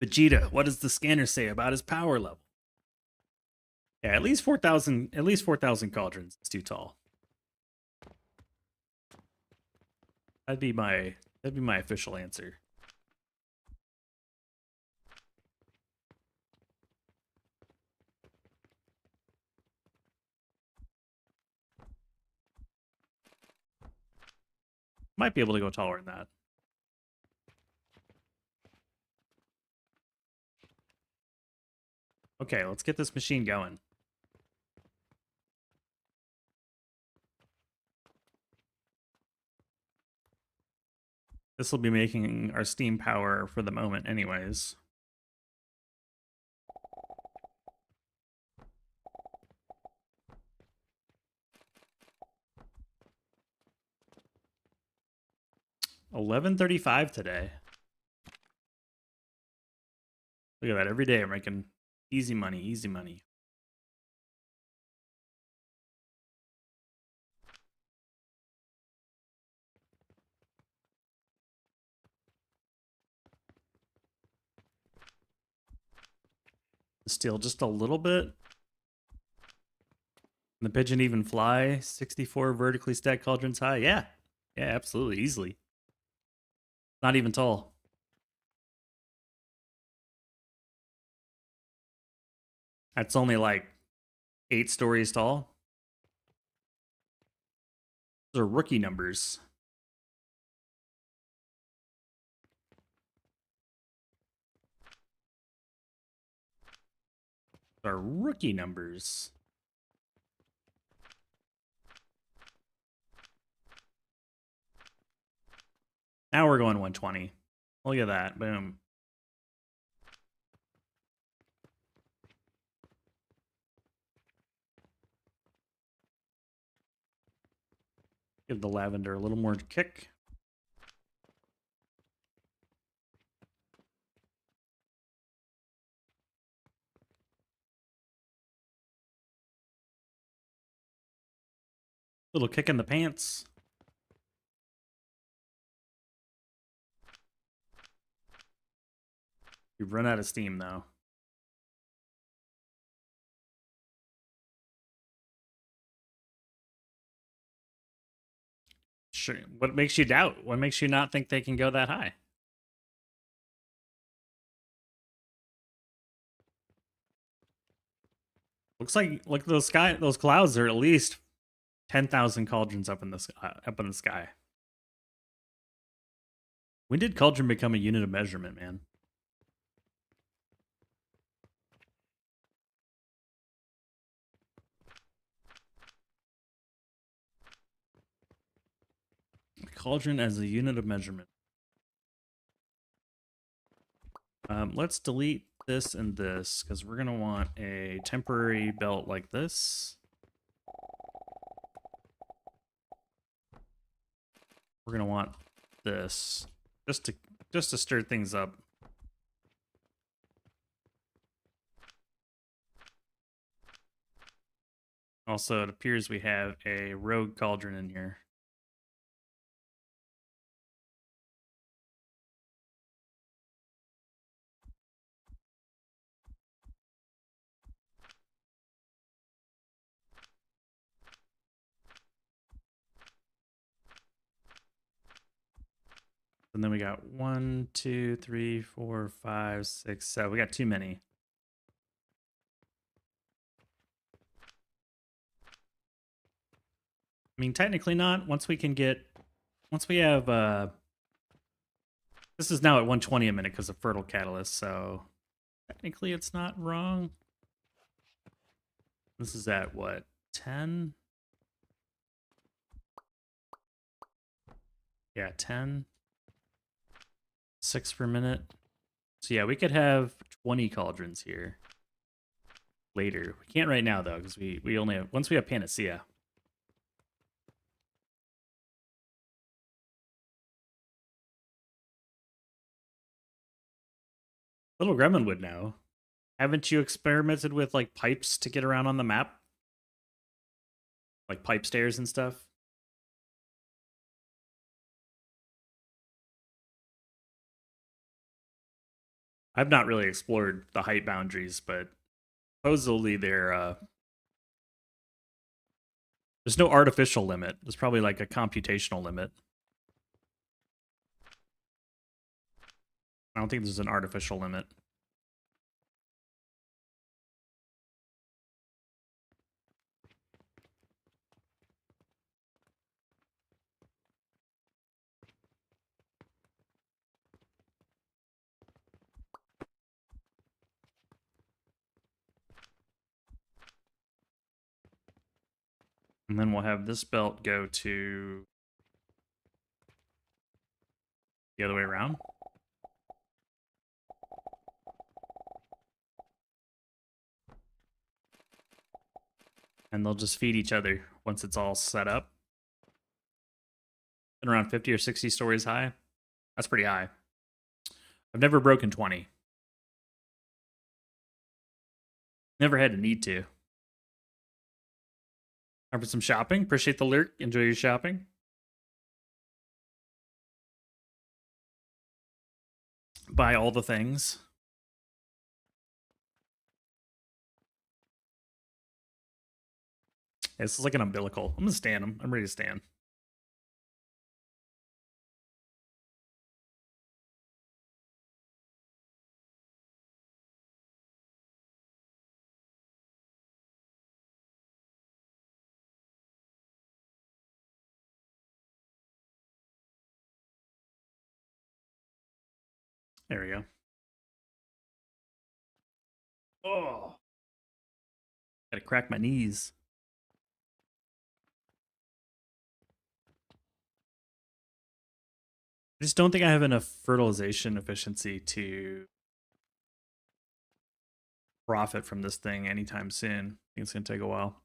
Vegeta, what does the scanner say about his power level? Yeah, at least 4,000. At least 4,000 cauldrons. It's too tall. That'd be my official answer. Might be able to go taller than that. Okay, let's get this machine going. This will be making our steam power for the moment anyways. $11.35 today. Look at that. Every day I'm making easy money, easy money. Steal just a little bit. Can the pigeon even fly? 64 vertically stacked cauldrons high? Yeah. Yeah, absolutely. Easily. Not even tall. That's only like 8 stories tall. Those are rookie numbers. Those are rookie numbers. Now we're going 120. Look at that. Boom. Give the lavender a little more kick. Little kick in the pants. You've run out of steam, though. Sure. What makes you doubt? What makes you not think they can go that high? Looks like look those sky. Those clouds are at least 10,000 cauldrons up in the sky. When did cauldron become a unit of measurement, man? Cauldron as a unit of measurement. Let's delete this and this because we're gonna want a temporary belt like this. We're gonna want this just to stir things up. Also, it appears we have a rogue cauldron in here. And then we got 1, 2, 3, 4, 5, 6, 7. We got too many. I mean, technically not. Once we have, this is now at 120 a minute because of fertile catalyst, so technically it's not wrong. This is at what, 10? Yeah, 10. 6 per minute. So yeah, we could have 20 cauldrons here later. We can't right now though, because we only have, once we have Panacea. Little Gremlin would know. Haven't you experimented with like pipes to get around on the map? Like pipe stairs and stuff? I've not really explored the height boundaries, but supposedly there's no artificial limit. There's probably like a computational limit. I don't think there's an artificial limit. And then we'll have this belt go to the other way around. And they'll just feed each other once it's all set up. And around 50 or 60 stories high. That's pretty high. I've never broken 20. Never had a need to. Time for some shopping. Appreciate the lurk. Enjoy your shopping. Buy all the things. This is like an umbilical. I'm gonna stand him. I'm ready to stand. There we go. Oh, gotta crack my knees. I just don't think I have enough fertilization efficiency to profit from this thing anytime soon. I think it's gonna take a while.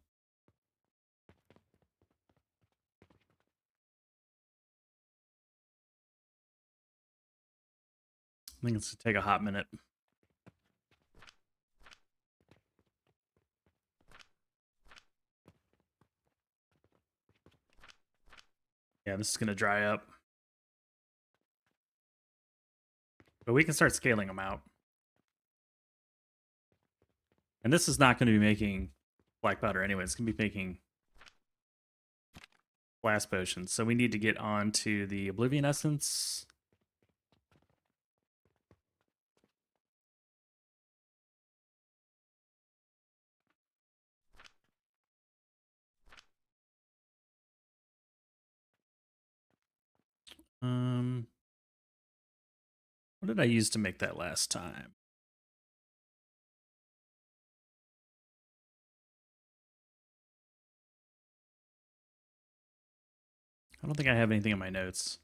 I think it's gonna take a hot minute. Yeah, this is gonna dry up. But we can start scaling them out. And this is not going to be making black powder anyway. It's going to be making blast potions. So we need to get on to the Oblivion Essence. What did I use to make that last time? I don't think I have anything in my notes.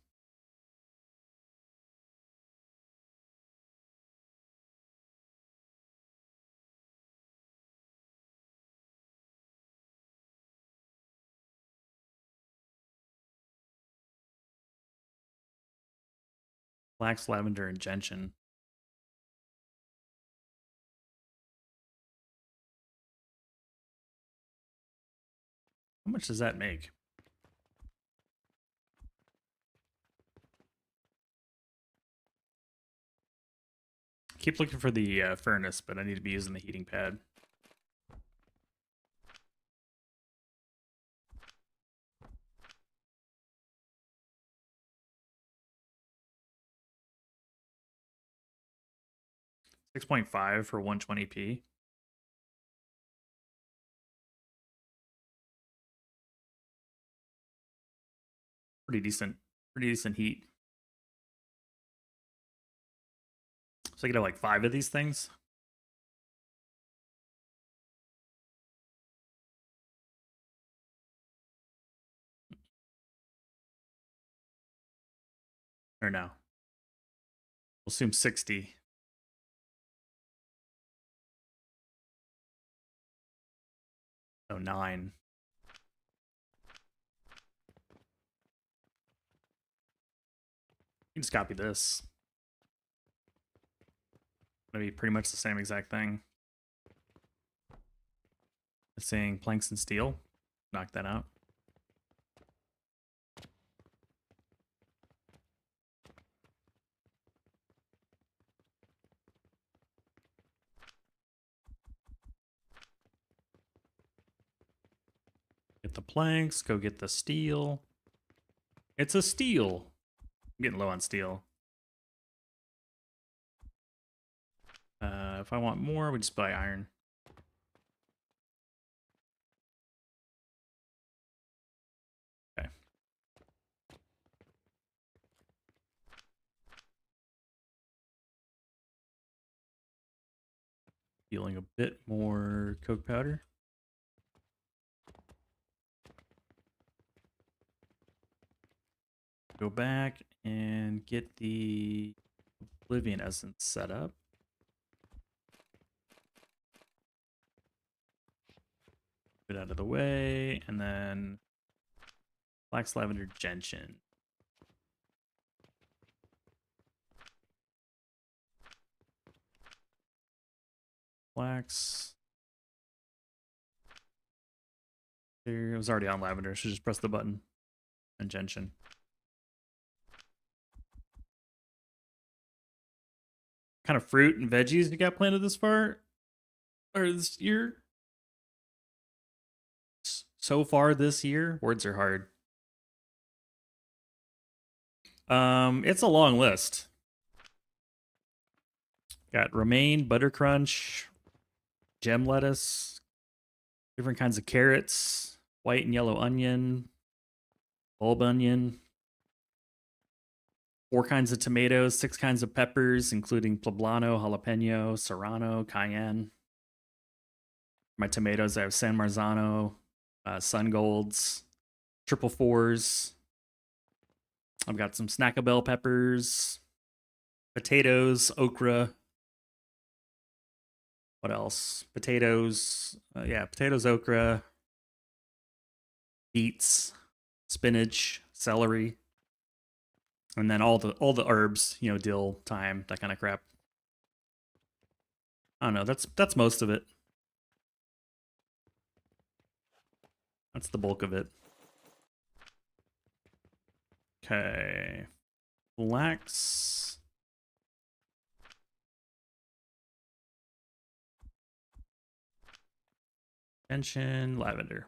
Flax, lavender, and gentian. How much does that make? Keep looking for the furnace, but I need to be using the heating pad. $6.5 for 120p. Pretty decent heat. So I could have like 5 of these things. Or no. We'll assume 60. Oh, 9. You can just copy this. Gonna be pretty much the same exact thing. It's saying planks and steel. Knock that out. Get the planks, go get the steel. It's a steel. I'm getting low on steel. If I want more, we just buy iron. Okay. Dealing a bit more coke powder. Go back and get the Oblivion Essence set up. Get out of the way, and then flax, lavender, gentian. Flax. There, it was already on lavender, so just press the button. And gentian. What kind of fruit and veggies you got planted this far? Or this year? so far this year. Words are hard. It's a long list. Got romaine, butter crunch, gem lettuce, different kinds of carrots, white and yellow onion, bulb onion, 4 kinds of tomatoes, 6 kinds of peppers, including poblano, jalapeno, serrano, cayenne. My tomatoes, I have San Marzano, Sun Golds, triple fours. I've got some Snackle Bell peppers, potatoes, okra. What else? Potatoes. Potatoes, okra, beets, spinach, celery, and then all the herbs. You know, dill, thyme, that kind of crap. I don't know. That's most of it. That's the bulk of it. Okay. Flax. Gentian, lavender.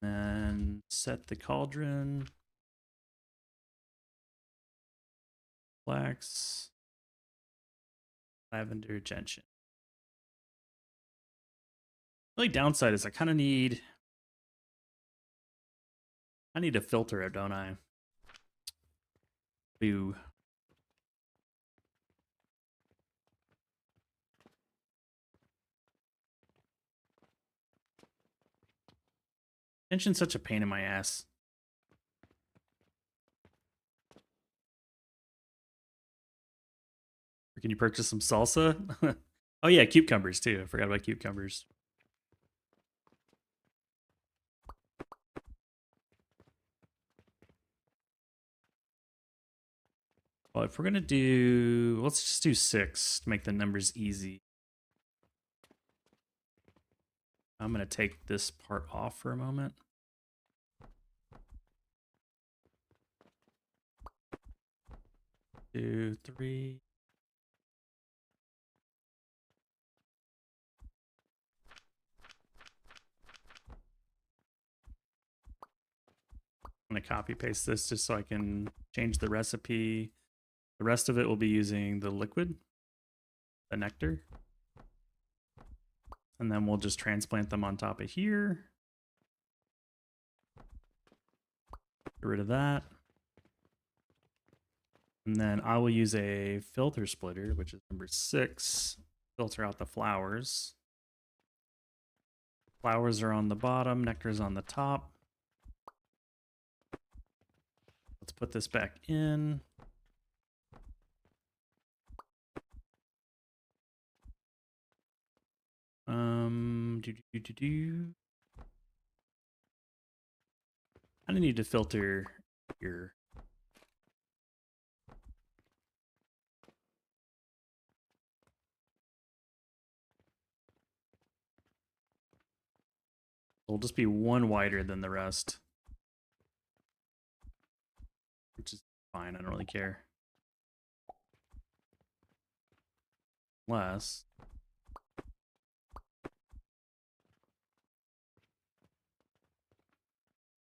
And set the cauldron. Flax. Lavender, gentian. The only downside is I kind of need... I need to filter it, don't I? Boo. Gentian's such a pain in my ass. Or can you purchase some salsa? Oh yeah, cucumbers too. I forgot about cucumbers. Well, if we're gonna do, let's just do 6 to make the numbers easy. I'm gonna take this part off for a moment. Two, 3. I'm gonna copy paste this just so I can change the recipe. The rest of it will be using the liquid, the nectar. And then we'll just transplant them on top of here. Get rid of that. And then I will use a filter splitter, which is number 6. Filter out the flowers. Flowers are on the bottom, nectar is on the top. Let's put this back in. I need to filter here. It'll just be one wider than the rest, which is fine. I don't really care. Unless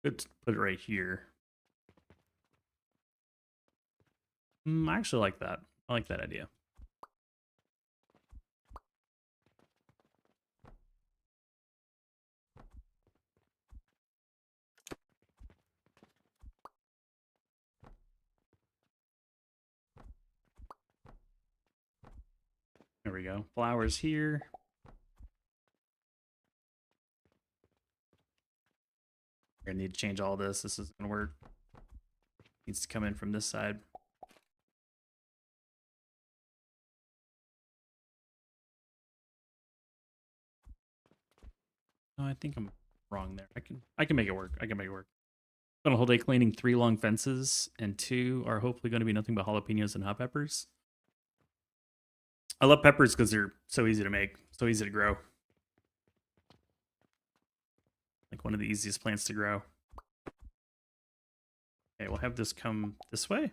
could put it right here. I actually like that. I like that idea. There we go. Flowers here. I need to change all this. This isn't gonna work. Needs to come in from this side. No, I think I'm wrong there. I can make it work. I can make it work. Spent a whole day cleaning 3 long fences, and 2 are hopefully going to be nothing but jalapenos and hot peppers. I love peppers because they're so easy to make, so easy to grow. Like one of the easiest plants to grow. Okay, we'll have this come this way.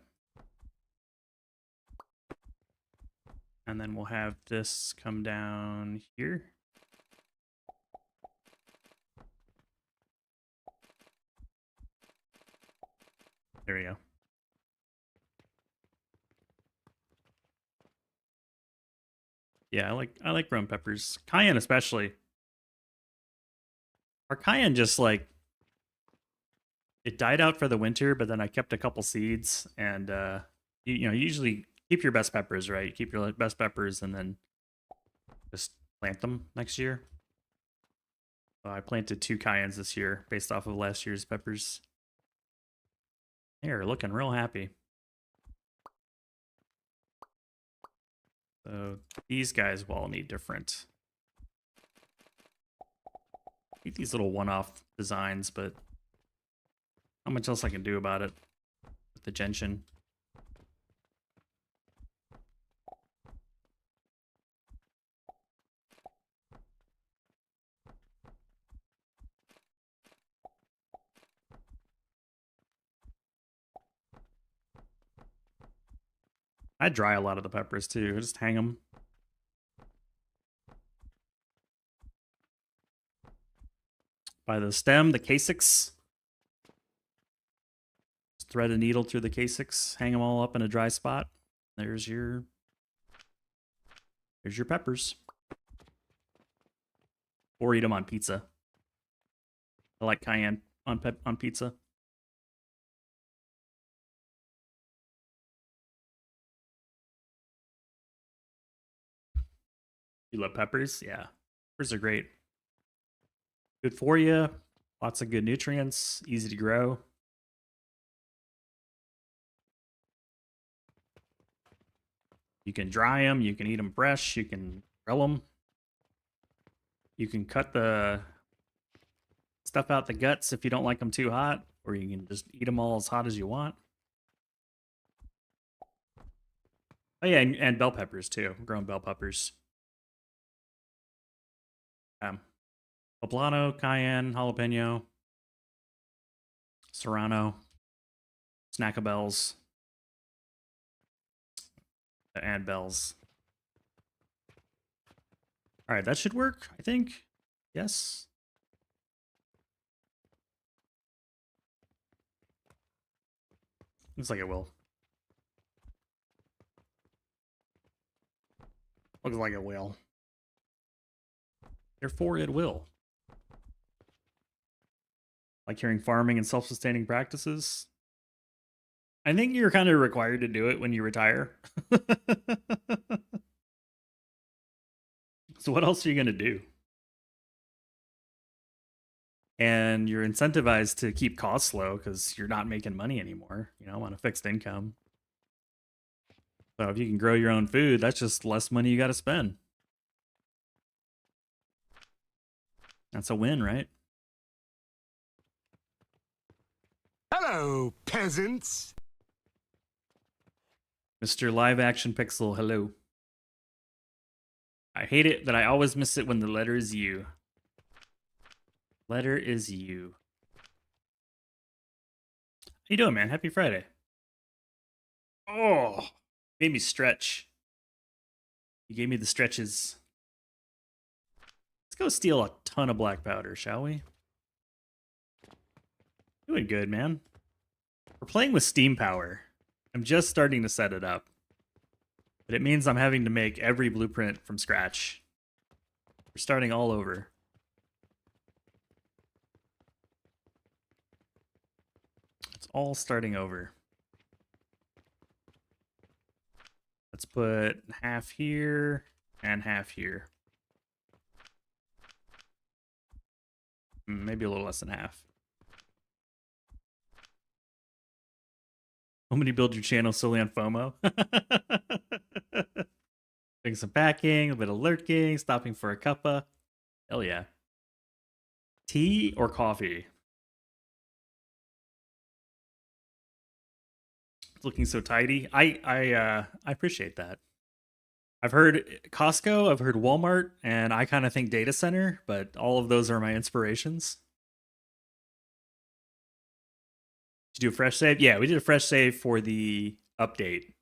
And then we'll have this come down here. There we go. Yeah, I like grown peppers. Cayenne especially. Our cayenne just like it died out for the winter, but then I kept a couple seeds and you know, you usually keep your best peppers, right? You keep your best peppers and then just plant them next year. I planted 2 cayennes this year based off of last year's peppers. They're looking real happy. So these guys will all need different. Keep these little one-off designs, but not much else I can do about it with the gentian. I dry a lot of the peppers too. Just hang them. By the stem, the K6. Just thread a needle through the K6. Hang them all up in a dry spot. There's your peppers. Or eat them on pizza. I like cayenne on pizza. You love peppers? Yeah. Peppers are great. Good for you. Lots of good nutrients. Easy to grow. You can dry them. You can eat them fresh. You can grill them. You can cut the stuff out the guts if you don't like them too hot. Or you can just eat them all as hot as you want. Oh yeah, and bell peppers too. Grown bell peppers. Poblano, cayenne, jalapeno, serrano, snackabells, and bells. All right, that should work, I think. Yes. Looks like it will. Looks like it will. Therefore, it will. Like hearing farming and self-sustaining practices. I think you're kind of required to do it when you retire. So what else are you going to do? And you're incentivized to keep costs low because you're not making money anymore, you know, on a fixed income. So if you can grow your own food, that's just less money you got to spend. That's a win, right? Hello, peasants. Mr. Live Action Pixel, hello. I hate it that I always miss it when the letter is U. Letter is U. How you doing, man? Happy Friday. Oh, made me stretch. You gave me the stretches. Let's go steal a ton of black powder, shall we? Doing good, man. We're playing with steam power. I'm just starting to set it up. But it means I'm having to make every blueprint from scratch. We're starting all over. It's all starting over. Let's put half here and half here. Maybe a little less than half. Want me to build your channel solely on FOMO? Doing some packing, a bit of lurking, stopping for a cuppa. Hell yeah. Tea or coffee? It's looking so tidy. I appreciate that. I've heard Costco, I've heard Walmart, and I kind of think data center, but all of those are my inspirations. Did you do a fresh save? Yeah, we did a fresh save for the update.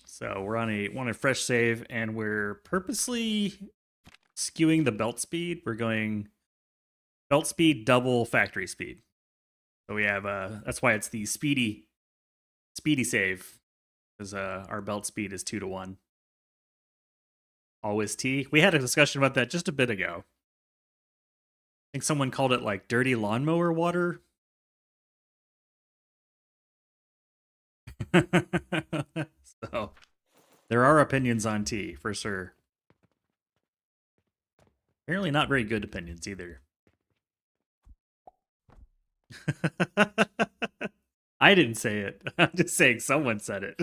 So we're on a fresh save, and we're purposely skewing the belt speed. We're going belt speed double factory speed. So we have that's why it's the speedy save, because our belt speed is 2-1. Always tea. We had a discussion about that just a bit ago. I think someone called it like dirty lawnmower water. So there are opinions on tea for sure. Apparently not very good opinions either. I didn't say it. I'm just saying someone said it.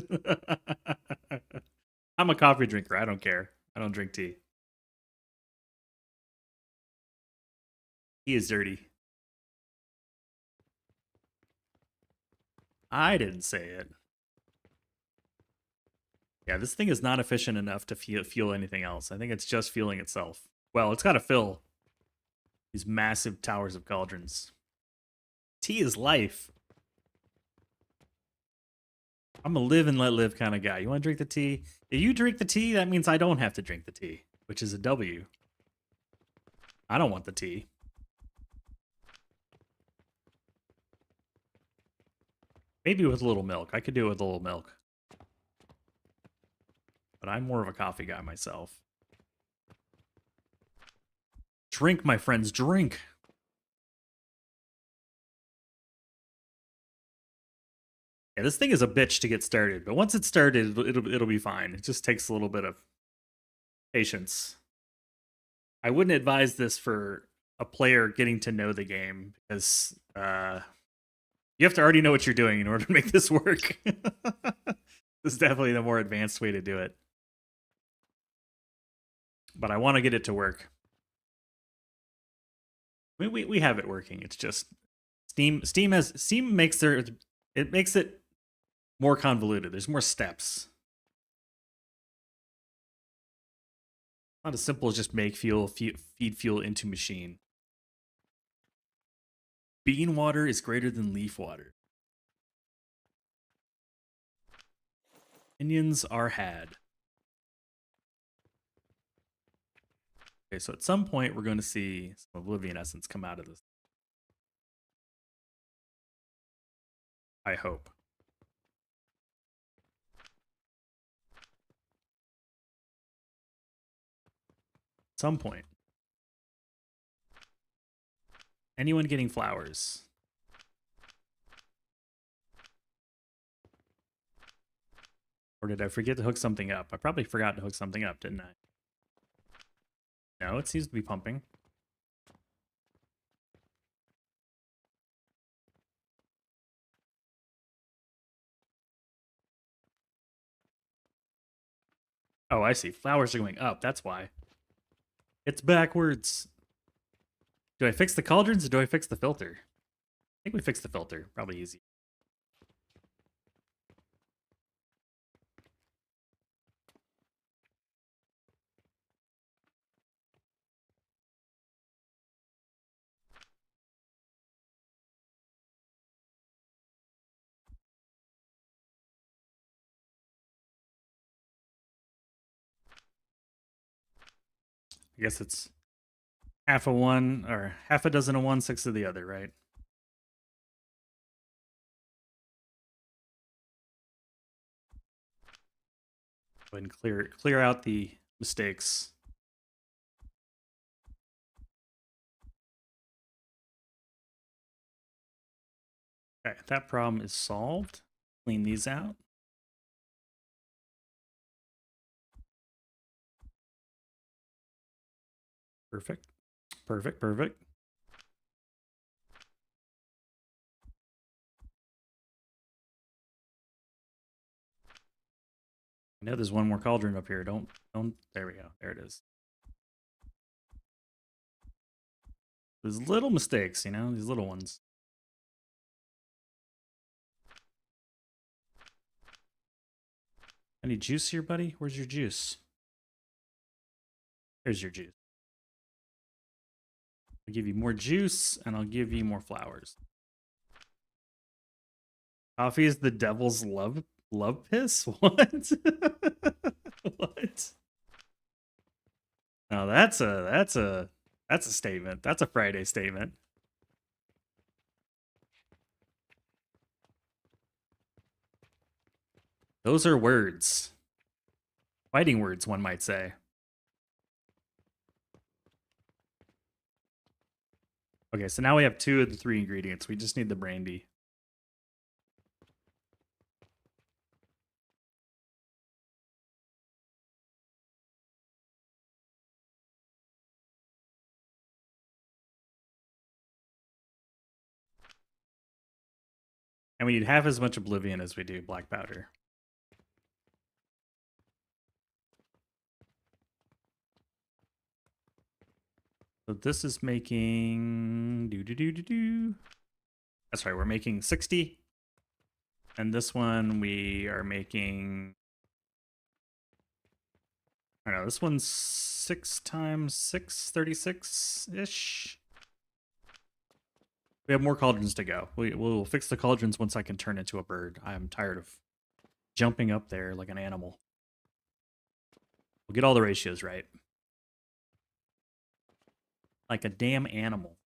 I'm a coffee drinker. I don't care. I don't drink tea. Tea is dirty. I didn't say it. Yeah, this thing is not efficient enough to fuel anything else. I think it's just fueling itself. Well, it's got to fill these massive towers of cauldrons. Tea is life. I'm a live and let live kind of guy. You want to drink the tea? If you drink the tea, that means I don't have to drink the tea, which is a W. I don't want the tea. Maybe with a little milk. I could do it with a little milk. But I'm more of a coffee guy myself. Drink, my friends, drink. Yeah, this thing is a bitch to get started, but once it's started, it'll be fine. It just takes a little bit of patience. I wouldn't advise this for a player getting to know the game, because you have to already know what you're doing in order to make this work. This is definitely the more advanced way to do it. But I want to get it to work. We have it working. It's just Steam makes it more convoluted. There's more steps. Not as simple as just make fuel, feed fuel into machine. Bean water is greater than leaf water. Opinions are had. Okay, so at some point we're going to see some Oblivion Essence come out of this. I hope. At some point. Anyone getting flowers? Or did I forget to hook something up? I probably forgot to hook something up, didn't I? No, it seems to be pumping. Oh, I see. Flowers are going up. That's why. It's backwards. Do I fix the cauldrons or do I fix the filter? I think we fix the filter. Probably easy. I guess it's half a one, or half a dozen of one, 6 of the other, right? Go ahead and clear out the mistakes. Okay, that problem is solved. Clean these out. Perfect. Perfect, perfect. I know there's one more cauldron up here. Don't, there we go. There it is. There's little mistakes, you know, these little ones. Any juice here, buddy? Where's your juice? Here's your juice. I'll give you more juice, and I'll give you more flowers. Coffee is the devil's love piss? What? What? Now that's a statement. That's a Friday statement. Those are words. Fighting words, one might say. Okay, so now we have 2 of the 3 ingredients. We just need the brandy. And we need half as much oblivion as we do black powder. So this is making That's right, we're making 60. And this one we are making, I don't know, this one's 6 times 6, 36-ish. We have more cauldrons to go. We'll fix the cauldrons once I can turn into a bird. I'm tired of jumping up there like an animal. We'll get all the ratios right. Like a damn animal.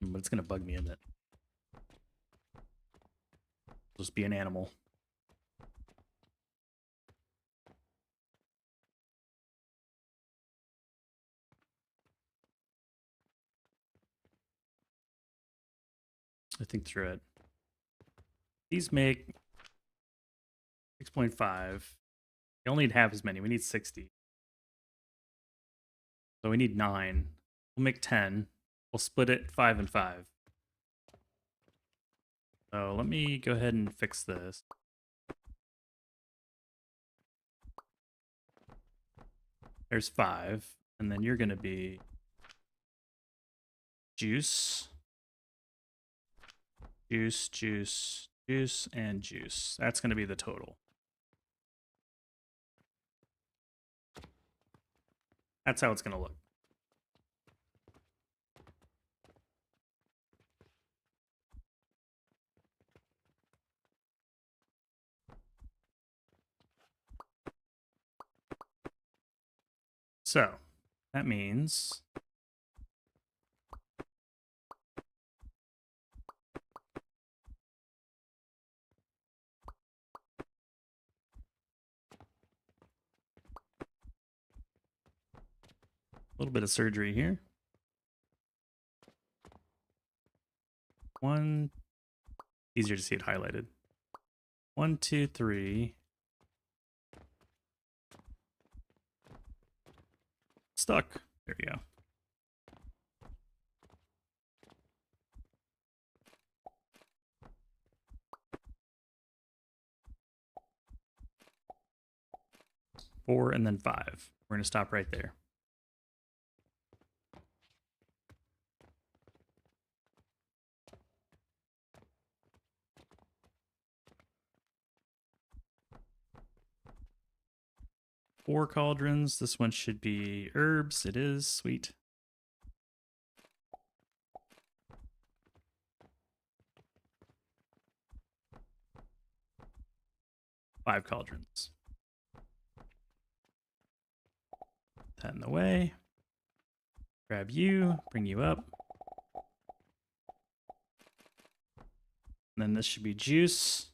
But it's gonna bug me, isn't it? Just be an animal. I think through it. These make 6.5. We only need half as many. We need 60. So we need 9. We'll make 10. We'll split it 5 and 5. So let me go ahead and fix this. There's 5. And then you're going to be juice. Juice, juice, juice, and juice. That's going to be the total. That's how it's going to look. So, that means a little bit of surgery here. 1, easier to see it highlighted. 1, 2, 3. Stuck. There you go. Four and then 5. We're going to stop right there. Four cauldrons. This one should be herbs. It is. Sweet. Five cauldrons. Put that in the way. Grab you. Bring you up. And then this should be juice.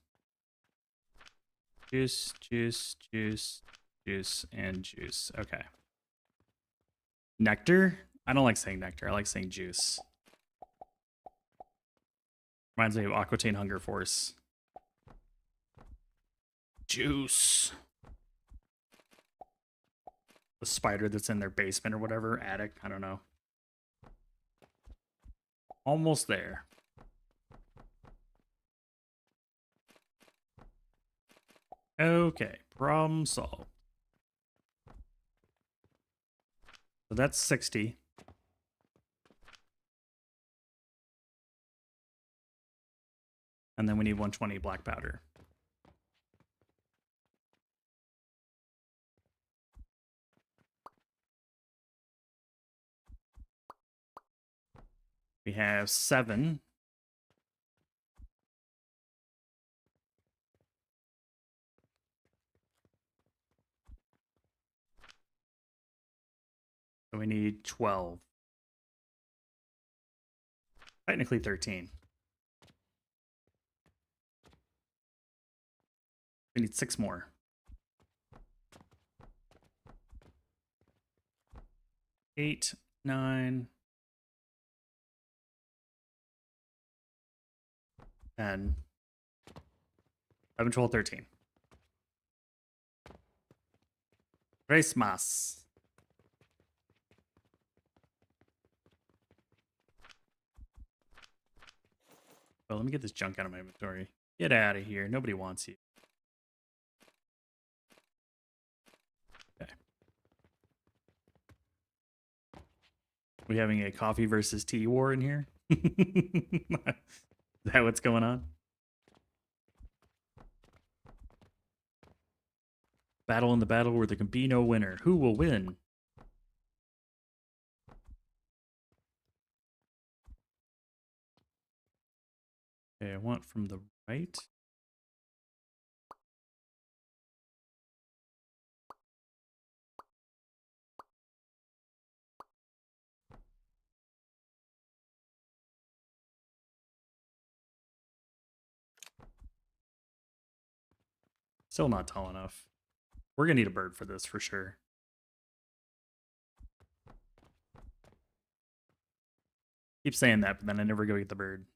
Juice, juice, juice, juice, and juice. Okay. Nectar? I don't like saying nectar. I like saying juice. Reminds me of Aquitaine Hunger Force. Juice. The spider that's in their basement or whatever. Attic. I don't know. Almost there. Okay. Problem solved. So that's 60. And then we need 120 black powder. We have 7. So we need 12. Technically 13. We need 6 more. Eight, 9, 10, 11, 12, 13. Christmas. Well, let me get this junk out of my inventory. Get out of here. Nobody wants you. Okay. We having a coffee versus tea war in here? Is that what's going on? Battle in the battle where there can be no winner. Who will win? Okay, I want from the right. Still not tall enough. We're gonna need a bird for this for sure. Keep saying that, but then I never go get the bird.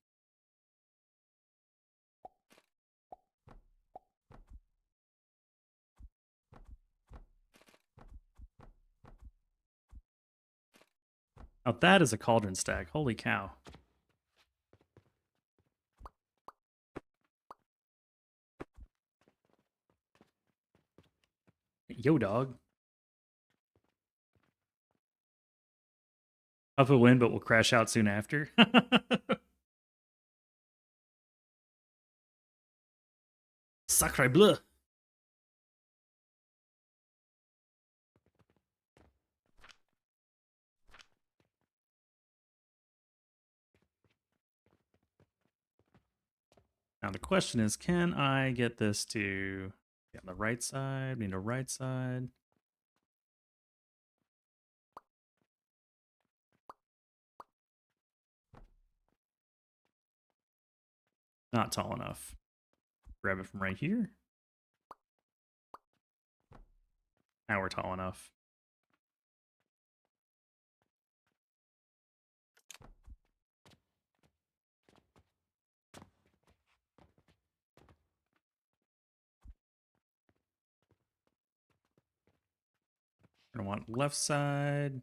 Now that is a cauldron stack. Holy cow. Yo, dog. Up a win, but we'll crash out soon after. Sacre bleu. Now the question is, can I get this to on the right side? We need a right side. Not tall enough. Grab it from right here. Now we're tall enough. I want left side.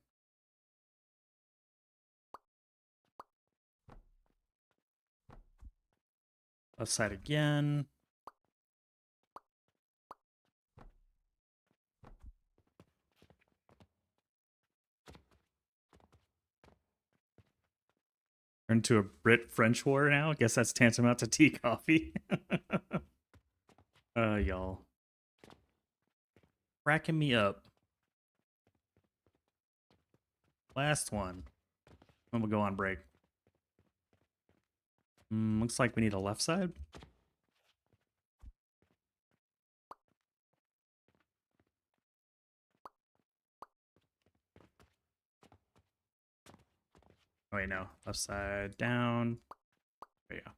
Left side again. Turn to a Brit-French war now. I guess that's tantamount to tea coffee. Y'all. Cracking me up. Last one. Then we'll go on break. Looks like we need a left side. Oh, wait, no. Left side down. There you go.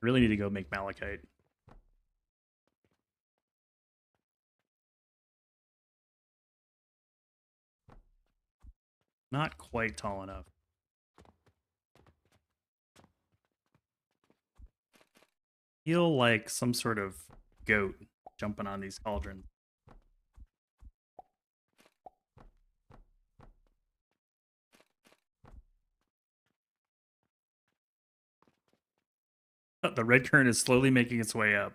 Really need to go make malachite. Not quite tall enough. Feel like some sort of goat jumping on these cauldrons. The red current is slowly making its way up.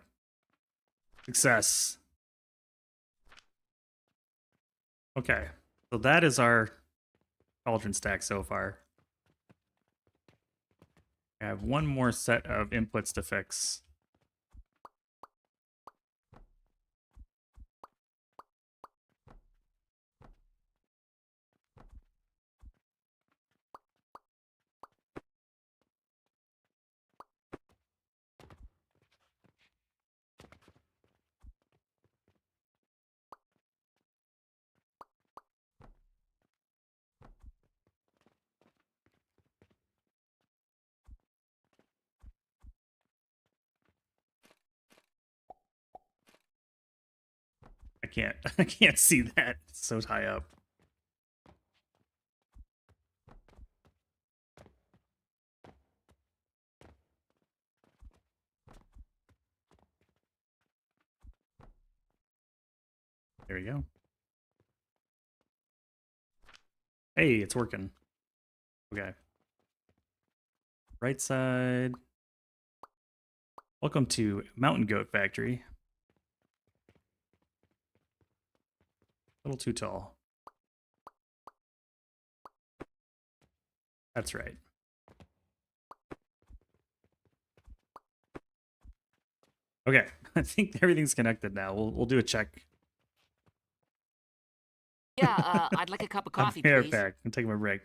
Success. Okay, so that is our cauldron stack so far. I have one more set of inputs to fix. can't I can't see that. It's so high up. There we go. Hey, it's working. Okay. Right side. Welcome to Mountain Goat Factory. A little too tall. That's right. Okay, I think everything's connected now. We'll do a check. Yeah, I'd like a cup of coffee, I'm please. back. I'm taking my break.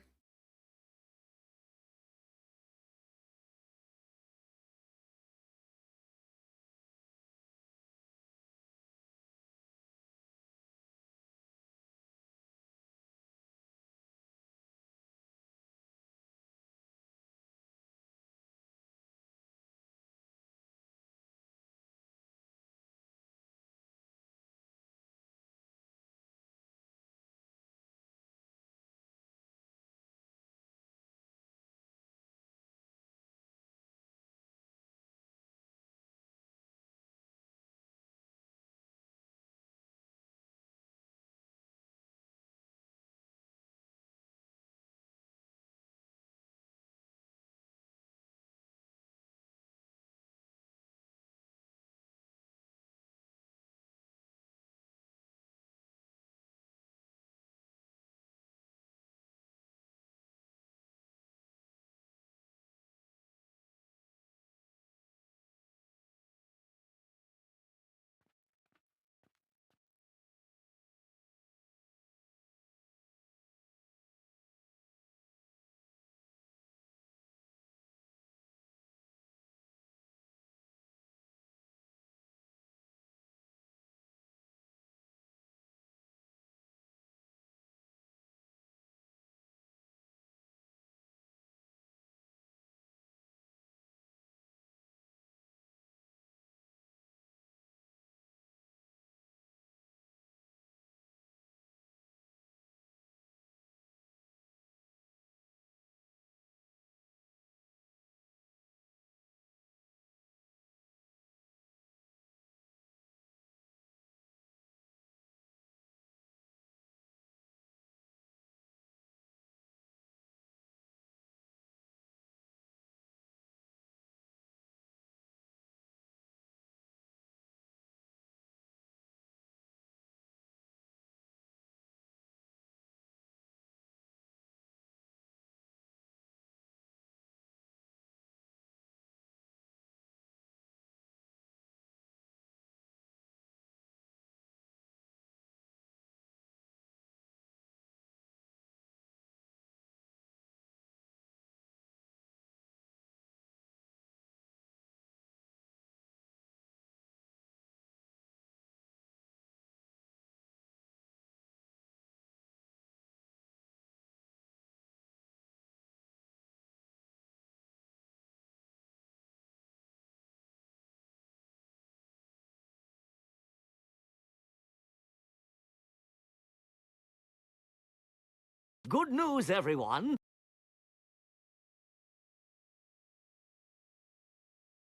Good news, everyone.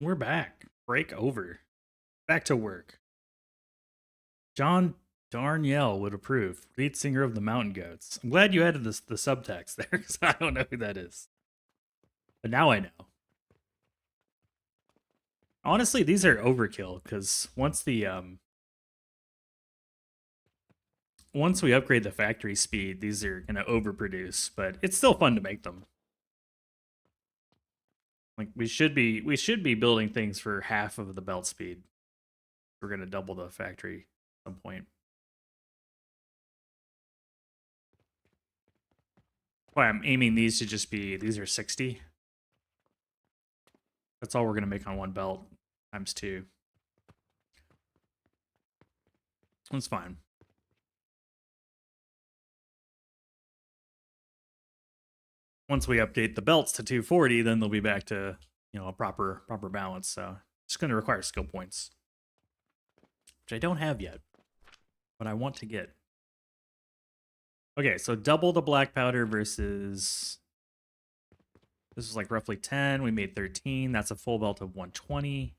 We're back. Break over. Back to work. John Darnielle would approve. Lead singer of the Mountain Goats. I'm glad you added the subtext there because I don't know who that is. But now I know. Honestly, these are overkill because once we upgrade the factory speed, these are gonna overproduce. But it's still fun to make them. Like we should be building things for half of the belt speed. We're gonna double the factory at some point. Why I'm aiming these to just be, these are 60. That's all we're gonna make on one belt, times 2. That's fine. Once we update the belts to 240, then they'll be back to, a proper balance. So it's gonna require skill points, which I don't have yet. But I want to get. Okay, so double the black powder versus. This is like roughly 10. We made 13. That's a full belt of 120.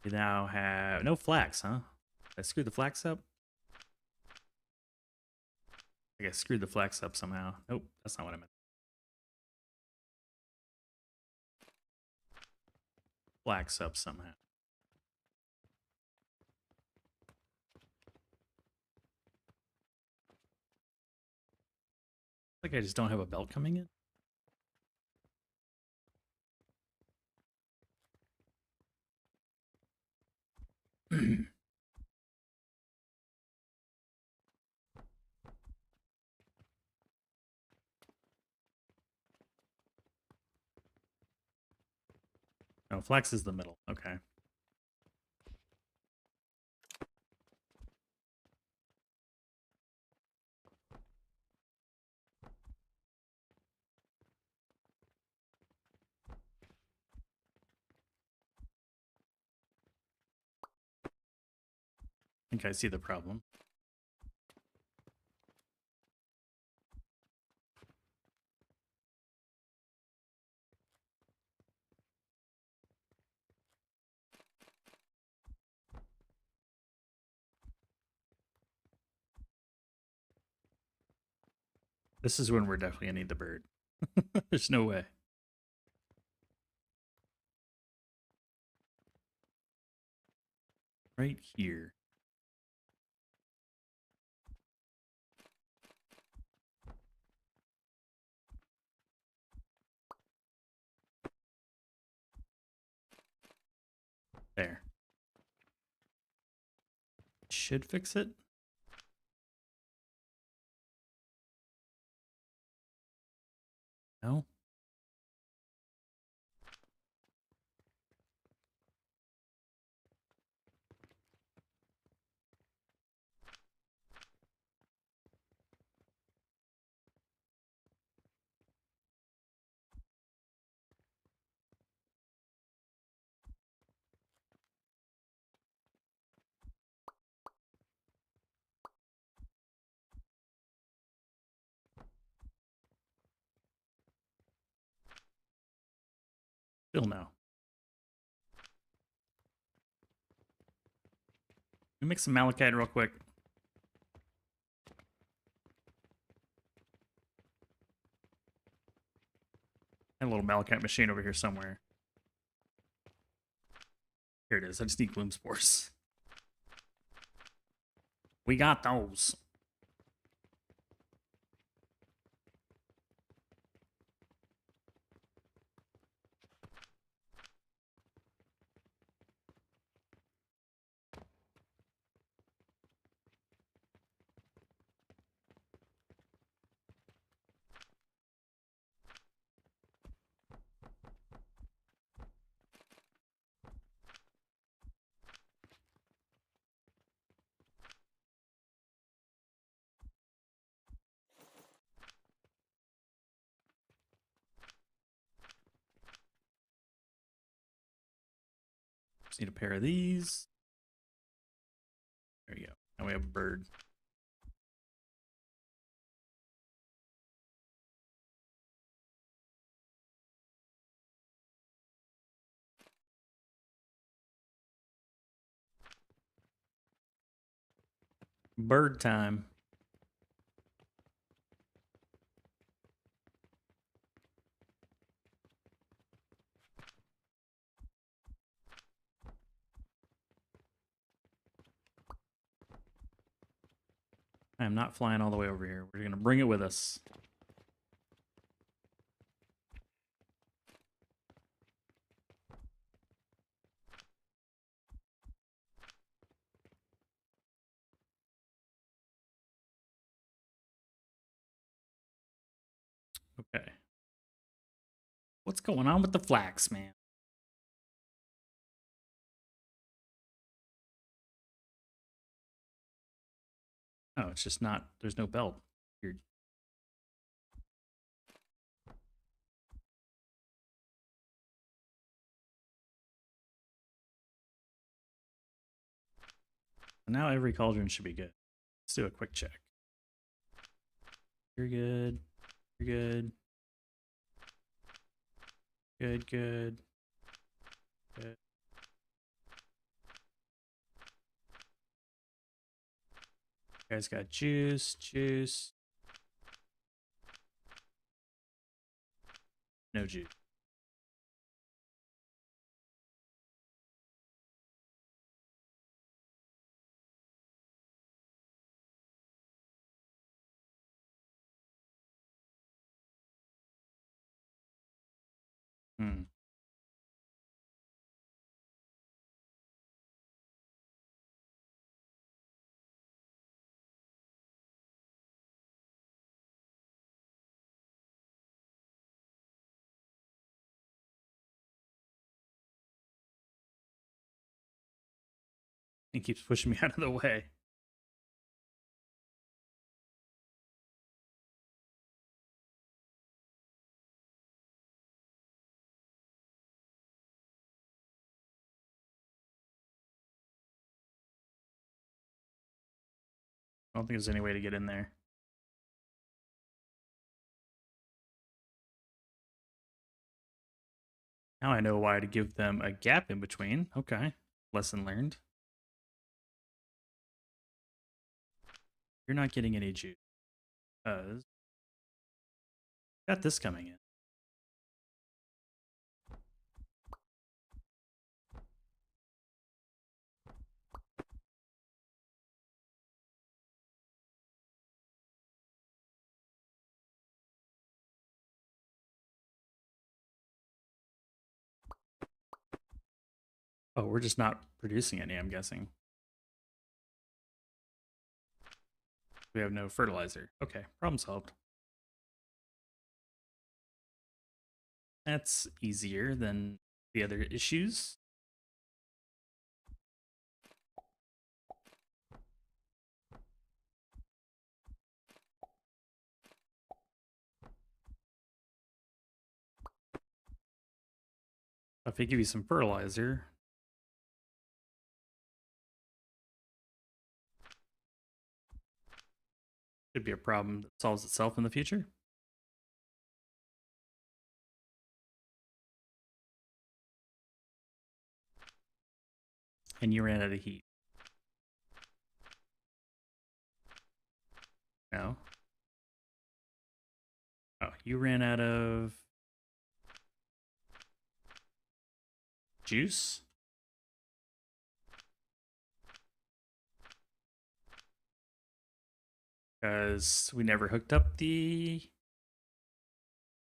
We now have no flax, huh? Did I screw the flax up? I guess screwed the flax up somehow. Nope, that's not what I meant. Flax up somehow. Like I just don't have a belt coming in. No, flax is the middle. Okay. I think I see the problem. This is when we're definitely gonna need the bird. There's no way. Right here. There. Should fix it. No? Still no. Let me make some malachite real quick. And a little malachite machine over here somewhere. Here it is. I just need gloom spores. We got those. Just need a pair of these. There you go. Now we have a bird. Bird time. I am not flying all the way over here. We're going to bring it with us. Okay. What's going on with the flax, man? Oh, it's just not, there's no belt. Weird. Now every cauldron should be good. Let's do a quick check. You're good. You're good. Good, good. Good. You guys got juice, juice. No juice. Hmm. He keeps pushing me out of the way. I don't think there's any way to get in there. Now I know why to give them a gap in between. Okay. Lesson learned. You're not getting any juice. Got this coming in. Oh, we're just not producing any, I'm guessing. We have no fertilizer. Okay, problem solved. That's easier than the other issues. If they give you some fertilizer, could be a problem that solves itself in the future. And you ran out of heat. No. Oh, you ran out of juice? Because we never hooked up the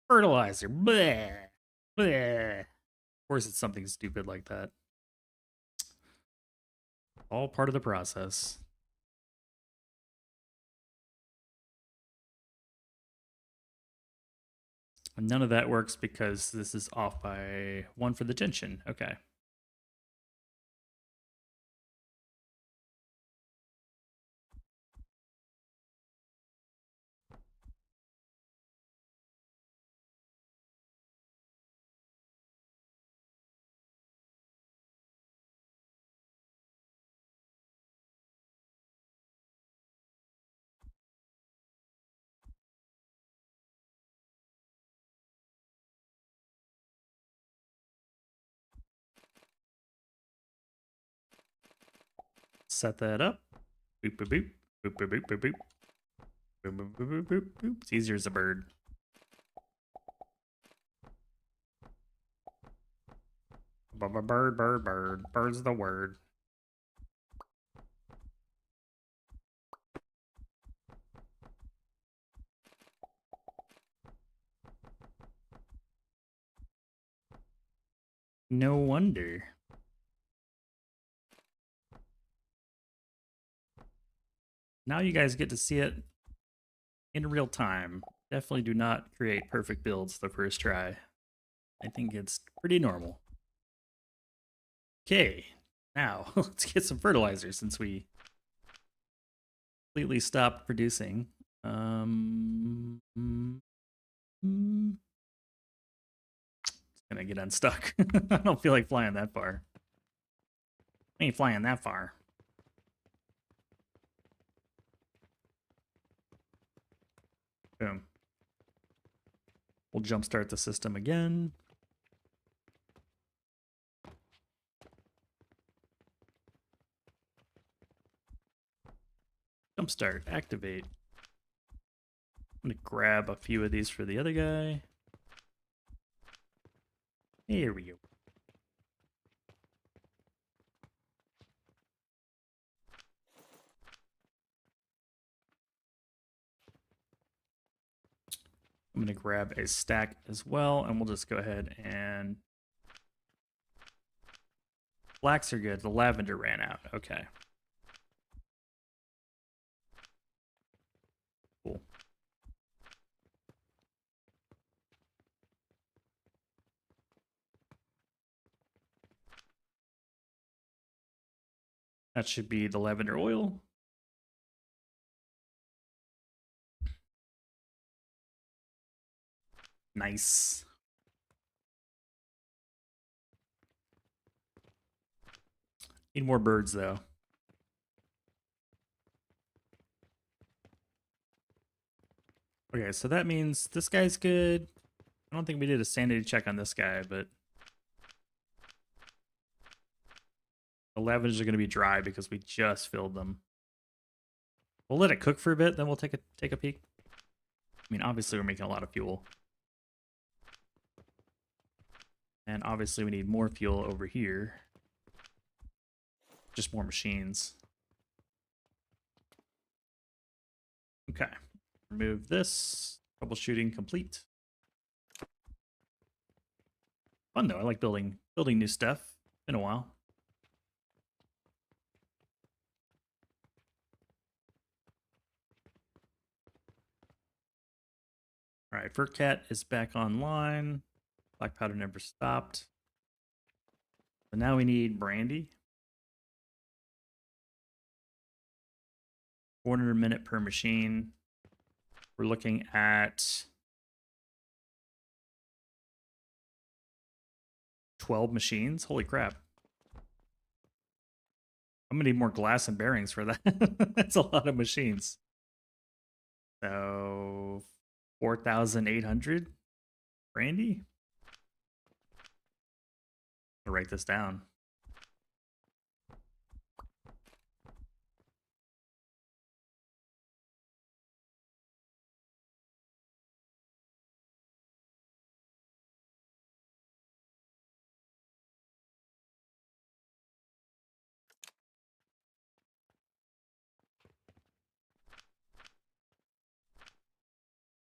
fertilizer. Bleh. Bleh. Of course it's something stupid like that. All part of the process. And none of that works because this is off by 1 for the tension. Okay. Set that up. Boop, boop, boop. Boop, boop, boop, boop, boop. Boop, boop, boop, boop, boop, boop. It's easier as a bird. Bird, bird, bird. Bird's the word. No wonder. Now you guys get to see it in real time. Definitely do not create perfect builds the first try. I think it's pretty normal. Okay, now let's get some fertilizer since we completely stopped producing. It's gonna get unstuck. I don't feel like flying that far. I ain't flying that far. Boom. We'll jumpstart the system again. Jumpstart, activate. I'm gonna grab a few of these for the other guy. Here we go. I'm gonna grab a stack as well, and we'll just go ahead and blacks are good. The lavender ran out. Okay. Cool. That should be the lavender oil. Nice. Need more birds though. Okay, so that means this guy's good. I don't think we did a sanity check on this guy, but the lavenders are going to be dry because we just filled them. We'll let it cook for a bit, then we'll take a peek. I mean, obviously we're making a lot of fuel. And obviously we need more fuel over here. Just more machines. Okay. Remove this. Troubleshooting complete. Fun though. I like building new stuff. Been a while. All right, Fur Cat is back online. Black powder never stopped. So now we need brandy. 400 a minute per machine. We're looking at 12 machines. Holy crap. I'm gonna need more glass and bearings for that. That's a lot of machines. So 4,800 brandy. I'll write this down.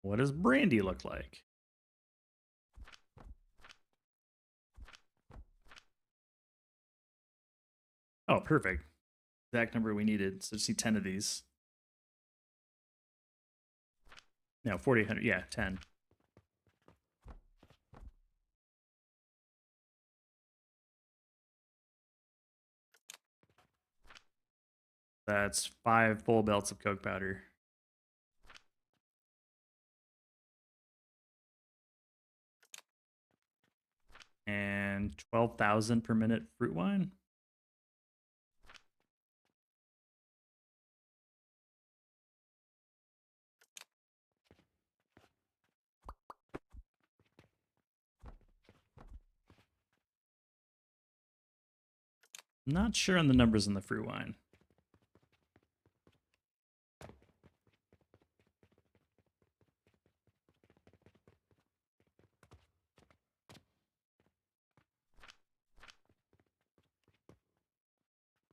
What does brandy look like? Oh, perfect. Exact number we needed. So just need 10 of these. No, 4,800. Yeah, 10. That's 5 full belts of coke powder. And 12,000 per minute fruit wine. Not sure on the numbers in the fruit wine.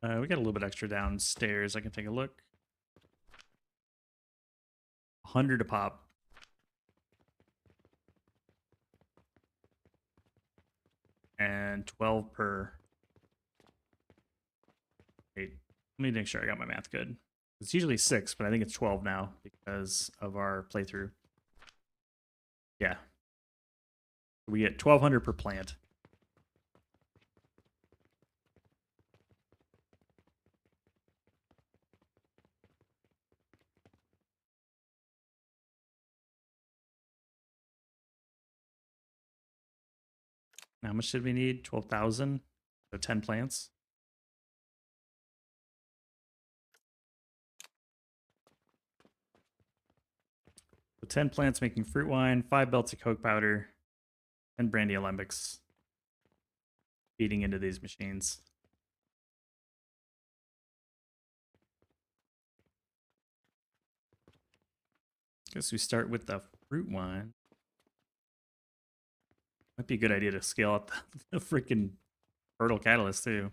We got a little bit extra downstairs. I can take a look. 100 a pop. And 12 per. Wait, let me make sure I got my math good. It's usually 6, but I think it's 12 now because of our playthrough. Yeah. We get 1,200 per plant. How much did we need? 12,000. So 10 plants. So 10 plants making fruit wine, 5 belts of coke powder, and brandy alembics feeding into these machines. Guess we start with the fruit wine. Might be a good idea to scale up the freaking fertile catalyst too.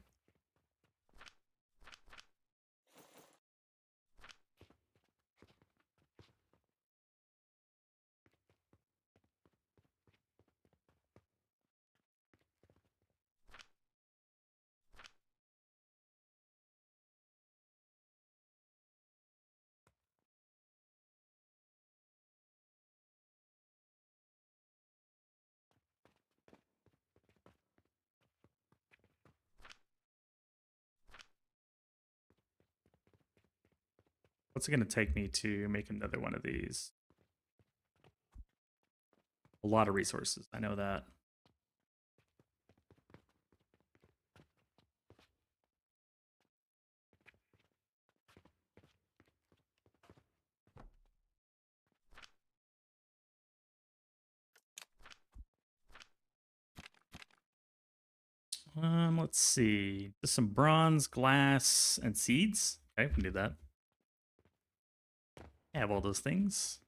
What's it going to take me to make another one of these? A lot of resources, I know that. Let's see. Just some bronze, glass, and seeds. Okay, we can do that. Have all those things.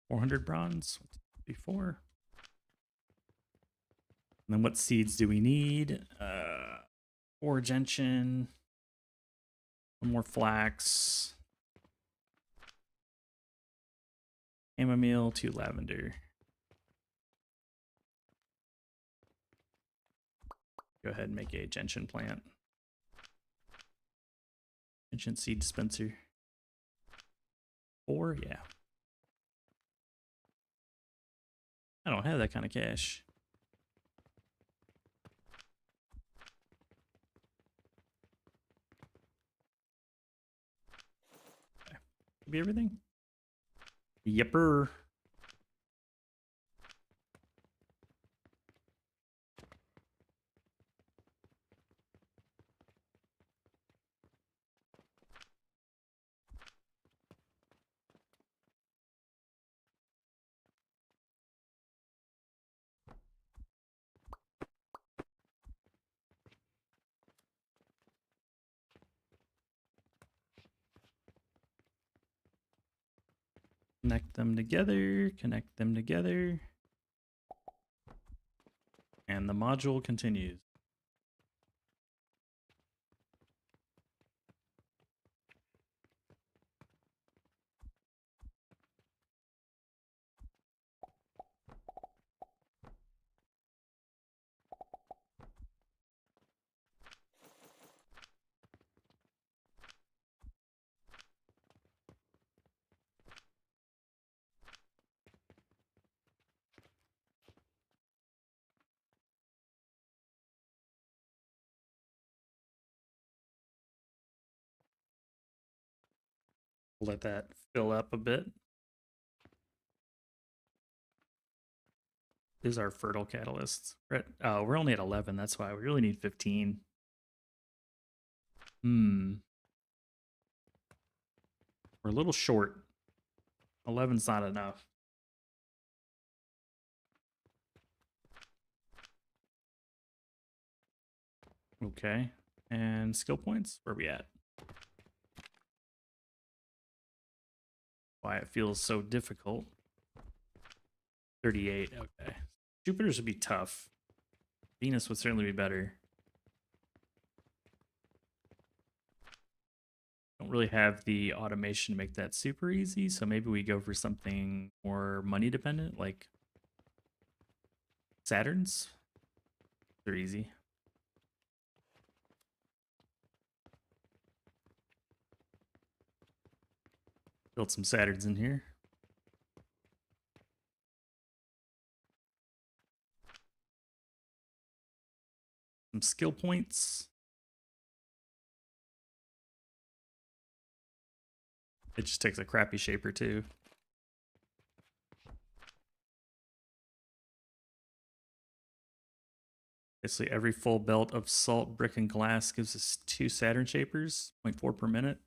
$400 bronze. Before. And then what seeds do we need? 4 gentian. 1 more flax. Chamomile, 2 lavender. Go ahead and make a gentian plant. Gentian seed dispenser. 4, yeah. I don't have that kind of cash. Okay. Could be everything. Yepper. Connect them together, connect them together. And the module continues. Let that fill up a bit. This is our fertile catalyst. We're only at 11. That's why we really need 15. We're a little short. 11's not enough. Okay. And skill points? Where are we at? Why it feels so difficult. 38. Okay. Jupiter's would be tough. Venus would certainly be better. Don't really have the automation to make that super easy, so maybe we go for something more money dependent, like Saturn's. They're easy. Built some Saturns in here. Some skill points. It just takes a crappy shaper too. Basically, every full belt of salt, brick, and glass gives us 2 Saturn shapers, 0.4 per minute.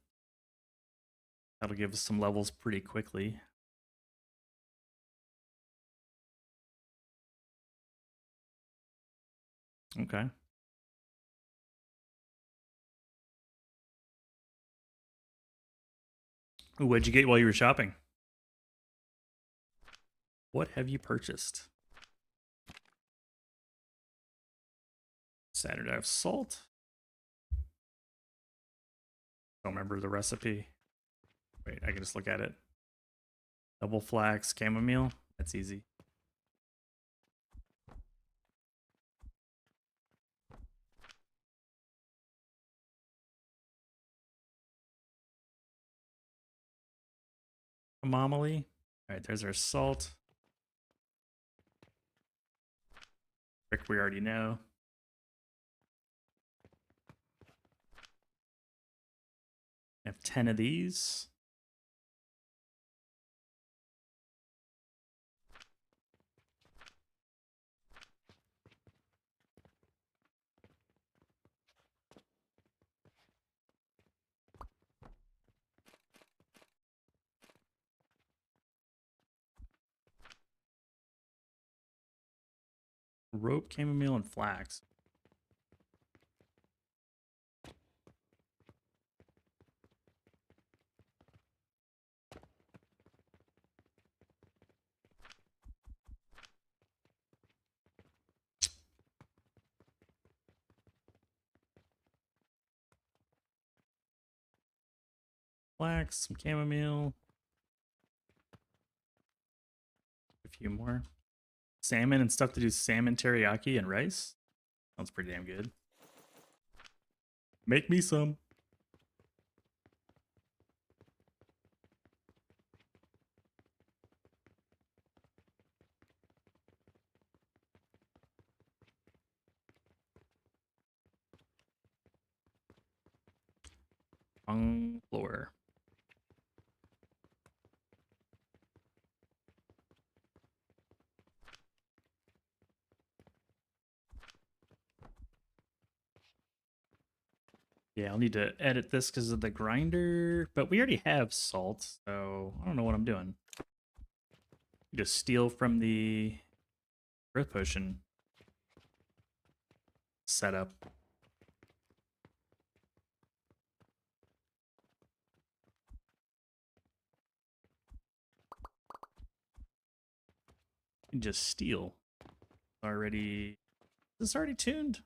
That'll give us some levels pretty quickly. Okay. Ooh, what'd you get while you were shopping? What have you purchased? Saturn dive salt. Don't remember the recipe. Wait, I can just look at it. Double flax chamomile. That's easy. Anomaly. All right, there's our salt. Brick we already know. I have 10 of these. Rope, chamomile, and flax. Flax, some chamomile. A few more. Salmon and stuff to do salmon teriyaki and rice. Sounds pretty damn good. Make me some. On floor. Yeah, I'll need to edit this because of the grinder, but we already have salt, so I don't know what I'm doing. Just steal from the growth potion setup. And just steal. Already, is this already tuned?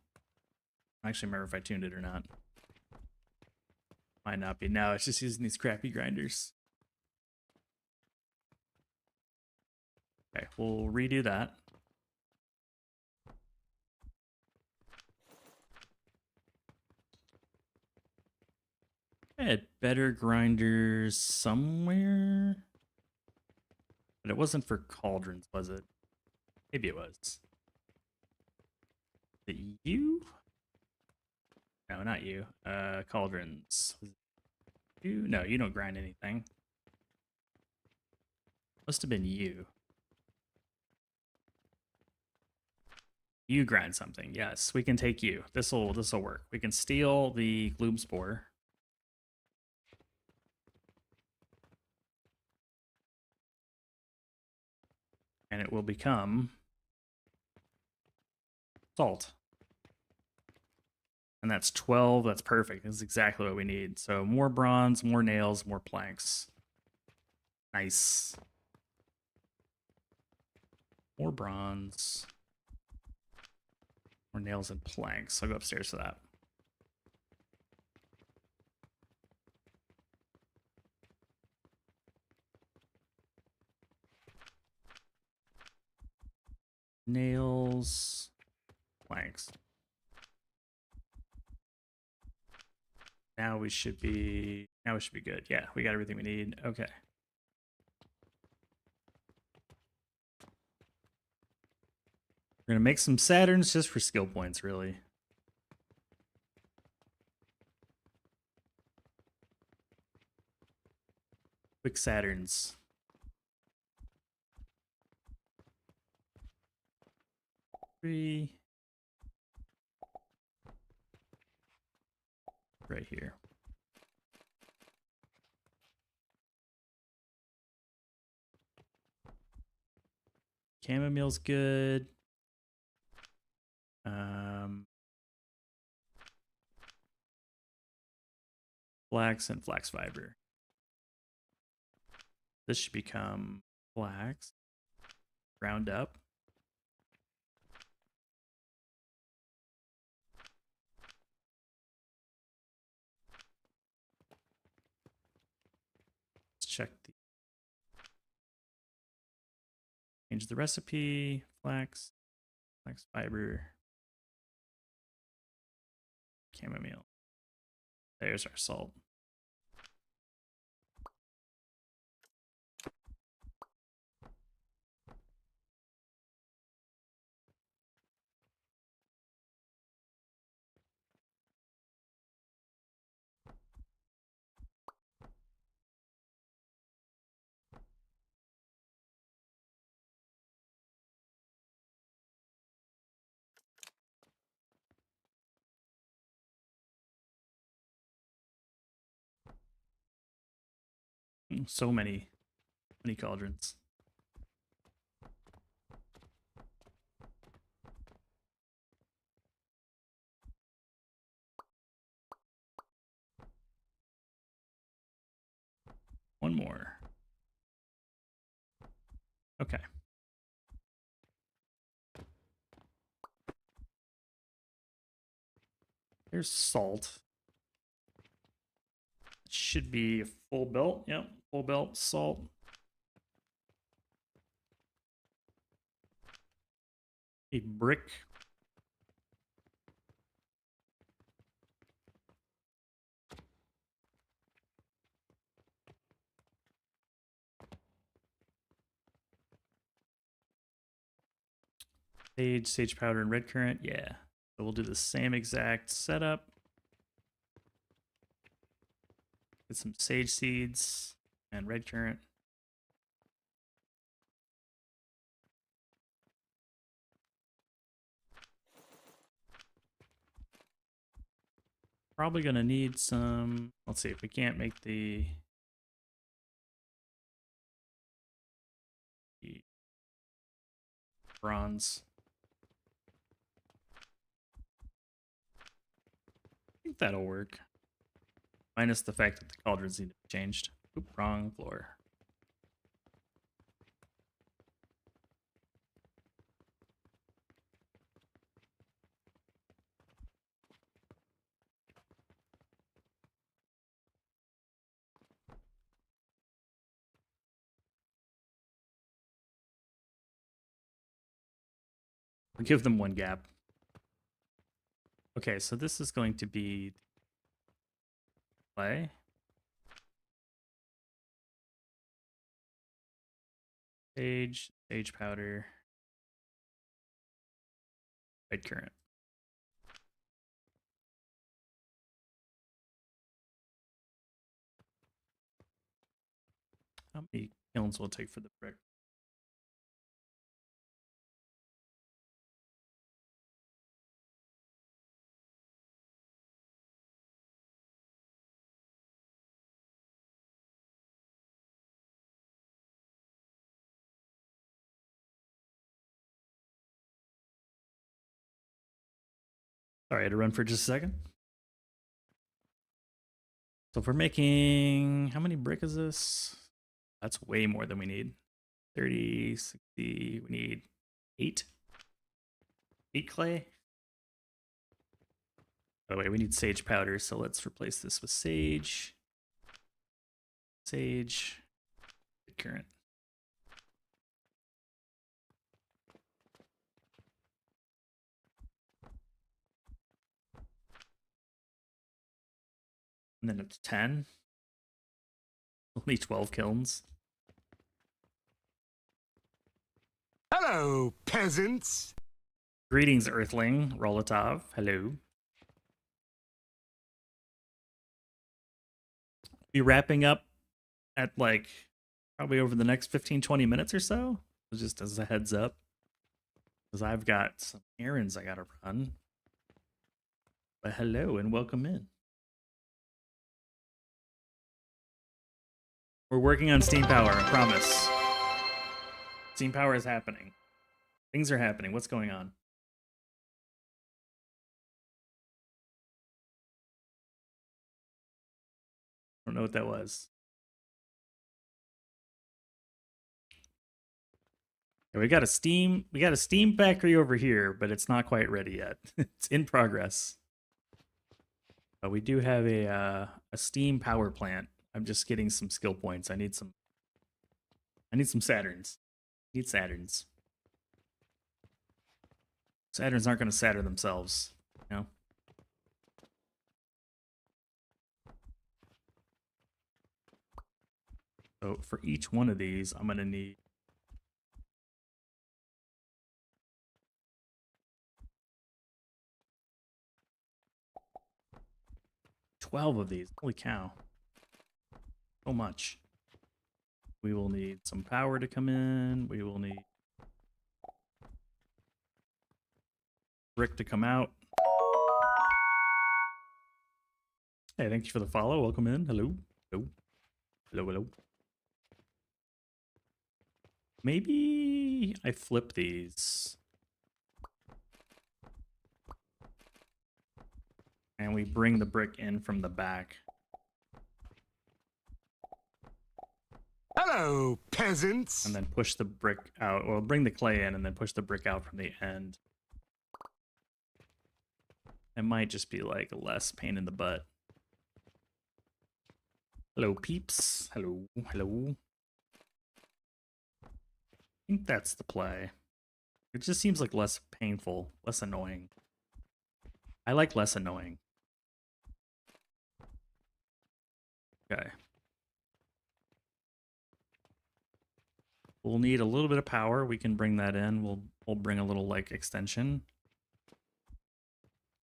I actually remember if I tuned it or not. Might not be. No, it's just using these crappy grinders. Okay, we'll redo that. I had better grinders somewhere. But it wasn't for cauldrons, was it? Maybe it was. The you? No, not you. Cauldrons. You? No, you don't grind anything. Must have been you. You grind something. Yes, we can take you. This'll work. We can steal the gloom spore. And it will become salt. And that's 12. That's perfect. That's exactly what we need. So more bronze, more nails, more planks. Nice. More bronze. More nails and planks. I'll go upstairs for that. Nails, planks. Now we should be good. Yeah, we got everything we need. Okay. We're gonna make some Saturns just for skill points, really. Quick Saturns. Three. right here. Chamomile's good. Flax and flax fiber. This should become flax. Ground up. Let's check the change the recipe. Flax fiber, chamomile. There's our salt. So many cauldrons. One more. Okay. There's salt. It should be a full belt. Yep, full belt salt. A brick. Sage powder, and red currant. Yeah. So we'll do the same exact setup. Get some sage seeds and red currant. Probably gonna need some. Let's see if we can't make the bronze. I think that'll work. Minus the fact that the cauldrons need to be changed. Oop, wrong floor. We'll give them one gap. Okay, so this is going to be play. Sage powder, red currant. How many kilns will it take for the brick? Sorry, I had to run for just a second. So if we're making, how many brick is this? That's way more than we need. 30, 60, we need 8. 8 clay. By the way, we need sage powder, so let's replace this with sage. Sage. Red currant. And then it's 10. Only 12 kilns. Hello, peasants. Greetings, Earthling. Rolatov. Hello. Be wrapping up at like probably over the next 15-20 minutes or so. Just as a heads up. Because I've got some errands I gotta run. But hello and welcome in. We're working on steam power, I promise. Steam power is happening. Things are happening. What's going on? I don't know what that was. Yeah, we got a steam factory over here, but it's not quite ready yet. It's in progress. But we do have a steam power plant. I'm just getting some skill points. I need some Saturns. Need Saturns. Saturns aren't going to Saturn themselves, you know? So for each one of these, I'm going to need 12 of these. Holy cow. So much. We will need some power to come in. We will need brick to come out. Hey, thank you for the follow. Welcome in. Hello. Hello. Hello, hello. Maybe I flip these. And we bring the brick in from the back. Hello, peasants. And then push the brick out. Or bring the clay in and then push the brick out from the end. It might just be like less pain in the butt. Hello, peeps. Hello, hello. I think that's the play. It just seems like less painful, less annoying. I like less annoying. Okay. We'll need a little bit of power. We can bring that in. We'll bring a little like extension.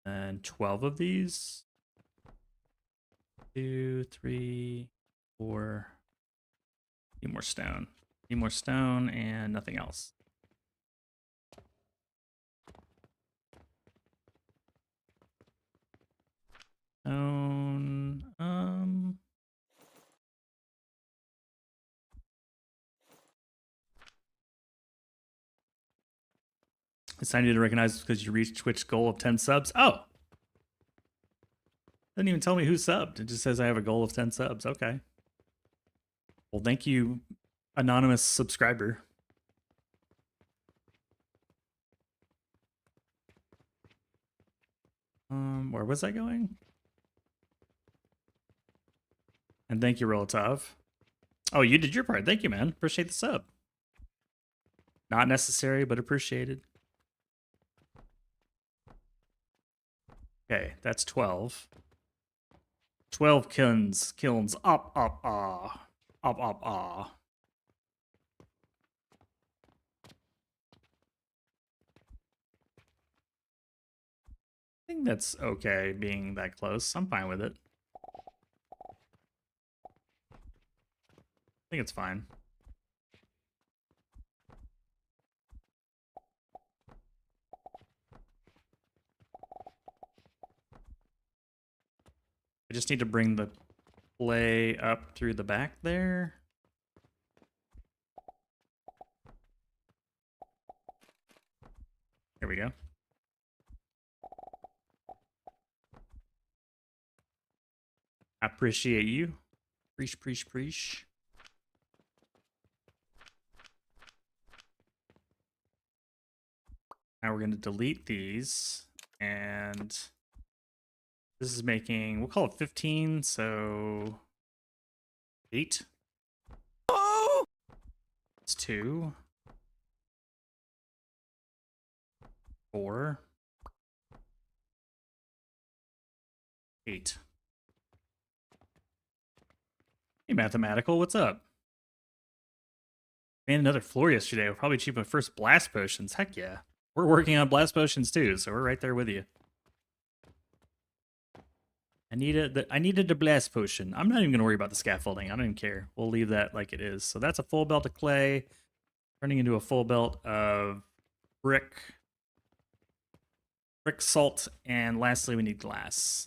And 12 of these. 2, 3, 4. Need more stone. Need more stone and nothing else. Stone. It's time you to recognize because you reached Twitch goal of 10 subs. Oh! Doesn't even tell me who subbed. It just says I have a goal of 10 subs. Okay. Well, thank you, anonymous subscriber. Where was I going? And thank you, Rolotov. Oh, you did your part. Thank you, man. Appreciate the sub. Not necessary, but appreciated. Okay, that's 12. 12 kilns. Up, up, ah. Up, up, ah. I think that's okay being that close. I'm fine with it. I think it's fine. I just need to bring the clay up through the back there. There we go. Appreciate you. Preach. Now we're going to delete these, and this is making, we'll call it 15, so 8. Oh! It's 2. 4. 8. Hey, Mathematical, what's up? Man, another floor yesterday. We'll probably achieve my first blast potions. Heck yeah. We're working on blast potions too, so we're right there with you. I needed the blast potion. I'm not even going to worry about the scaffolding. I don't even care. We'll leave that like it is. So that's a full belt of clay, turning into a full belt of brick, salt, and lastly we need glass.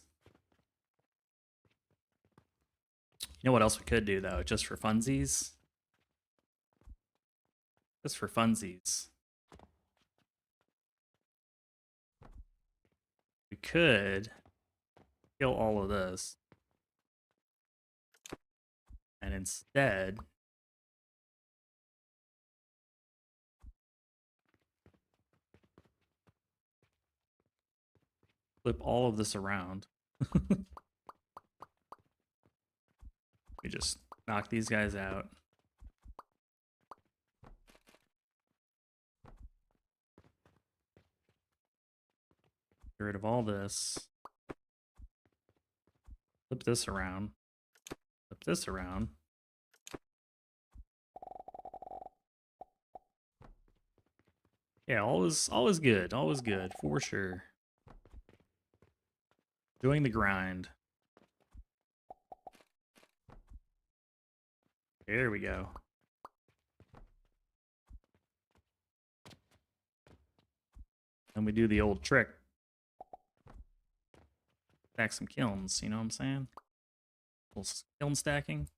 You know what else we could do though, just for funsies? Just for funsies. We could kill all of this. And instead flip all of this around. We just knock these guys out. Get rid of all this. Flip this around. Flip this around. Yeah, all is good. All is good for sure. Doing the grind. There we go. And we do the old trick. Stack some kilns, you know what I'm saying? A little kiln stacking.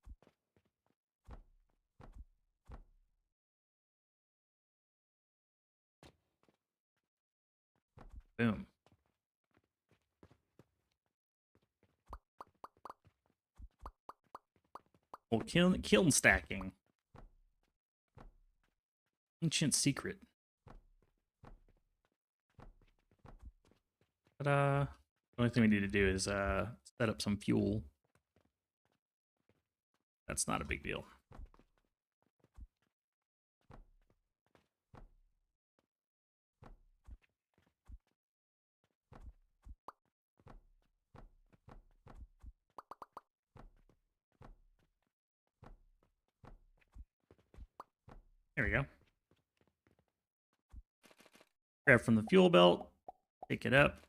Boom. Well, kiln stacking. Ancient secret. But the only thing we need to do is set up some fuel. That's not a big deal. There we go. Grab from the fuel belt, pick it up,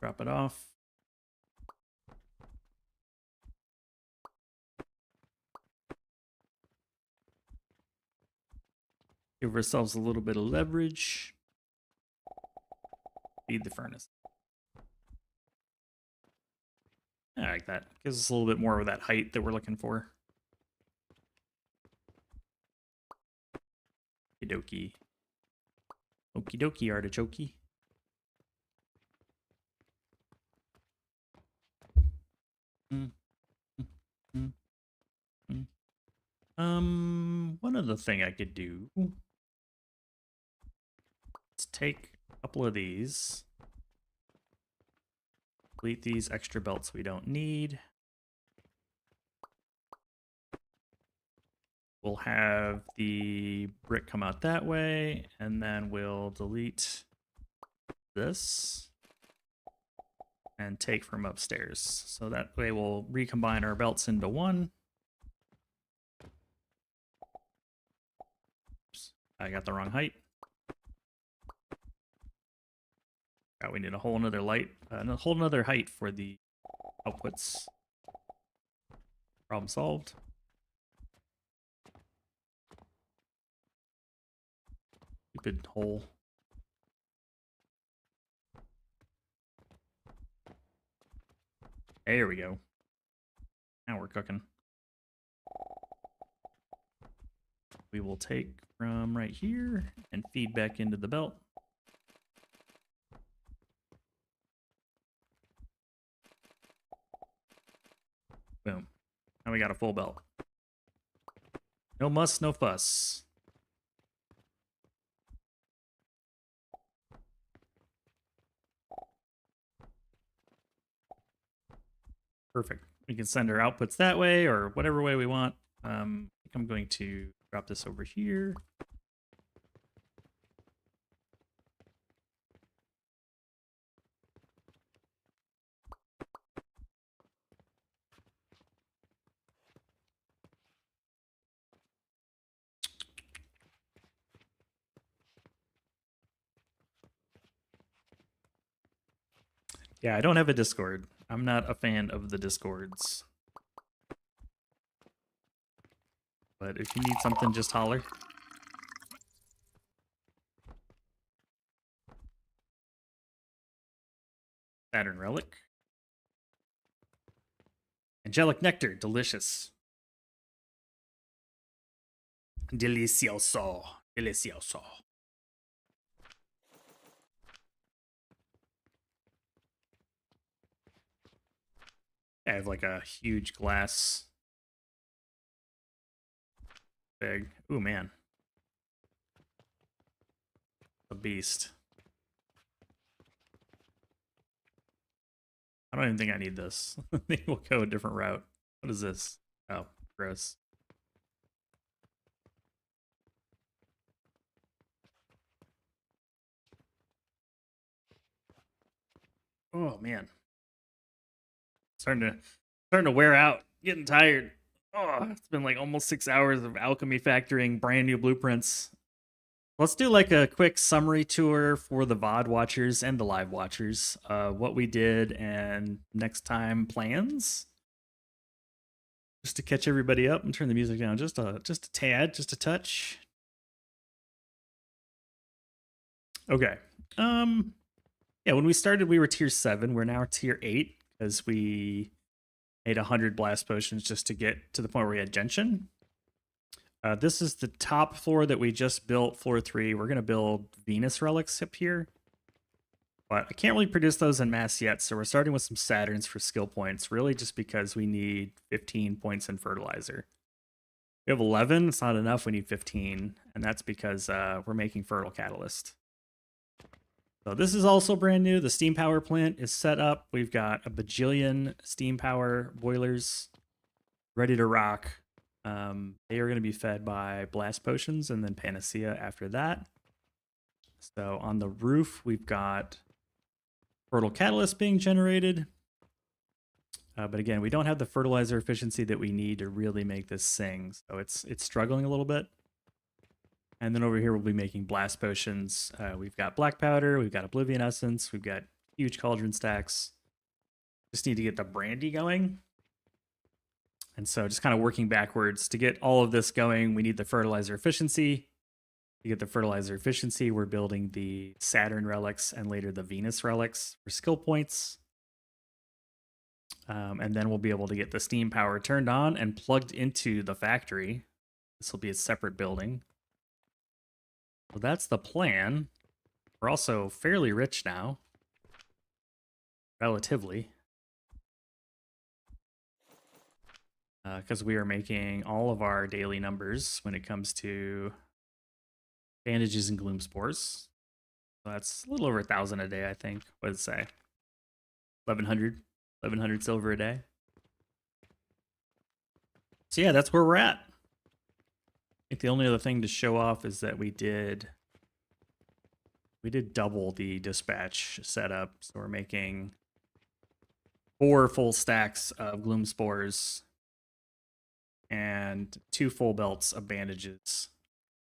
drop it off. Give ourselves a little bit of leverage. Feed the furnace. I like that. Gives us a little bit more of that height that we're looking for. Okie dokie. Okie dokie, artichoke. One other thing I could do. Let's take a couple of these. Delete these extra belts we don't need. We'll have the brick come out that way, and then we'll delete this and take from upstairs. So that way we'll recombine our belts into one. Oops, I got the wrong height. We need a whole nother height for the outputs. Problem solved. Stupid hole. There we go. Now we're cooking. We will take from right here and feed back into the belt. Boom. Now we got a full belt. No muss, no fuss. Perfect. We can send our outputs that way or whatever way we want. I think I'm going to drop this over here. Yeah, I don't have a Discord. I'm not a fan of the Discords. But if you need something, just holler. Saturn Relic. Angelic nectar, delicious. Delicioso. Delicioso. I have like a huge glass bag. Ooh, man. A beast. I don't even think I need this. I think we'll go a different route. What is this? Oh, gross. Oh man. Starting to wear out. Getting tired. Oh, it's been like almost 6 hours of Alchemy factoring brand new blueprints. Let's do like a quick summary tour for the VOD watchers and the live watchers. What we did and next time plans. Just to catch everybody up and turn the music down just a tad, just a touch. Okay. Yeah, when we started, we were tier 7. We're now tier 8 because we made 100 blast potions just to get to the point where we had gentian. This is the top floor that we just built, floor 3. We're going to build Venus relics up here. But I can't really produce those en masse yet, so we're starting with some Saturns for skill points, really just because we need 15 points in fertilizer. We have 11, it's not enough, we need 15, and that's because we're making fertile catalyst. So this is also brand new. The steam power plant is set up. We've got a bajillion steam power boilers ready to rock. They are going to be fed by blast potions and then panacea after that. So on the roof, we've got fertile catalyst being generated. But again, we don't have the fertilizer efficiency that we need to really make this sing. So it's struggling a little bit. And then over here, we'll be making blast potions. We've got black powder. We've got oblivion essence. We've got huge cauldron stacks. Just need to get the brandy going. And so just kind of working backwards to get all of this going, we need the fertilizer efficiency. To get the fertilizer efficiency, we're building the Saturn relics and later the Venus relics for skill points. And then we'll be able to get the steam power turned on and plugged into the factory. This will be a separate building. So that's the plan. We're also fairly rich now. Relatively. Because we are making all of our daily numbers when it comes to bandages and gloom spores. So that's a little over 1,000 a day, I think. What does it say? 1,100 silver a day. So yeah, that's where we're at. I think the only other thing to show off is that we did double the dispatch setup. So we're making 4 full stacks of gloom spores and 2 full belts of bandages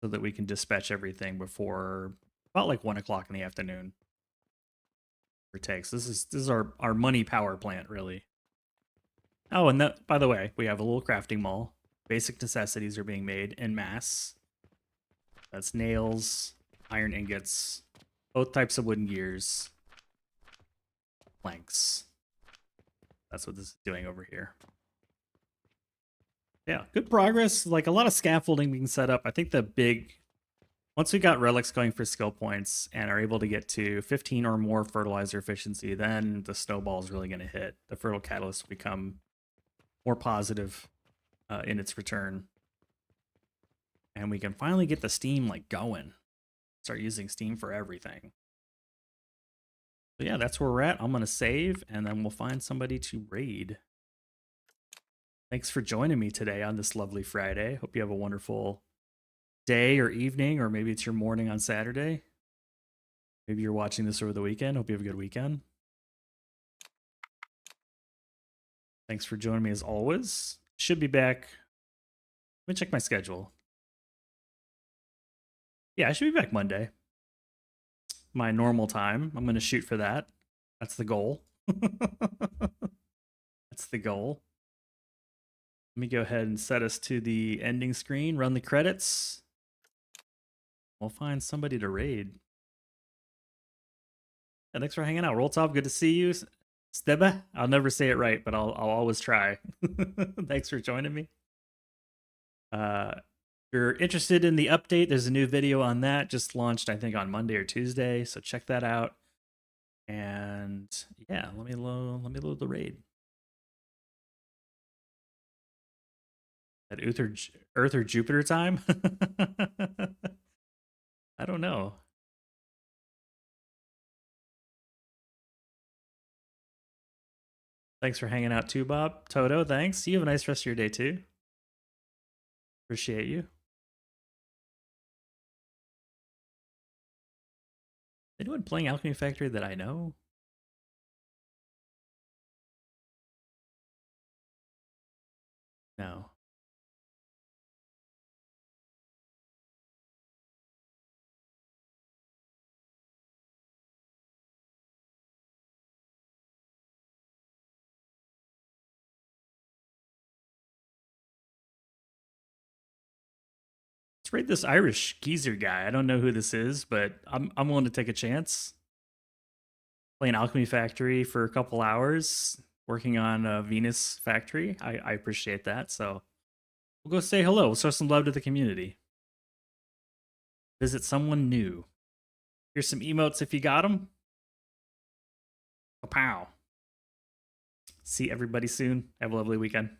so that we can dispatch everything before about like 1 o'clock in the afternoon. It takes. This is our money power plant, really. Oh, and that, by the way, we have a little crafting mall. Basic necessities are being made en masse. That's nails, iron ingots, both types of wooden gears, planks. That's what this is doing over here. Yeah, good progress. Like a lot of scaffolding being set up. I think once we got relics going for skill points and are able to get to 15 or more fertilizer efficiency, then the snowball is really going to hit. The fertile catalyst will become more positive in its return. And we can finally get the steam like going. Start using steam for everything. So yeah, that's where we're at. I'm going to save and then we'll find somebody to raid. Thanks for joining me today on this lovely Friday. Hope you have a wonderful day or evening, or maybe it's your morning on Saturday. Maybe you're watching this over the weekend. Hope you have a good weekend. Thanks for joining me as always. Should be back. Let me check my schedule. Yeah, I should be back Monday. My normal time. I'm going to shoot for that. That's the goal. That's the goal. Let me go ahead and set us to the ending screen, run the credits. We'll find somebody to raid. Yeah, thanks for hanging out. Roll Top, good to see you. Steba? I'll never say it right, but I'll always try. Thanks for joining me. If you're interested in the update, there's a new video on that. Just launched, I think, on Monday or Tuesday. So check that out. And yeah, let me load the raid. At Earth or Jupiter time? I don't know. Thanks for hanging out too, Bob. Toto, thanks. You have a nice rest of your day too. Appreciate you. Anyone playing Alchemy Factory that I know? No. Let's rate this Irish geezer guy. I don't know who this is, but I'm willing to take a chance. Playing Alchemy Factory for a couple hours, working on a Venus Factory. I appreciate that. So we'll go say hello. We'll show some love to the community. Visit someone new. Here's some emotes if you got them. Pow. See everybody soon. Have a lovely weekend.